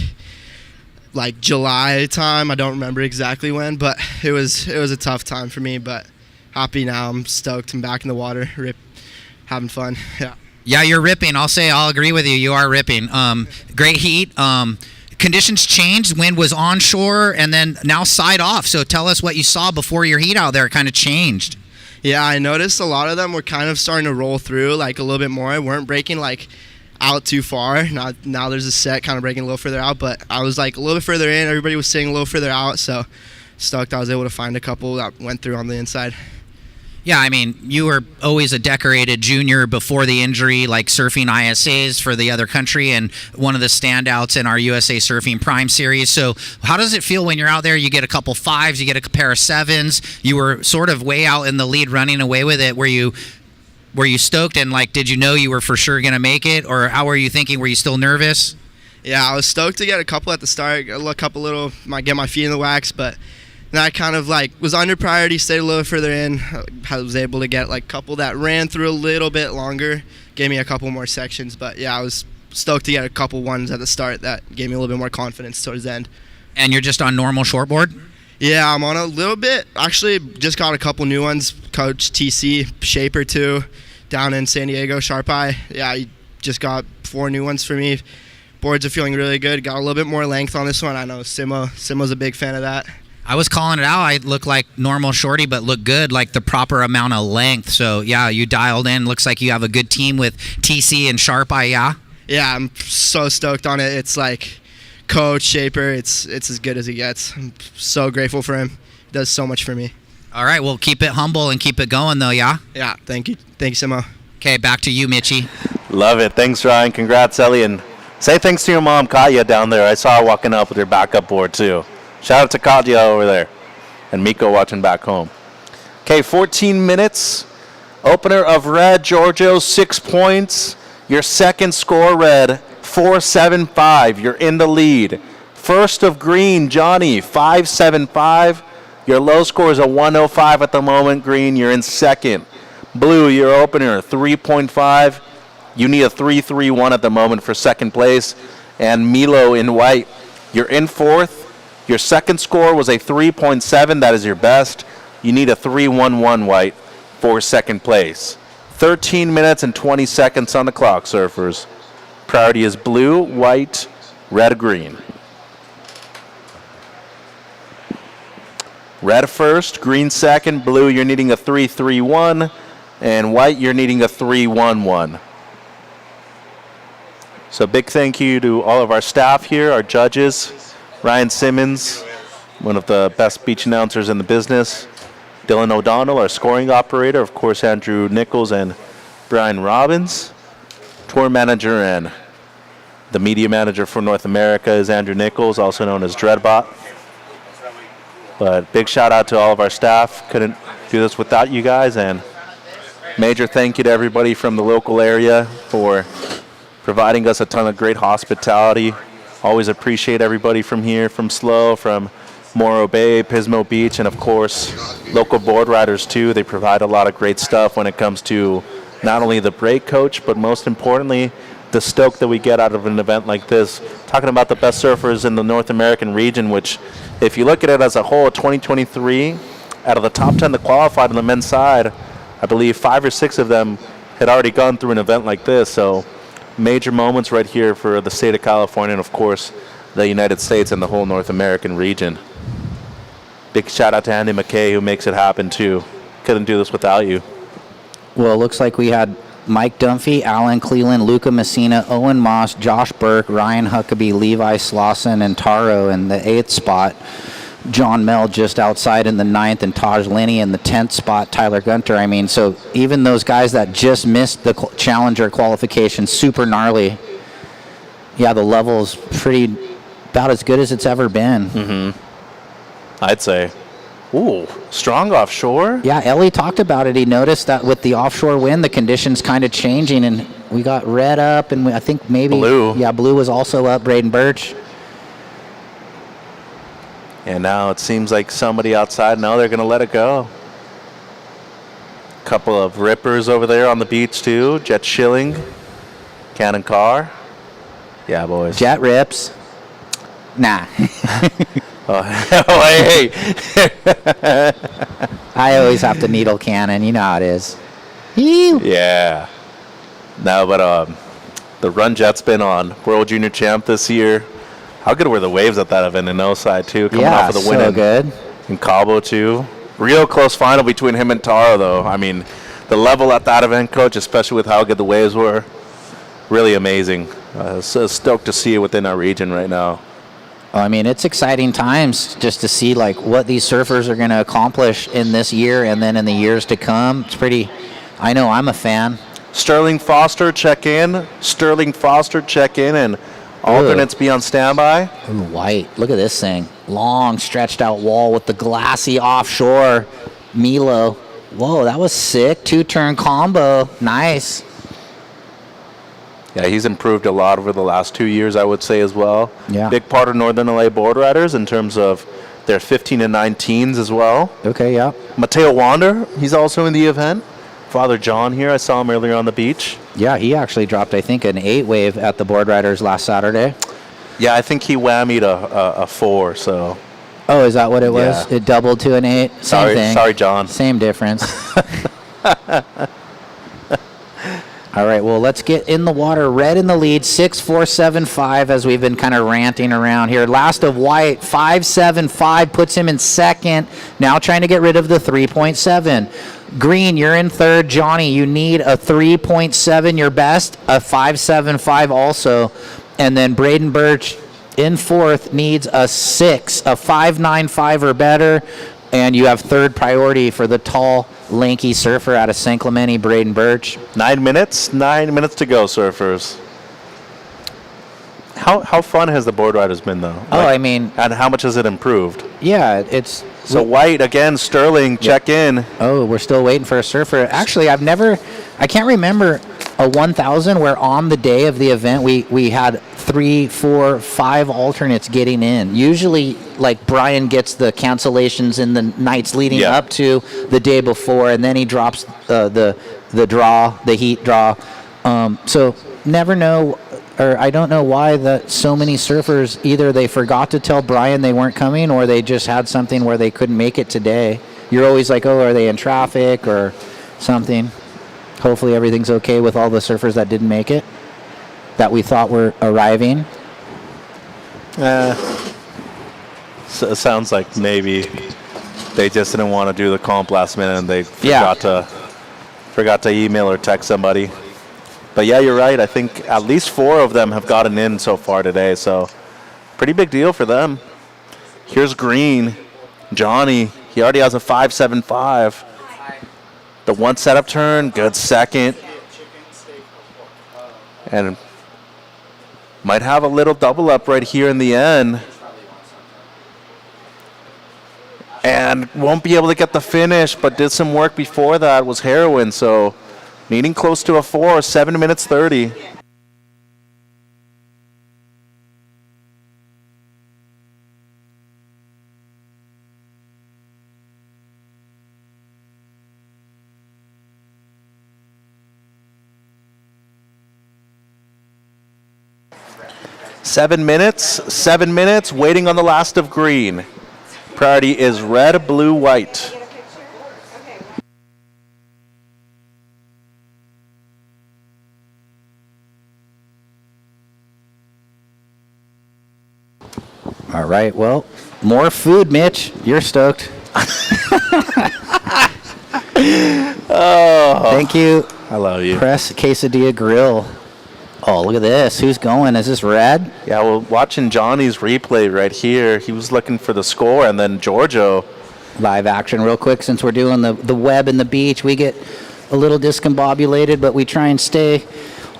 July time. I don't remember exactly when, but it was a tough time for me, but happy now. I'm stoked. I'm back in the water, having fun. Yeah. Yeah, you're ripping. I'll agree with you. You are ripping. Great heat. Conditions changed. Wind was onshore and then now side off. So tell us what you saw before your heat out there kind of changed. Yeah, I noticed a lot of them were kind of starting to roll through like a little bit more. I weren't breaking like out too far. Now there's a set kind of breaking a little further out, but I was like a little bit further in. Everybody was sitting a little further out, so stoked I was able to find a couple that went through on the inside. Yeah, I mean, you were always a decorated junior before the injury, like surfing ISAs for the other country and one of the standouts in our USA Surfing Prime Series. So how does it feel when you're out there? You get a couple 5s, you get a pair of 7s. You were sort of way out in the lead running away with it. Were you stoked and, like, did you know you were for sure going to make it? Or how were you thinking? Were you still nervous? Yeah, I was stoked to get a couple at the start, get my feet in the wax, but then I kind of was under priority, stayed a little further in. I was able to get a couple that ran through a little bit longer, gave me a couple more sections. But yeah, I was stoked to get a couple ones at the start that gave me a little bit more confidence towards the end. And you're just on normal shortboard? Yeah, I'm on a little bit. Actually, just got a couple new ones. Coach TC Shaper too, down in San Diego, Sharp Eye. Yeah, he just got 4 new ones for me. Boards are feeling really good. Got a little bit more length on this one. I know Simo's a big fan of that. I was calling it out. I look like normal shorty, but look good, like the proper amount of length. So, yeah, you dialed in. Looks like you have a good team with TC and Sharp Eye, yeah? Yeah, I'm so stoked on it. It's like Coach Shaper. It's as good as it gets. I'm so grateful for him. He does so much for me. All right, well, keep it humble and keep it going, though, yeah? Yeah, thank you. Thank you, Simo. Okay, back to you, Mitchie. Love it. Thanks, Ryan. Congrats, Ellie. And say thanks to your mom, Katya, down there. I saw her walking up with her backup board, too. Shout out to Katya over there. And Miko watching back home. Okay, 14 minutes. Opener of red, Giorgio, 6 points. Your second score, red, 4.75. You're in the lead. First of green, Johnny, 5.75. Your low score is a 105 at the moment. Green, you're in second. Blue, your opener, 3.5. You need a 3.31 at the moment for second place. And Milo in white, you're in fourth. Your second score was a 3.7. That is your best. You need a 3.11 white for second place. 13 minutes and 20 seconds on the clock, surfers. Priority is blue, white, red, green. Red first, green second, blue you're needing a 3.31, and white you're needing a 3.11. So big thank you to all of our staff here, our judges, Ryan Simmons, one of the best beach announcers in the business, Dylan O'Donnell, our scoring operator, of course Andrew Nichols and Brian Robbins. Tour manager and the media manager for North America is Andrew Nichols, also known as Dreadbot. But big shout out to all of our staff. Couldn't do this without you guys, and major thank you to everybody from the local area for providing us a ton of great hospitality. Always appreciate everybody from here, from SLO, from Morro Bay, Pismo Beach, and of course local board riders too. They provide a lot of great stuff when it comes to not only the break coach, but most importantly, the stoke that we get out of an event like this. Talking about the best surfers in the North American region, which if you look at it as a whole, 2023, out of the top 10 that qualified on the men's side, I believe 5 or 6 of them had already gone through an event like this. So major moments right here for the state of California and of course the United States and the whole North American region. Big shout out to Andy McKay who makes it happen too. Couldn't do this without you. Well, it looks like we had Mike Dunphy, Alan Cleland, Luca Messina, Owen Moss, Josh Burke, Ryan Huckabee, Levi Slauson, and Taro in the 8th spot. John Mell just outside in the 9th, and Taj Linney in the 10th spot, Tyler Gunter. I mean, so even those guys that just missed the Challenger qualification, super gnarly. Yeah, the level is pretty, about as good as it's ever been. Mm-hmm. I'd say. Ooh, strong offshore? Yeah, Ellie talked about it. He noticed that with the offshore wind, the conditions kind of changing, and we got red up, and I think maybe blue. Yeah, blue was also up, Braden Birch. And now it seems like somebody outside, now they're going to let it go. Couple of rippers over there on the beach too. Jett Schilling, Cannon Carr. Yeah, boys. Jet rips. Nah. Oh, hey. I always have to needle Cannon. You know how it is. Yeah. No, but the run Jet's been on. World Junior Champ this year. How good were the waves at that event in Oside too? Coming off of the win so good. In Cabo too. Real close final between him and Taro though. I mean, the level at that event, coach, especially with how good the waves were, really amazing. So stoked to see it within our region right now. I mean, it's exciting times just to see like what these surfers are going to accomplish in this year and then in the years to come. It's pretty, I know I'm a fan. Sterling Foster, check in. Sterling Foster, check in, and alternates be on standby. Ooh, white. Look at this thing. Long, stretched out wall with the glassy offshore. Milo. Whoa, that was sick. 2-turn combo. Nice. Yeah, he's improved a lot over the last 2 years, I would say, as well. Yeah. Big part of Northern LA board riders in terms of their 15 and 19s as well. Okay, yeah. Mateo Wander, he's also in the event. Father John here, I saw him earlier on the beach. Yeah, he actually dropped, I think, an 8 wave at the board riders last Saturday. Yeah, I think he whammied a 4, so. Oh, is that what it was? Yeah. It doubled to an 8? Same Sorry, thing. sorry, John. Same difference. All right, well, let's get in the water. Red in the lead, 6.475 as we've been kind of ranting around here. Last of white, 5.75 puts him in second. Now trying to get rid of the 3.7. Green, you're in third. Johnny, you need a 3.7, your best, a 5.75 also. And then Braden Birch in fourth needs a 6, a 5.95 or better. And you have third priority for the tall, lanky surfer out of San Clemente, Braden Birch. 9 minutes? 9 minutes to go, surfers. How fun has the board riders been, though? I mean... And how much has it improved? Yeah, it's... So white, again, Sterling, check in. Oh, we're still waiting for a surfer. Actually, I can't remember a 1,000 where on the day of the event we had 3, 4, 5 alternates getting in. Usually, like Brian gets the cancellations in the nights leading up to the day before, and then he drops the heat draw. So never know, or I don't know why that so many surfers, either they forgot to tell Brian they weren't coming, or they just had something where they couldn't make it today. You're always like, oh, are they in traffic or something? Hopefully everything's okay with all the surfers that didn't make it, that we thought were arriving. So it sounds like maybe they just didn't want to do the comp last minute and they forgot to email or text somebody. But yeah, you're right. I think at least 4 of them have gotten in so far today, so pretty big deal for them. Here's Green, Johnny. He already has a 5.75. The one setup turn, good second. And might have a little double up right here in the end. And won't be able to get the finish, but did some work before that, was Heroin. So needing close to a 4, 7 minutes 30. Seven minutes, waiting on the last of green. Priority is red, blue, white. All right, well, more food, Mitch. You're stoked. Oh, thank you. I love you. Press Quesadilla Grill. Oh, look at this. Who's going? Is this Red? Yeah, well, watching Johnny's replay right here, he was looking for the score, and then Giorgio. Live action real quick, since we're doing the web and the beach. We get a little discombobulated, but we try and stay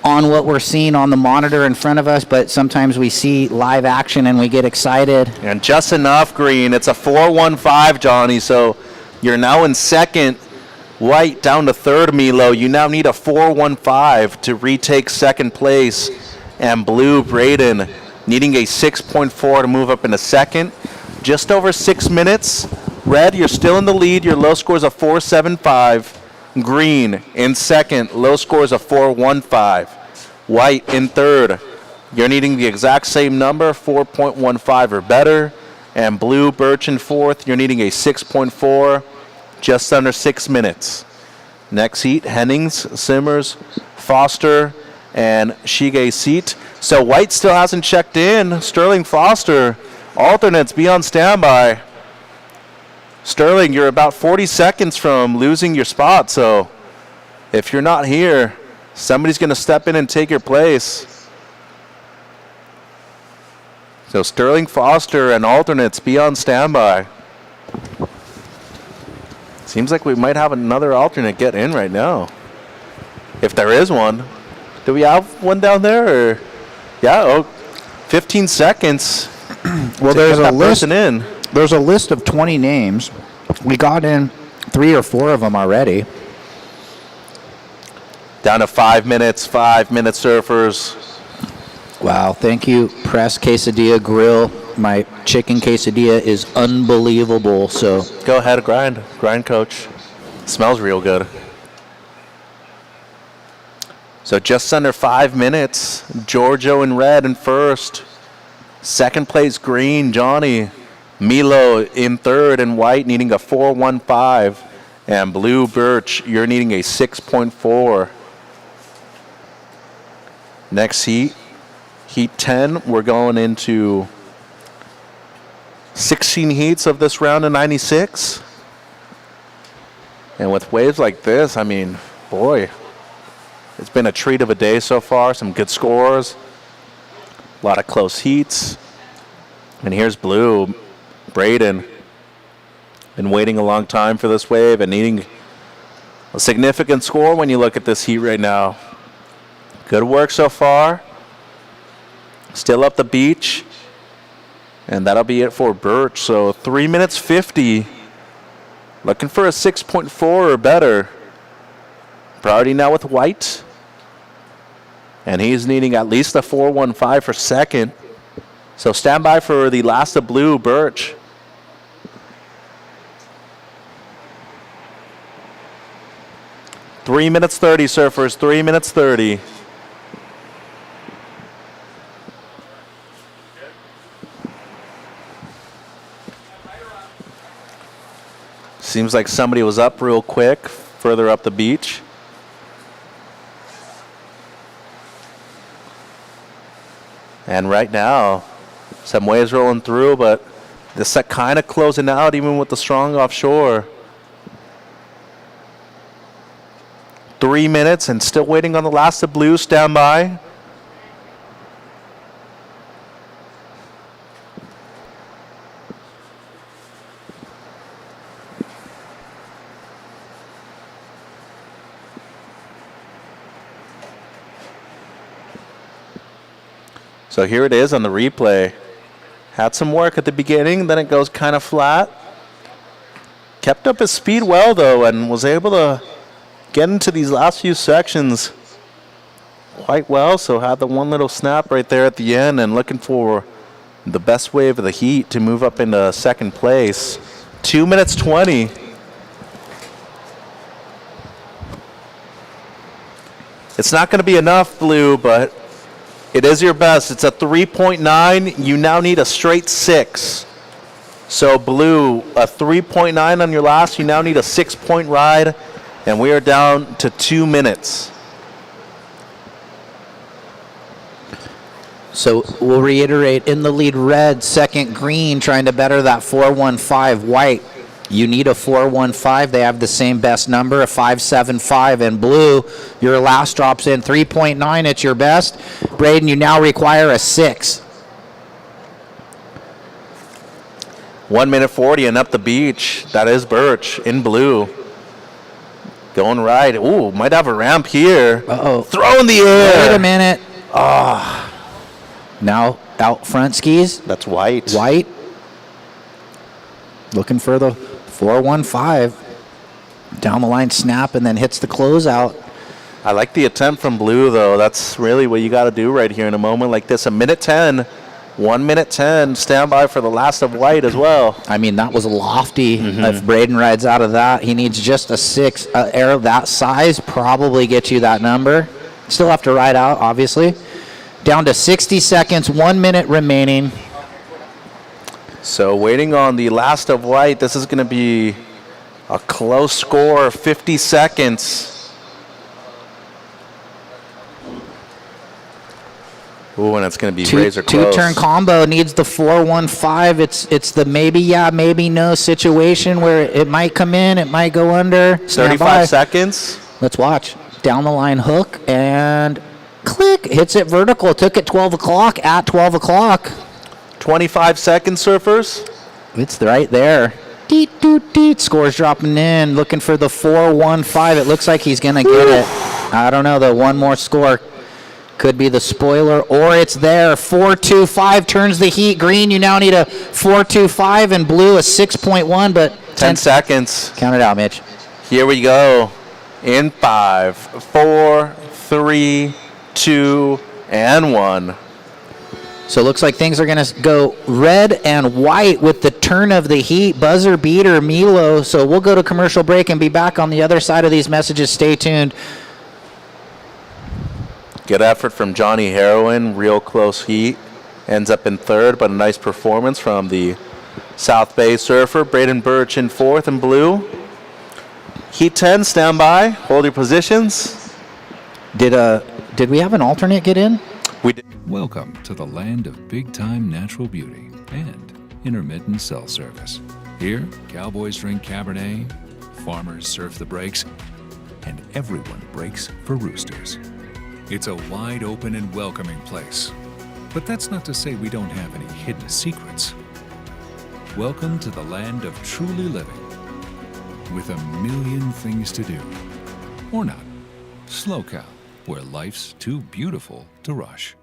on what we're seeing on the monitor in front of us, but sometimes we see live action and we get excited. And just enough, Green. It's a 4.15, Johnny, so you're now in second. White down to third, Milo. You now need a 4.15 to retake second place. And blue, Braden, needing a 6.4 to move up into second. Just over 6 minutes. Red, you're still in the lead. Your low score is a 4.75. Green in second. Low score is a 4.15. White in third. You're needing the exact same number, 4.15 or better. And blue, Birch in fourth. You're needing a 6.4. Just under 6 minutes. Next heat, Hennings, Simmers, Foster, and Shige Seat. So White still hasn't checked in. Sterling Foster, alternates, be on standby. Sterling, you're about 40 seconds from losing your spot, so if you're not here, somebody's going to step in and take your place. So Sterling Foster and alternates, be on standby. Seems like we might have another alternate get in right now. If there is one. Do we have one down there? Or? Yeah, 15 seconds. Well, there's a list. There's a list of 20 names. We got in 3 or 4 of them already. Down to 5 minutes, 5 minute surfers. Wow, thank you, Press Quesadilla Grill. My chicken quesadilla is unbelievable, so. Go ahead, grind, coach. Smells real good. So just under 5 minutes, Giorgio in red in first. Second place, green, Johnny. Milo in third, and white needing a 4.15. And blue, Birch, you're needing a 6.4. Next heat, heat 10, we're going into 16 heats of this round of 96. And with waves like this, I mean, boy, it's been a treat of a day so far. Some good scores, a lot of close heats. And here's blue, Braden. Been waiting a long time for this wave and needing a significant score when you look at this heat right now. Good work so far. Still up the beach. And that'll be it for Birch. So 3 minutes 50. Looking for a 6.4 or better. Priority now with white. And he's needing at least a 4.15 for second. So stand by for the last of blue, Birch. Three minutes 30, surfers. 3 minutes 30. Seems like somebody was up real quick, further up the beach. And right now, some waves rolling through, but the set kind of closing out even with the strong offshore. 3 minutes and still waiting on the last of blue. Stand by. So here it is on the replay. Had some work at the beginning, then it goes kind of flat. Kept up his speed well, though, and was able to get into these last few sections quite well. So had the one little snap right there at the end, and looking for the best wave of the heat to move up into second place. 2 minutes 20. It's not going to be enough, Blue, but it is your best. It's a 3.9. You now need a straight 6. So Blue, a 3.9 on your last. You now need a 6-point ride. And we are down to 2 minutes. So we'll reiterate, in the lead red, second green, trying to better that 4.15 white. You need a 4.15. They have the same best number, a 5.75. And blue, your last drops in 3.9. It's your best. Braden, you now require a 6. 1 minute 40 and up the beach. That is Birch in blue. Going right. Ooh, might have a ramp here. Uh-oh. Throw in the air. Wait a minute. Oh. Now out front skis. That's white. White. Looking for the 4.15. Down the line snap and then hits the closeout. I like the attempt from blue, though. That's really what you got to do right here in a moment like this. A minute 10. 1 minute 10. Stand by for the last of white as well. I mean, that was lofty. If Braden rides out of that, he needs just a 6. Air of that size probably get you that number. Still have to ride out, obviously. Down to 60 seconds, 1 minute remaining. So waiting on the last of white. This is going to be a close score, 50 seconds. Ooh, and it's going to be razor close. Two-turn combo needs the 4.15. It's the maybe yeah, maybe no situation where it might come in, it might go under. 35 seconds. Let's watch. Down the line hook and click. Hits it vertical. Took it 12 o'clock at 12 o'clock. 25 seconds, surfers. It's right there. Deet, doot, deet. Scores dropping in. Looking for the 4.15. It looks like he's going to get it. I don't know, though. One more score. Could be the spoiler, or it's there. 4.25 turns the heat. Green, you now need a 4.25, and blue a 6.1, but 10 seconds. Count it out, Mitch. Here we go. In 5, 4, 3, 2, and 1. So it looks like things are going to go red and white with the turn of the heat. Buzzer beater, Milo. So we'll go to commercial break and be back on the other side of these messages. Stay tuned. Good effort from Johnny Heroin. Real close heat. Ends up in third, but a nice performance from the South Bay surfer. Braden Birch in fourth in blue. Heat 10, stand by. Hold your positions. Did we have an alternate get in? We did. Welcome to the land of big-time natural beauty and intermittent cell service. Here, cowboys drink Cabernet, farmers surf the breaks, and everyone breaks for roosters. It's a wide open and welcoming place. But that's not to say we don't have any hidden secrets. Welcome to the land of truly living, with a million things to do. Or not. Slow Cal, where life's too beautiful to rush.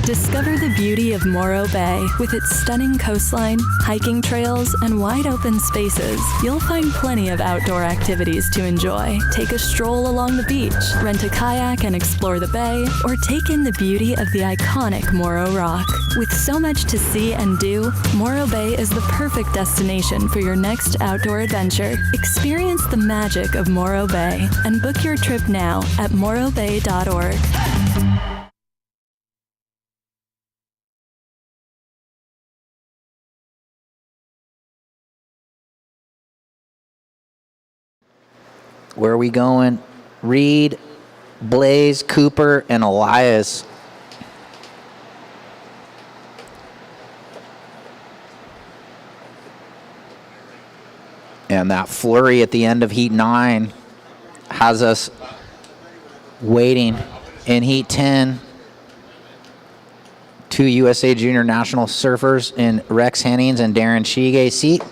Discover the beauty of Morro Bay. With its stunning coastline, hiking trails, and wide open spaces, you'll find plenty of outdoor activities to enjoy. Take a stroll along the beach, rent a kayak and explore the bay, or take in the beauty of the iconic Morro Rock. With so much to see and do, Morro Bay is the perfect destination for your next outdoor adventure. Experience the magic of Morro Bay and book your trip now at morrobay.org. Where are we going? Reed, Blaze, Cooper, and Elias. And that flurry at the end of Heat 9 has us waiting in Heat 10. 2 USA Junior National surfers in Rex Hennings and Darren Shige seat.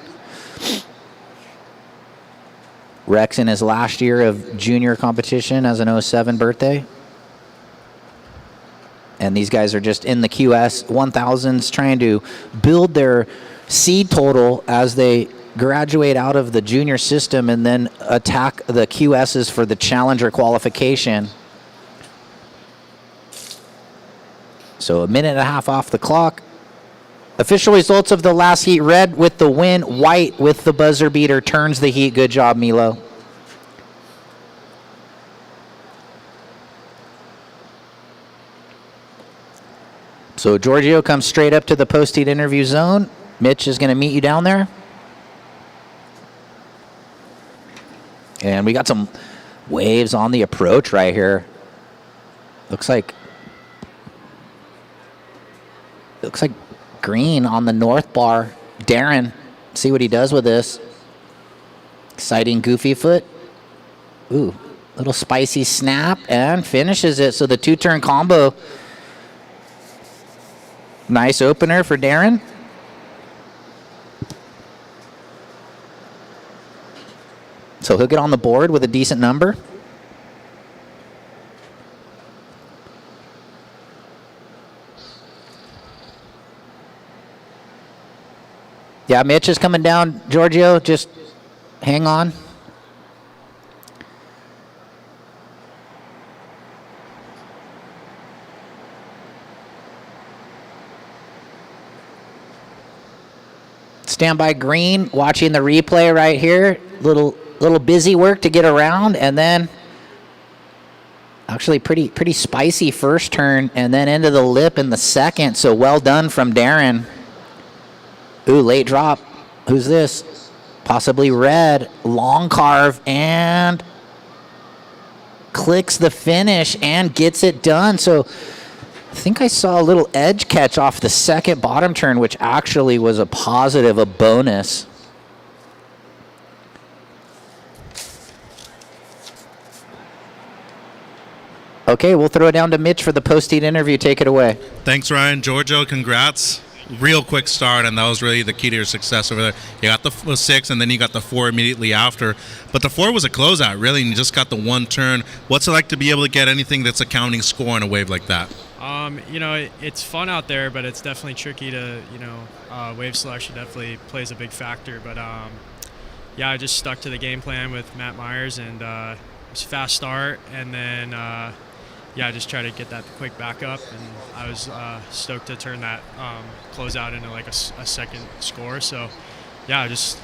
Rex in his last year of junior competition as an 07 birthday. And these guys are just in the QS 1000s trying to build their seed total as they graduate out of the junior system and then attack the QSs for the challenger qualification. So a minute and a half off the clock. Official results of the last heat: red with the win, white with the buzzer beater turns the heat. Good job, Milo. So Giorgio comes straight up to the post-heat interview zone. Mitch is going to meet you down there. And we got some waves on the approach right here. Looks like green on the north bar. Darren, see what he does with this. Exciting goofy foot. Ooh, little spicy snap and finishes it. So the two-turn combo. Nice opener for Darren. So he'll get on the board with a decent number. Yeah, Mitch is coming down. Giorgio, just hang on. Stand by green, watching the replay right here. Little busy work to get around, and then actually pretty spicy first turn, and then into the lip in the second. So well done from Darren. Ooh, late drop. Who's this? Possibly red. Long carve and clicks the finish and gets it done. So I think I saw a little edge catch off the second bottom turn, which actually was a positive, a bonus. Okay, we'll throw it down to Mitch for the post-heat interview. Take it away. Thanks, Ryan. Giorgio, congrats. Real quick start, and that was really the key to your success over there. You got the 6, and then you got the 4 immediately after. But the 4 was a closeout, really, and you just got the one turn. What's it like to be able to get anything that's a counting score on a wave like that? It's fun out there, but it's definitely tricky to, wave selection definitely plays a big factor. But, I just stuck to the game plan with Matt Myers, and it was a fast start, and then I just tried to get that quick backup, and I was stoked to turn that closeout into like a second score. So, just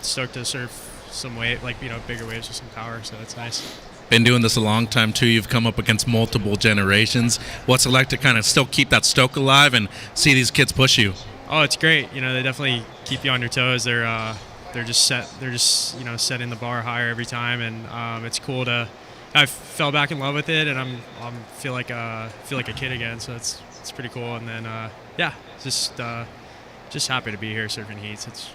stoked to surf some wave, bigger waves with some power. So that's nice. Been doing this a long time too. You've come up against multiple generations. What's it like to kind of still keep that stoke alive and see these kids push you? Oh, it's great. They definitely keep you on your toes. They're just setting the bar higher every time, and it's cool to. I fell back in love with it, and I feel like a kid again. So it's pretty cool. And then just happy to be here surfing heats. It's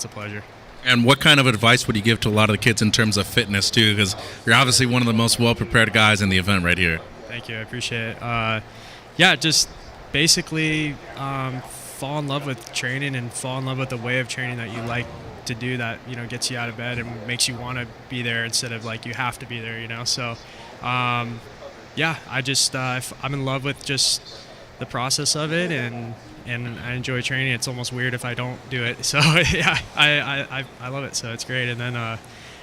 a pleasure. And what kind of advice would you give to a lot of the kids in terms of fitness too? Because you're obviously one of the most well-prepared guys in the event right here. Thank you, I appreciate it. Just basically fall in love with training and fall in love with the way of training that you like to do, that gets you out of bed and makes you want to be there instead of like you have to be there. So yeah, I'm in love with just the process of it, and I enjoy training. It's almost weird if I don't do it. So yeah, I love it. So it's great. And then I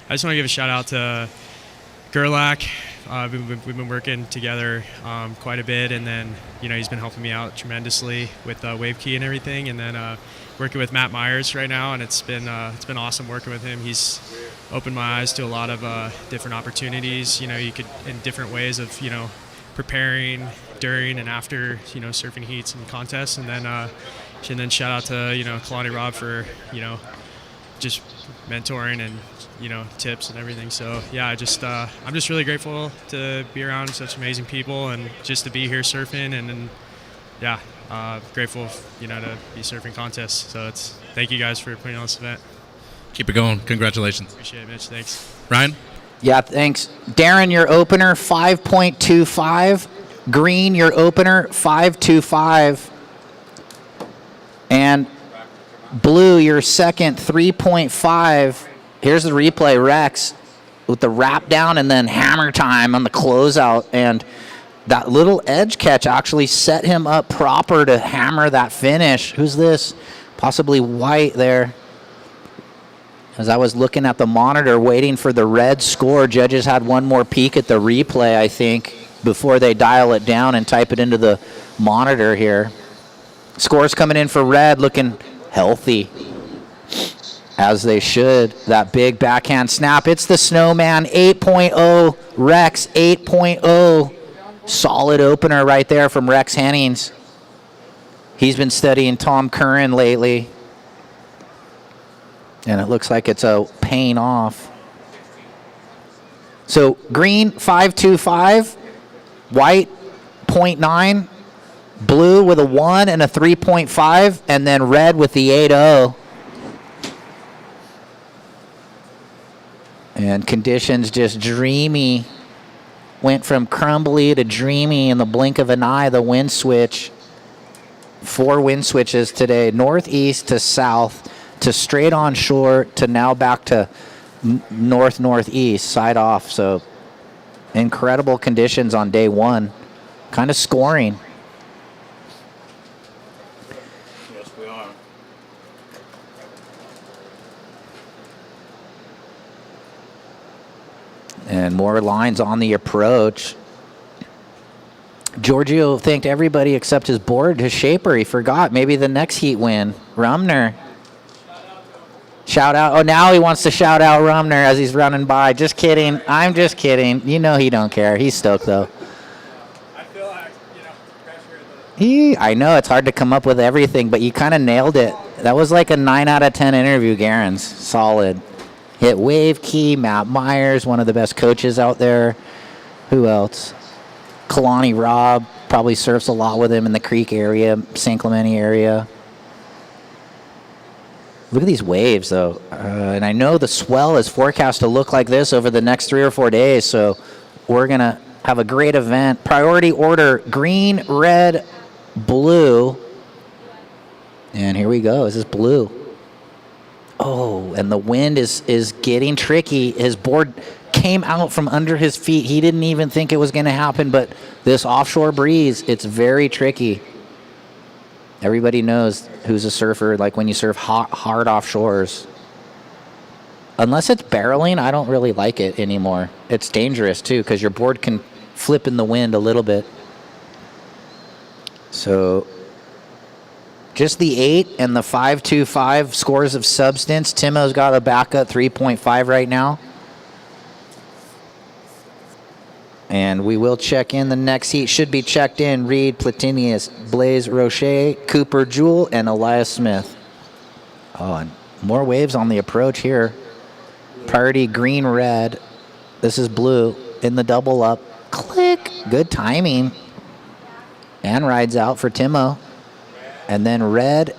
just want to give a shout out to Gerlach. We've been working together quite a bit, and then he's been helping me out tremendously with wave key and everything. And then working with Matt Myers right now, and it's been awesome working with him. He's opened my eyes to a lot of different opportunities. You could in different ways of preparing during and after surfing heats and contests, and then shout out to Kalani Rob for just mentoring and tips and everything. So yeah, I'm just really grateful to be around such amazing people and just to be here surfing, and yeah, grateful to be surfing contests. So thank you guys for putting on this event. Keep it going. Congratulations. Appreciate it, Mitch. Thanks. Ryan? Yeah, thanks. Darren, your opener, 5.25. Green, your opener, 5.25. And Blue, your second, 3.5. Here's the replay, Rex, with the wrap down and then hammer time on the closeout. And that little edge catch actually set him up proper to hammer that finish. Who's this? Possibly White there. As I was looking at the monitor waiting for the red score, judges had one more peek at the replay, I think, before they dial it down and type it into the monitor here. Scores coming in for red, looking healthy, as they should. That big backhand snap. It's the Snowman 8.0. Rex 8.0. Solid opener right there from Rex Hennings. He's been studying Tom Curran lately, and it looks like it's paying off. So Green 5.25, White 0.9, Blue with a 1 and a 3.5, and then Red with the 8.0. And conditions just dreamy. Went from crumbly to dreamy in the blink of an eye, the wind switch. 4 wind switches today, northeast to south to straight on shore to now back to northeast, side off. So incredible conditions on day one. Kind of scoring. Yes, we are. And more lines on the approach. Giorgio thanked everybody except his board, his shaper. He forgot. Maybe the next heat win. Rumner. Shout out. Oh, now he wants to shout out Rumner as he's running by. Just kidding. I'm just kidding. He don't care. He's stoked, though. I feel like, I know it's hard to come up with everything, but you kind of nailed it. That was like a 9 out of 10 interview, Garen's. Solid. Hit wave key. Matt Myers, one of the best coaches out there. Who else? Kalani Rob probably surfs a lot with him in the Creek area, San Clemente area. Look at these waves, though. And I know the swell is forecast to look like this over the next 3 or 4 days, so we're going to have a great event. Priority order, green, red, blue. And here we go. This is blue. Oh, and the wind is getting tricky. His board came out from under his feet. He didn't even think it was going to happen, but this offshore breeze, it's very tricky. Everybody knows who's a surfer, like when you surf hard offshores. Unless it's barreling, I don't really like it anymore. It's dangerous, too, because your board can flip in the wind a little bit. So just the 8 and the 5.25 scores of substance. Timo's got a backup 3.5 right now. And we will check in. The next heat should be checked in. Reed, Platinius, Blaze Rocher, Cooper Jewell, and Elias Smith. Oh, and more waves on the approach here. Priority green, red. This is blue in the double up. Click. Good timing. And rides out for Timo. And then red.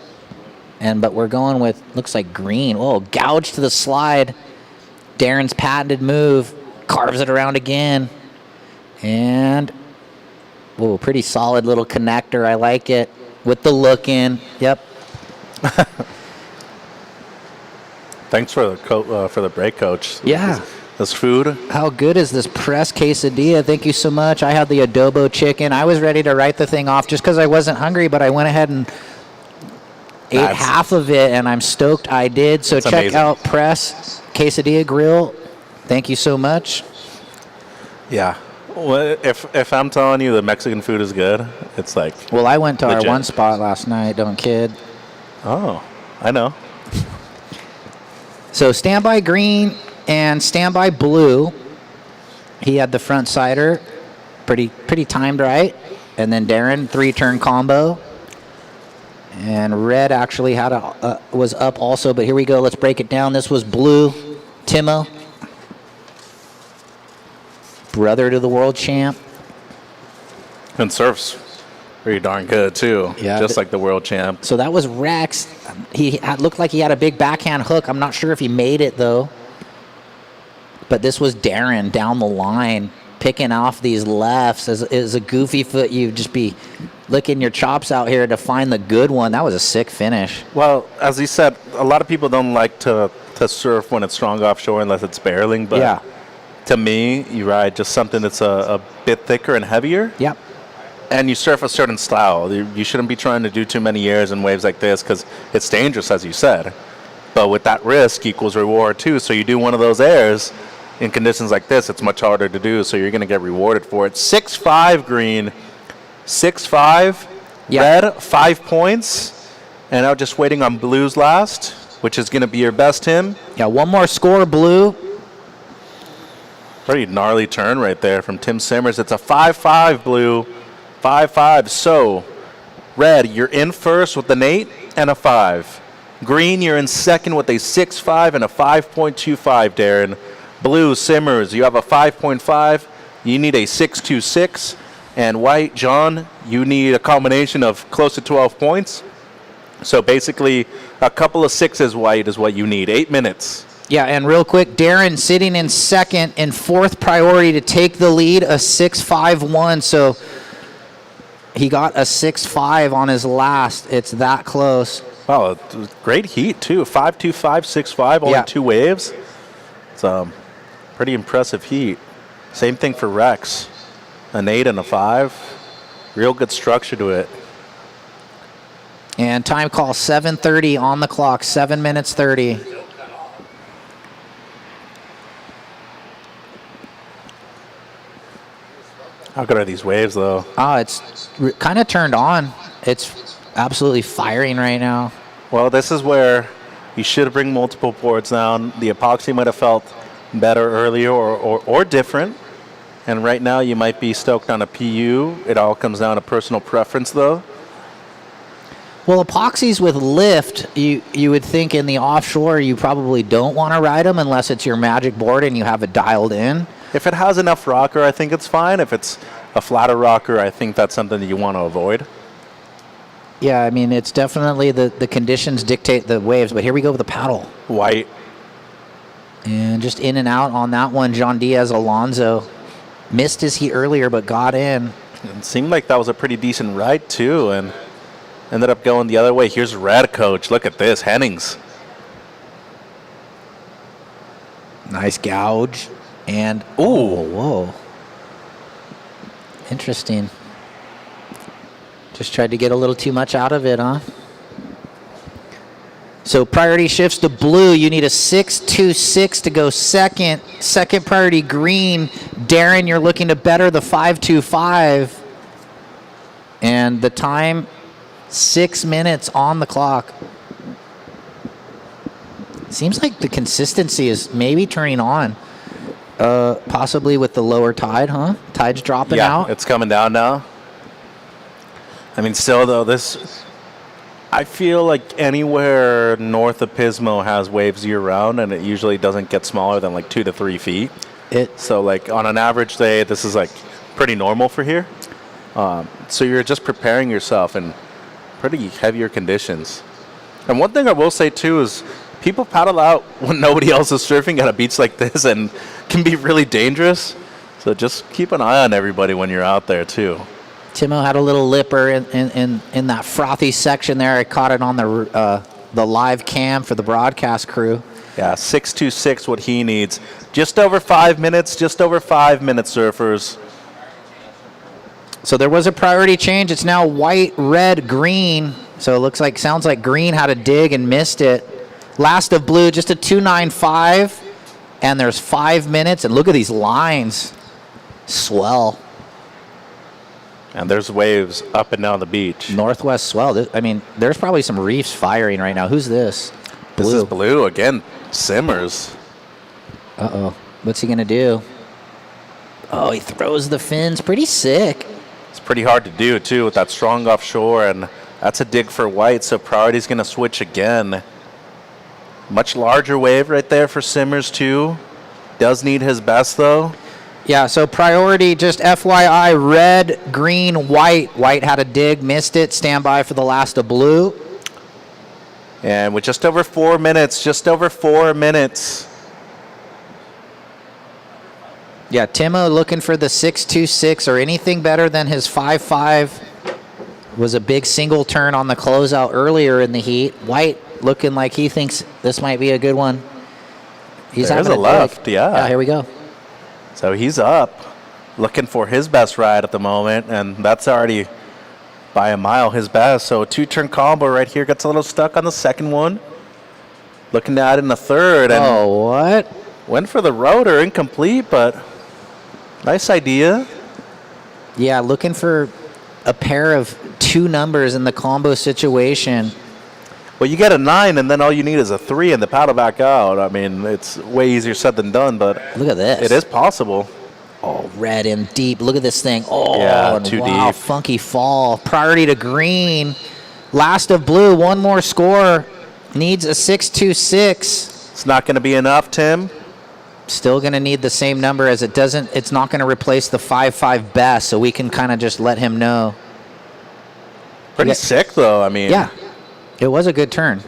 But we're going with, looks like green. Oh, gouge to the slide. Darren's patented move. Carves it around again. And, whoa, pretty solid little connector. I like it. With the look in. Yep. Thanks for the break, coach. Yeah. This food. How good is this press quesadilla? Thank you so much. I had the adobo chicken. I was ready to write the thing off just because I wasn't hungry, but I went ahead and ate half of it, and I'm stoked I did. So check amazing. out Press Quesadilla Grill. Thank you so much. Yeah. Well, if I'm telling you the Mexican food is good, it's like. Well, I went to legit. our one spot last night. Don't kid. Oh, I know. So standby green and standby blue. He had the front sider, pretty timed right, and then Darren 3-turn combo. And red actually had was up also, but here we go. Let's break it down. This was blue, Timo, brother to the world champ. And surfs pretty darn good too. Yeah, just like the world champ. So that was Rex. He looked like he had a big backhand hook. I'm not sure if he made it though. But this was Darren down the line, picking off these lefts. As a goofy foot, you'd just be licking your chops out here to find the good one. That was a sick finish. Well, as he said, a lot of people don't like to surf when it's strong offshore unless it's barreling. But yeah. To me, you ride just something that's a bit thicker and heavier. Yep. And you surf a certain style. You shouldn't be trying to do too many airs and waves like this because it's dangerous, as you said. But with that risk equals reward too. So you do one of those airs in conditions like this, it's much harder to do. So you're going to get rewarded for it. 6-5 green, 6-5 red, 5 points. And now just waiting on blues last, which is going to be your best, Tim. Yeah, one more score, blue. Pretty gnarly turn right there from Tim Simmers. It's a 5-5 blue, 5-5. So, red, you're in first with an 8 and a 5. Green, you're in second with a 6-5 and a 5.25, Darren. Blue, Simmers, you have a 5.5. You need a 6.26. And white, John, you need a combination of close to 12 points. So basically, a couple of sixes white is what you need. 8 minutes. Yeah, and real quick, Darren sitting in second in fourth priority to take the lead, a 6.51. So he got a 6.5 on his last. It's that close. Wow, great heat, too. 5.25, 6.5, only 2 waves. It's pretty impressive heat. Same thing for Rex. An 8 and a 5. Real good structure to it. And time call 7:30 on the clock, 7 minutes 30. How good are these waves, though? Oh, it's kind of turned on. It's absolutely firing right now. Well, this is where you should bring multiple boards down. The epoxy might have felt better earlier or different. And right now you might be stoked on a PU. It all comes down to personal preference, though. Well, epoxies with lift, you would think in the offshore you probably don't want to ride them unless it's your magic board and you have it dialed in. If it has enough rocker, I think it's fine. If it's a flatter rocker, I think that's something that you want to avoid. Yeah, I mean, it's definitely the conditions dictate the waves, but here we go with the paddle. White. And just in and out on that one, John Diaz Alonso. Missed his heat earlier, but got in. It seemed like that was a pretty decent ride, too, and ended up going the other way. Here's red, coach. Look at this. Hennings. Nice gouge. And, oh, whoa. Interesting. Just tried to get a little too much out of it, huh? So priority shifts to blue. You need a 6.26 to go second. Second priority green. Darren, you're looking to better the 5.25. And the time, 6 minutes on the clock. Seems like the consistency is maybe turning on. Possibly with the lower tide, huh? Tide's dropping out. Yeah, it's coming down now. I mean, still, though, I feel like anywhere north of Pismo has waves year-round, and it usually doesn't get smaller than like 2 to 3 feet. So, like, on an average day, this is, like, pretty normal for here. So you're just preparing yourself in pretty heavier conditions. And one thing I will say, too, is people paddle out when nobody else is surfing at a beach like this and can be really dangerous. So just keep an eye on everybody when you're out there, too. Timo had a little lipper in that frothy section there. I caught it on the live cam for the broadcast crew. Yeah, 6.26 what he needs. Just over 5 minutes, surfers. So there was a priority change. It's now white, red, green. So it sounds like green had a dig and missed it. Last of blue, just a 2.95. And there's 5 minutes. And look at these lines. Swell. And there's waves up and down the beach. Northwest swell. I mean, there's probably some reefs firing right now. Who's this? This is blue again. Simmers. Uh-oh. What's he going to do? Oh, he throws the fins. Pretty sick. It's pretty hard to do, too, with that strong offshore. And that's a dig for white, so priority's going to switch again. Much larger wave right there for Simmers, too. Does need his best, though. Yeah, so priority, just FYI, red, green, white. White had a dig, missed it. Stand by for the last of blue. And with just over 4 minutes. Yeah, Timo looking for the 6.26 or anything better than his 5.5. Was a big single turn on the closeout earlier in the heat. White looking like he thinks this might be a good one. He's There's having a left, dig. yeah. Yeah, here we go. So he's up, looking for his best ride at the moment, and that's already by a mile his best. So a 2-turn combo right here, gets a little stuck on the second one. Looking to add in the third. And oh, what? Went for the rotor, incomplete, but nice idea. Yeah, looking for a pair of 2 numbers in the combo situation. Well, you get a 9, and then all you need is a 3 and the paddle back out. I mean, it's way easier said than done, but look at this. It is possible. Oh, red and deep. Look at this thing. Oh, yeah, and too wow, deep. Funky fall. Priority to green. Last of blue. One more score. Needs a 6.26. It's not going to be enough, Tim. Still going to need the same number as it doesn't. It's not going to replace the 5.5 best, so we can kind of just let him know. Pretty sick, though. I mean, yeah, it was a good turn.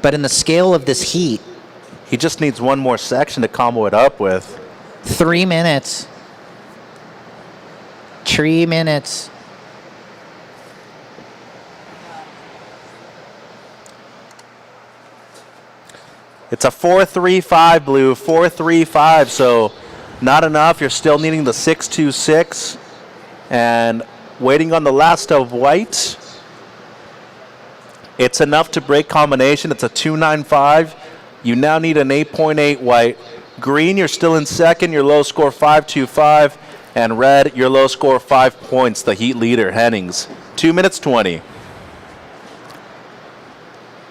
But in the scale of this heat, he just needs one more section to combo it up with. 3 minutes. 3 minutes. It's a 4.35 blue, 4.35, so not enough. You're still needing the 6.26 and waiting on the last of white. It's enough to break combination. It's a 2.95. You now need an 8.8 white. Green, you're still in second. Your low score 5.25. And red, your low score 5 points. The heat leader, Hennings. 2 minutes 20.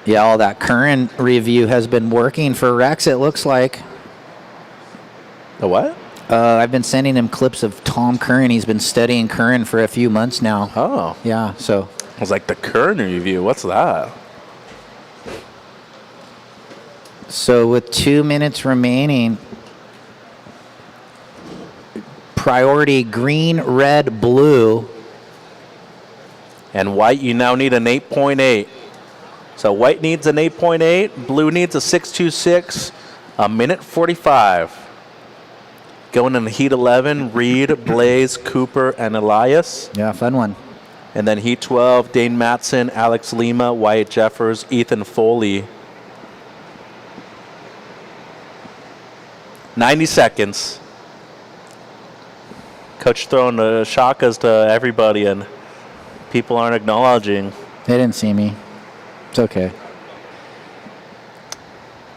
Yeah, all that current review has been working for Rex, it looks like. The what? I've been sending him clips of Tom Curran. He's been studying Curran for a few months now. Oh. Yeah, so. I was like, the Curran review, what's that? So with 2 minutes remaining, priority green, red, blue. And white, you now need an 8.8. So white needs an 8.8, blue needs a 6.26, a minute 45. Going in the heat 11, Reed, Blaze, Cooper, and Elias. Yeah, fun one. And then heat 12, Kade Matson, Alex Lima, Wyatt Jeffers, Ethan Foley. 90 seconds. Coach throwing the shakas to everybody, and people aren't acknowledging. They didn't see me. It's okay.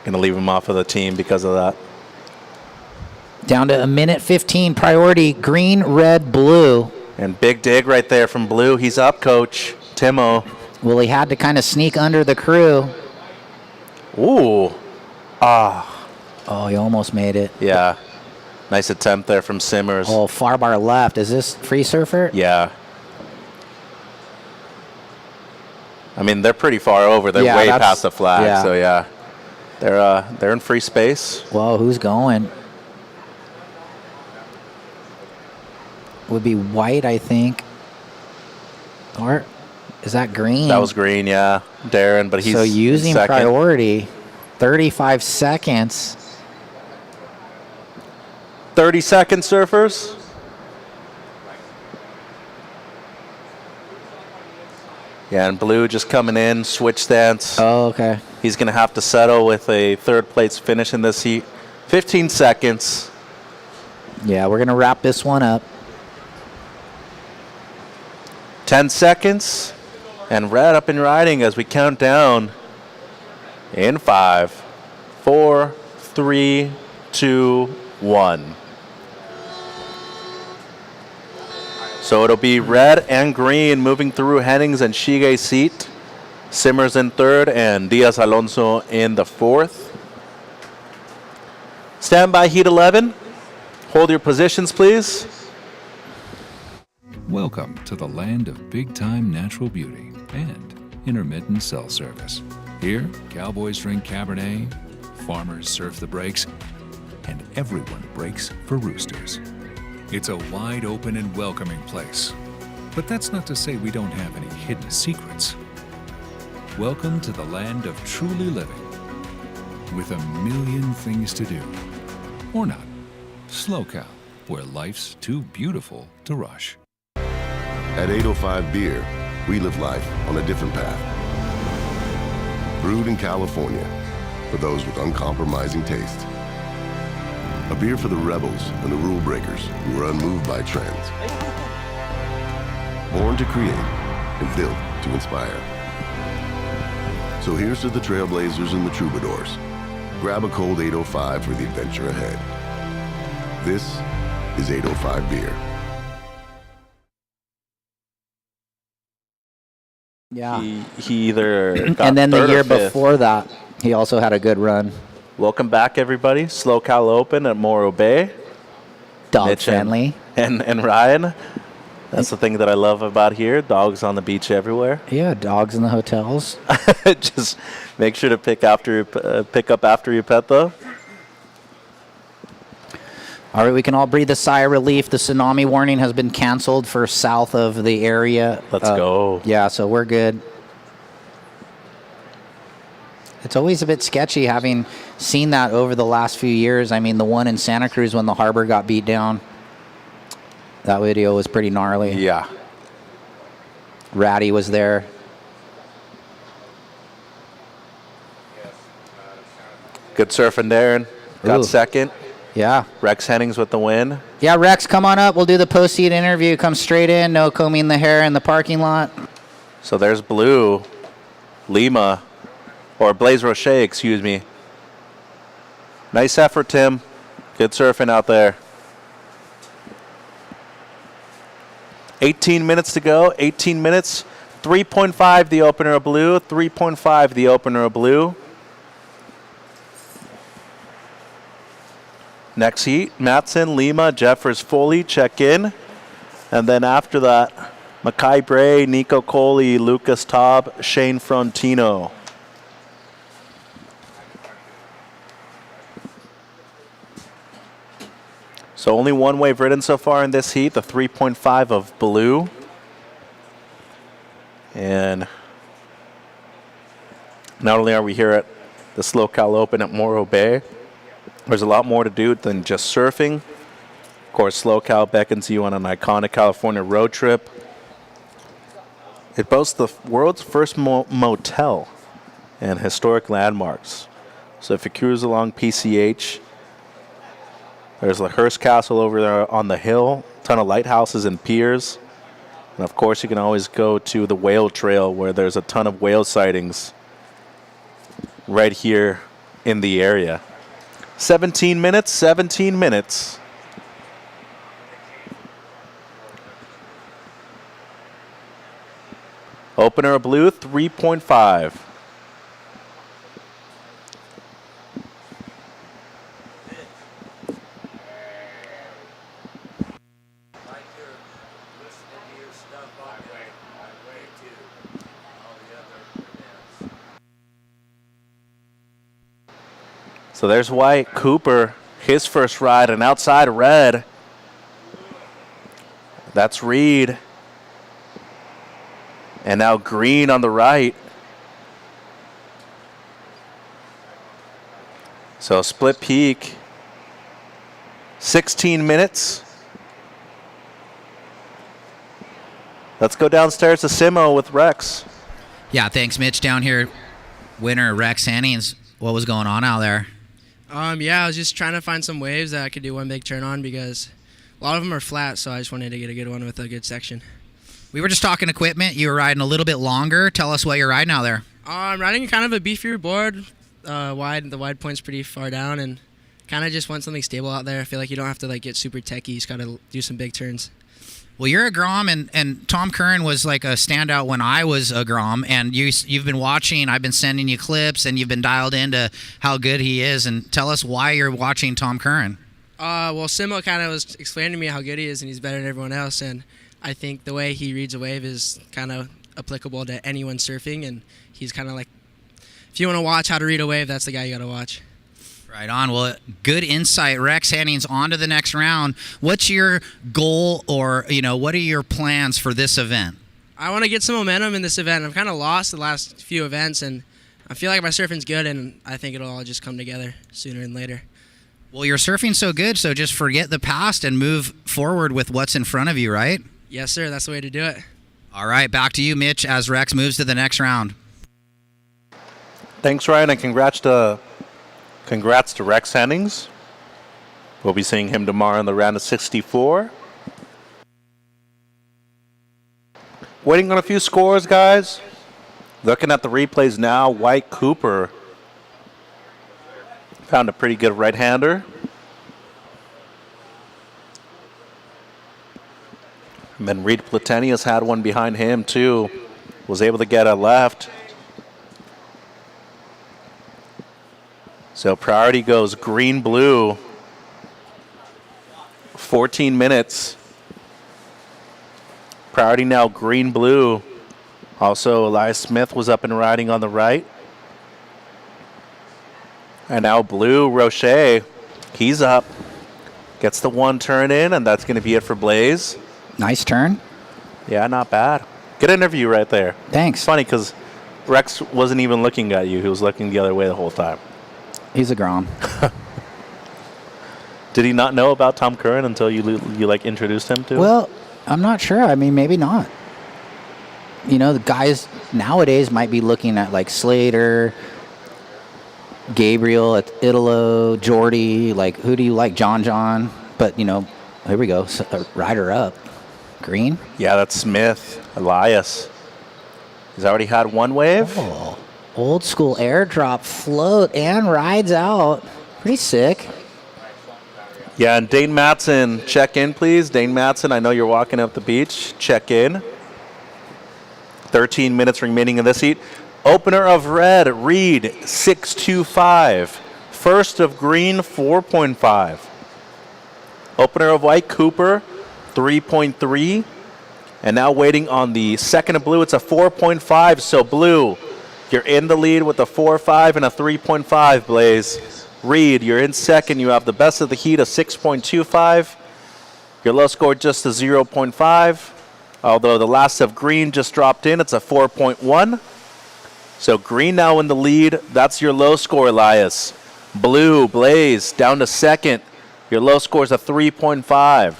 Gonna leave him off of the team because of that. Down to a minute 15. Priority green, red, blue. And big dig right there from blue. He's up, Coach Timo. Well, he had to kind of sneak under the crew. Ooh. Ah. Oh, he almost made it. Yeah. Nice attempt there from Simmers. Oh, far bar left. Is this free surfer? Yeah. I mean, they're pretty far over. They're way past the flag. Yeah. So yeah, they're in free space. Whoa, who's going? Would be white, I think. Or is that green? That was green, yeah. Darren, but he's so using second. priority, 35 seconds. 30 seconds, surfers. Yeah, and blue just coming in, switch stance. Oh, okay. He's going to have to settle with a third place finish in this heat. 15 seconds. Yeah, we're going to wrap this one up. 10 seconds. And red up and riding as we count down in 5, 4, 3, 2, 1. So it'll be red and green moving through Hennings and Shige's seat. Simmers in third and Diaz Alonso in the fourth. Stand by heat 11. Hold your positions, please. Welcome to the land of big-time natural beauty and intermittent cell service. Here, cowboys drink Cabernet, farmers surf the breaks, and everyone breaks for roosters. It's a wide open and welcoming place. But that's not to say we don't have any hidden secrets. Welcome to the land of truly living, with a million things to do. Or not. Slow Cow, where life's too beautiful to rush. At 805 Beer, we live life on a different path. Brewed in California, for those with uncompromising taste. A beer for the rebels and the rule breakers who are unmoved by trends. Born to create and built to inspire. So here's to the trailblazers and the troubadours. Grab a cold 805 for the adventure ahead. This is 805 Beer. Yeah. He either got And then the third or year fifth. before that, he also had a good run. Welcome back, everybody. Slow Cal Open at Morro Bay. Dog Mitch friendly. And Ryan. That's the thing that I love about here. Dogs on the beach everywhere. Yeah, dogs in the hotels. Just make sure to pick up after you pet, though. All right, we can all breathe a sigh of relief. The tsunami warning has been canceled for south of the area. Let's go. Yeah, so we're good. It's always a bit sketchy having seen that over the last few years. I mean, the one in Santa Cruz when the harbor got beat down, that video was pretty gnarly. Yeah. Ratty was there. Good surfing, Darren. Got Ooh. second. Yeah. Rex Hennings with the win. Yeah, Rex, come on up. We'll do the post-seat interview. Come straight in. No combing the hair in the parking lot. So there's Blue, Lima, or Blaze Roche, excuse me. Nice effort, Tim. Good surfing out there. 18 minutes to go. 18 minutes. 3.5 the opener of Blue. 3.5 the opener of Blue. Next heat, Matson, Lima, Jeffers, Foley, check in. And then after that, Mackay Bray, Nico Coley, Lucas Taub, Shane Frontino. So only one wave ridden so far in this heat, the 3.5 of Blue. And not only are we here at the Slow Cal Open at Morro Bay, there's a lot more to do than just surfing. Of course, Slow Cal beckons you on an iconic California road trip. It boasts the world's first motel and historic landmarks. So if you cruise along PCH, there's the Hearst Castle over there on the hill, a ton of lighthouses and piers. And of course, you can always go to the Whale Trail where there's a ton of whale sightings right here in the area. 17 minutes, 17 minutes. Opener of Blue, 3.5. So there's White, Cooper, his first ride, and outside red. That's Reed. And now green on the right. So split peak. 16 minutes. Let's go downstairs to Simo with Rex. Yeah, thanks, Mitch. Down here, winner Rex Hennings. What was going on out there? Yeah, I was just trying to find some waves that I could do one big turn on because a lot of them are flat, so I just wanted to get a good one with a good section. We were just talking equipment. You were riding a little bit longer. Tell us what you're riding out there. I'm riding kind of a beefier board, wide. The wide point's pretty far down, and kind of just want something stable out there. I feel like you don't have to like get super techy. You just got to do some big turns. Well, you're a Grom, and Tom Curran was like a standout when I was a Grom, and you've been watching. I've been sending you clips, and you've been dialed into how good he is. And tell us why you're watching Tom Curran. Well, Simo kind of was explaining to me how good he is, and he's better than everyone else. And I think the way he reads a wave is kind of applicable to anyone surfing, and he's kind of like, if you want to watch how to read a wave, that's the guy you got to watch. Right on. Well, good insight. Rex Hennings, on to the next round. What's your goal, or what are your plans for this event? I want to get some momentum in this event. I've kind of lost the last few events, and I feel like my surfing's good, and I think it'll all just come together sooner than later. Well, your surfing's so good, so just forget the past and move forward with what's in front of you, right? Yes, sir. That's the way to do it. All right, back to you, Mitch, as Rex moves to the next round. Thanks, Ryan, and congrats to Rex Hennings. We'll be seeing him tomorrow in the round of 64. Waiting on a few scores, guys. Looking at the replays now, White Cooper found a pretty good right-hander. And then Reed Platenius had one behind him, too. Was able to get a left. So priority goes green-blue. 14 minutes. Priority now green-blue. Also, Elias Smith was up and riding on the right. And now blue, Roche. He's up. Gets the one turn in, and that's going to be it for Blaze. Nice turn. Yeah, not bad. Good interview right there. Thanks. Funny because Rex wasn't even looking at you. He was looking the other way the whole time. He's a Grom. Did he not know about Tom Curran until you introduced him to him? Well, I'm not sure. I mean, maybe not. The guys nowadays might be looking at like Slater, Gabriel, Italo, Jordy. Like, who do you like? John. But, here we go. So, rider up. Green? Yeah, that's Smith. Elias. He's already had one wave. Oh, old school airdrop float and rides out. Pretty sick. Yeah, and Dane Matson, check in, please. Dane Matson, I know you're walking up the beach. Check in. 13 minutes remaining in this heat. Opener of red, Reed, 6.25. First of green, 4.5. Opener of white, Cooper, 3.3. And now waiting on the second of blue, it's a 4.5. So blue, you're in the lead with a 4.5 and a 3.5, Blaze. Reed, you're in second. You have the best of the heat, a 6.25. Your low score just a 0.5. Although the last of green just dropped in, it's a 4.1. So green now in the lead. That's your low score, Elias. Blue, Blaze, down to second. Your low score is a 3.5.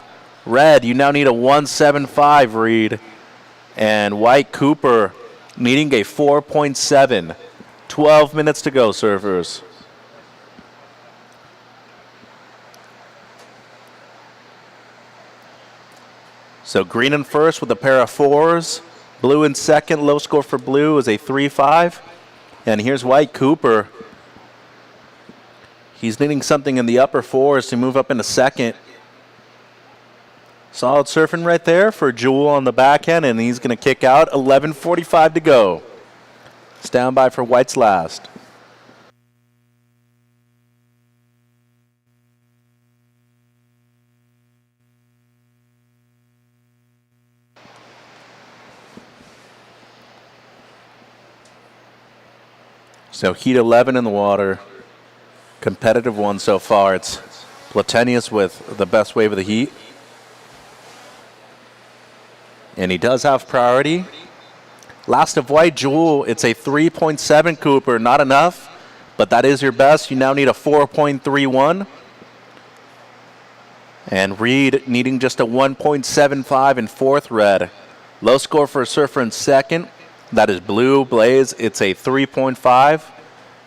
Red, you now need a 1.75, Reed. And white, Cooper, needing a 4.7. 12 minutes to go, surfers. So green in first with a pair of 4s. Blue in second. Low score for blue is a 3.5. And here's white, Cooper. He's needing something in the upper 4s to move up into second. Solid surfing right there for Jewel on the backhand, and he's going to kick out. 11:45 to go. Stand by for white's last. So heat 11 in the water. Competitive one so far. It's Platenius with the best wave of the heat. And he does have priority. Last of white, Jewel, it's a 3.7, Cooper. Not enough, but that is your best. You now need a 4.31. And Reed needing just a 1.75 in fourth, red. Low score for a surfer in second. That is Blue Blaze. It's a 3.5.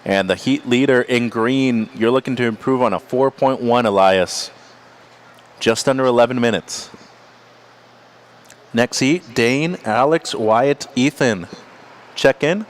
And the heat leader in green, you're looking to improve on a 4.1, Elias. Just under 11 minutes. Next heat, Dane, Alex, Wyatt, Ethan. Check in.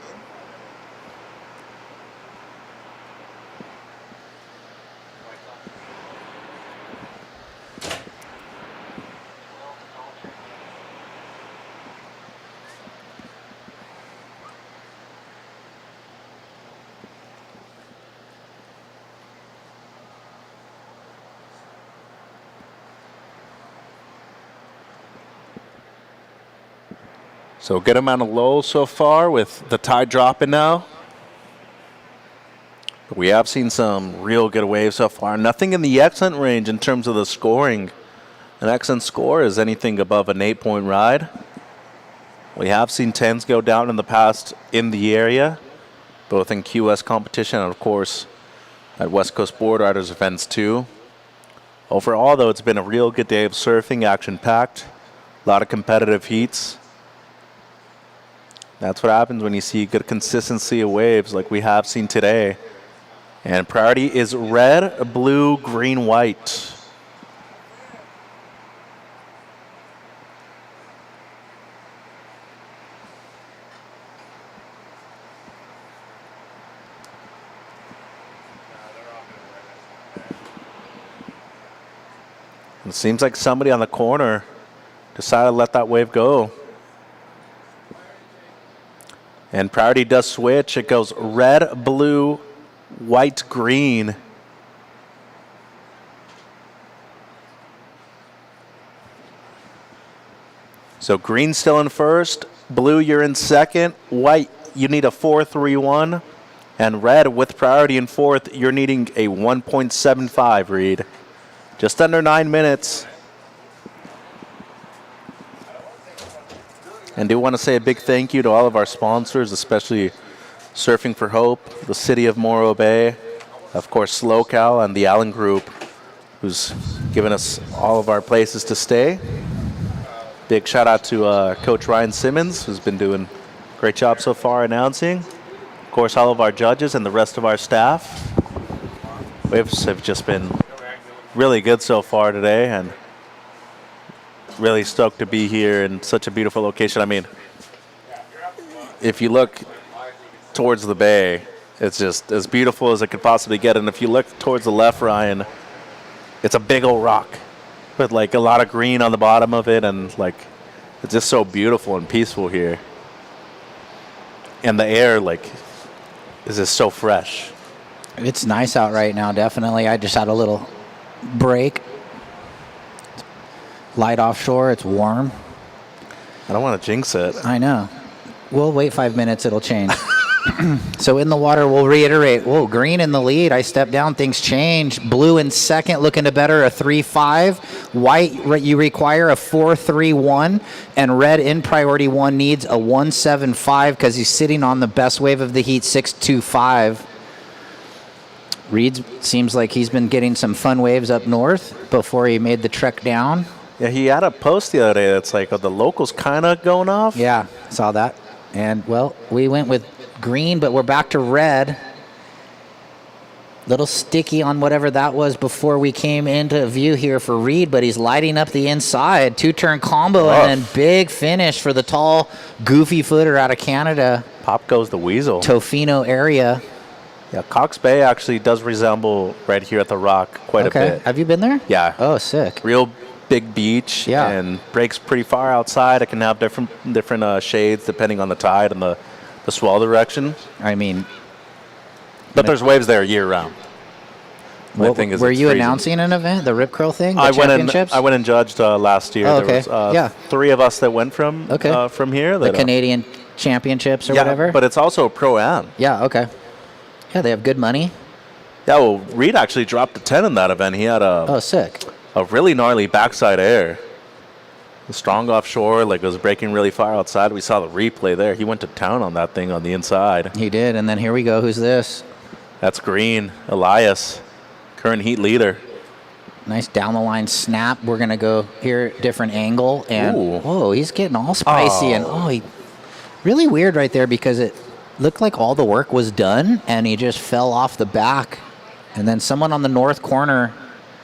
So good amount of lows so far with the tide dropping now. We have seen some real good waves so far. Nothing in the excellent range in terms of the scoring. An excellent score is anything above an 8-point ride. We have seen 10s go down in the past in the area, both in QS competition and, of course, at West Coast Board Riders events too. Overall, though, it's been a real good day of surfing, action-packed. A lot of competitive heats. That's what happens when you see good consistency of waves like we have seen today. And priority is red, blue, green, white. It seems like somebody on the corner decided to let that wave go. And priority does switch. It goes red, blue, white, green. So green still in first. Blue, you're in second. White, you need a 4.31. And red, with priority in fourth, you're needing a 1.75 read. Just under 9 minutes. And do want to say a big thank you to all of our sponsors, especially Surfing for Hope, the City of Morro Bay, of course SLOCAL, and the Allen Group, who's given us all of our places to stay. Big shout out to Coach Ryan Simmons, who's been doing a great job so far announcing. Of course, all of our judges and the rest of our staff. Waves have just been really good so far today, and really stoked to be here in such a beautiful location. I mean, if you look towards the bay, it's just as beautiful as it could possibly get. And if you look towards the left, Ryan, it's a big old rock with like a lot of green on the bottom of it, and like it's just so beautiful and peaceful here. And the air like is just so fresh. It's nice out right now, definitely. I just had a little break. Light offshore, it's warm. I don't want to jinx it. I know. We'll wait 5 minutes, it'll change. So in the water, we'll reiterate. Whoa, green in the lead. I step down, things change. Blue in second, looking to better a 3.5. White, you require a 4.31. And red in priority one needs a 1.75 because he's sitting on the best wave of the heat, 6.25. Reed seems like he's been getting some fun waves up north before he made the trek down. Yeah, he had a post the other day that's like, the locals kind of going off. Yeah, saw that. And, well, we went with green, but we're back to red. Little sticky on whatever that was before we came into view here for Reed, but he's lighting up the inside. Two-turn combo and then big finish for the tall, goofy footer out of Canada. Pop goes the weasel. Tofino area. Yeah, Cox Bay actually does resemble right here at the Rock quite a bit. Have you been there? Yeah. Oh, sick. Real big beach. Yeah. And breaks pretty far outside. It can have different shades depending on the tide and the swell direction. I mean, but there's waves there year round. Were you announcing an event, the Rip Curl thing, the championships? I went and judged last year. Oh, okay. There was 3 of us that went from here. The Canadian championships or whatever? But it's also Pro-Am. Yeah, okay. Yeah, they have good money. Yeah, well, Reed actually dropped a 10 in that event. He had sick. A really gnarly backside air. Strong offshore, like it was breaking really far outside. We saw the replay there. He went to town on that thing on the inside. He did, and then here we go. Who's this? That's green, Elias, current heat leader. Nice down the line snap. We're gonna go here, different angle, and whoa, he's getting all spicy, and Really weird right there because it looked like all the work was done and he just fell off the back. And then someone on the north corner.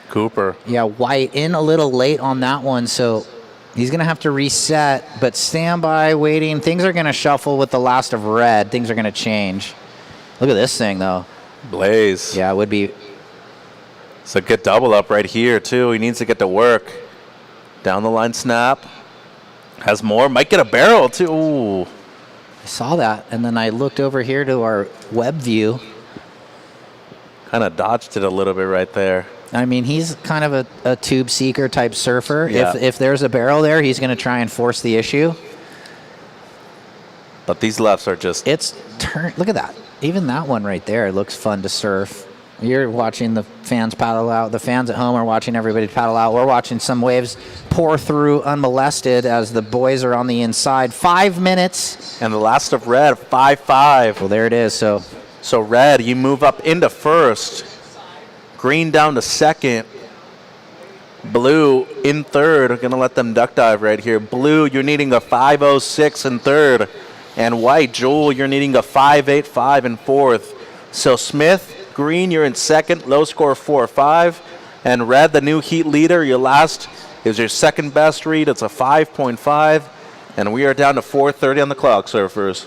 Cooper. Yeah, White in a little late on that one. So he's going to have to reset. But stand by, waiting. Things are going to shuffle with the last of red. Things are going to change. Look at this thing, though. Blaze. Yeah, it would be. It's a good double up right here, too. He needs to get to work. Down the line snap. Has more. Might get a barrel, too. Ooh. I saw that, and then I looked over here to our web view. Kind of dodged it a little bit right there. I mean, he's kind of a tube seeker type surfer. Yeah. If there's a barrel there, he's going to try and force the issue. But these lefts are just... It's turn. Look at that. Even that one right there looks fun to surf. You're watching the fans paddle out. The fans at home are watching everybody paddle out. We're watching some waves pour through unmolested as the boys are on the inside. 5 minutes. And the last of red, 5-5. Well, there it is. So red, you move up into first. Green down to second. Blue in third. Going to let them duck dive right here. Blue, you're needing a 5.06 in third. And white, Jewel, you're needing a 5.85 in fourth. So Smith, green, you're in second. Low score 4.5. And red, the new heat leader, your last is your second best read. It's a 5.5. And we are down to 4:30 on the clock, surfers.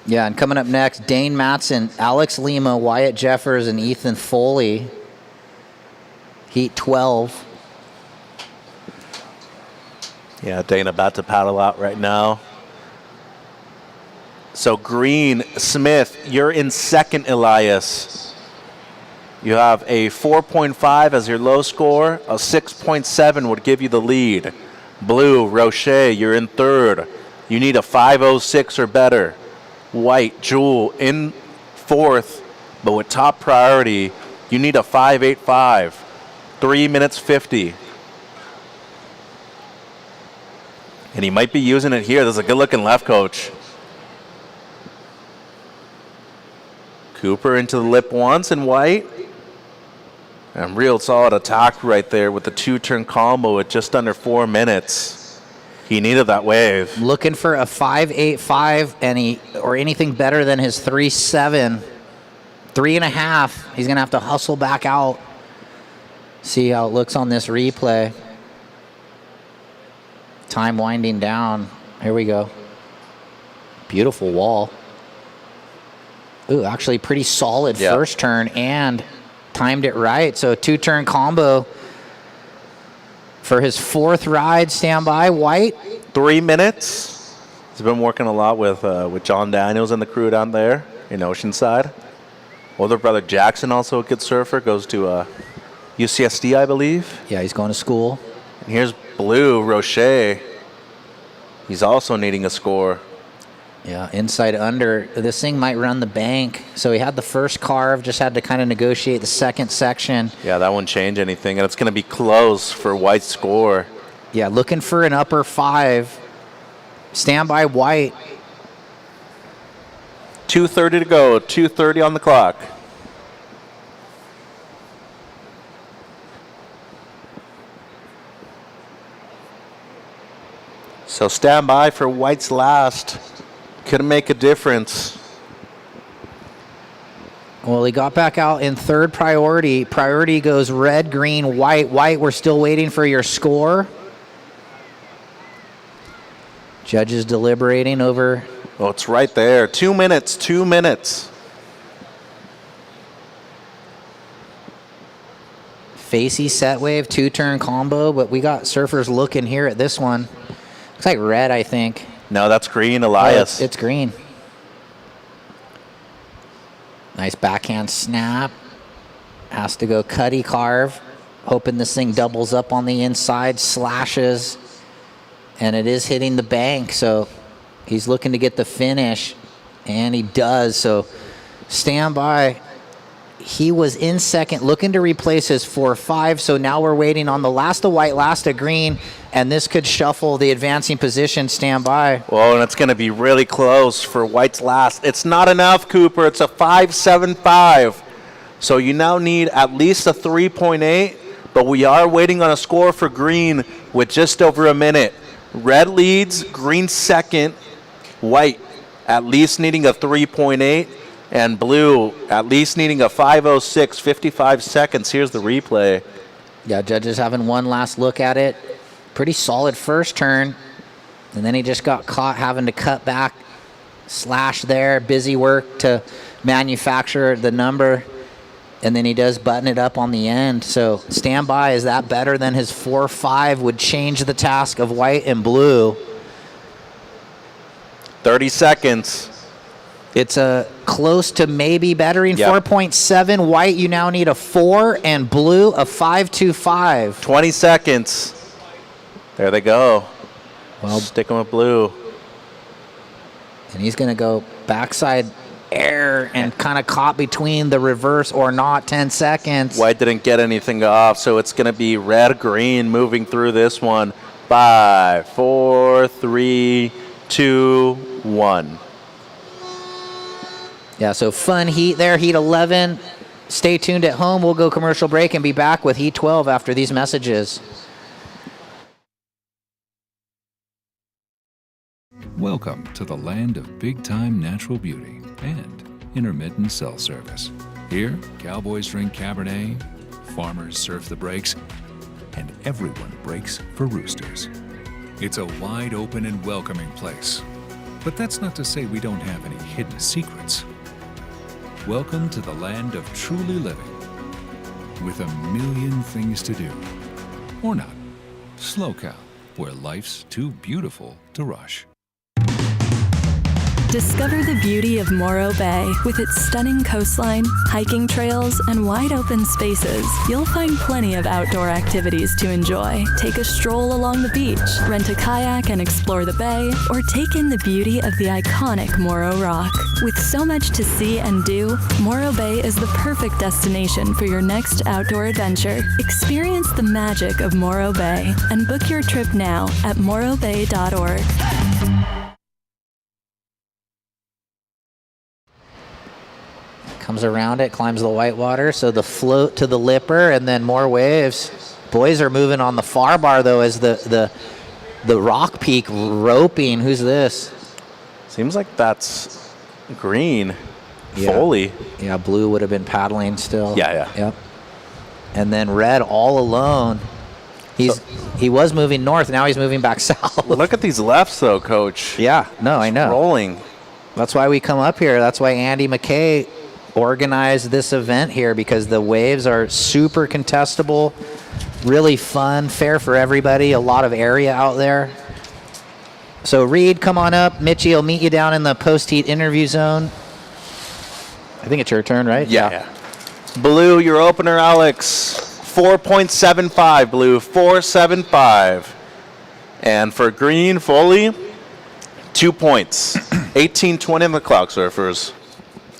yeah, and coming up next, Kade Matson, Alex Lima, Wyatt Jeffers, and Ethan Foley. Heat 12. Yeah, Dane about to paddle out right now. So green, Smith, you're in second, Elias. You have a 4.5 as your low score. A 6.7 would give you the lead. Blue, Roche, you're in third. You need a 5.06 or better. White, Jewel, in fourth, but with top priority, you need a 5.85. 3 minutes 50. And he might be using it here. This is a good-looking left, coach. Cooper into the lip once in white. And real solid attack right there with the two-turn combo at just under 4 minutes. He needed that wave. Looking for a 5.85 or anything better than his 3.7. 3.5. He's going to have to hustle back out. See how it looks on this replay. Time winding down. Here we go. Beautiful wall. Ooh, actually pretty solid first turn and timed it right. So a two-turn combo for his fourth ride. Stand by, White. 3 minutes. He's been working a lot with John Daniels and the crew down there in Oceanside. Older brother Jackson, also a good surfer, goes to UCSD, I believe. Yeah, he's going to school. And here's Blue, Roche. He's also needing a score. Yeah, inside under. This thing might run the bank. So he had the first carve, just had to kind of negotiate the second section. Yeah, that won't change anything, and it's going to be close for White's score. Yeah, looking for an upper 5. Stand by, White. 2:30 to go, 2:30 on the clock. So stand by for White's last. Could make a difference. Well, he got back out in third priority. Priority goes red, green, white. White, we're still waiting for your score. Judges deliberating over. Oh, it's right there. 2 minutes, 2 minutes. Facey set wave, two-turn combo, but we got surfers looking here at this one. Looks like red, I think. No, that's green, Elias. Oh, it's green. Nice backhand snap. Has to go cutty carve. Hoping this thing doubles up on the inside, slashes. And it is hitting the bank, so he's looking to get the finish. And he does, so stand by. He was in second, looking to replace his 4.5, so now we're waiting on the last of white, last of green, and this could shuffle the advancing position. Stand by. Well, and it's going to be really close for White's last. It's not enough, Cooper. It's a 5.75. So you now need at least a 3.8, but we are waiting on a score for green with just over a minute. Red leads, green second, White at least needing a 3.8, and Blue at least needing a 5.06, 55 seconds. Here's the replay. Yeah, judges having one last look at it. Pretty solid first turn, and then he just got caught having to cut back, slash there, busy work to manufacture the number, and then he does button it up on the end. So stand by. Is that better than his 4.5? Would change the task of white and blue. 30 seconds. It's a close to maybe bettering. Yep. 4.7. White, you now need a 4, and blue a 5.25. 20 seconds. There they go. Well, sticking with Blue. And he's going to go backside air and kind of caught between the reverse or not. 10 seconds. White didn't get anything off, so it's going to be red-green moving through this one. 5, 4, 3, 2, 1. Yeah, so fun heat there, heat 11. Stay tuned at home. We'll go commercial break and be back with heat 12 after these messages. Welcome to the land of big-time natural beauty and intermittent cell service. Here, cowboys drink Cabernet, farmers surf the breaks, and everyone breaks for roosters. It's a wide open and welcoming place. But that's not to say we don't have any hidden secrets. Welcome to the land of truly living, with a million things to do. Or not. Slow Cal, where life's too beautiful to rush. Discover the beauty of Morro Bay. With its stunning coastline, hiking trails, and wide open spaces, you'll find plenty of outdoor activities to enjoy. Take a stroll along the beach, rent a kayak and explore the bay, or take in the beauty of the iconic Morro Rock. With so much to see and do, Morro Bay is the perfect destination for your next outdoor adventure. Experience the magic of Morro Bay and book your trip now at morrobay.org. Comes around it, climbs the whitewater, so the float to the lipper, and then more waves. Boys are moving on the far bar, though, as the rock peak roping. Who's this? Seems like that's green. Yeah. Foley. Yeah, blue would have been paddling still. Yeah. Yep. And then red all alone. He was moving north, now he's moving back south. Look at these lefts, though, Coach. Yeah, no, I know. Rolling. That's why we come up here. That's why Andy McKay organized this event here, because the waves are super contestable, really fun, fair for everybody, a lot of area out there. So Reed, come on up. Mitchie will meet you down in the post-heat interview zone. I think it's your turn, right? Yeah. Blue, your opener, Alex. 4.75, Blue. 4.75. And for green, Foley, 2 points. 18-20 in the Clock Surfers.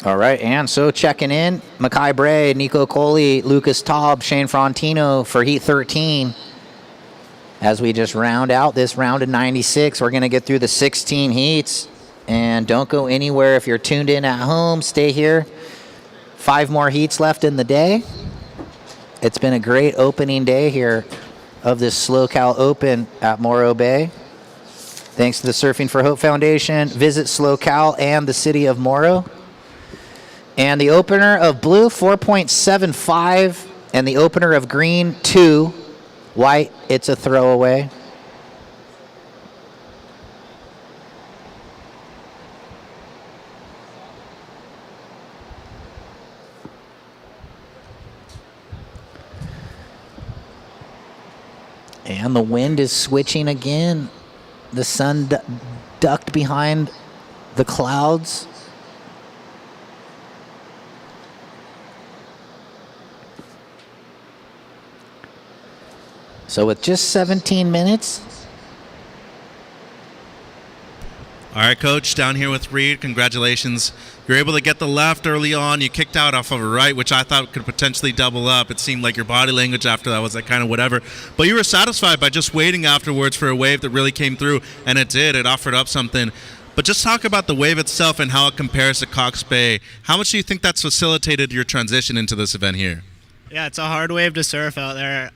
All right, and so checking in, Mackay Bray, Nico Coley, Lucas Taub, Shane Frontino for Heat 13. As we just round out this round of 96, we're going to get through the 16 heats. And don't go anywhere if you're tuned in at home. Stay here. 5 more heats left in the day. It's been a great opening day here of this Slow Cal Open at Morro Bay. Thanks to the Surfing for Hope Foundation. Visit Slow Cal and the city of Morro. And the opener of blue, 4.75. And the opener of green, 2. White, it's a throwaway. And the wind is switching again. The sun ducked behind the clouds. So with just 17 minutes. All right, Coach, down here with Reed. Congratulations. You're able to get the left early on. You kicked out off of a right, which I thought could potentially double up. It seemed like your body language after that was like kind of whatever. But you were satisfied by just waiting afterwards for a wave that really came through, and it did. It offered up something. But just talk about the wave itself and how it compares to Cox Bay. How much do you think that's facilitated your transition into this event here? Yeah, it's a hard wave to surf out there.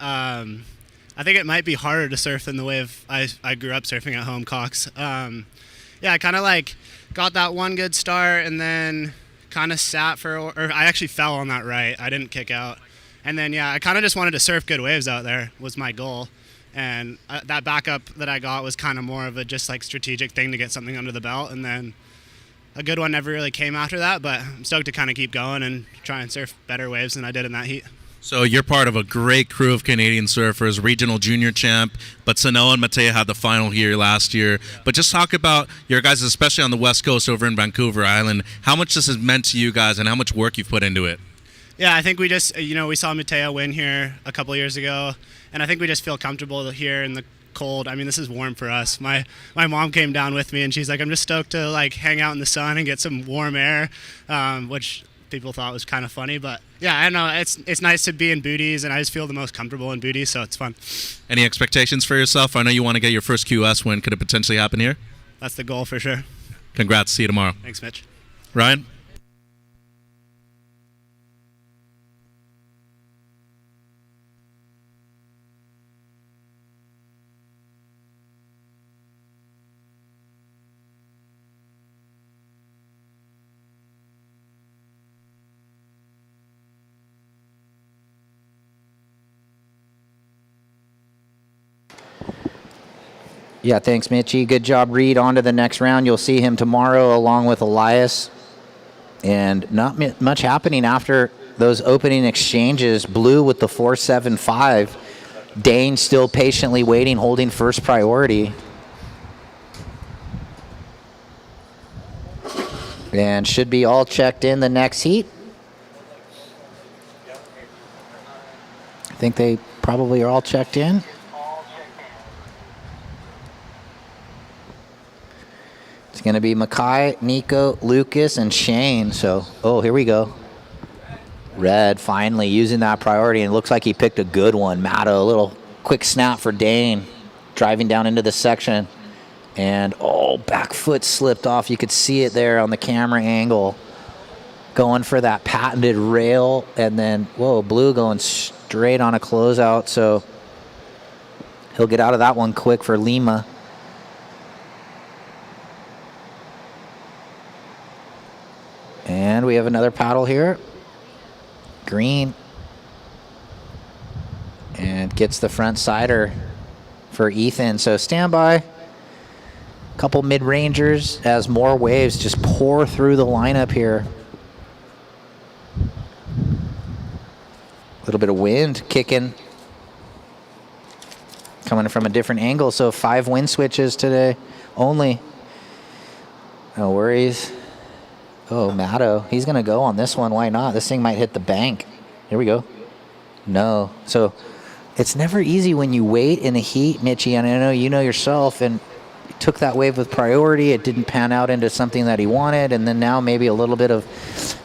I think it might be harder to surf than the wave I grew up surfing at home, Cox. Yeah, I kind of like got that one good start, and then kind of sat or I actually fell on that right. I didn't kick out. And then, I kind of just wanted to surf good waves out there was my goal. And that backup that I got was kind of more of a just like strategic thing to get something under the belt. And then a good one never really came after that, but I'm stoked to kind of keep going and try and surf better waves than I did in that heat. So you're part of a great crew of Canadian surfers, regional junior champ, but Sanoa and Mateo had the final here last year. But just talk about your guys, especially on the West Coast over in Vancouver Island, how much this has meant to you guys and how much work you've put into it. Yeah, I think we just, we saw Mateo win here a couple years ago, and I think we just feel comfortable here in the cold. I mean, this is warm for us. My mom came down with me, and she's like, I'm just stoked to like hang out in the sun and get some warm air, which people thought was kind of funny, but yeah, I know it's nice to be in booties, and I just feel the most comfortable in booties, so it's fun. Any expectations for yourself? I know you want to get your first QS win. Could it potentially happen here? That's the goal for sure. Congrats. See you tomorrow. Thanks, Mitch. Ryan? Yeah, thanks, Mitchie. Good job, Reed. On to the next round. You'll see him tomorrow along with Elias. And not much happening after those opening exchanges. Blue with the 4.75. Dane still patiently waiting, holding first priority. And should be all checked in the next heat. I think they probably are all checked in. It's going to be Mackay, Nico, Lucas, and Shane. So, here we go. Red finally using that priority, and it looks like he picked a good one. Matto, a little quick snap for Dane, driving down into the section. And, back foot slipped off. You could see it there on the camera angle. Going for that patented rail, and then, Blue going straight on a closeout. So, he'll get out of that one quick for Lima. And we have another paddle here. Green. And gets the front sider for Ethan. So stand by. Couple mid-rangers as more waves just pour through the lineup here. A little bit of wind kicking. Coming from a different angle. So 5 wind switches today only. No worries. Matto. He's going to go on this one. Why not? This thing might hit the bank. Here we go. No. So it's never easy when you wait in the heat, Mitchie, and I know you know yourself, and took that wave with priority. It didn't pan out into something that he wanted, and then now maybe a little bit of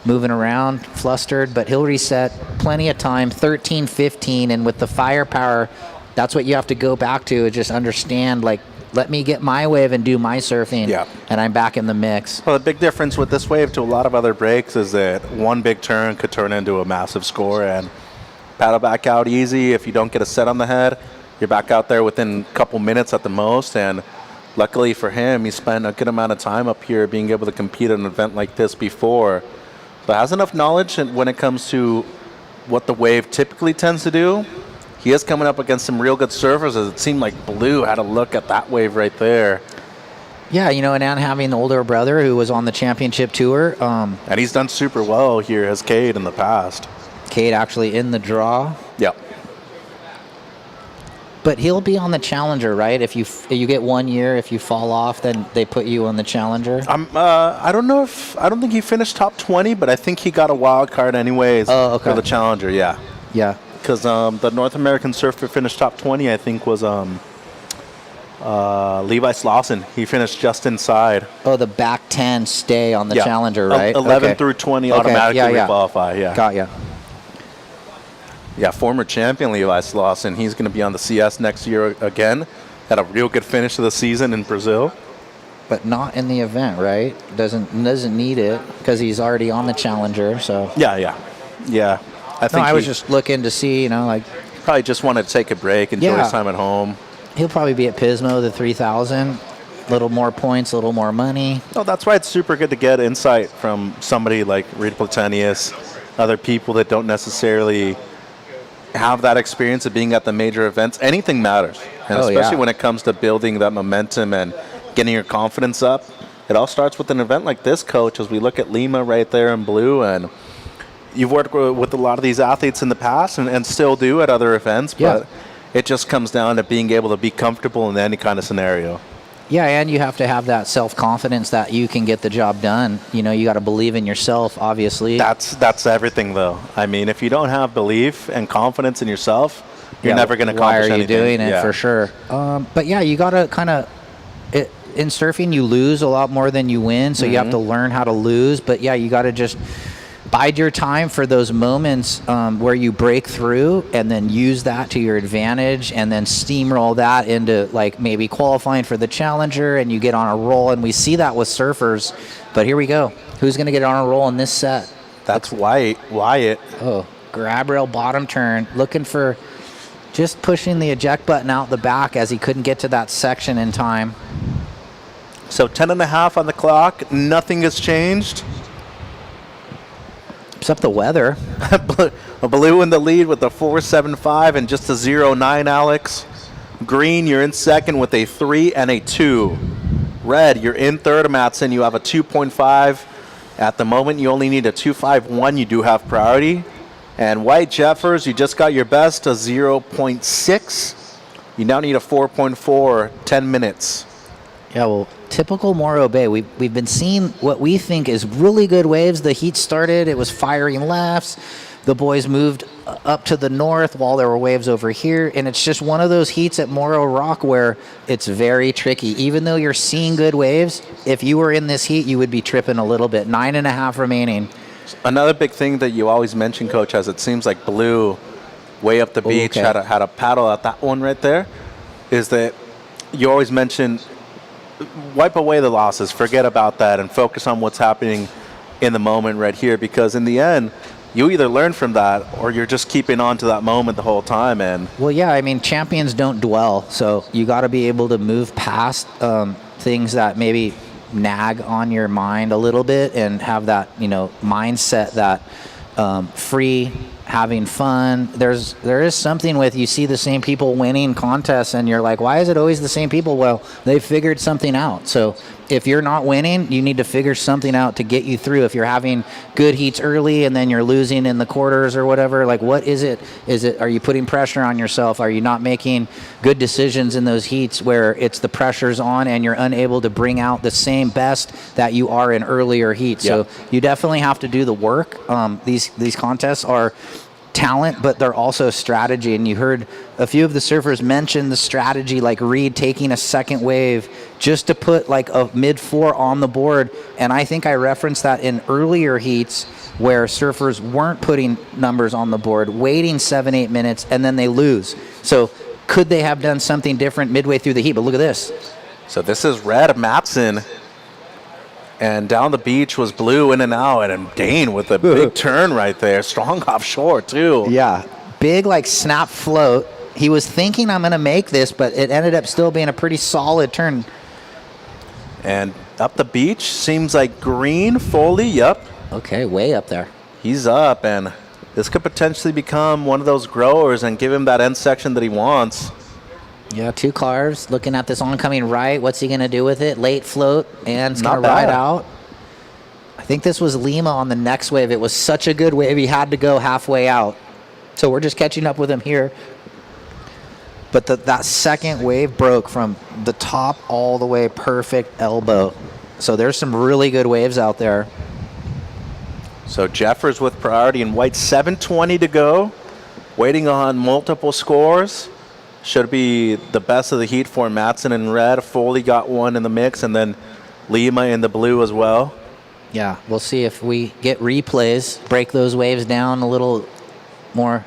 moving around, flustered, but he'll reset. Plenty of time, 13-15, and with the firepower, that's what you have to go back to, is just understand, like, let me get my wave and do my surfing, and I'm back in the mix. Well, the big difference with this wave to a lot of other breaks is that one big turn could turn into a massive score, and paddle back out easy. If you don't get a set on the head, you're back out there within a couple minutes at the most, and luckily for him, he spent a good amount of time up here being able to compete at an event like this before, but has enough knowledge when it comes to what the wave typically tends to do. He is coming up against some real good surfers, as it seemed like Blue had a look at that wave right there. Yeah, and having an older brother who was on the championship tour. And he's done super well here as Kade in the past. Kade actually in the draw. Yep. But he'll be on the Challenger, right? If you get 1 year, if you fall off, then they put you on the Challenger. I don't think he finished top 20, but I think he got a wild card anyways for the Challenger. Yeah. Yeah. Because the North American surfer finished top 20, I think, was Levi Slauson. He finished just inside. The back 10 stay on the Challenger, right? 11 through 20 automatically qualify. Yeah. Got ya. Yeah, former champion Levi Slauson. He's going to be on the CS next year again. Had a real good finish to the season in Brazil. But not in the event, right? Doesn't need it because he's already on the Challenger. So yeah. I was just looking to see, probably just wanted to take a break, enjoy his time at home. He'll probably be at Pismo, the 3000. A little more points, a little more money. No, that's why it's super good to get insight from somebody like Reed Platenius, other people that don't necessarily have that experience of being at the major events. Anything matters, and especially when it comes to building that momentum and getting your confidence up. It all starts with an event like this, Coach, as we look at Lima right there in blue. And you've worked with a lot of these athletes in the past and still do at other events, but it just comes down to being able to be comfortable in any kind of scenario. Yeah, and you have to have that self-confidence that you can get the job done. You know, you got to believe in yourself, obviously. That's everything, though. I mean, if you don't have belief and confidence in yourself, you're never going to accomplish anything. Why are you doing it, for sure? But yeah, you got to kind of, in surfing, you lose a lot more than you win, so you have to learn how to lose. But yeah, you got to just bide your time for those moments where you break through, and then use that to your advantage, and then steamroll that into like maybe qualifying for the challenger, and you get on a roll. And we see that with surfers. But here we go. Who's going to get on a roll in this set? That's Wyatt. Oh, grab rail bottom turn, looking for just pushing the eject button out the back as he couldn't get to that section in time. So 10.5 on the clock. Nothing has changed. Except the weather. Blue in the lead with a 4.75 and just a 0.9, Alex. Green, you're in second with a 3 and a 2. Red, you're in third, Matson. You have a 2.5. At the moment, you only need a 2.51. You do have priority. And white, Jeffers, you just got your best, a 0.6. You now need a 4.4, 10 minutes. Yeah, well, typical Morro Bay. We've been seeing what we think is really good waves. The heat started, it was firing lefts. The boys moved up to the north while there were waves over here. And it's just one of those heats at Morro Rock where it's very tricky. Even though you're seeing good waves, if you were in this heat, you would be tripping a little bit. 9.5 remaining. Another big thing that you always mention, Coach, as it seems like Blue, way up the beach, had a paddle at that one right there, is that you always mention wipe away the losses, forget about that, and focus on what's happening in the moment right here, because in the end, you either learn from that or you're just keeping on to that moment the whole time. And well, yeah, I mean, champions don't dwell, so you got to be able to move past things that maybe nag on your mind a little bit and have that, mindset that free, having fun. There is something with, you see the same people winning contests and you're like, why is it always the same people? Well, they figured something out. So if you're not winning, you need to figure something out to get you through. If you're having good heats early and then you're losing in the quarters or whatever, like what is it? Are you putting pressure on yourself? Are you not making good decisions in those heats where it's the pressure's on and you're unable to bring out the same best that you are in earlier heats? Yep. So you definitely have to do the work. These contests are talent, but they're also strategy. And you heard a few of the surfers mention the strategy, like Reed taking a second wave just to put like a mid-4 on the board. And I think I referenced that in earlier heats where surfers weren't putting numbers on the board, waiting 7-8 minutes, and then they lose. So could they have done something different midway through the heat? But look at this. So this is Red Matson. And down the beach was Blue in and out, and Dane with a big turn right there. Strong offshore, too. Yeah, big like snap float. He was thinking, I'm going to make this, but it ended up still being a pretty solid turn. And up the beach, seems like Green, Foley, yep. Okay, way up there. He's up, and this could potentially become one of those growers and give him that end section that he wants. Yeah, 2 cars looking at this oncoming right. What's he going to do with it? Late float, and it's going to ride out. I think this was Lima on the next wave. It was such a good wave, he had to go halfway out. So we're just catching up with him here. But that second wave broke from the top all the way perfect elbow. So there's some really good waves out there. So Jeffers with priority in white, 7:20 to go. Waiting on multiple scores. Should be the best of the heat for Matson in red. Foley got one in the mix, and then Lima in the blue as well. Yeah, we'll see if we get replays, break those waves down a little more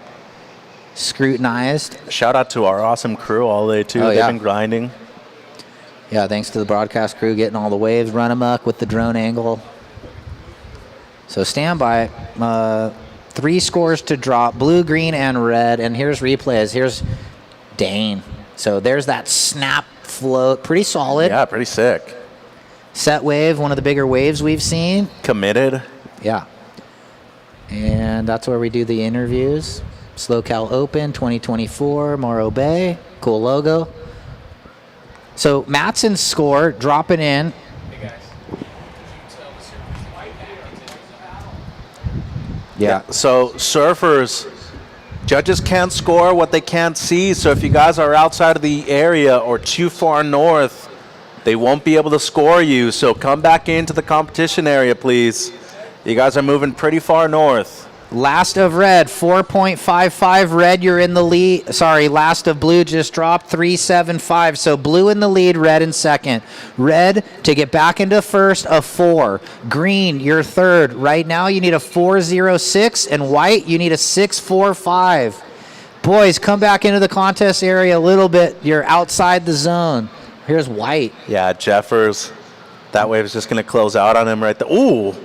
scrutinized. Shout out to our awesome crew all day, too. They've been grinding. Yeah, thanks to the broadcast crew getting all the waves run amok with the drone angle. So stand by. 3 scores to drop, blue, green, and red. And here's replays. Here's Dane So there's that snap float. Pretty solid. Yeah, pretty sick. Set wave, one of the bigger waves we've seen. Committed. Yeah. And that's where we do the interviews. Slow Cal Open 2024, Morro Bay. Cool logo. So Matson's score dropping in. Yeah. So surfers, judges can't score what they can't see. So if you guys are outside of the area or too far north, they won't be able to score you. So come back into the competition area, please. You guys are moving pretty far north. Last of red, 4.55. Red, you're in the lead. Sorry, last of blue just dropped, 3.75. So blue in the lead, red in second. Red, to get back into first, a 4. Green, you're third. Right now, you need a 4.06. And white, you need a 6.45. Boys, come back into the contest area a little bit. You're outside the zone. Here's white. Yeah, Jeffers. That wave is just going to close out on him right there. Ooh.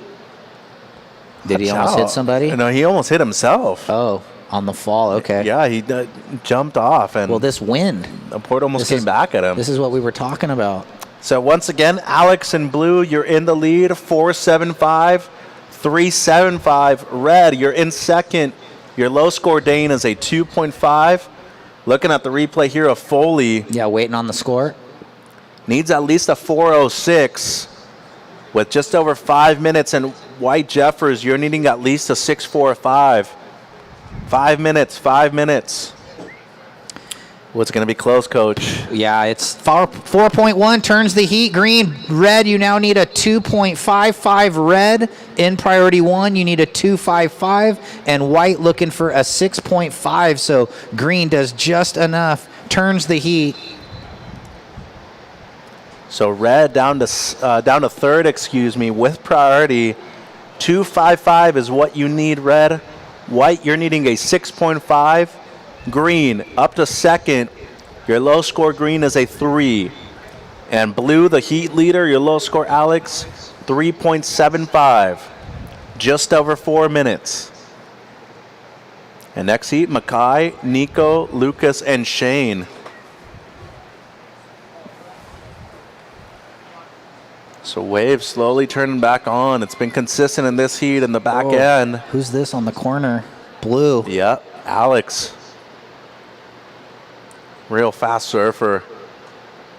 Did he almost hit somebody? No, he almost hit himself. Oh, on the fall. Okay. Yeah, he jumped off. And well, this wind. The port almost came back at him. This is what we were talking about. So once again, Alex in blue, you're in the lead, 4.75, 3.75. Red, you're in second. Your low score, Dane, is a 2.5. Looking at the replay here of Foley. Yeah, waiting on the score. Needs at least a 4.06 with just over 5 minutes. And White Jeffers, you're needing at least a 6.45. 5 minutes, 5 minutes. Well, it's going to be close, Coach. Yeah, it's 4.1, turns the heat. Green, red, you now need a 2.55. Red, in priority 1, you need a 2.55. And white looking for a 6.5. So green does just enough, turns the heat. So red down to third, with priority. 2.55 is what you need, red. White, you're needing a 6.5. Green, up to second. Your low score, green, is a 3. And blue, the heat leader, your low score, Alex, 3.75. Just over 4 minutes. And next heat, Mackay, Nico, Lucas, and Shane. So wave slowly turning back on. It's been consistent in this heat in the back end. Who's this on the corner? Blue. Yep, Alex. Real fast surfer.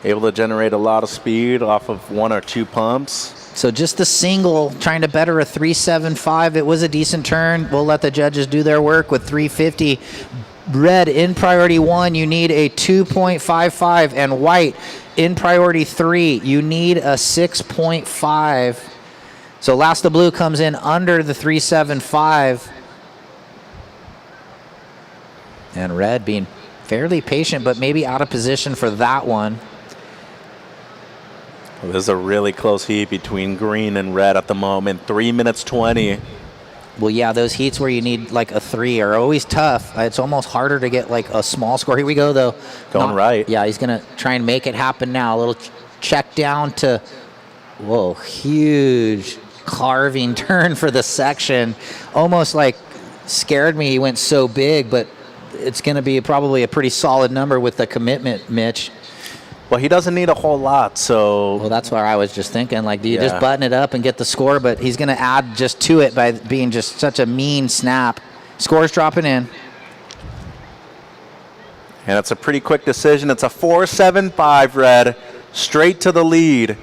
Able to generate a lot of speed off of 1 or 2 pumps. So just the single, trying to better a 3.75. It was a decent turn. We'll let the judges do their work with 3.50. Red, in priority 1, you need a 2.55. And white, in priority 3, you need a 6.5. So last of blue comes in under the 3.75. And red being fairly patient, but maybe out of position for that one. Well, this is a really close heat between green and red at the moment. 3 minutes 20. Well, yeah, those heats where you need like a 3 are always tough. It's almost harder to get like a small score. Here we go, though. Going right. Yeah, he's going to try and make it happen now. A little check down to, whoa, huge carving turn for the section. Almost like scared me. He went so big, but it's going to be probably a pretty solid number with the commitment, Mitch. Well, he doesn't need a whole lot, so... Well, that's where I was just thinking, like, do you just button it up and get the score? But he's going to add just to it by being just such a mean snap. Score's dropping in. And it's a pretty quick decision. It's a 4.75, red, straight to the lead.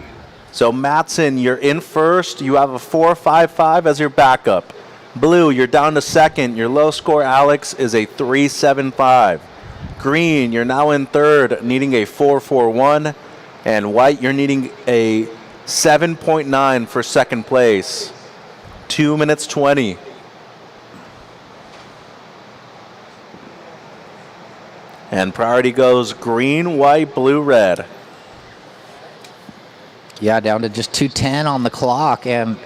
So, Matson, you're in first. You have a 4.55 as your backup. Blue, you're down to second. Your low score, Alex, is a 3.75. Green, you're now in third, needing a 4.41. And white, you're needing a 7.9 for second place. 2 minutes 20. And priority goes green, white, blue, red. Yeah, down to just 2:10 on the clock. And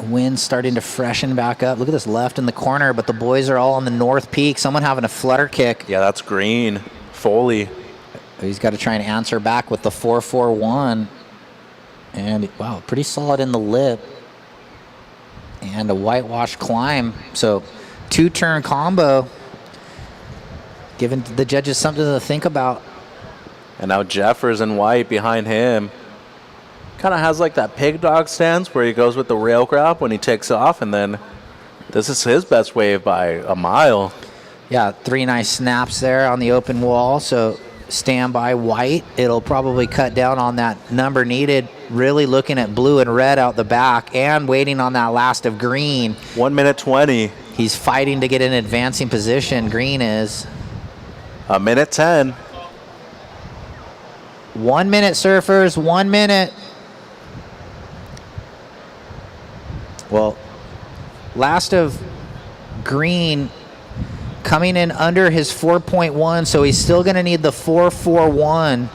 wind starting to freshen back up. Look at this left in the corner, but the boys are all on the north peak. Someone having a flutter kick. Yeah, that's green. Foley. He's got to try and answer back with the 4.41. And, wow, pretty solid in the lip. And a whitewash climb. So 2-turn combo. Giving the judges something to think about. And now Jeffers and White behind him. Kind of has like that pig dog stance where he goes with the rail grab when he takes off, and then this is his best wave by a mile. Yeah, 3 nice snaps there on the open wall. So stand by White. It'll probably cut down on that number needed. Really looking at blue and red out the back and waiting on that last of green. 1 minute 20. He's fighting to get in advancing position. Green is. 1 minute 10. 1 minute, surfers. 1 minute. Well, last of green coming in under his 4.1, so he's still going to need the 4.41.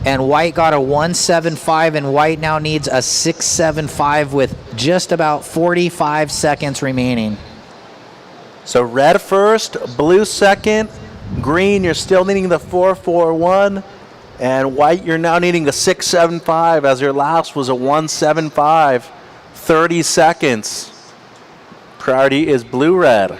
And White got a 1.75, and White now needs a 6.75 with just about 45 seconds remaining. So red first, blue second, green, you're still needing the 4.41, and White, you're now needing a 6.75 as your last was a 1.75. 30 seconds. Priority is blue-red.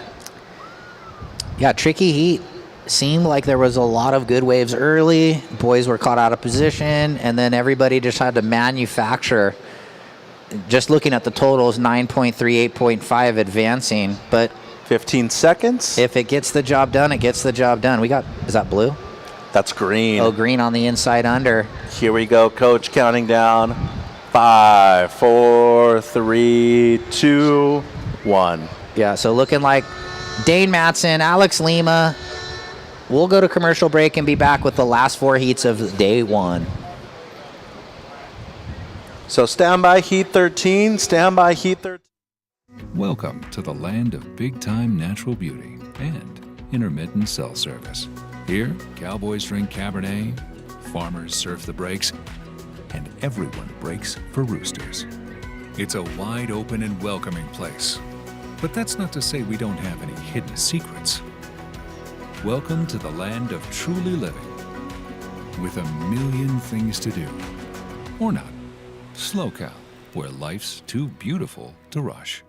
Yeah, tricky heat. Seemed like there was a lot of good waves early. Boys were caught out of position, and then everybody just had to manufacture. Just looking at the totals, 9.3, 8.5 advancing, but 15 seconds. If it gets the job done, it gets the job done. Is that blue? That's green. Oh, green on the inside under. Here we go, coach, counting down. 5, 4, 3, 2, 1. Yeah, so looking like Kade Matson, Alex Lima. We'll go to commercial break and be back with the last 4 heats of day 1. So stand by heat 13, stand by heat 13. Welcome to the land of big-time natural beauty and intermittent cell service. Here, cowboys drink Cabernet, farmers surf the breaks, and everyone breaks for roosters. It's a wide open and welcoming place. But that's not to say we don't have any hidden secrets. Welcome to the land of truly living, with a million things to do. Or not. Slow Cow, where life's too beautiful to rush.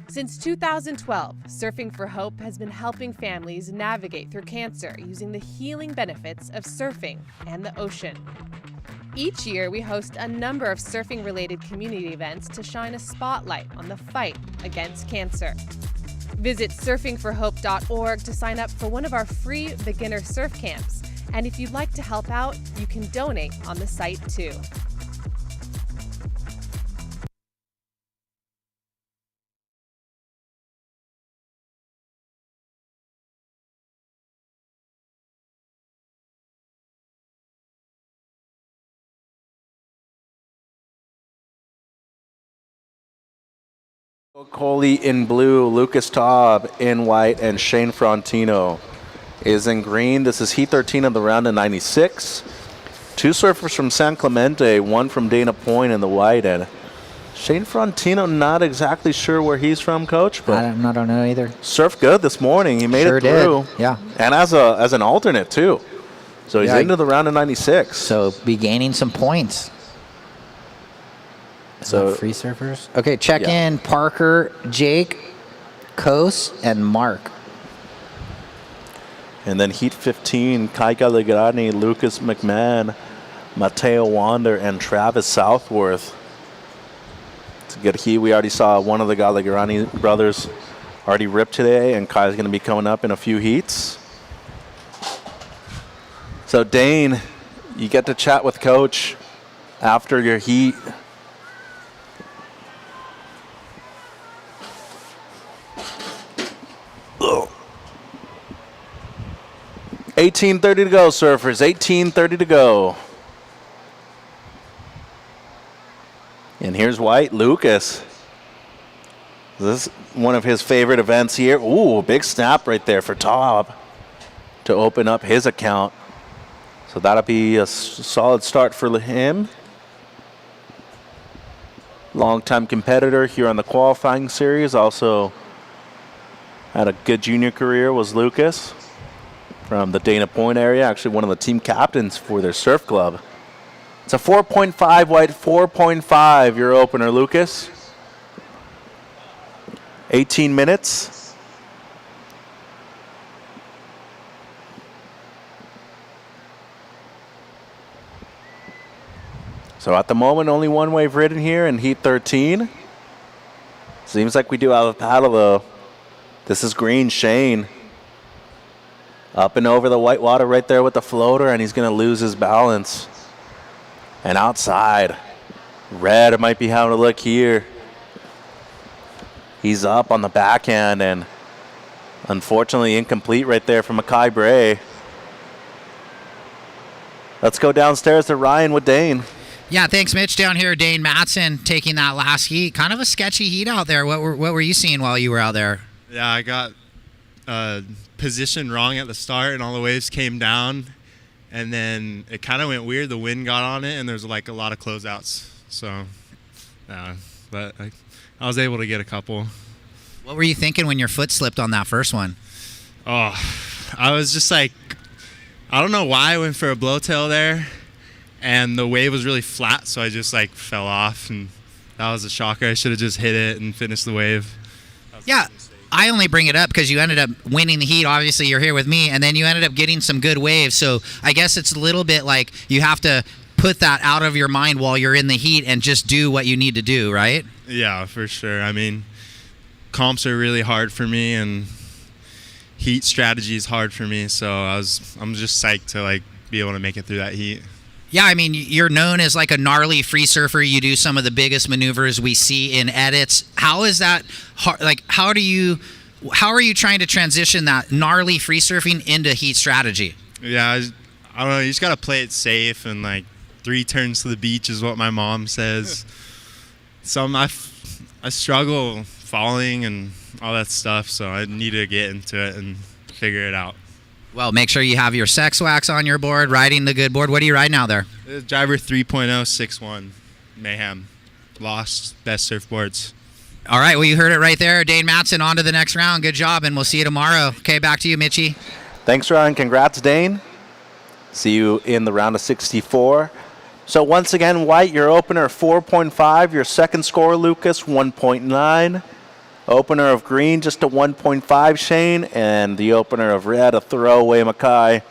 Since 2012, Surfing for Hope has been helping families navigate through cancer using the healing benefits of surfing and the ocean. Each year, we host a number of surfing-related community events to shine a spotlight on the fight against cancer. Visit surfingforhope.org to sign up for one of our free beginner surf camps. And if you'd like to help out, you can donate on the site too. Coley in blue, Lucas Taub in white, and Shane Frontino is in green. This is heat 13 of the round of 96. 2 surfers from San Clemente, 1 from Dana Point in the white, and Shane Frontino, not exactly sure where he's from, Coach, but I don't know either. Surfed good this morning. He made Sure it through. did, yeah. And as an alternate too. So he's into the round of 96. So be gaining some points. So free surfers. Okay, check in Parker, Jake, Kos, and Mark. And then heat 15, Kai Galligrani, Lucas McMahon, Mateo Wander, and Travis Southworth. It's a good heat. We already saw one of the Galligrani brothers already ripped today, and Kai's going to be coming up in a few heats. So Dane, you get to chat with Coach after your heat. Ugh. 18:30 to go, surfers. 18:30 to go. And here's White, Lucas. This is one of his favorite events here. Ooh, big snap right there for Taub to open up his account. So that'll be a solid start for him. Longtime competitor here on the qualifying series. Also had a good junior career, was Lucas from the Dana Point area. Actually one of the team captains for their surf club. It's a 4.5 White, 4.5 your opener, Lucas. 18 minutes. So at the moment, only one wave ridden here in heat 13. Seems like we do have a paddle, though. This is green, Shane. Up and over the white water right there with the floater, and he's going to lose his balance. And outside, red might be having a look here. He's up on the backhand, and unfortunately incomplete right there from Mackay Bray. Let's go downstairs to Ryan with Dane. Yeah, thanks, Mitch. Down here, Kade Matson taking that last heat. Kind of a sketchy heat out there. What were you seeing while you were out there? Yeah, I got positioned wrong at the start, and all the waves came down, and then it kind of went weird. The wind got on it, and there's like a lot of closeouts. So, yeah, but I was able to get a couple. What were you thinking when your foot slipped on that first one? Oh, I was just like, I don't know why I went for a blowtail there, and the wave was really flat, so I just like fell off, and that was a shocker. I should have just hit it and finished the wave. Yeah, I only bring it up because you ended up winning the heat. Obviously, you're here with me, and then you ended up getting some good waves. So I guess it's a little bit like you have to put that out of your mind while you're in the heat and just do what you need to do, right? Yeah, for sure. I mean, comps are really hard for me, and heat strategy is hard for me. So I'm just psyched to like be able to make it through that heat. Yeah, I mean, you're known as like a gnarly free surfer. You do some of the biggest maneuvers we see in edits. How is that hard? Like, how are you trying to transition that gnarly free surfing into heat strategy? Yeah, I don't know. You just got to play it safe, and like 3 turns to the beach is what my mom says. So I struggle falling and all that stuff, so I need to get into it and figure it out. Well, make sure you have your sex wax on your board, riding the good board. What are you riding out there? Driver 3.0 6.1 Mayhem. Lost best surfboards. All right, well, you heard it right there. Kade Matson on to the next round. Good job, and we'll see you tomorrow. Okay, back to you, Mitchie. Thanks, Ryan. Congrats, Dane. See you in the round of 64. So once again, white, your opener 4.5. Your second score, Lucas, 1.9. Opener of green, just a 1.5, Shane. And the opener of red, a throwaway Mackay.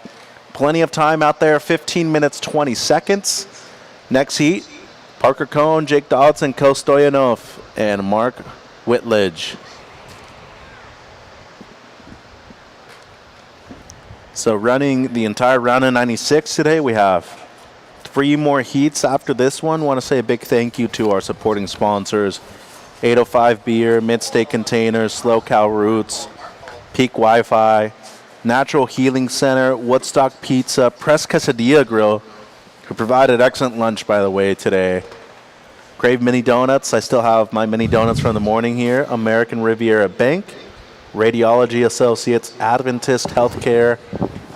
Plenty of time out there, 15 minutes, 20 seconds. Next heat, Parker Cohn, Jake Dodson, Ko Stoyanov, and Mark Whitledge. So running the entire round of 96 today, we have 3 more heats after this one. Want to say a big thank you to our supporting sponsors, 805 Beer, Mid-State Containers, Slow Cow Roots, Peak Wi-Fi, Natural Healing Center, Woodstock Pizza, Press Quesadilla Grill, who provided excellent lunch, by the way, today. Crave Mini Donuts. I still have my mini donuts from the morning here. American Riviera Bank, Radiology Associates, Adventist Healthcare,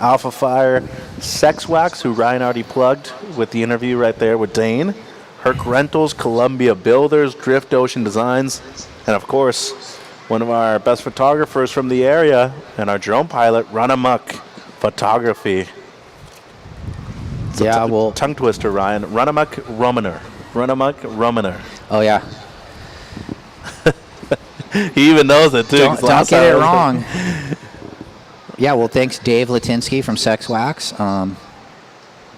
Alpha Fire, Sex Wax, who Ryan already plugged with the interview right there with Dane, Herc Rentals, Columbia Builders, Drift Ocean Designs, and of course, one of our best photographers from the area and our drone pilot, Run Amok Photography. It's a tongue twister, Ryan. Run Amok Romaner. Run Amok Romaner. Oh, yeah. He even knows it, too. Don't get it wrong. Yeah, well, thanks, Dave Latinsky from Sex Wax,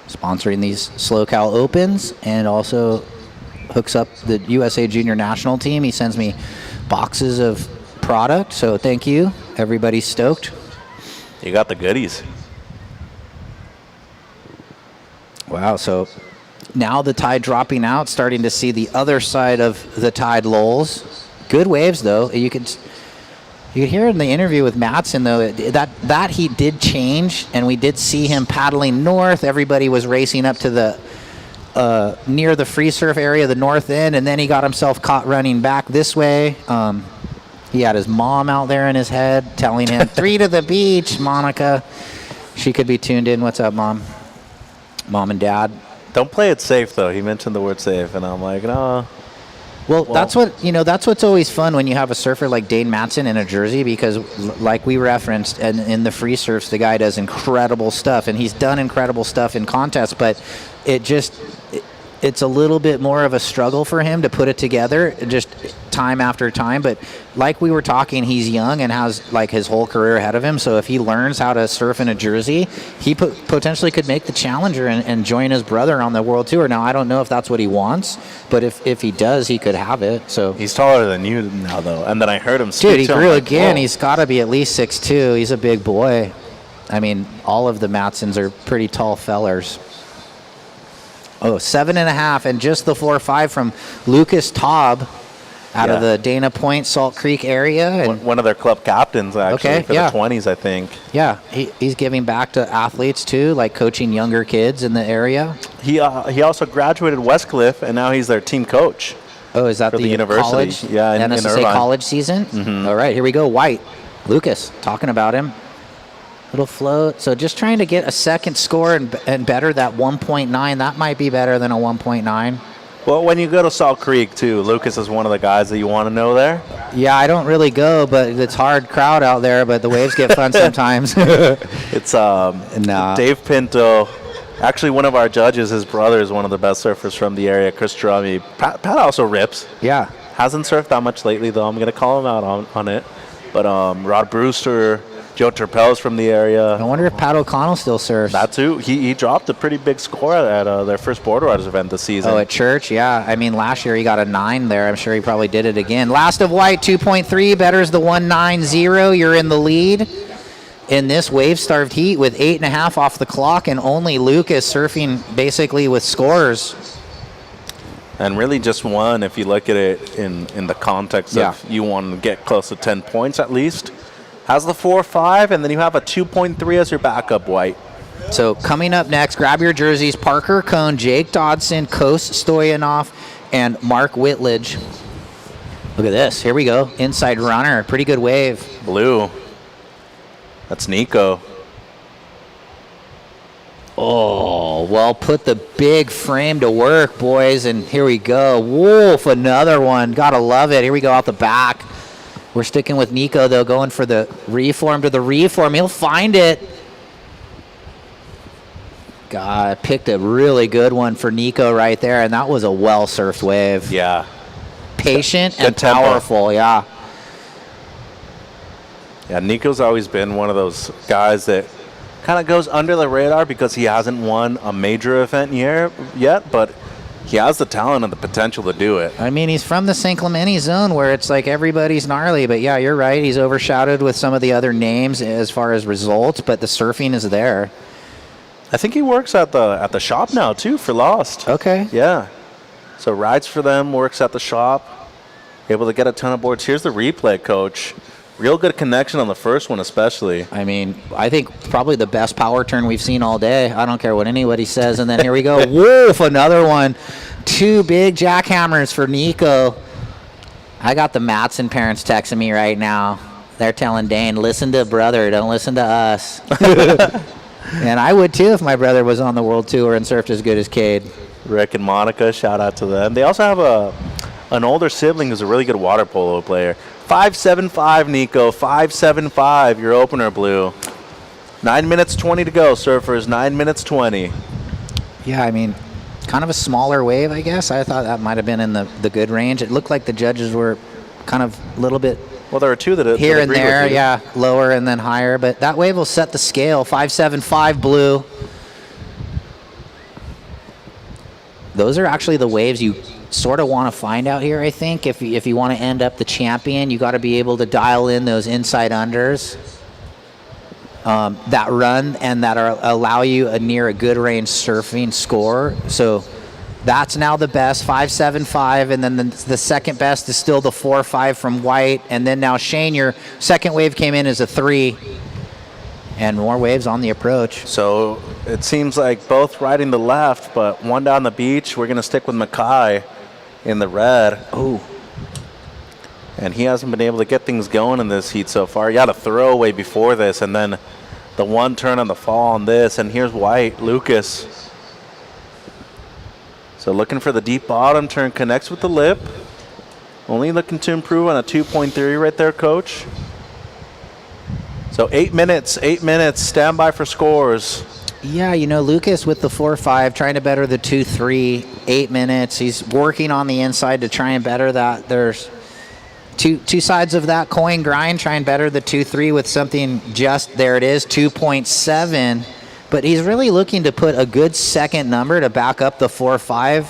sponsoring these Slow Cal Opens, and also hooks up the USA Junior National team. He sends me boxes of product, so thank you. Everybody's stoked. You got the goodies. Wow, so now the tide dropping out, starting to see the other side of the tide lulls. Good waves, though. You could hear in the interview with Matson, though, that heat did change, and we did see him paddling north. Everybody was racing up to the near the free surf area, the north end, and then he got himself caught running back this way. He had his mom out there in his head telling him, 3 to the beach, Monica. She could be tuned in. What's up, Mom? Mom and Dad. Don't play it safe, though. He mentioned the word safe, and I'm like, no. Well, that's what's always fun when you have a surfer like Kade Matson in a jersey, because like we referenced, and in the free surfs, the guy does incredible stuff, and he's done incredible stuff in contests, but it's a little bit more of a struggle for him to put it together. Just time after time. But like we were talking, he's young and has like his whole career ahead of him. So if he learns how to surf in a jersey, he potentially could make the Challenger and join his brother on the World Tour. Now, I don't know if that's what he wants, but if he does, he could have it. So he's taller than you now, though. And then I heard him speak dude, he to him grew like, again. whoa. He's got to be at least 6'2". He's a big boy. I mean, all of the Matsons are pretty tall fellers. Oh, 7.5, and just the 4.5 from Lucas Taub out of the Dana Point, Salt Creek area. And one of their club captains, actually, for yeah. the 20s, I think. Yeah, he's giving back to athletes, too, like coaching younger kids in the area. He also graduated Westcliff, and now he's their team coach. Oh, is that for the university? college? Yeah, in NSSA Irvine. college season? Mm-hmm. All right, here we go. White. Lucas, talking about him. Little float. So just trying to get a second score and better that 1.9. That might be better than a 1.9. Well, when you go to Salt Creek, too, Lucas is one of the guys that you want to know there. Yeah, I don't really go, but it's hard crowd out there, but the waves get fun sometimes. It's Dave Pinto. Actually, one of our judges, his brother, is one of the best surfers from the area, Chris Drummy. Pat also rips. Yeah. Hasn't surfed that much lately, though. I'm going to call him out on it. But Rod Brewster, Joe Turpel's from the area. I wonder if Pat O'Connell still surfs. That too. He dropped a pretty big score at their first Border Riders event this season. Oh, at Church? Yeah. I mean, last year he got a 9 there. I'm sure he probably did it again. Last of White, 2.3. Betters the 1.90. You're in the lead in this wave-starved heat with 8.5 off the clock, and only Lucas surfing basically with scores. And really just one if you look at it in the context of you want to get close to 10 points at least. Has the 4.5, and then you have a 2.3 as your backup, White. So coming up next, grab your jerseys. Parker Cohn, Jake Dodson, Kos Stoyanov, and Mark Whitledge. Look at this. Here we go. Inside runner. Pretty good wave. Blue. That's Nico. Oh, well, put the big frame to work, boys. And here we go. Wolf, another one. Gotta love it. Here we go out the back. We're sticking with Nico, though, going for the reform to the reform. He'll find it. God, picked a really good one for Nico right there, and that was a well-surfed wave. Yeah. Patient Good and tempo. powerful, yeah. Yeah, Nico's always been one of those guys that kind of goes under the radar because he hasn't won a major event yet, but he has the talent and the potential to do it. I mean, he's from the San Clemente zone where it's like everybody's gnarly, but yeah, you're right. He's overshadowed with some of the other names as far as results, but the surfing is there. I think he works at the shop now too for Lost. Okay. Yeah. So rides for them, works at the shop, able to get a ton of boards. Here's the replay, coach. Real good connection on the first one, especially. I mean, I think probably the best power turn we've seen all day. I don't care what anybody says. And then here we go. Wolf, another one. 2 big jackhammers for Nico. I got the Matson parents texting me right now. They're telling Dane, listen to brother, don't listen to us. And I would too if my brother was on the World Tour and surfed as good as Kade. Rick and Monica, shout out to them. They also have an older sibling who's a really good water polo player. 5.75, Nico. 5.75, your opener, Blue. 9 minutes 20 to go, surfers. 9 minutes 20. Yeah, I mean, kind of a smaller wave, I guess. I thought that might have been in the good range. It looked like the judges were kind of a little bit Well, there are two that here that and agree with there, you. yeah, lower and then higher. But that wave will set the scale. 5.75 Blue. Those are actually the waves you sort of want to find out here, I think. If you want to end up the champion, you got to be able to dial in those inside unders that run and that allow you near a good range surfing score. So that's now the best, 5.75, and then the second best is still the 4.5 from White. And then now Shane, your second wave came in as a 3. And more waves on the approach. So it seems like both riding the left, but one down the beach. We're going to stick with Mackay in the red. Oh. And he hasn't been able to get things going in this heat so far. He had a throwaway before this, and then the one turn on the fall on this. And here's White, Lucas. So looking for the deep bottom turn, connects with the lip. Only looking to improve on a 2.3 right there, coach. So 8 minutes, stand by for scores. Yeah, you know, Lucas with the 4.5, trying to better the 2.3, 8 minutes. He's working on the inside to try and better that. two sides of that coin grind. Try and better the 2-3 with something just, there it is, 2.7. But he's really looking to put a good second number to back up the 4-5.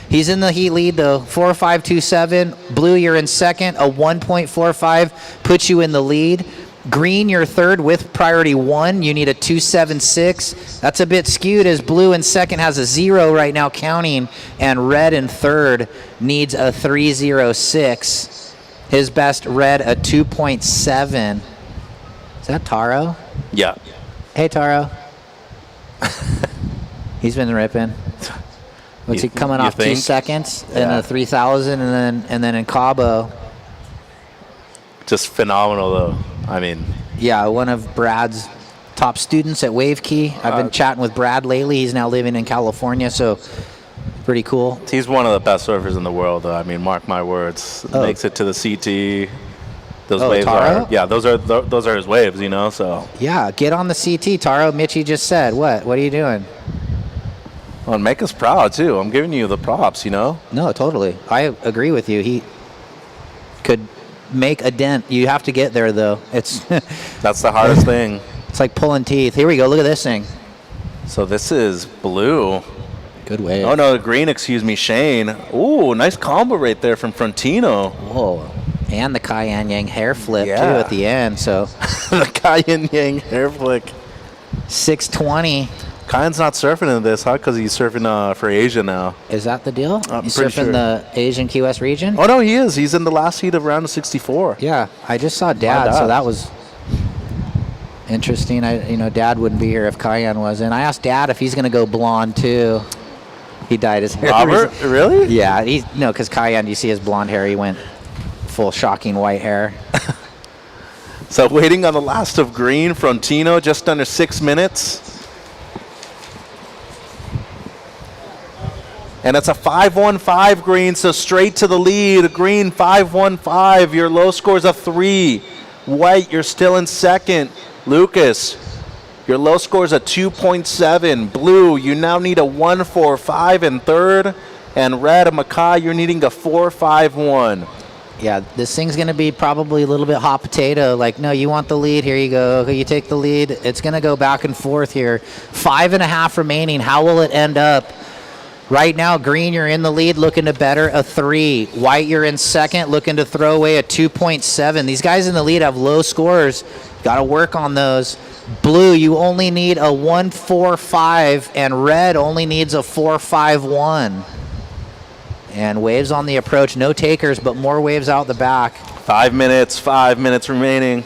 He's in the heat lead though, 4.527. Blue, you're in second. A 1.45 puts you in the lead. Green, you're third with priority 1. You need a 2.76. That's a bit skewed as blue in second has a 0 right now counting, and red in third needs a 3.06. His best red, a 2.7. Is that Taro? Yeah. Hey, Taro. He's been ripping. What's he coming off 2 seconds in a 3,000, and then in Cabo. Just phenomenal though. I mean, yeah, one of Brad's top students at Wave Key. I've been chatting with Brad lately. He's now living in California, so pretty cool. He's one of the best surfers in the world, though. I mean, mark my words. Makes it to the CT. Those waves Taro? those are his waves, you know. So yeah, get on the CT, Taro. Mitchie just said, what are you doing? Well, make us proud too. I'm giving you the props, you know. No, totally. I agree with you. He could make a dent. You have to get there though. It's that's the hardest thing. It's like pulling teeth. Here we go. Look at this thing. So this is blue. Good wave. Oh no, green. Excuse me, Shane. Ooh, nice combo right there from Frontino. Whoa, and the Cayenne Yang hair flip too at the end. So the Cayenne Yang hair flick. 620. Cayenne's not surfing in this, huh? Because he's surfing for Asia now. Is that the deal? He's pretty surfing sure. the Asian QS region? Oh no, he is. He's in the last heat of round of 64. Yeah, I just saw Dad, so that was interesting. Dad wouldn't be here if Cayenne wasn't. I asked Dad if he's going to go blonde too. He dyed his hair. Robert, really? Yeah, because Cayenne, you see his blonde hair, he went full shocking white hair. So waiting on the last of green, Frontino, just under 6 minutes. And it's a 5.15 green, so straight to the lead. Green 5.15. Your low score's a 3. White, you're still in second. Lucas, your low score's a 2.7. Blue, you now need a 1.45 in third. And red, a Mackay, you're needing a 4.51. Yeah, this thing's going to be probably a little bit hot potato. Like, no, you want the lead. Here you go. You take the lead. It's going to go back and forth here. 5.5 remaining. How will it end up? Right now, green, you're in the lead, looking to better a 3. White, you're in second, looking to throw away a 2.7. These guys in the lead have low scores. Got to work on those. Blue, you only need a 1.45, and red only needs a 4.51. And waves on the approach. No takers, but more waves out the back. 5 minutes remaining.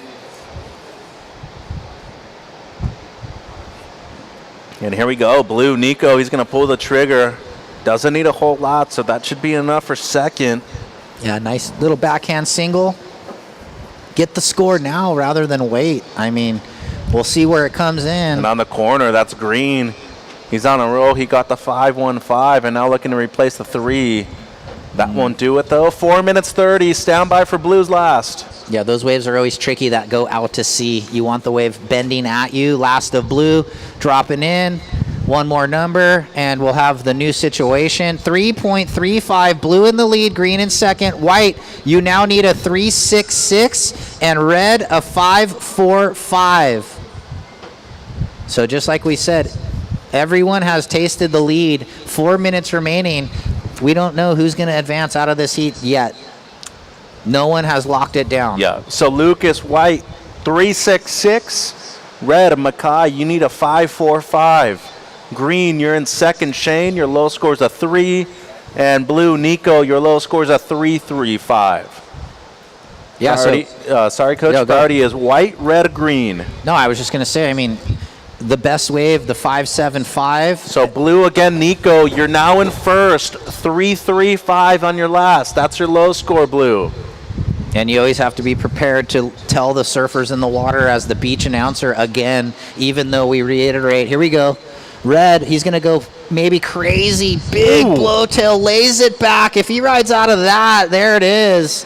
And here we go. Blue, Nico, he's going to pull the trigger. Doesn't need a whole lot, so that should be enough for second. Yeah, nice little backhand single. Get the score now rather than wait. I mean, we'll see where it comes in. And on the corner, that's green. He's on a roll. He got the 5.15 and now looking to replace the 3. That won't do it, though. 4 minutes 30. Stand by for Blue's last. Yeah, those waves are always tricky that go out to sea. You want the wave bending at you. Last of Blue dropping in. One more number, and we'll have the new situation. 3.35, Blue in the lead, green in second. White, you now need a 3.66, and red, a 5.45. So just like we said, everyone has tasted the lead. 4 minutes remaining. We don't know who's going to advance out of this heat yet. No one has locked it down. Yeah, so Lucas, White, 3.66. Red, Mackay, you need a 5.45. Green, you're in second. Shane, your low score is a 3. And blue, Nico, your low score is a 3.35. Yeah, sorry, Coach. Priority is white, red, green. No, I was just going to say, I mean, the best wave, the 5.75. So blue again, Nico, you're now in first. 3.35 on your last. That's your low score, blue. And you always have to be prepared to tell the surfers in the water as the beach announcer again, even though we reiterate. Here we go. Red, he's going to go maybe crazy. Big blowtail, lays it back. If he rides out of that, there it is.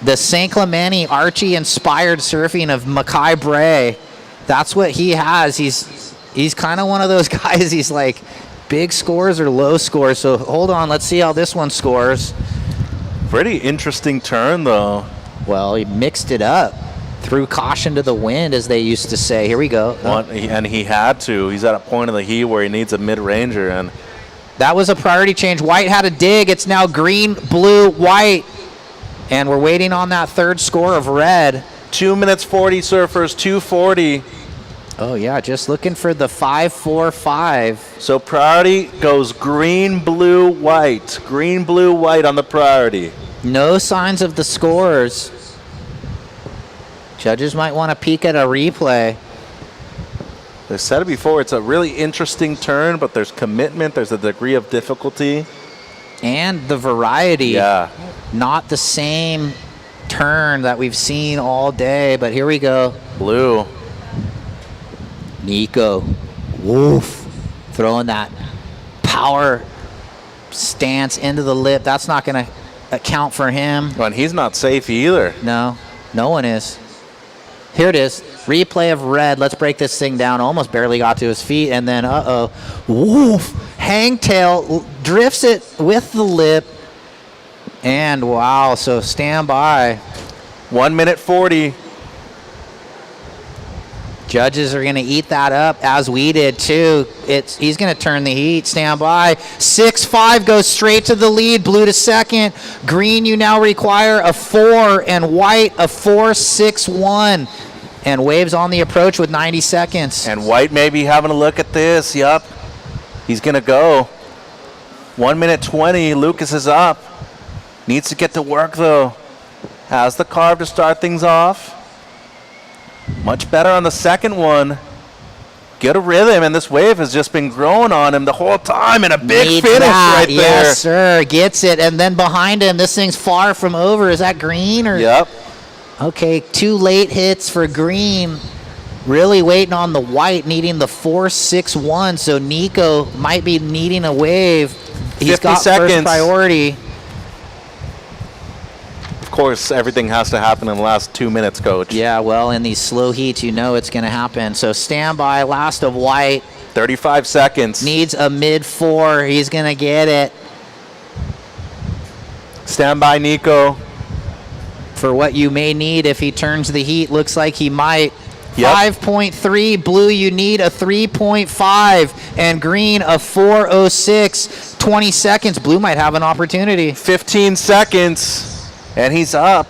The St. Clemente Archie-inspired surfing of Mackay Bray. That's what he has. He's kind of one of those guys. He's like big scores or low scores. So hold on, let's see how this one scores. Pretty interesting turn, though. Well, he mixed it up. Threw caution to the wind, as they used to say. Here we go. And he had to. He's at a point of the heat where he needs a mid-ranger. And that was a priority change. White had a dig. It's now green, blue, white. And we're waiting on that third score of red. 2 minutes 40, surfers, 2:40. Oh, yeah, just looking for the 5-4-5. So priority goes green, blue, white. Green, blue, white on the priority. No signs of the scores. Judges might want to peek at a replay. They've said it before. It's a really interesting turn, but there's commitment. There's a degree of difficulty. And the variety. Yeah. Not the same turn that we've seen all day, but here we go. Blue. Nico. Woof. Throwing that power stance into the lip. That's not going to account for him. Well, and he's not safe either. No. No one is. Here it is. Replay of red. Let's break this thing down. Almost barely got to his feet. And then, woof. Hangtail drifts it with the lip. And wow, so stand by. 1 minute 40. Judges are going to eat that up, as we did too. He's going to turn the heat. Stand by. 6-5 goes straight to the lead. Blue to second. Green, you now require a 4, and white a 4-6-1. And waves on the approach with 90 seconds. And white may be having a look at this. Yup. He's going to go. 1 minute 20. Lucas is up. Needs to get to work, though. Has the carve to start things off. Much better on the second one. Get a rhythm, and this wave has just been growing on him the whole time, and a big finish right there. Yes, sir. Gets it. And then behind him, this thing's far from over. Is that green? Or? Yep. Okay, 2 late hits for green. Really waiting on the white, needing the 4-6-1. So Nico might be needing a wave. He's got first priority. Of course, everything has to happen in the last 2 minutes, Coach. Yeah, well, in these slow heats, you know it's going to happen. So stand by, last of white. 35 seconds. Needs a mid-4. He's going to get it. Stand by, Nico. For what you may need if he turns the heat. Looks like he might. Yep. 5.3. Blue, you need a 3.5. And green, a 4.06. 20 seconds. Blue might have an opportunity. 15 seconds. And he's up.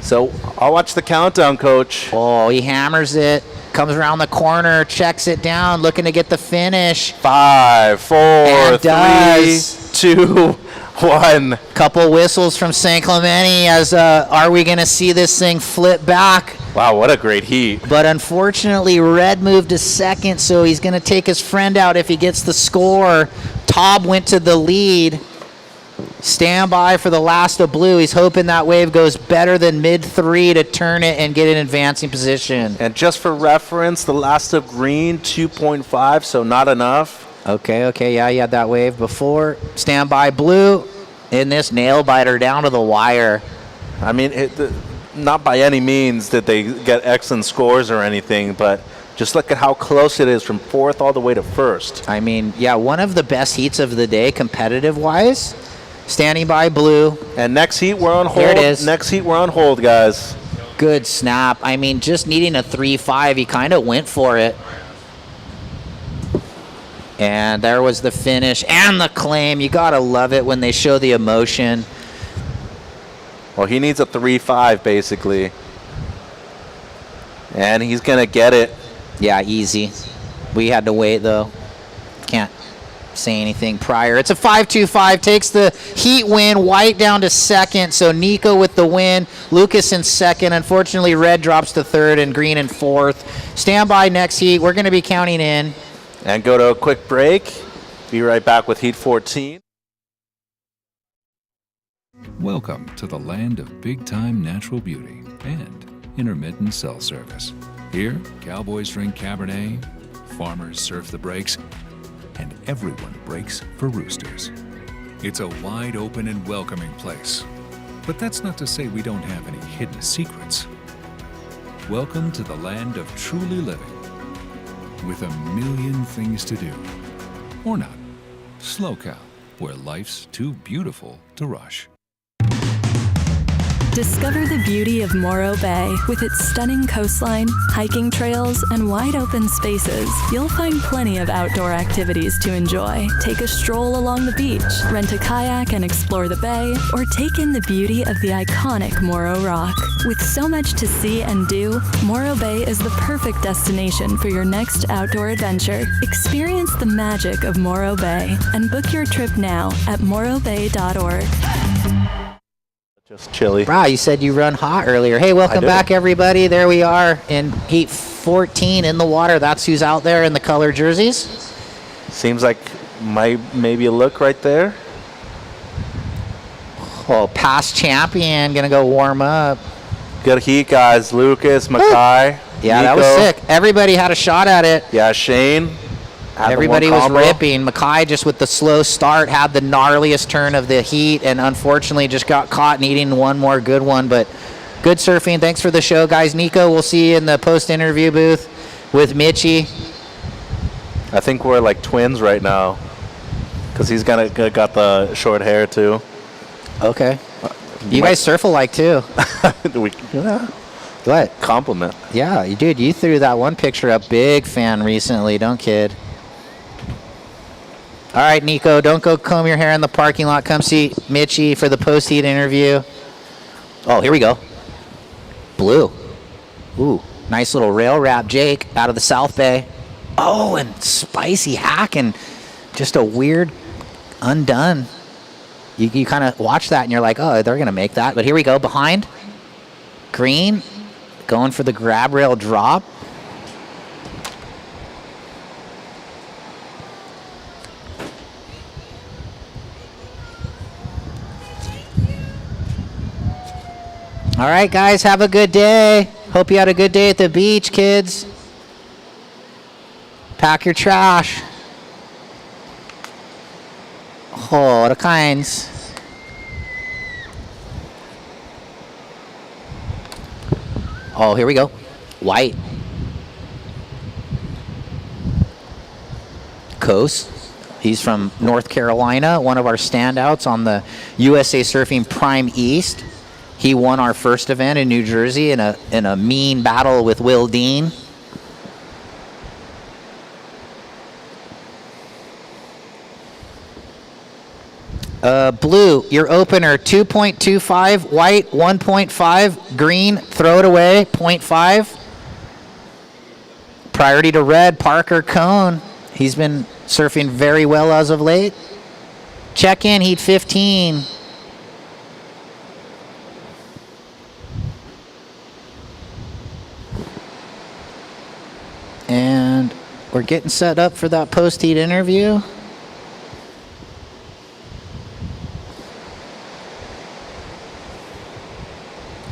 So I'll watch the countdown, Coach. Oh, he hammers it. Comes around the corner. Checks it down. Looking to get the finish. 5, 4, 3, 2, 1. Couple whistles from St. Clemente as are we going to see this thing flip back? Wow, what a great heat. But unfortunately, red moved to second, so he's going to take his friend out if he gets the score. Taub went to the lead. Stand by for the last of blue. He's hoping that wave goes better than mid-3 to turn it and get an advancing position. And just for reference, the last of green, 2.5, so not enough. Okay, yeah, you had that wave before. Stand by blue in this nail biter down to the wire. I mean, not by any means did they get excellent scores or anything, but just look at how close it is from fourth all the way to first. I mean, yeah, one of the best heats of the day competitive-wise. Standing by blue. And next heat, we're on hold. Here it is. Next heat, we're on hold, guys. Good snap. I mean, just needing a 3.5, he kind of went for it. And there was the finish and the claim. You got to love it when they show the emotion. Well, he needs a 3.5, basically. And he's going to get it. Yeah, easy. We had to wait, though. Can't say anything prior. It's a 5.25. Takes the heat win. White down to second. So Nico with the win. Lucas in second. Unfortunately, red drops to third and green in fourth. Stand by next heat. We're going to be counting in. And go to a quick break. Be right back with Heat 14. Welcome to the land of big-time natural beauty and intermittent cell service. Here, cowboys drink Cabernet, farmers surf the breaks, and everyone breaks for roosters. It's a wide open and welcoming place. But that's not to say we don't have any hidden secrets. Welcome to the land of truly living, with a million things to do. Or not. Slow Cow, where life's too beautiful to rush. Discover the beauty of Morro Bay. With its stunning coastline, hiking trails, and wide open spaces, you'll find plenty of outdoor activities to enjoy. Take a stroll along the beach, rent a kayak and explore the bay, or take in the beauty of the iconic Morro Rock. With so much to see and do, Morro Bay is the perfect destination for your next outdoor adventure. Experience the magic of Morro Bay and book your trip now at morrobay.org. Just chilly. Wow, you said you run hot earlier. Hey, welcome back, everybody. There we are in heat 14 in the water. That's who's out there in the colored jerseys. Seems like maybe a look right there. Oh, past champion, gonna go warm up. Good heat, guys. Lucas, Mackay. Yeah, that was sick. Everybody had a shot at it. Yeah, Shane. Everybody was ripping. Mackay, just with the slow start, had the gnarliest turn of the heat, and unfortunately just got caught needing one more good one. But good surfing. Thanks for the show, guys. Nico, we'll see you in the post-interview booth with Mitchie. I think we're like twins right now, because he's got the short hair too. Okay. You guys surf alike too. What? Compliment. Yeah, dude, you threw that one picture up. Big fan recently. Don't kid. All right, Nico, don't go comb your hair in the parking lot. Come see Mitchie for the post-heat interview. Oh, here we go. Blue. Ooh, nice little rail wrap, Jake, out of the South Bay. Oh, and spicy hack and just a weird undone. You kind of watch that and you're like, oh, they're going to make that. But here we go, behind. Green, going for the grab rail drop. All right, guys, have a good day. Hope you had a good day at the beach, kids. Pack your trash. Oh, the kinds. Oh, here we go. White. Coase. He's from North Carolina, one of our standouts on the USA Surfing Prime East. He won our first event in New Jersey in a mean battle with Will Dean. Blue, your opener, 2.25. White, 1.5. Green, throw it away, 0.5. Priority to red, Parker Cone. He's been surfing very well as of late. Check in, heat 15. And we're getting set up for that post-heat interview.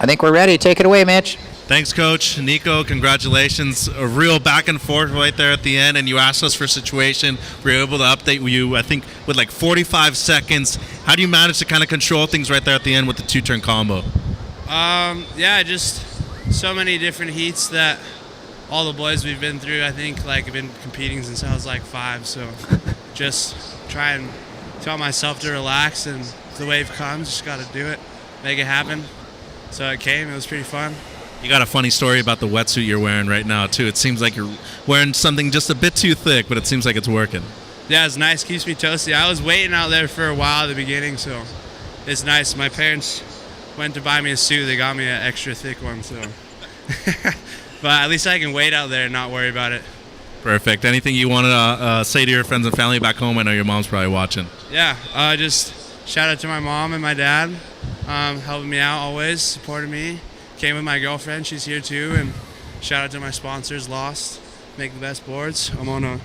I think we're ready. Take it away, Mitch. Thanks, Coach. Nico, congratulations. A real back and forth right there at the end, and you asked us for a situation. We were able to update you, I think, with like 45 seconds. How do you manage to kind of control things right there at the end with the two-turn combo? Yeah, just so many different heats that all the boys we've been through, I think, like, have been competing since I was like 5. So just try and tell myself to relax, and if the wave comes, just got to do it, make it happen. So it came. It was pretty fun. You got a funny story about the wetsuit you're wearing right now, too. It seems like you're wearing something just a bit too thick, but it seems like it's working. Yeah, it's nice. Keeps me toasty. I was waiting out there for a while at the beginning, so it's nice. My parents went to buy me a suit. They got me an extra thick one, so. But at least I can wait out there and not worry about it. Perfect. Anything you want to say to your friends and family back home? I know your mom's probably watching. Yeah, just shout out to my mom and my dad. Helping me out always, supporting me. Came with my girlfriend, she's here too, and shout out to my sponsors, Lost, make the best boards. I'm on a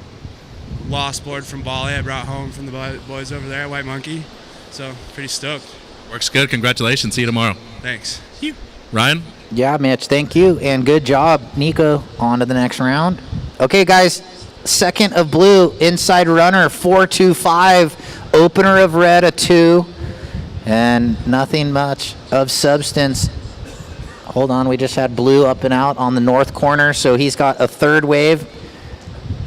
Lost board from Bali I brought home from the boys over there, White Monkey, so pretty stoked. Works good. Congratulations. See you tomorrow. Thanks. Ryan? Yeah, Mitch, thank you, and good job, Nico. On to the next round. Okay, guys, second of blue, inside runner, 4.25, opener of red, a 2. And nothing much of substance. Hold on, we just had blue up and out on the north corner, so he's got a third wave.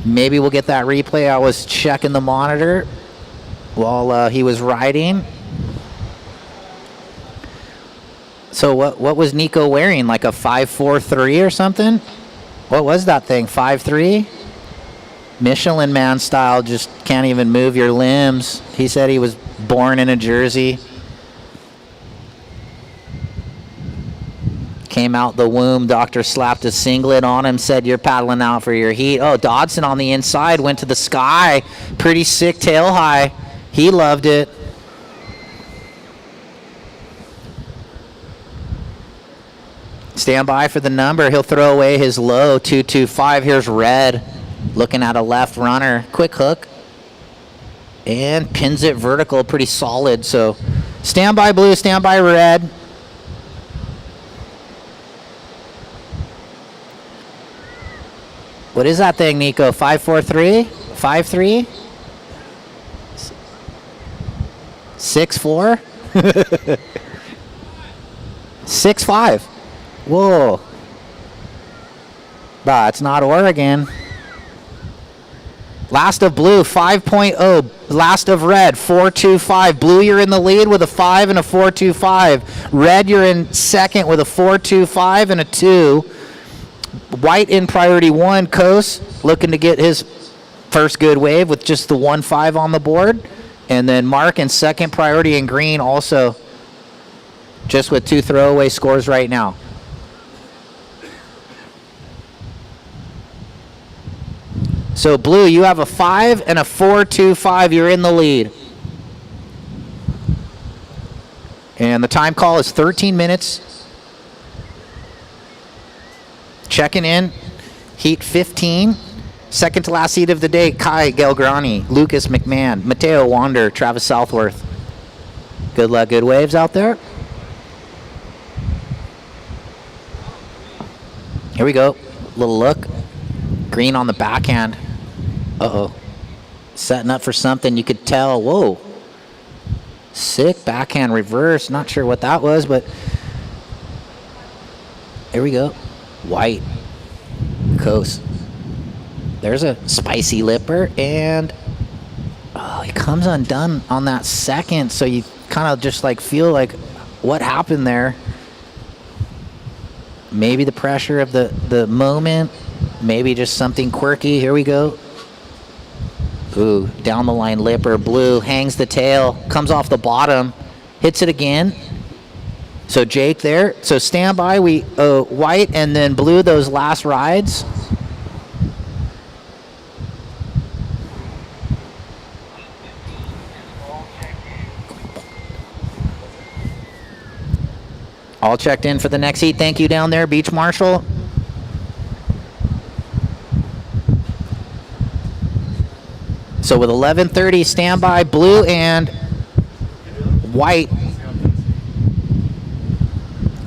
Maybe we'll get that replay. I was checking the monitor while he was riding. So what was Nico wearing? Like a 5.43 or something? What was that thing? 5.3? Michelin Man style, just can't even move your limbs. He said he was born in a jersey. Came out the womb, doctor slapped a singlet on him, said you're paddling out for your heat. Oh, Dodson on the inside went to the sky. Pretty sick tail high. He loved it. Stand by for the number. He'll throw away his low, 225. Here's Red looking at a left runner. Quick hook. And pins it vertical, pretty solid. So stand by Blue, stand by Red. What is that thing, Nico? 5.43? 5.3? 6.4? 6.5. Whoa. Bah, it's not Oregon. Last of Blue, 5.0. Last of Red, 4.25. Blue, you're in the lead with a 5 and a 4.25. Red, you're in second with a 4.25 and a 2. White in priority 1. Coase looking to get his first good wave with just the 1.5 on the board. And then Mark in second priority in green also just with 2 throwaway scores right now. So Blue, you have a 5 and a 4.25. You're in the lead. And the time call is 13 minutes. Checking in, heat 15. Second to last heat of the day, Kai Gelgrani, Lucas McMahon, Mateo Wander, Travis Southworth. Good luck, good waves out there. Here we go. Little look. Green on the backhand. Uh-oh. Setting up for something. You could tell. Whoa. Sick backhand reverse. Not sure what that was, but here we go. White. Coast. There's a spicy lipper, and oh, he comes undone on that second, so you kind of just like feel like what happened there. Maybe the pressure of the moment, maybe just something quirky. Here we go. Ooh, down the line lipper. Blue hangs the tail, comes off the bottom, hits it again. So Jake there. So stand by. We White and then Blue those last rides. All checked in for the next heat. Thank you down there, Beach Marshal. So with 11:30 standby, Blue and White.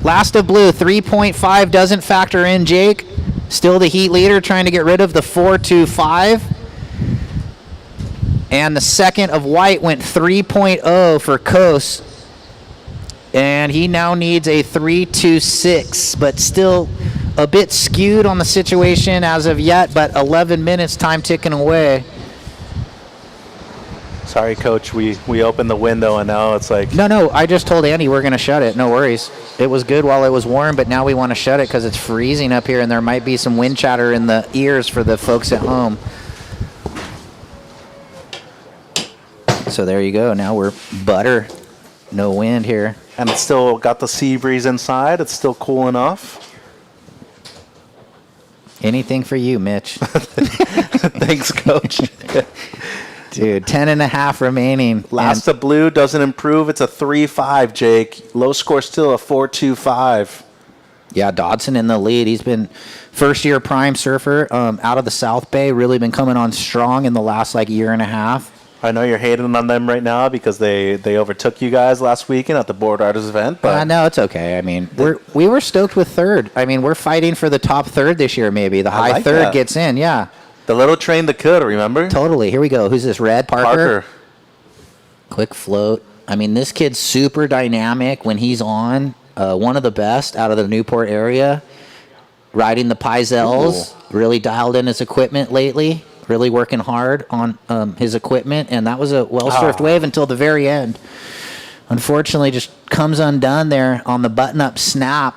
Last of Blue, 3.5 doesn't factor in Jake. Still the heat leader, trying to get rid of the 4.25. And the second of White went 3.0 for Coase. And he now needs a 3.26, but still a bit skewed on the situation as of yet, but 11 minutes, time ticking away. Sorry, Coach, we opened the window and now it's like... No, I just told Andy we're going to shut it. No worries. It was good while it was warm, but now we want to shut it because it's freezing up here and there might be some wind chatter in the ears for the folks at home. So there you go. Now we're butter. No wind here. And it's still got the sea breeze inside. It's still cool enough. Anything for you, Mitch. Thanks, Coach. Dude, 10.5 remaining. Last of Blue doesn't improve. It's a 3.5, Jake. Low score still a 4.25. Yeah, Dodson in the lead. He's been first-year prime surfer out of the South Bay. Really been coming on strong in the last year and a half. I know you're hating on them right now because they overtook you guys last weekend at the Board Riders event. But no, it's okay. I mean, we were stoked with third. I mean, we're fighting for the top third this year. Maybe the high third gets in. Yeah. The little train that could, remember? Totally. Here we go. Who's this? Red? Parker. Quick float. I mean, this kid's super dynamic when he's on. One of the best out of the Newport area. Riding the Pizels. Really dialed in his equipment lately. Really working hard on his equipment. And that was a well-surfed wave until the very end. Unfortunately, just comes undone there on the button-up snap.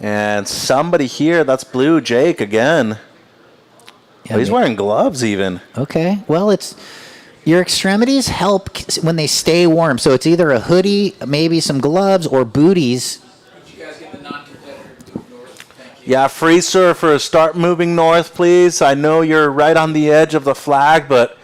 And somebody here, that's blue, Jake, again. Yeah, he's wearing gloves even. Okay. Well, it's your extremities help when they stay warm. So it's either a hoodie, maybe some gloves, or booties. Yeah, free surfers, start moving north, please. I know you're right on the edge of the flag, but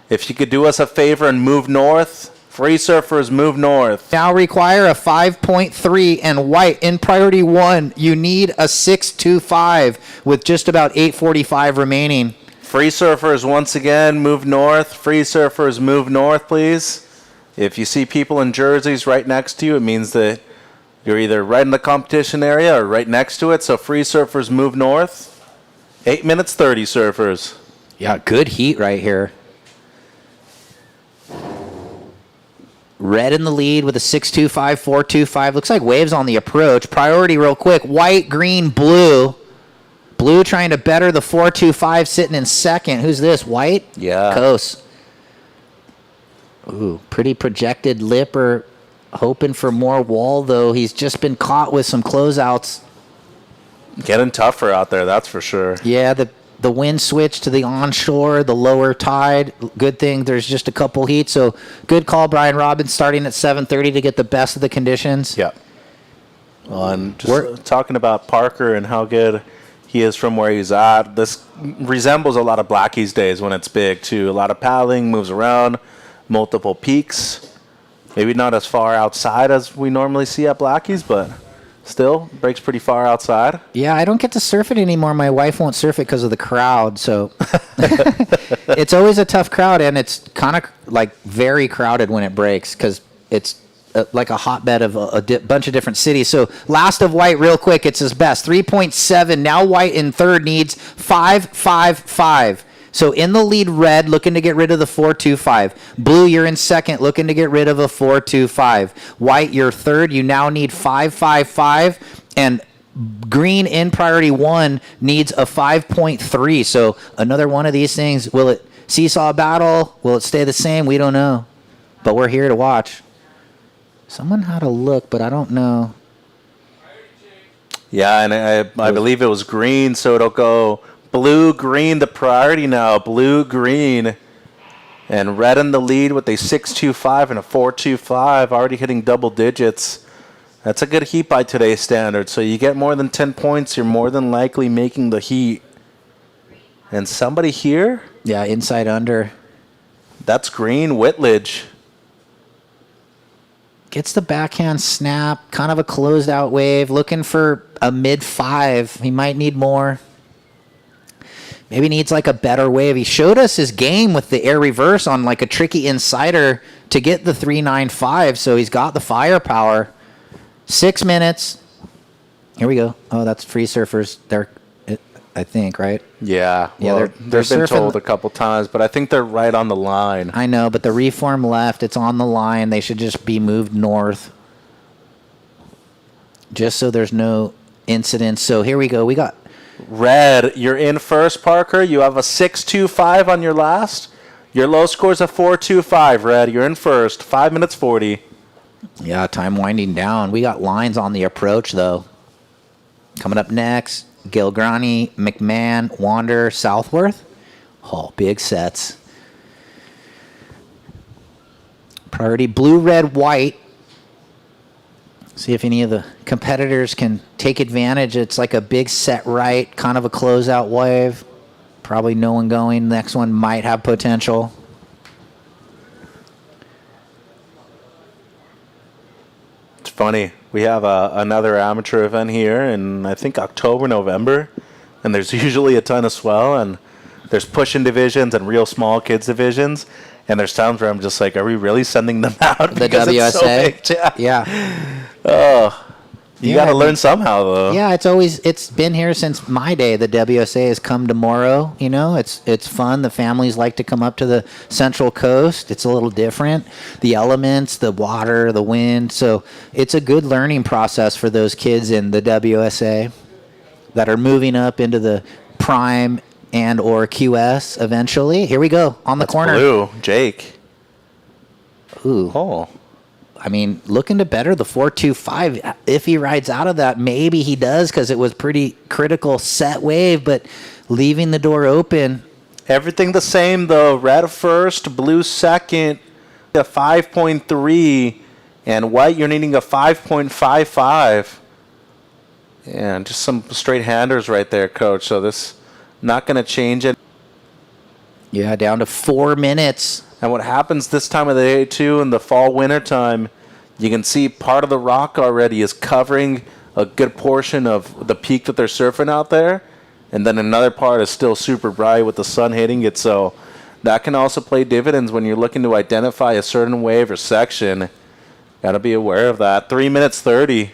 if you could do us a favor and move north, free surfers move north. Now require a 5.3 and white in priority 1. You need a 6.25 with just about 8:45 remaining. Free surfers once again move north. Free surfers move north, please. If you see people in jerseys right next to you, it means that you're either right in the competition area or right next to it. So free surfers move north. 8 minutes 30 surfers. Yeah, good heat right here. Red in the lead with a 6.25, 4.25. Looks like waves on the approach. Priority real quick. White, green, blue. Blue trying to better the 4.25, sitting in second. Who's this? White? Yeah. Coase. Ooh, pretty projected lipper. Hoping for more wall, though. He's just been caught with some closeouts. Getting tougher out there, that's for sure. Yeah, the wind switched to the onshore, the lower tide. Good thing there's just a couple heats. So good call, Brian Robbins, starting at 7:30 to get the best of the conditions. Yeah. Well, and just talking about Parker and how good he is from where he's at. This resembles a lot of Blackie's days when it's big, too. A lot of paddling, moves around, multiple peaks. Maybe not as far outside as we normally see at Blackie's, but still breaks pretty far outside. Yeah, I don't get to surf it anymore. My wife won't surf it because of the crowd. So it's always a tough crowd, and it's kind of like very crowded when it breaks because it's like a hotbed of a bunch of different cities. So last of white real quick. It's his best. 3.7. Now white in third needs 5.55. So in the lead, red, looking to get rid of the 4.25. Blue, you're in second, looking to get rid of a 4.25. White, you're third. You now need 5.55. And green in priority 1 needs a 5.3. So another one of these things. Will it seesaw battle? Will it stay the same? We don't know. But we're here to watch. Someone had a look, but I don't know. Yeah, and I believe it was green, so it'll go blue, green, the priority now. Blue, green. And red in the lead with a 6.25 and a 4.25, already hitting double digits. That's a good heat by today's standards. So you get more than 10 points, you're more than likely making the heat. And somebody here? Yeah, inside under. That's green, Whitledge. Gets the backhand snap, kind of a closed out wave, looking for a mid-5. He might need more. Maybe needs like a better wave. He showed us his game with the air reverse on like a tricky insider to get the 3.95, so he's got the firepower. 6 minutes. Here we go. Oh, that's free surfers. They're, I think, right? Yeah. Yeah, Well, they're they've been surfing told a couple times, but I think they're right on the line. I know, but the reform left. It's on the line. They should just be moved north. Just so there's no incidents. So here we go. We got red. You're in first, Parker. You have a 6.25 on your last. Your low score's a 4.25, red. You're in first. 5 minutes 40. Yeah, time winding down. We got lines on the approach, though. Coming up next, Gilgrani, McMahon, Wander, Southworth. Oh, big sets. Priority blue, red, white. See if any of the competitors can take advantage. It's like a big set right, kind of a closeout wave. Probably no one going. Next one might have potential. It's funny. We have another amateur event here in, I think, October, November. And there's usually a ton of swell. And there's pushing divisions and real small kids divisions. And there's times where I'm just like, are we really sending them out? The Because WSA? it's so big. Yeah. Oh, you got to learn somehow, though. Yeah, it's been here since my day. The WSA has come to Morro. You know, it's fun. The families like to come up to the Central Coast. It's a little different. The elements, the water, the wind. So it's a good learning process for those kids in the WSA that are moving up into the prime and or QS eventually. Here we go on the corner. Blue, Jake. Ooh. Oh. I mean, looking to better the 4.25. If he rides out of that, maybe he does because it was pretty critical set wave, but leaving the door open. Everything the same, though. Red first, blue second, a 5.3, and white, you're needing a 5.55. And just some straight handers right there, Coach. So this not going to change it. Yeah, down to 4 minutes. And what happens this time of the day, too, in the fall, winter time, you can see part of the rock already is covering a good portion of the peak that they're surfing out there. And then another part is still super bright with the sun hitting it. So that can also play dividends when you're looking to identify a certain wave or section. Got to be aware of that. 3 minutes 30.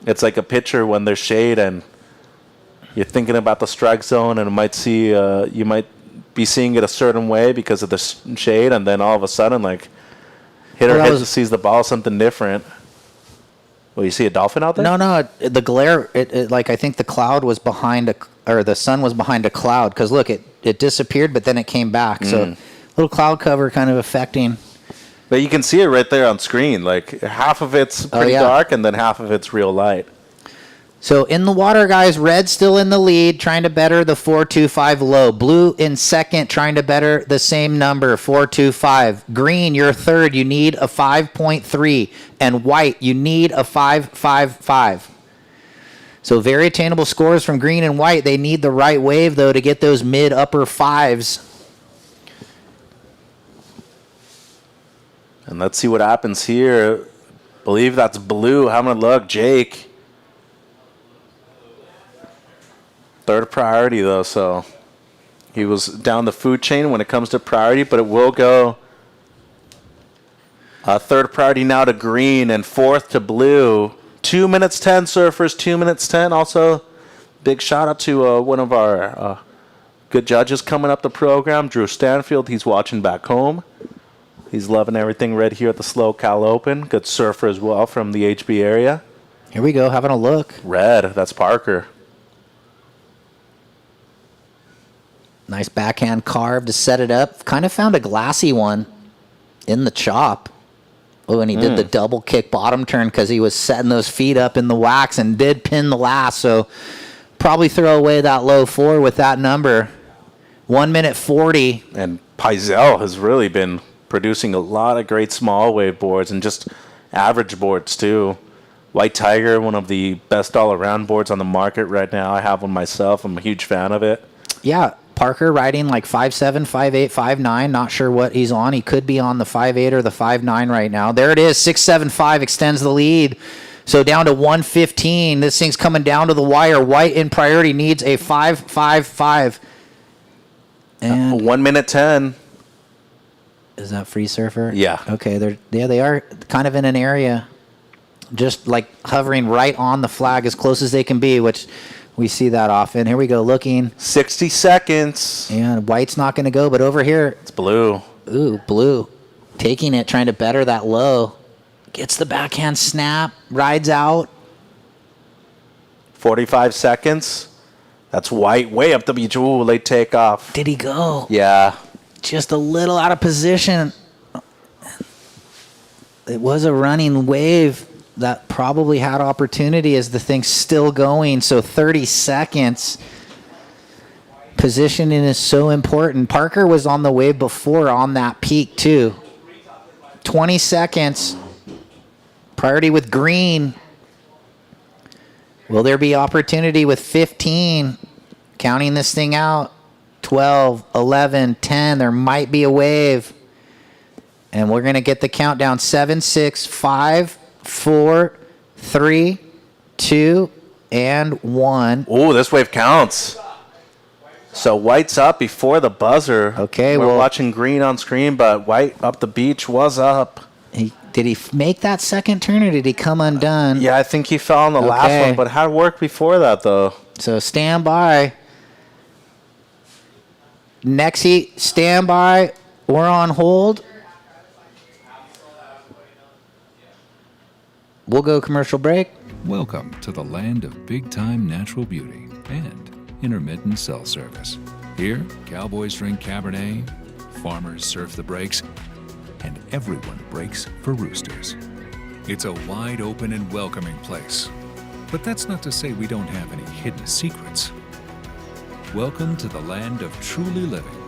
It's like a pitcher when there's shade and you're thinking about the strike zone, and you might be seeing it a certain way because of the shade, and then all of a sudden, like, hitter sees the ball something different. Well, you see a dolphin out there? No, the glare, like, I think the cloud was behind the sun was behind a cloud, because look, it disappeared, but then it came back. So little cloud cover kind of affecting. But you can see it right there on screen. Like, half of it's pretty dark, and then half of it's real light. So in the water, guys, red still in the lead, trying to better the 4.25 low. Blue in second, trying to better the same number, 4.25. Green, you're third. You need a 5.3. And white, you need a 5.55. So very attainable scores from green and white. They need the right wave, though, to get those mid-upper fives. And let's see what happens here. I believe that's blue. Having a look, Jake. Third priority, though, so he was down the food chain when it comes to priority, but it will go third priority now to green and fourth to blue. 2 minutes 10, surfers, 2 minutes 10. Also, big shout out to one of our good judges coming up the program, Drew Stanfield. He's watching back home. He's loving everything right here at the SLO Cal Open. Good surfer as well from the HB area. Here we go, having a look. Red, that's Parker. Nice backhand carve to set it up. Kind of found a glassy one in the chop. Oh, and he did the double kick bottom turn because he was setting those feet up in the wax and did pin the last. So probably throw away that low 4 with that number. 1 minute 40. And Paizel has really been producing a lot of great small wave boards and just average boards too. White Tiger, one of the best all-around boards on the market right now. I have one myself. I'm a huge fan of it. Yeah. Parker riding like 5.7, 5.8, 5.9. Not sure what he's on. He could be on the 5.8 or the 5.9 right now. There it is. 6.75 extends the lead. So down to 1:15. This thing's coming down to the wire. White in priority needs a 5.55. And 1 minute 10. Is that Free Surfer? Yeah. Okay. They are kind of in an area, just like hovering right on the flag as close as they can be, which. We see that often. Here we go, looking. 60 seconds. And white's not going to go, but over here. It's blue. Ooh, blue. Taking it, trying to better that low. Gets the backhand snap, rides out. 45 seconds. That's white way up the beach. Ooh, late takeoff. Did he go? Yeah. Just a little out of position. It was a running wave. That probably had opportunity as the thing's still going. So 30 seconds. Positioning is so important. Parker was on the wave before on that peak too. 20 seconds. Priority with green. Will there be opportunity with 15? Counting this thing out. 12, 11, 10. There might be a wave. And we're going to get the countdown. 7, 6, 5, 4, 3, 2, and 1. Ooh, this wave counts. So white's up before the buzzer. Okay, we're watching green on screen, but white up the beach was up. Did he make that second turn, or did he come undone? Yeah, I think he fell on the last one, but had worked before that, though. So stand by. Next heat, stand by. We're on hold. We'll go commercial break. Welcome to the land of big-time natural beauty and intermittent cell service. Here, cowboys drink Cabernet, farmers surf the breaks, and everyone breaks for Roosters. It's a wide open and welcoming place. But that's not to say we don't have any hidden secrets. Welcome to the land of truly living,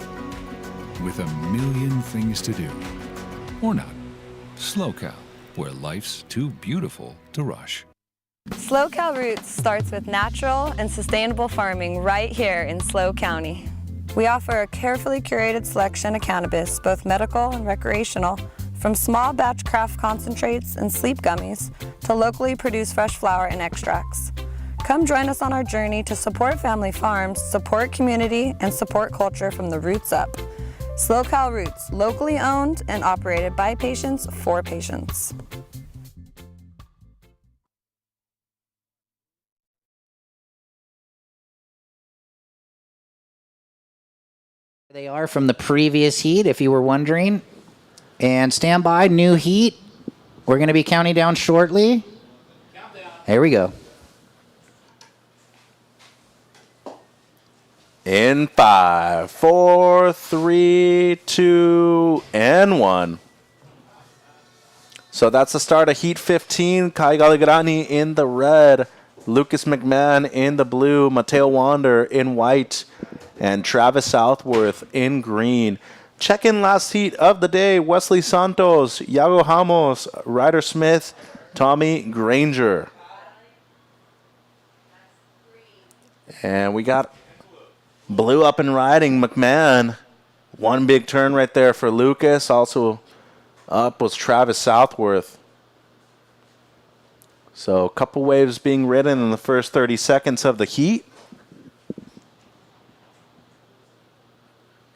with a million things to do. Or not. SLO, where life's too beautiful to rush. SLO Roots starts with natural and sustainable farming right here in SLO County. We offer a carefully curated selection of cannabis, both medical and recreational, from small batch craft concentrates and sleep gummies to locally produced fresh flower and extracts. Come join us on our journey to support family farms, support community, and support culture from the roots up. SLO Roots, locally owned and operated by patients for patients. They are from the previous heat, if you were wondering. And stand by, new heat. We're going to be counting down shortly. Here we go. In 5, 4, 3, 2, and 1. So that's the start of Heat 15. Kai Galigrani in the red. Lucas McMahon in the blue. Mateo Wander in white. And Travis Southworth in green. Check-in last heat of the day. Wesley Santos, Iago Ramos, Ryder Smith, Tommy Granger. And we got blue up and riding. McMahon. One big turn right there for Lucas. Also up was Travis Southworth. So a couple waves being ridden in the first 30 seconds of the heat.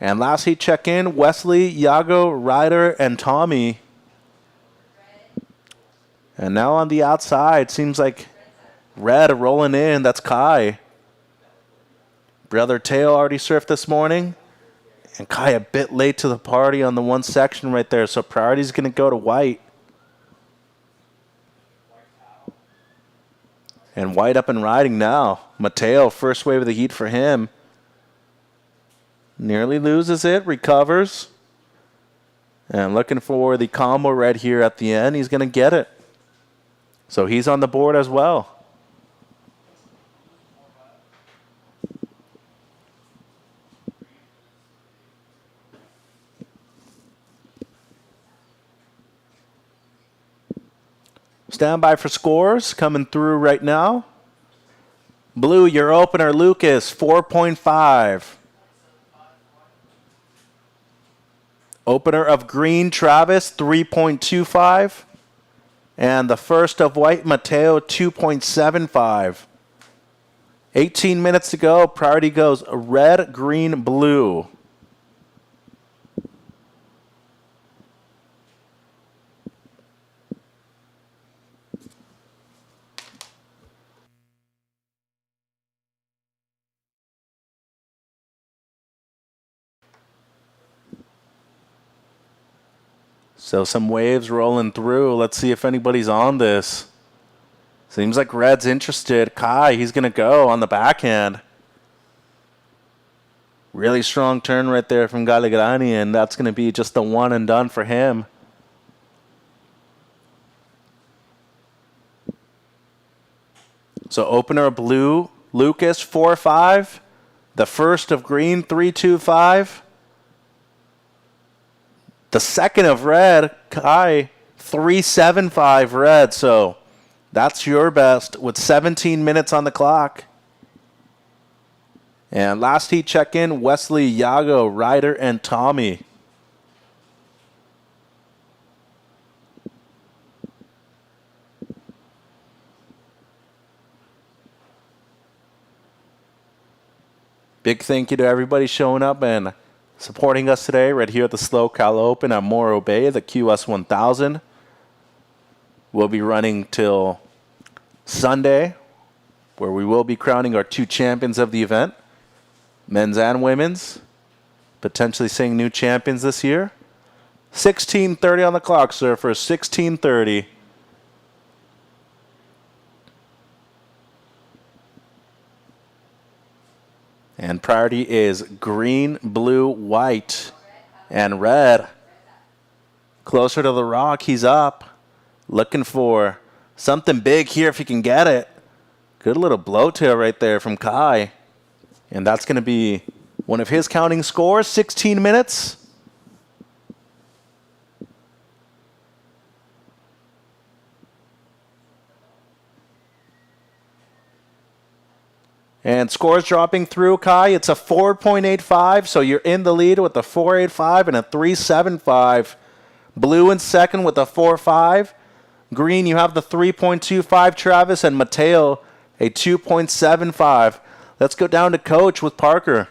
And last heat check-in, Wesley, Iago, Ryder, and Tommy. And now on the outside, seems like red rolling in. That's Kai. Brother Teo already surfed this morning. And Kai a bit late to the party on the one section right there. So priority's going to go to white. And white up and riding now. Mateo, first wave of the heat for him. Nearly loses it, recovers. And looking for the combo red here at the end. He's going to get it. So he's on the board as well. Stand by for scores coming through right now. Blue, your opener, Lucas, 4.5. Opener of green, Travis, 3.25. And the first of white, Mateo, 2.75. 18 minutes to go. Priority goes red, green, blue. So some waves rolling through. Let's see if anybody's on this. Seems like red's interested. Kai, he's going to go on the backhand. Really strong turn right there from Galigrani, and that's going to be just the one and done for him. So opener of blue, Lucas, 4-5. The first of green, 3-2-5. The second of red, Kai, 3-7-5 red. So that's your best with 17 minutes on the clock. And last heat check-in, Wesley, Iago, Ryder, and Tommy. Big thank you to everybody showing up and supporting us today right here at the SLO Open at Morro Bay, the QS 1000. We'll be running till Sunday, where we will be crowning our two champions of the event, men's and women's, potentially seeing new champions this year. 16:30 on the clock, surfers, 16:30. And priority is green, blue, white, and red. Closer to the rock, he's up. Looking for something big here if he can get it. Good little blowtail right there from Kai. And that's going to be one of his counting scores, 16 minutes. And scores dropping through, Kai. It's a 4.85, so you're in the lead with a 4.85 and a 3.75. Blue in second with a 4.5. Green, you have the 3.25, Travis, and Mateo, a 2.75. Let's go down to coach with Parker.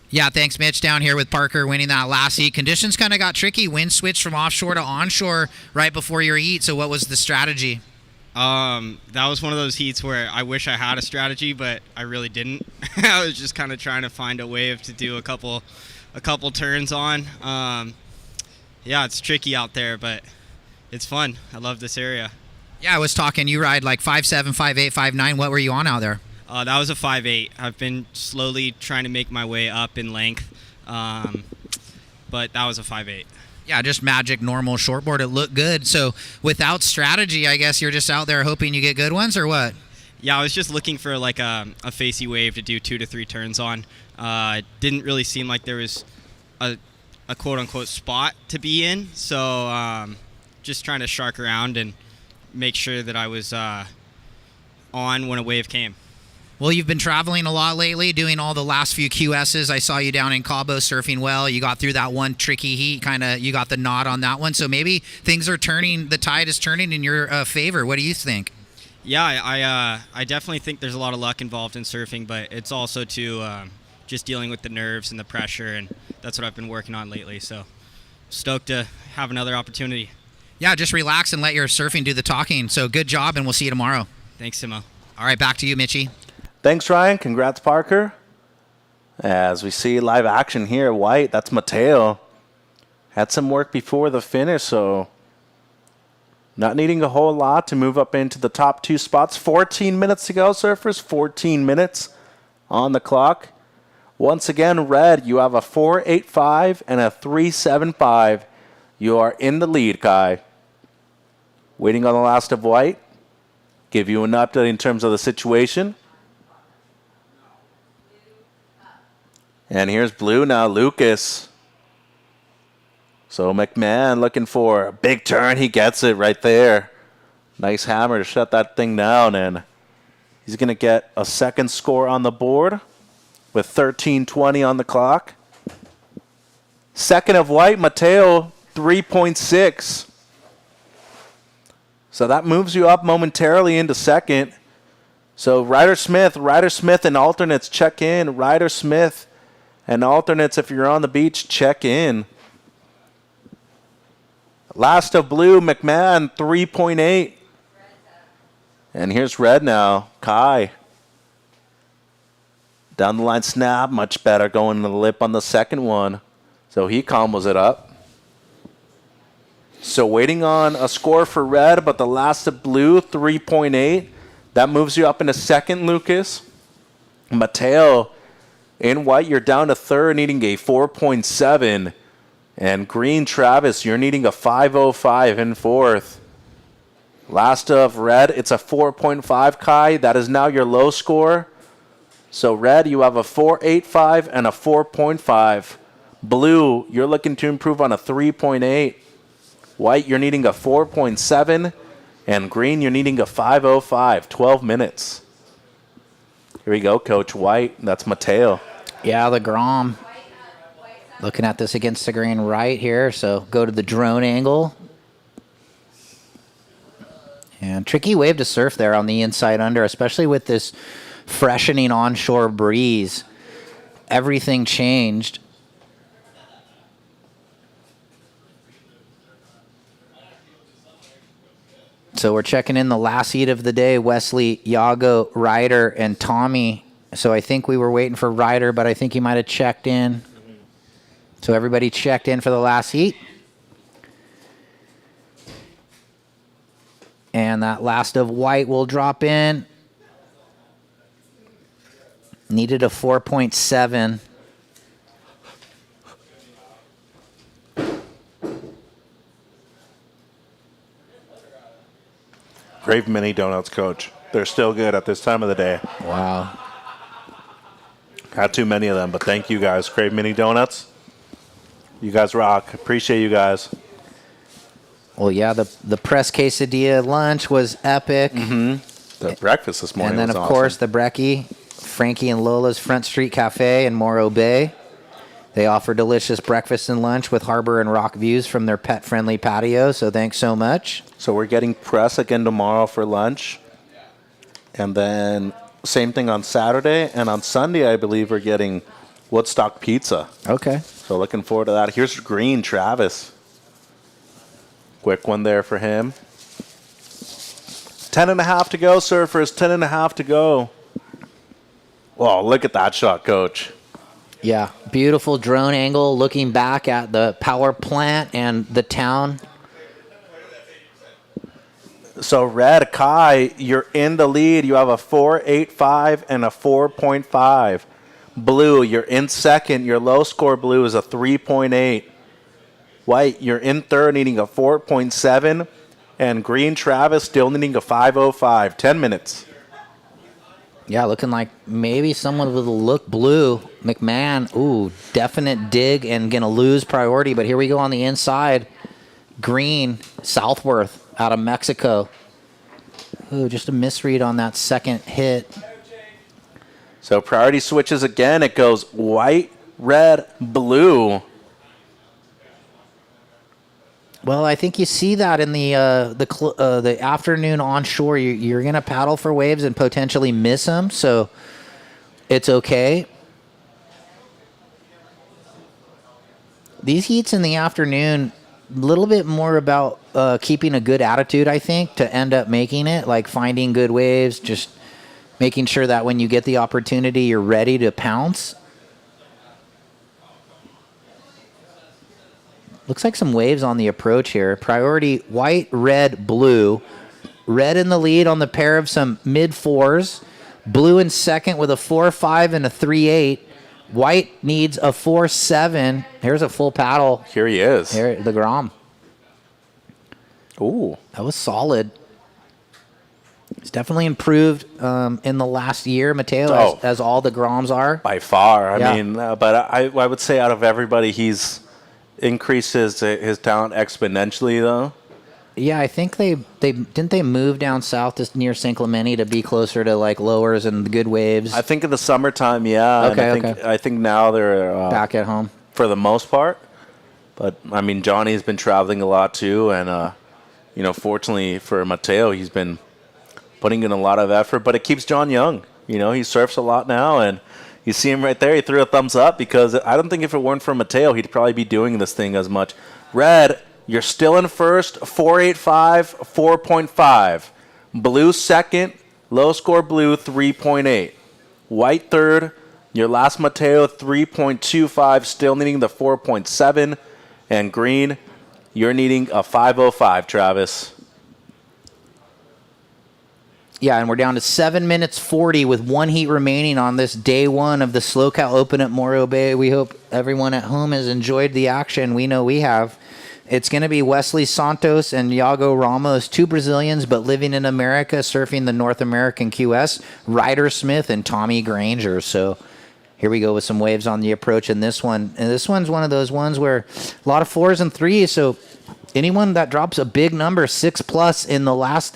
Yeah, thanks, Mitch. Down here with Parker winning that last heat. Conditions kind of got tricky. Wind switched from offshore to onshore right before your heat. So what was the strategy? That was one of those heats where I wish I had a strategy, but I really didn't. I was just kind of trying to find a wave to do a couple turns on. Yeah, it's tricky out there, but it's fun. I love this area. Yeah, I was talking. You ride like 5.7, 5.8, 5.9. What were you on out there? That was a 5.8. I've been slowly trying to make my way up in length, but that was a 5.8. Yeah, just magic, normal shortboard. It looked good. So without strategy, I guess you're just out there hoping you get good ones, or what? Yeah, I was just looking for like a facey wave to do 2 to 3 turns on. It didn't really seem like there was a quote-unquote spot to be in. So just trying to shark around and make sure that I was on when a wave came. Well, you've been traveling a lot lately, doing all the last few QSs. I saw you down in Cabo surfing well. You got through that one tricky heat, you got the nod on that one. So maybe things are turning, the tide is turning in your favor. What do you think? Yeah, I definitely think there's a lot of luck involved in surfing, but it's also just dealing with the nerves and the pressure, and that's what I've been working on lately. So stoked to have another opportunity. Yeah, just relax and let your surfing do the talking. So good job, and we'll see you tomorrow. Thanks, Simo. All right, back to you, Mitchie. Thanks, Ryan. Congrats, Parker. As we see live action here, White, that's Mateo. Had some work before the finish, so not needing a whole lot to move up into the top 2 spots. 14 minutes to go, surfers. 14 minutes on the clock. Once again, red, you have a 4.85 and a 3.75. You are in the lead, Kai. Waiting on the last of white. Give you an update in terms of the situation. And here's blue now, Lucas. So McMahon looking for a big turn. He gets it right there. Nice hammer to shut that thing down. And he's going to get a second score on the board with 13:20 on the clock. Second of white, Mateo, 3.6. So that moves you up momentarily into second. So Ryder Smith and alternates check in. Ryder Smith and alternates, if you're on the beach, check in. Last of blue, McMahon, 3.8. And here's red now, Kai. Down the line snap, much better going to the lip on the second one. So he combos it up. So waiting on a score for red, but the last of blue, 3.8. That moves you up into second, Lucas. Mateo, in white, you're down to third, needing a 4.7. And green, Travis, you're needing a 5.05 in fourth. Last of red, it's a 4.5, Kai. That is now your low score. So red, you have a 4.85 and a 4.5. Blue, you're looking to improve on a 3.8. White, you're needing a 4.7. And green, you're needing a 5.05. 12 minutes. Here we go, Coach White. That's Mateo. Yeah, the Grom. Looking at this against the grain right here. So go to the drone angle. And tricky wave to surf there on the inside under, especially with this freshening onshore breeze. Everything changed. So we're checking in the last heat of the day. Wesley, Yago, Ryder, and Tommy. So I think we were waiting for Ryder, but I think he might have checked in. So everybody checked in for the last heat. And that last of white will drop in. Needed a 4.7. Crave mini donuts, Coach. They're still good at this time of the day. Wow. Had too many of them, but thank you guys. Crave mini donuts. You guys rock. Appreciate you guys. Well, yeah, the press quesadilla lunch was epic. The breakfast this morning And then, was of awesome. course, the brekkie, Frankie and Lola's Front Street Cafe in Morro Bay. They offer delicious breakfast and lunch with harbor and rock views from their pet-friendly patio, so thanks so much. So we're getting press again tomorrow for lunch. And then same thing on Saturday. And on Sunday, I believe we're getting Woodstock Pizza. Okay. So looking forward to that. Here's Green Travis. Quick one there for him. 10.5 to go, Surfers. 10.5 to go. Whoa, look at that shot, Coach. Yeah, beautiful drone angle looking back at the power plant and the town. So Red, Kai, you're in the lead. You have a 4.85 and a 4.5. Blue, you're in second. Your low score, Blue, is a 3.8. White, you're in third, needing a 4.7. And Green, Travis, still needing a 5.05. 10 minutes. Yeah, looking like maybe someone with a look blue. McMahon, ooh, definite dig and going to lose priority. But here we go on the inside. Green, Southworth out of Mexico. Ooh, just a misread on that second hit. So priority switches again. It goes white, red, blue. Well, I think you see that in the afternoon onshore. You're going to paddle for waves and potentially miss them, so it's okay. These heats in the afternoon, a little bit more about keeping a good attitude, I think, to end up making it, like finding good waves, just making sure that when you get the opportunity, you're ready to pounce. Looks like some waves on the approach here. Priority white, red, blue. Red in the lead on the pair of some mid-4s. Blue in second with a 4.5 and a 3.8. White needs a 4.7. Here's a full paddle. Here he is. Here, the Grom. Ooh. That was solid. It's definitely improved in the last year, Mateo, as all the Groms are. By far. Yeah. I mean, but I would say out of everybody, he's increased his talent exponentially, though. Yeah, I think they didn't they move down south to near San Clemente to be closer to like lowers and the good waves. I think in the summertime, yeah. Okay, and I think now they're back at home for the most part. But I mean, Johnny's been traveling a lot too, and fortunately for Mateo, he's been putting in a lot of effort. But it keeps John young. He surfs a lot now, and you see him right there. He threw a thumbs up because I don't think if it weren't for Mateo, he'd probably be doing this thing as much. Red, you're still in first, 4.85, 4.5. Blue second, low score Blue, 3.8. White third, your last Mateo, 3.25, still needing the 4.7. And Green, you're needing a 5.05, Travis. Yeah, and we're down to 7 minutes 40 with one heat remaining on this day one of the SLO Open at Morro Bay. We hope everyone at home has enjoyed the action. We know we have. It's going to be Wesley Santos and Iago Ramos, two Brazilians but living in America, surfing the North American QS, Ryder Smith and Tommy Granger. So here we go with some waves on the approach in this one. And this one's one of those ones where a lot of 4s and 3s, so anyone that drops a big number, 6+ in the last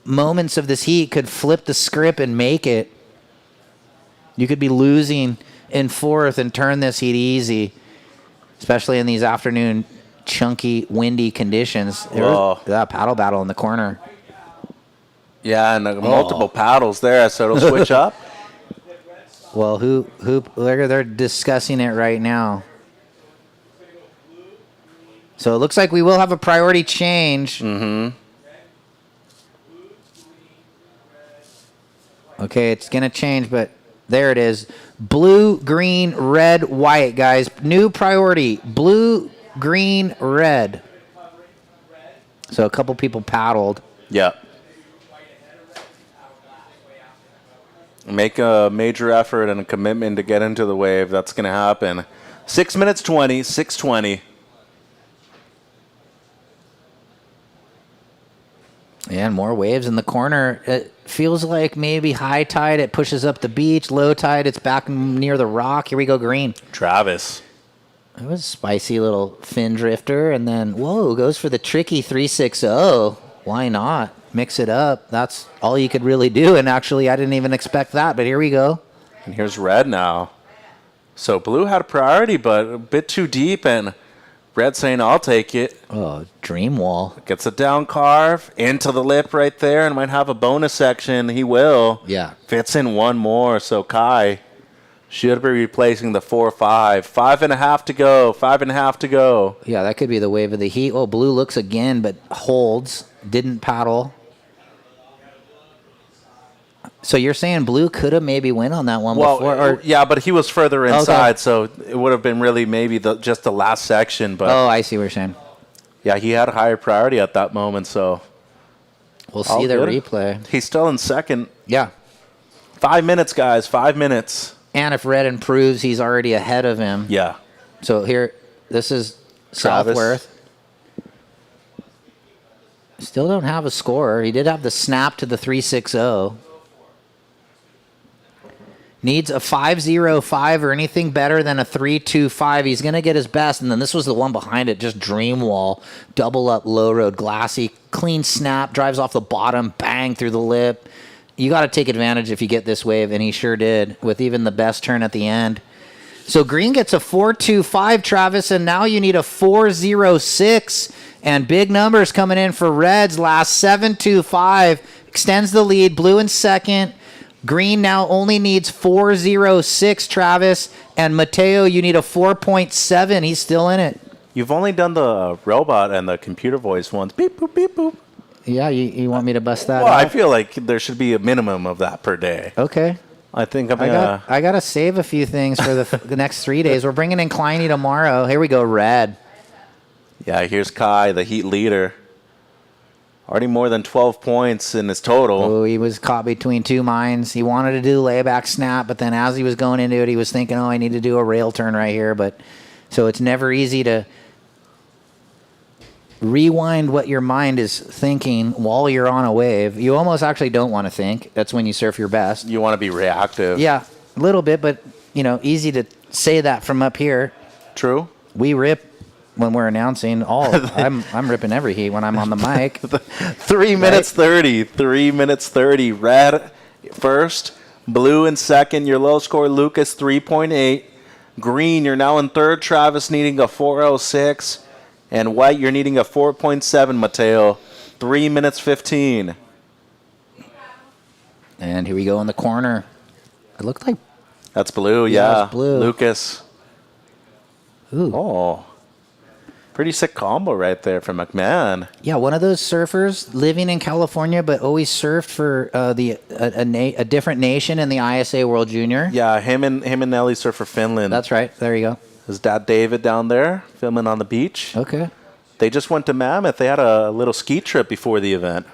moments of this heat could flip the script and make it. You could be losing in fourth and turn this heat easy, especially in these afternoon chunky, windy conditions. That paddle battle in the corner. Yeah, and multiple paddles there, so it'll switch up. Well, they're discussing it right now. So it looks like we will have a priority change. Mm-hmm. Okay, it's going to change, but there it is. Blue, green, red, white, guys. New priority. Blue, green, red. So a couple people paddled. Yeah. Make a major effort and a commitment to get into the wave. That's going to happen. 6 minutes 20, 6:20. Yeah, Again, more waves in the corner. It feels like maybe high tide, it pushes up the beach. Low tide, it's back near the rock. Here we go, green. Travis. It was a spicy little fin drifter. And then, whoa, goes for the tricky 360. Why not? Mix it up. That's all you could really do. And actually, I didn't even expect that. But here we go. And here's red now. So blue had a priority, but a bit too deep. And red saying, I'll take it. Oh, dream wall. Gets a down carve into the lip right there and might have a bonus section. He will. Yeah. Fits in one more. So Kai should be replacing the 4-5. 5.5 to go. 5.5 to go. Yeah, that could be the wave of the heat. Oh, blue looks again, but holds. Didn't paddle. So you're saying blue could have maybe went on that one before? Or? Yeah, but he was further inside, Okay. so it would have been really maybe just the last section. But Oh, I see what you're saying. yeah, he had a higher priority at that moment, so We'll see the replay. He's still in second. Yeah. 5 minutes, guys. 5 minutes. And if red improves, he's already ahead of him. Yeah. So here, this is Travis. Southworth. Still don't have a score. He did have the snap to the 360. Needs a 5.05 or anything better than a 3.25. He's going to get his best. And then this was the one behind it, just dream wall. Double up, low road, glassy, clean snap, drives off the bottom, bang through the lip. You got to take advantage if you get this wave, and he sure did, with even the best turn at the end. So green gets a 4.25, Travis, and now you need a 4.06. And big numbers coming in for reds. Last 7.25. Extends the lead. Blue in second. Green now only needs 4.06, Travis. And Mateo, you need a 4.7. He's still in it. You've only done the robot and the computer voice once. Beep, boop, beep, boop. Yeah, you want me to bust that Well, out? I feel like there should be a minimum of that per day. Okay. I think I'm gonna. I got to save a few things for the next 3 days. We're bringing in Kleiny tomorrow. Here we go, red. Yeah, here's Kai, the Heat leader. Already more than 12 points in his total. Oh, he was caught between two minds. He wanted to do layback snap, but then as he was going into it, he was thinking, oh, I need to do a rail turn right here. But so it's never easy to rewind what your mind is thinking while you're on a wave. You almost actually don't want to think. That's when you surf your best. You want to be reactive. Yeah, a little bit, but, easy to say that from up here. True. We rip when we're announcing all. I'm ripping every heat when I'm on the mic. 3 minutes 30. 3 minutes 30. Red first. Blue in second. Your low score, Lucas, 3.8. Green, you're now in third. Travis needing a 4.06. And white, you're needing a 4.7, Mateo. 3 minutes 15. And here we go in the corner. It looked like... That's blue, Yeah, yeah. it's blue. Lucas. Ooh. Oh. Pretty sick combo right there from McMahon. Yeah, one of those surfers living in California, but always surfed for a different nation in the ISA World Junior. Yeah, him and Nelly surf for Finland. That's right. There you go. His dad David down there filming on the beach. Okay. They just went to Mammoth. They had a little ski trip before the event.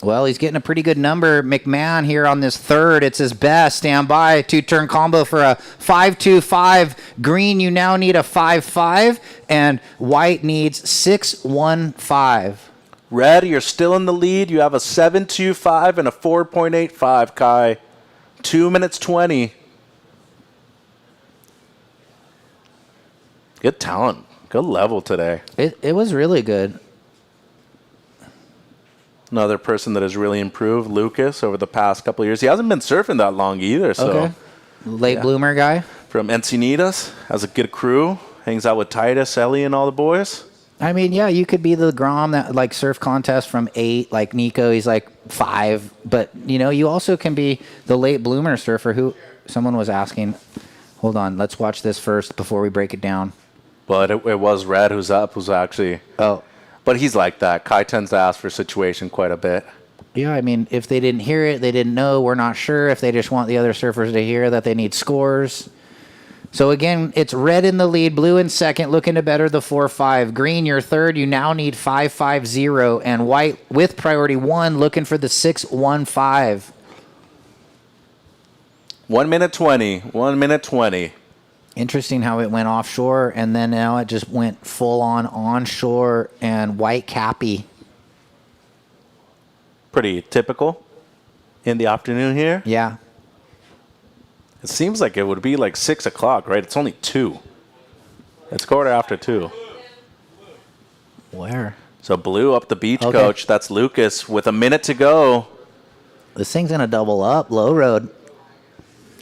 Well, he's getting a pretty good number. McMahon here on this third. It's his best. Stand by. Two-turn combo for a 5.25. Green, you now need a 5.5. And white needs 6.15. Red, you're still in the lead. You have a 7.25 and a 4.85, Kai. 2 minutes 20. Good talent. Good level today. It was really good. Another person that has really improved, Lucas, over the past couple of years. He hasn't been surfing that long either. So. Okay. Late bloomer guy. From Encinitas. Has a good crew. Hangs out with Titus, Ellie, and all the boys. I mean, yeah, you could be the Grom that like surf contest from 8, like Nico, he's like 5. But, you also can be the late bloomer surfer who someone was asking. Hold on, let's watch this first before we break it down. But it was Red who's up, who's actually... Oh. But he's like that. Kai tends to ask for situation quite a bit. Yeah, I mean, if they didn't hear it, they didn't know, we're not sure. If they just want the other surfers to hear that they need scores. So again, it's red in the lead, blue in second, looking to better the 4.5. Green, you're third. You now need 5.50. And white with priority 1, looking for the 6.15. 1 minute 20. 1 minute 20. Interesting how it went offshore, and then now it just went full on onshore and white cappy. pretty typical in the afternoon here. Yeah. It seems like it would be like 6 o'clock, right? It's only 2. It's quarter after 2. Where? So blue up the beach, Okay. coach. That's Lucas with a minute to go. This thing's going to double up. Low road.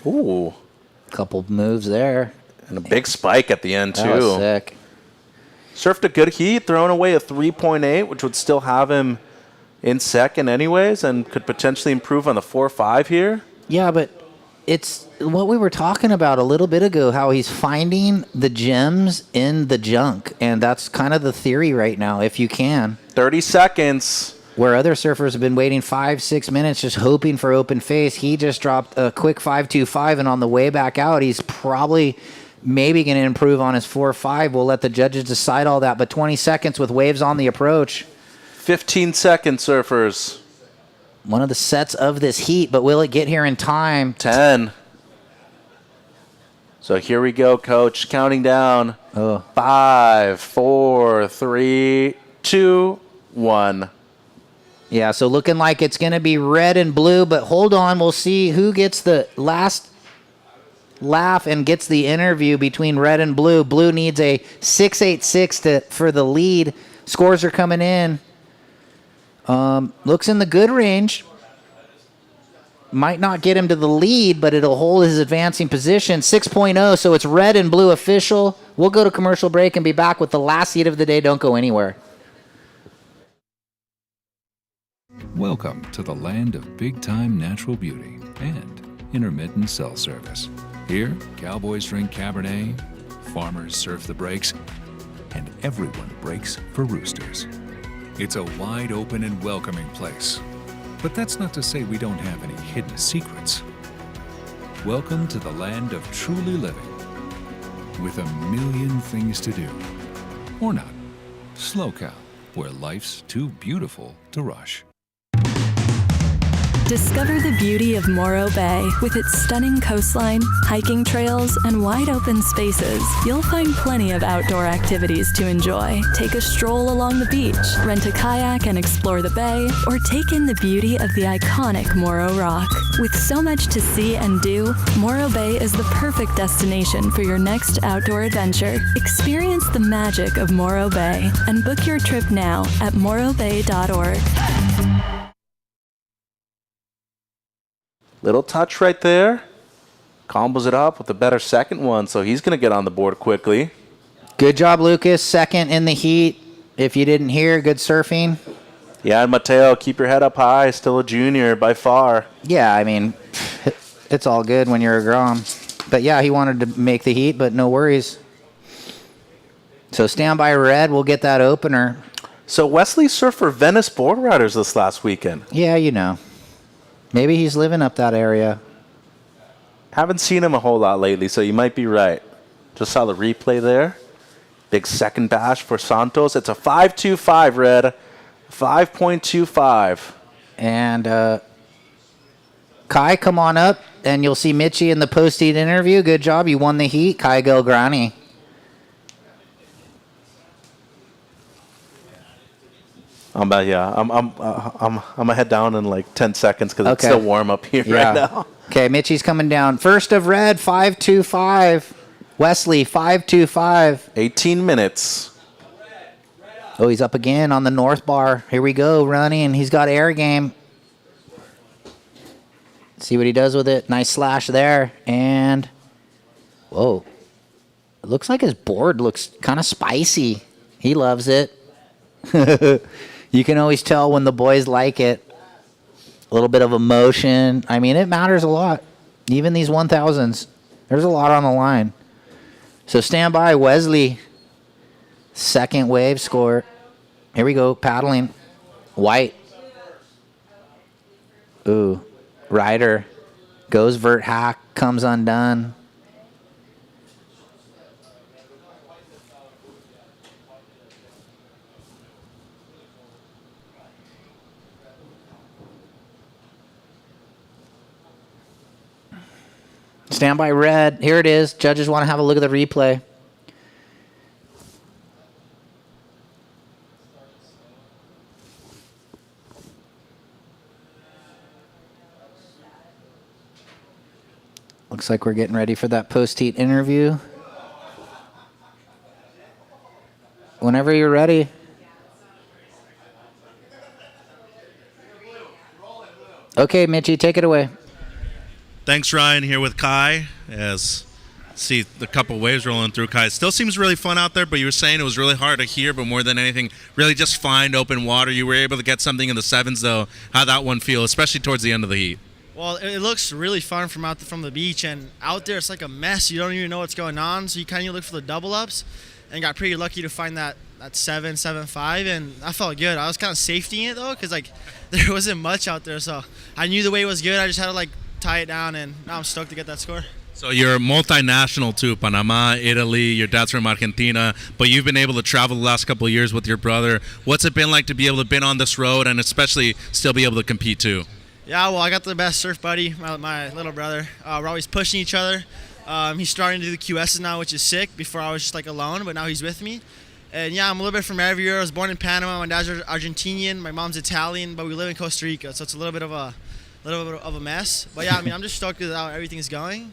Ooh. Couple moves there. And a big spike at the end, too. That was sick. Surfed a good heat, throwing away a 3.8, which would still have him in second anyways, and could potentially improve on the 4.5 here. Yeah, but it's what we were talking about a little bit ago, how he's finding the gems in the junk. And that's kind of the theory right now, if you can. 30 seconds. Where other surfers have been waiting 5-6 minutes just hoping for open face, he just dropped a quick 5.25, and on the way back out, he's probably maybe going to improve on his 4.5. We'll let the judges decide all that, but 20 seconds with waves on the approach. 15 seconds, surfers. One of the sets of this heat, but will it get here in time? 10. So here we go, coach. Counting down. 5, 4, 3, 2, 1. Yeah, so looking like it's going to be red and blue, but hold on. We'll see who gets the last laugh and gets the interview between red and blue. Blue needs a 6.86 for the lead. Scores are coming in. Looks in the good range. Might not get him to the lead, but it'll hold his advancing position. 6.0, so it's red and blue official. We'll go to commercial break and be back with the last heat of the day. Don't go anywhere. Welcome to the land of big-time natural beauty and intermittent cell service. Here, cowboys drink Cabernet, farmers surf the breaks, and everyone breaks for roosters. It's a wide open and welcoming place. But that's not to say we don't have any hidden secrets. Welcome to the land of truly living, with a million things to do. Or not. Slow Cal, where life's too beautiful to rush. Discover the beauty of Morro Bay. With its stunning coastline, hiking trails, and wide open spaces, you'll find plenty of outdoor activities to enjoy. Take a stroll along the beach, rent a kayak and explore the bay, or take in the beauty of the iconic Morro Rock. With so much to see and do, Morro Bay is the perfect destination for your next outdoor adventure. Experience the magic of Morro Bay and book your trip now at morrobay.org. Little touch right there. Combos it up with a better second one, so he's going to get on the board quickly. Good job, Lucas. Second in the heat. If you didn't hear, good surfing. Yeah, and Mateo, keep your head up high. Still a junior by far. Yeah, I mean, it's all good when you're a Grom. But yeah, he wanted to make the heat, but no worries. So stand by red. We'll get that opener. So Wesley surfed for Venice Board Riders this last weekend. Yeah, you know. Maybe he's living up that area. Haven't seen him a whole lot lately, so you might be right. Just saw the replay there. Big second bash for Santos. It's a 5.25, Red. 5.25. And Kai, come on up, and you'll see Mitchie in the post-heat interview. Good job. You won the heat, Kai Gilgrani. I'm gonna head down in like 10 seconds because it's still warm up here right now. Okay, Mitchie's coming down. First of red, 5.25. Wesley, 5.25. 18 minutes. Oh, he's up again on the north bar. Here we go, running. He's got air game. See what he does with it. Nice slash there. And, whoa. It looks like his board looks kind of spicy. He loves it. You can always tell when the boys like it. A little bit of emotion. I mean, it matters a lot. Even these 1000s. There's a lot on the line. So stand by, Wesley. Second wave score. Here we go, paddling. White. Ooh. Ryder. Goes vert hack. Comes undone. Stand by red. Here it is. Judges want to have a look at the replay. Looks like we're getting ready for that post-heat interview. Whenever you're ready. Okay, Mitchie, take it away. Thanks, Ryan. Here with Kai. As see the couple waves rolling through. Kai, it still seems really fun out there, but you were saying it was really hard to hear. But more than anything, really just find open water. You were able to get something in the sevens, though. How'd that one feel, especially towards the end of the heat? Well, it looks really fun from the beach, and out there it's like a mess. You don't even know what's going on, so you kind of look for the double ups, and got pretty lucky to find that 7.75, and I felt good. I was kind of safetying it though, because like there wasn't much out there, so I knew the way was good. I just had to like tie it down, and now I'm stoked to get that score. So you're multinational too, Panama, Italy, your dad's from Argentina, but you've been able to travel the last couple of years with your brother. What's it been like to be able to been on this road and especially still be able to compete too? Yeah, well, I got the best surf buddy, my little brother. We're always pushing each other. He's starting to do the QSs now, which is sick. Before I was just like alone, but now he's with me. And yeah, I'm a little bit from everywhere. I was born in Panama. My dad's Argentinian. My mom's Italian, but we live in Costa Rica, so it's a little bit of a mess. But yeah, I mean, I'm just stoked with how everything's going.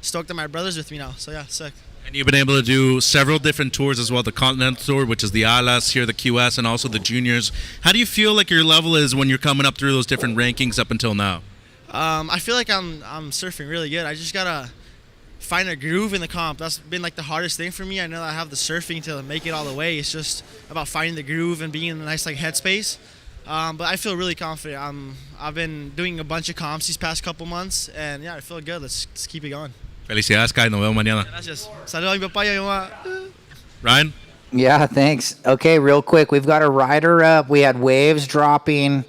Stoked that my brother's with me now. So yeah, sick. And you've been able to do several different tours as well, the Continental Tour, which is the Alas, here the QS, and also the Juniors. How do you feel like your level is when you're coming up through those different rankings up until now? I feel like I'm surfing really good. I just gotta find a groove in the comp. That's been like the hardest thing for me. I know I have the surfing to make it all the way. It's just about finding the groove and being in a nice like headspace. But I feel really confident. I've been doing a bunch of comps these past couple months, and yeah, I feel good. Let's keep it going. Felicidades, Kai. Nos vemos mañana. Gracias. Saludos a mi papá y a mi mamá. Ryan? Yeah, thanks. Okay, real quick. We've got a rider up. We had waves dropping.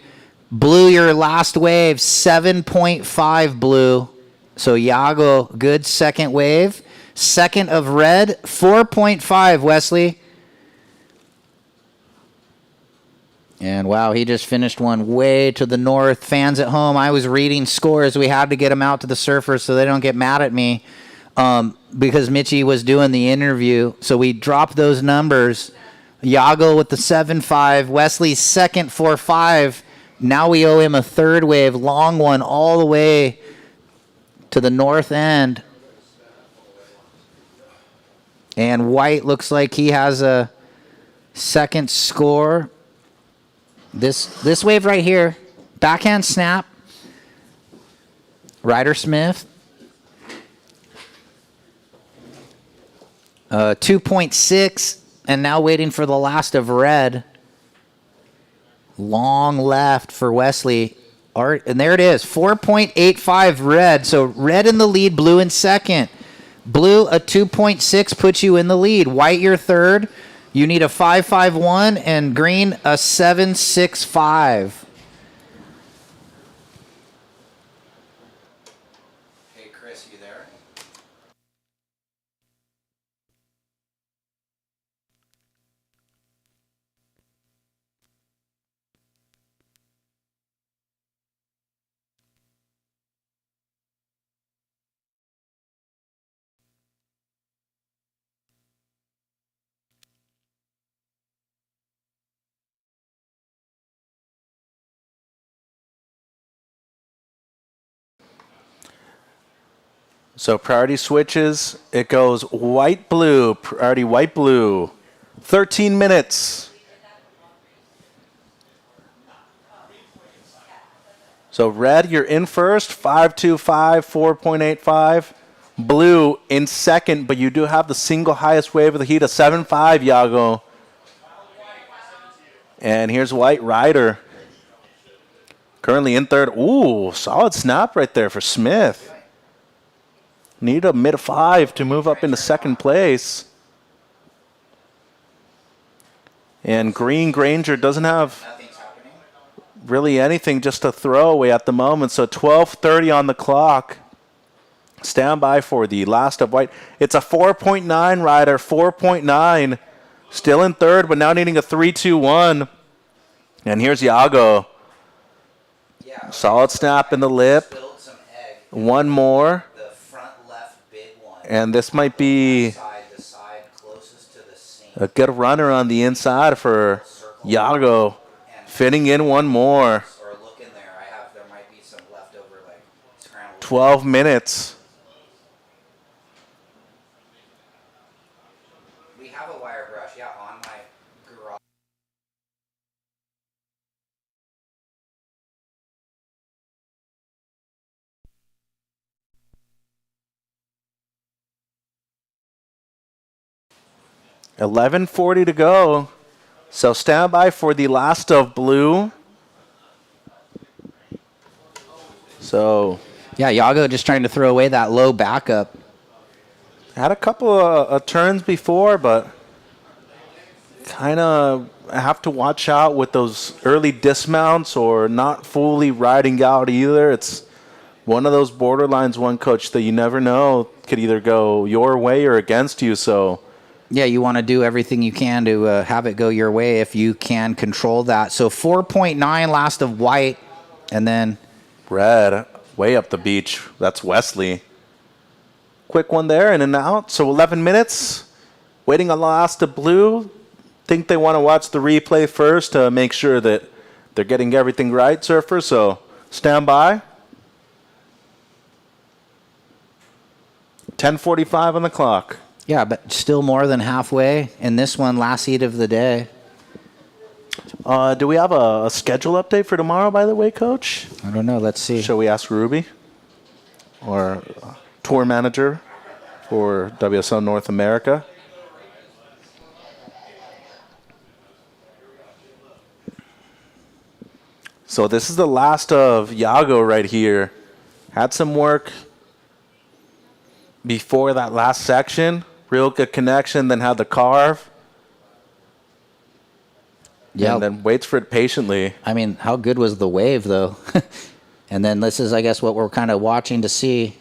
Blue, your last wave, 7.5 blue. So Iago, good second wave. Second of red, 4.5, Wesley. And wow, he just finished one way to the north. Fans at home, I was reading scores. We had to get them out to the surfers so they don't get mad at me because Mitchie was doing the interview. So we dropped those numbers. Iago with the 7.5, Wesley's second 4.5. Now we owe him a third wave, long one all the way to the north end. And White looks like he has a second score. This wave right here, backhand snap, Ryder Smith, 2.6, and now waiting for the last of red. Long left for Wesley. And there it is, 4.85 red. So red in the lead, blue in second. Blue, a 2.6 puts you in the lead. White, your third. You need a 5.51, and green, a 7.65. Hey, Chris, you there? So priority switches, it goes white-blue, priority white-blue, 13 minutes. So red, you're in first, 5.25, 4.85. Blue in second, but you do have the single highest wave of the heat, a 7.5, Iago. And here's White Ryder. Currently in third. Ooh, solid snap right there for Smith. Need a mid-5 to move up into second place. And Green Granger doesn't have really anything, just a throwaway at the moment. So 12:30 on the clock. Stand by for the last of White. It's a 4.9 rider, 4.9. Still in third, but now needing a 3-2-1. And here's Iago. Solid snap in the lip. One more. And this might be a good runner on the inside for Iago. Fitting in one more. 12 minutes. 11:40 to go. So stand by for the last of blue. So yeah, Yago just trying to throw away that low backup. Had a couple of turns before, but kind of have to watch out with those early dismounts or not fully riding out either. It's one of those borderlines, one coach, that you never know could either go your way or against you. So yeah, you want to do everything you can to have it go your way if you can control that. So 4.9 last of white, and then red way up the beach. That's Wesley. Quick one there, in and out. So 11 minutes. Waiting on last of blue. Think they want to watch the replay first to make sure that they're getting everything right, surfer. So stand by. 10:45 on the clock. Yeah, but still more than halfway in this one, last heat of the day. Do we have a schedule update for tomorrow, by the way, Coach? I don't know. Let's see. Shall we ask Ruby? Or tour manager for WSL North America? So this is the last of Yago right here. Had some work before that last section. Real good connection, then had the carve. Yeah. And then waits for it patiently. I mean, how good was the wave, though? And then this is, I guess, what we're kind of watching to see.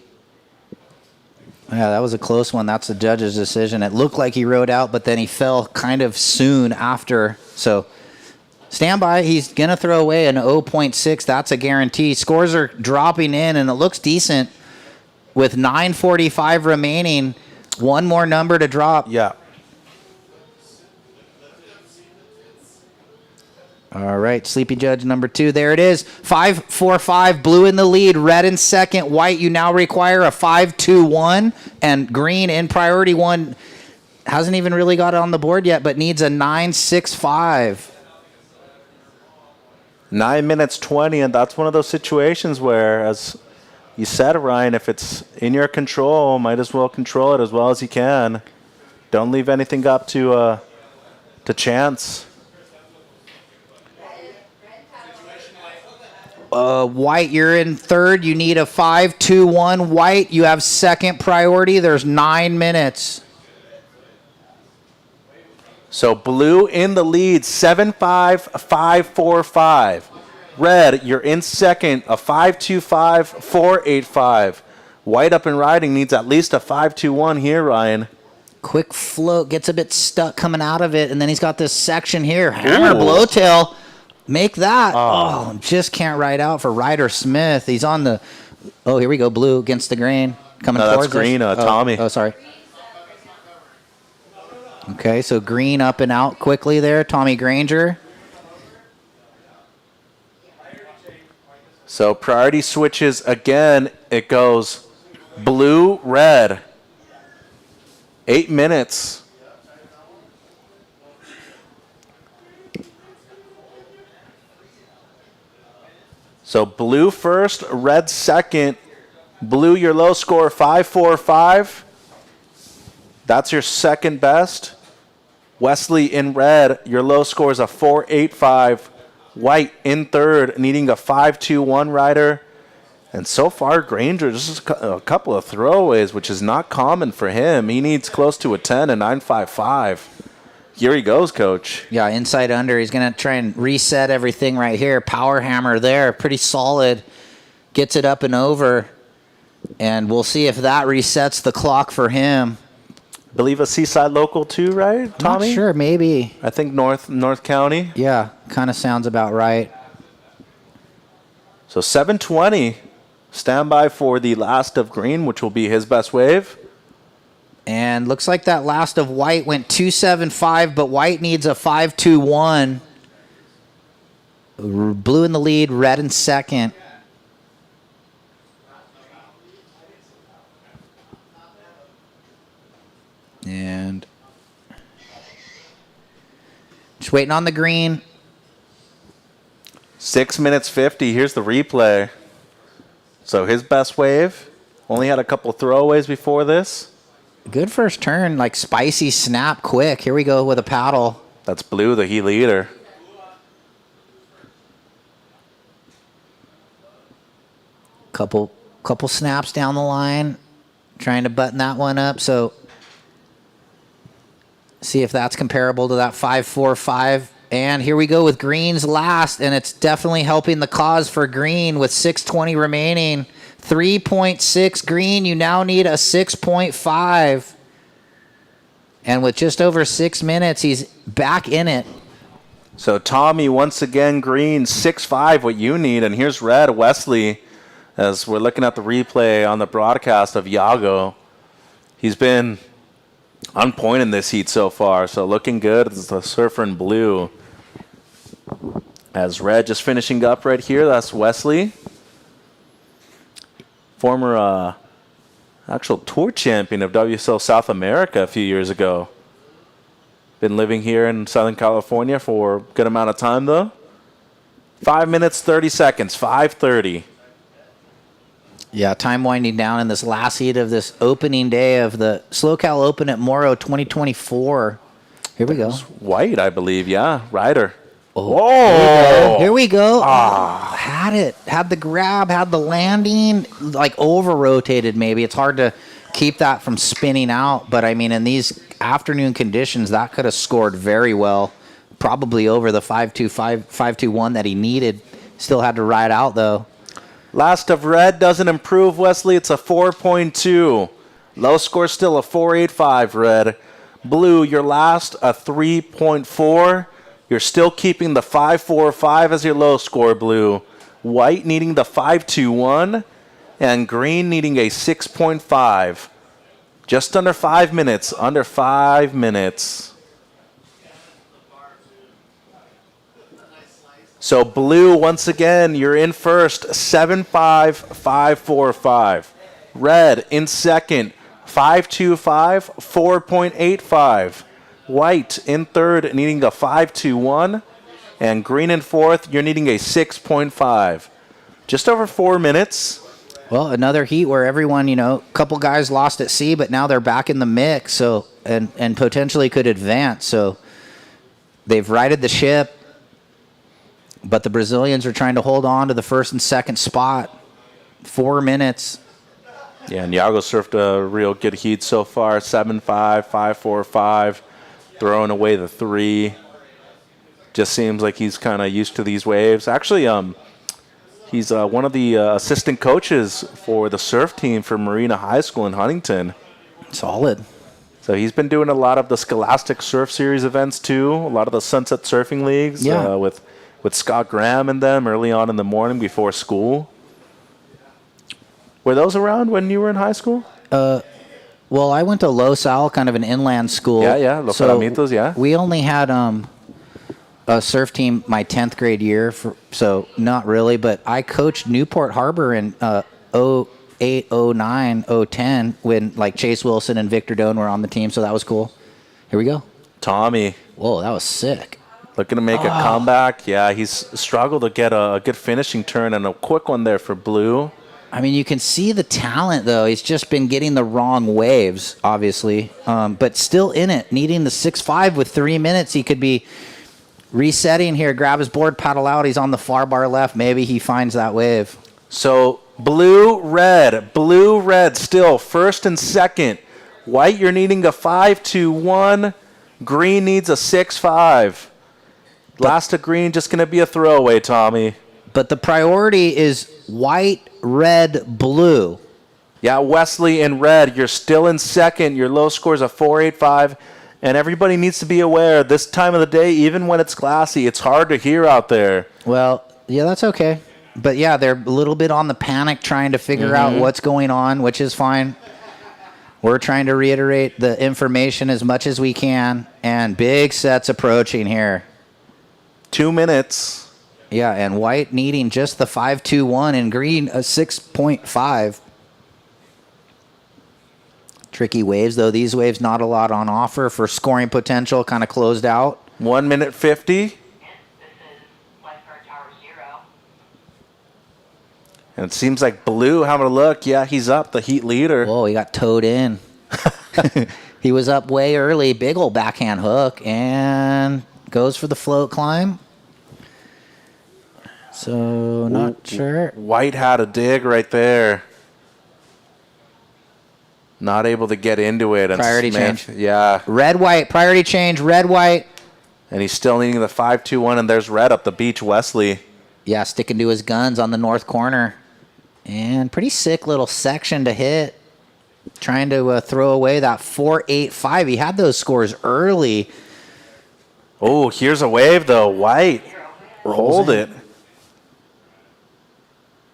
Yeah, that was a close one. That's the judge's decision. It looked like he rode out, but then he fell kind of soon after. So stand by. He's going to throw away an 0.6. That's a guarantee. Scores are dropping in, and it looks decent with 9:45 remaining. One more number to drop. Yeah. All right, Sleepy Judge number 2. There it is. 5-4-5. Blue in the lead. Red in second. White, you now require a 5-2-1. And green in priority 1. Hasn't even really got it on the board yet, but needs a 9-6-5. 9 minutes 20, and that's one of those situations where, as you said, Ryan, if it's in your control, might as well control it as well as you can. Don't leave anything up to chance. White, you're in third. You need a 5-2-1. White, you have second priority. There's 9 minutes. So blue in the lead, 7-5, 5-4-5. Red, you're in second, a 5-2-5, 4-8-5. White up and riding needs at least a 5-2-1 here, Ryan. Quick float, gets a bit stuck coming out of it, and then he's got this section here. Hammer blowtail. Make that. Oh, just can't ride out for Ryder Smith. He's on the... Oh, here we go. Blue against the grain. Coming towards that's green, us. Tommy. Oh, sorry. Okay, so green up and out quickly there. Tommy Granger. So priority switches again. It goes blue, red. 8 minutes. So blue first, red second. Blue, your low score, 5-4-5. That's your second best. Wesley in red, your low score is a 4-8-5. White in third, needing a 5-2-1 rider. And so far, Granger, just a couple of throwaways, which is not common for him. He needs close to a 10, a 9.55. Here he goes, Coach. Yeah, inside under. He's going to try and reset everything right here. Power hammer there. Pretty solid. Gets it up and over. And we'll see if that resets the clock for him. Believe a Seaside local too, right, Tommy? Not sure, maybe. I think North County. Yeah, kind of sounds about right. So 7:20. Stand by for the last of green, which will be his best wave. And looks like that last of white went 2.75, but white needs a 5.21. Blue in the lead, red in second. And just waiting on the green. 6 minutes 50. Here's the replay. So his best wave. Only had a couple throwaways before this. Good first turn, like spicy snap quick. Here we go with a paddle. That's Blue, the heat leader. Couple snaps down the line, trying to button that one up. So see if that's comparable to that 5.45. And here we go with Green's last, and it's definitely helping the cause for Green with 6:20 remaining. 3.6 Green, you now need a 6.5. And with just over 6 minutes, he's back in it. So Tommy, once again, Green, 6.5, what you need. And here's Red, Wesley, as we're looking at the replay on the broadcast of Iago. He's been on point in this heat so far, so looking good as the surfer in blue. As Red just finishing up right here, that's Wesley. Former actual tour champion of WSL South America a few years ago. Been living here in Southern California for a good amount of time, though. 5 minutes, 30 seconds, 5:30. Yeah, time winding down in this last heat of this opening day of the SLO Open at Morro 2024. Here we go. White, I believe, yeah. Ryder. Oh, Whoa! Here we go. Had it. Had the grab, had the landing, like over-rotated maybe. It's hard to keep that from spinning out. But, I mean, in these afternoon conditions, that could have scored very well. Probably over the 5.2, 5.21 that he needed. Still had to ride out, though. Last of Red doesn't improve, Wesley. It's a 4.2. Low score still a 4.85, Red. Blue, your last, a 3.4. You're still keeping the 5.45 as your low score, Blue. White needing the 5.21. And Green needing a 6.5. Just under 5 minutes. Under 5 minutes. So Blue, once again, you're in first, 7.5, 5.45. Red in second, 5.25, 4.85. White in third, needing a 5.21. And Green in fourth, you're needing a 6.5. Just over 4 minutes. Well, another heat where everyone, a couple guys lost at sea, but now they're back in the mix, so and potentially could advance. So they've righted the ship. But the Brazilians are trying to hold on to the first and second spot. 4 minutes. Yeah, and Iago surfed a real good heat so far. 7.5, 5.45, throwing away the 3. Just seems like he's kind of used to these waves. Actually, he's one of the assistant coaches for the surf team for Marina High School in Huntington. Solid. So he's been doing a lot of the Scholastic Surf Series events too. A lot of the Sunset Surfing Leagues with Scott Graham and them early on in the morning before school. Were those around when you were in high school? Well, I went to Los Al, kind of an inland school. Yeah, Los Alamitos, yeah. We only had a surf team my 10th grade year, so not really, but I coached Newport Harbor in 08, 09, 010 when like Chase Wilson and Victor Doan were on the team, so that was cool. Here we go. Tommy. Whoa, that was sick. Looking to make a comeback. Yeah, he's struggled to get a good finishing turn and a quick one there for Blue. I mean, you can see the talent, though. He's just been getting the wrong waves, obviously, but still in it, needing the 6.5 with 3 minutes. He could be resetting here, grab his board, paddle out. He's on the far bar left. Maybe he finds that wave. So blue, red, still first and second. White, you're needing a 5.21. Green needs a 6.5. Last of Green, just going to be a throwaway, Tommy. But the priority is white, red, blue. Yeah, Wesley in red, you're still in second. Your low score is a 4.85. And everybody needs to be aware, this time of the day, even when it's glassy, it's hard to hear out there. Well, yeah, that's okay. But, yeah, they're a little bit on the panic trying to figure out what's going on, which is fine. We're trying to reiterate the information as much as we can. And big sets approaching here. 2 minutes. Yeah, and white needing just the 5.21 and green a 6.5. Tricky waves, though. These waves, not a lot on offer for scoring potential, kind of closed out. 1 minute 50. And it seems like Blue having a look. Yeah, he's up, the heat leader. Whoa, he got towed in. He was up way early, big old backhand hook, and goes for the float climb. So not sure. White had a dig right there. Not able to get into it. And Priority Smith, change. Yeah. Red, white, priority change, red, white. And he's still needing the 5-2-1, and there's red up the beach, Wesley. Yeah, sticking to his guns on the north corner. And pretty sick little section to hit. Trying to throw away that 4.85. He had those scores early. Oh, here's a wave, though. White. Hold it.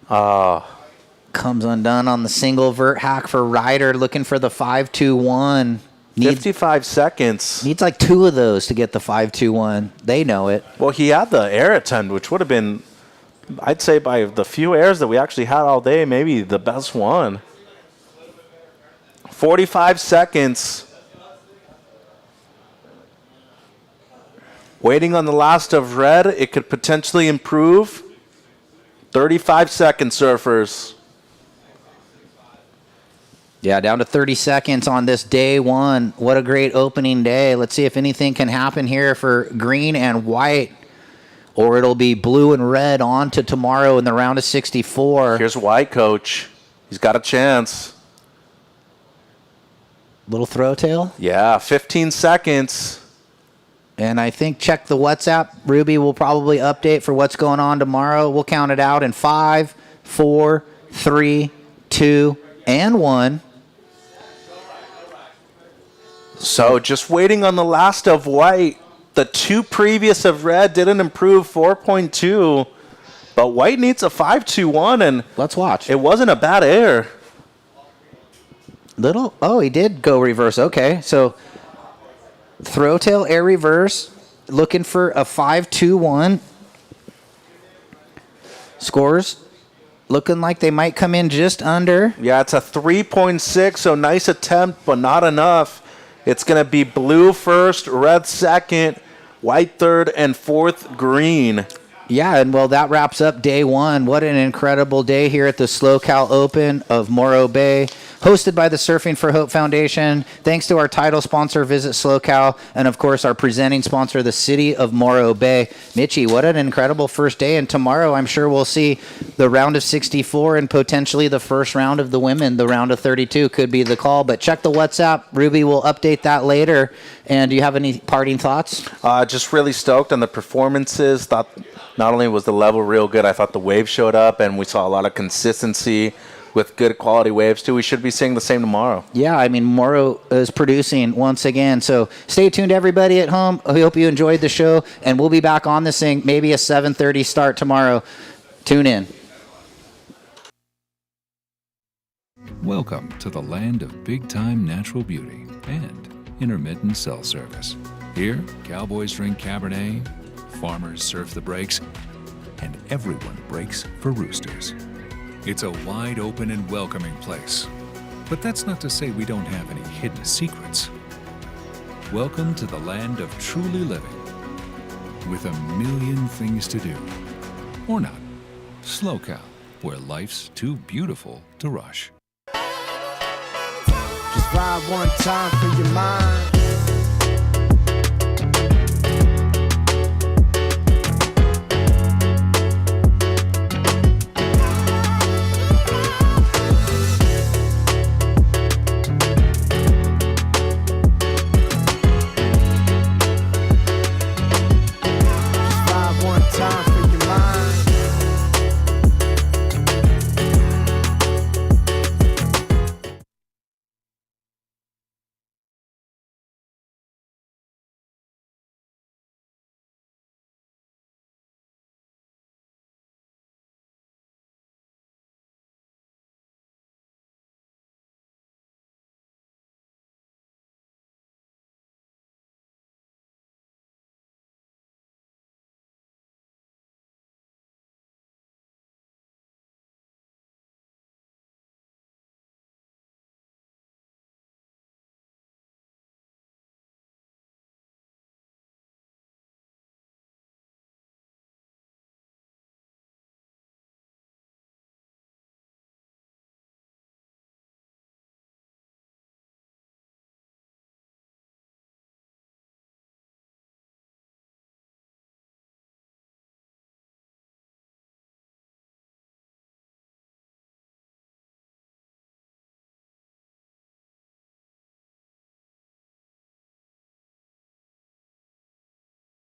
Comes undone on the single vert hack for Ryder, looking for the 5-2-1. 55 seconds. Needs like 2 of those to get the 5-2-1. They know it. Well, he had the air attempt, which would have been, I'd say, by the few airs that we actually had all day, maybe the best one. 45 seconds. Waiting on the last of red. It could potentially improve. 35 seconds, surfers. Yeah, down to 30 seconds on this day one. What a great opening day. Let's see if anything can happen here for green and white, or it'll be blue and red on to tomorrow in the round of 64. Here's white, coach. He's got a chance. Little throw tail. Yeah, 15 seconds. And I think check the WhatsApp. Ruby will probably update for what's going on tomorrow. We'll count it out in 5, 4, 3, 2, and 1. So just waiting on the last of white. The 2 previous of red didn't improve 4.2. But white needs a 5-2-1. And let's watch. It wasn't a bad air. Oh, he did go reverse. Okay, so throw tail air reverse, looking for a 5-2-1. Scores looking like they might come in just under. Yeah, it's a 3.6, so nice attempt, but not enough. It's going to be blue first, red second, white third, and fourth green. Yeah, and well, that wraps up day one. What an incredible day here at the Slow Cal Open of Morro Bay, hosted by the Surfing for Hope Foundation. Thanks to our title sponsor, Visit Slow Cal, and of course our presenting sponsor, the City of Morro Bay. Mitchie, what an incredible first day, and tomorrow I'm sure we'll see the round of 64 and potentially the first round of the women. The round of 32 could be the call, but check the WhatsApp. Ruby will update that later. And do you have any parting thoughts? Just really stoked on the performances. Thought not only was the level real good, I thought the wave showed up, and we saw a lot of consistency with good quality waves too. We should be seeing the same tomorrow. Yeah, I mean, Morro is producing once again. So stay tuned, everybody at home. I hope you enjoyed the show, and we'll be back on this thing, maybe a 7:30 start tomorrow. Tune in. Welcome to the land of big-time natural beauty and intermittent cell service. Here, cowboys drink Cabernet, farmers surf the breaks, and everyone breaks for roosters. It's a wide open and welcoming place. But that's not to say we don't have any hidden secrets. Welcome to the land of truly living, with a million things to do. Or not. Slow Cal, where life's too beautiful to rush. Just ride one time for your mind.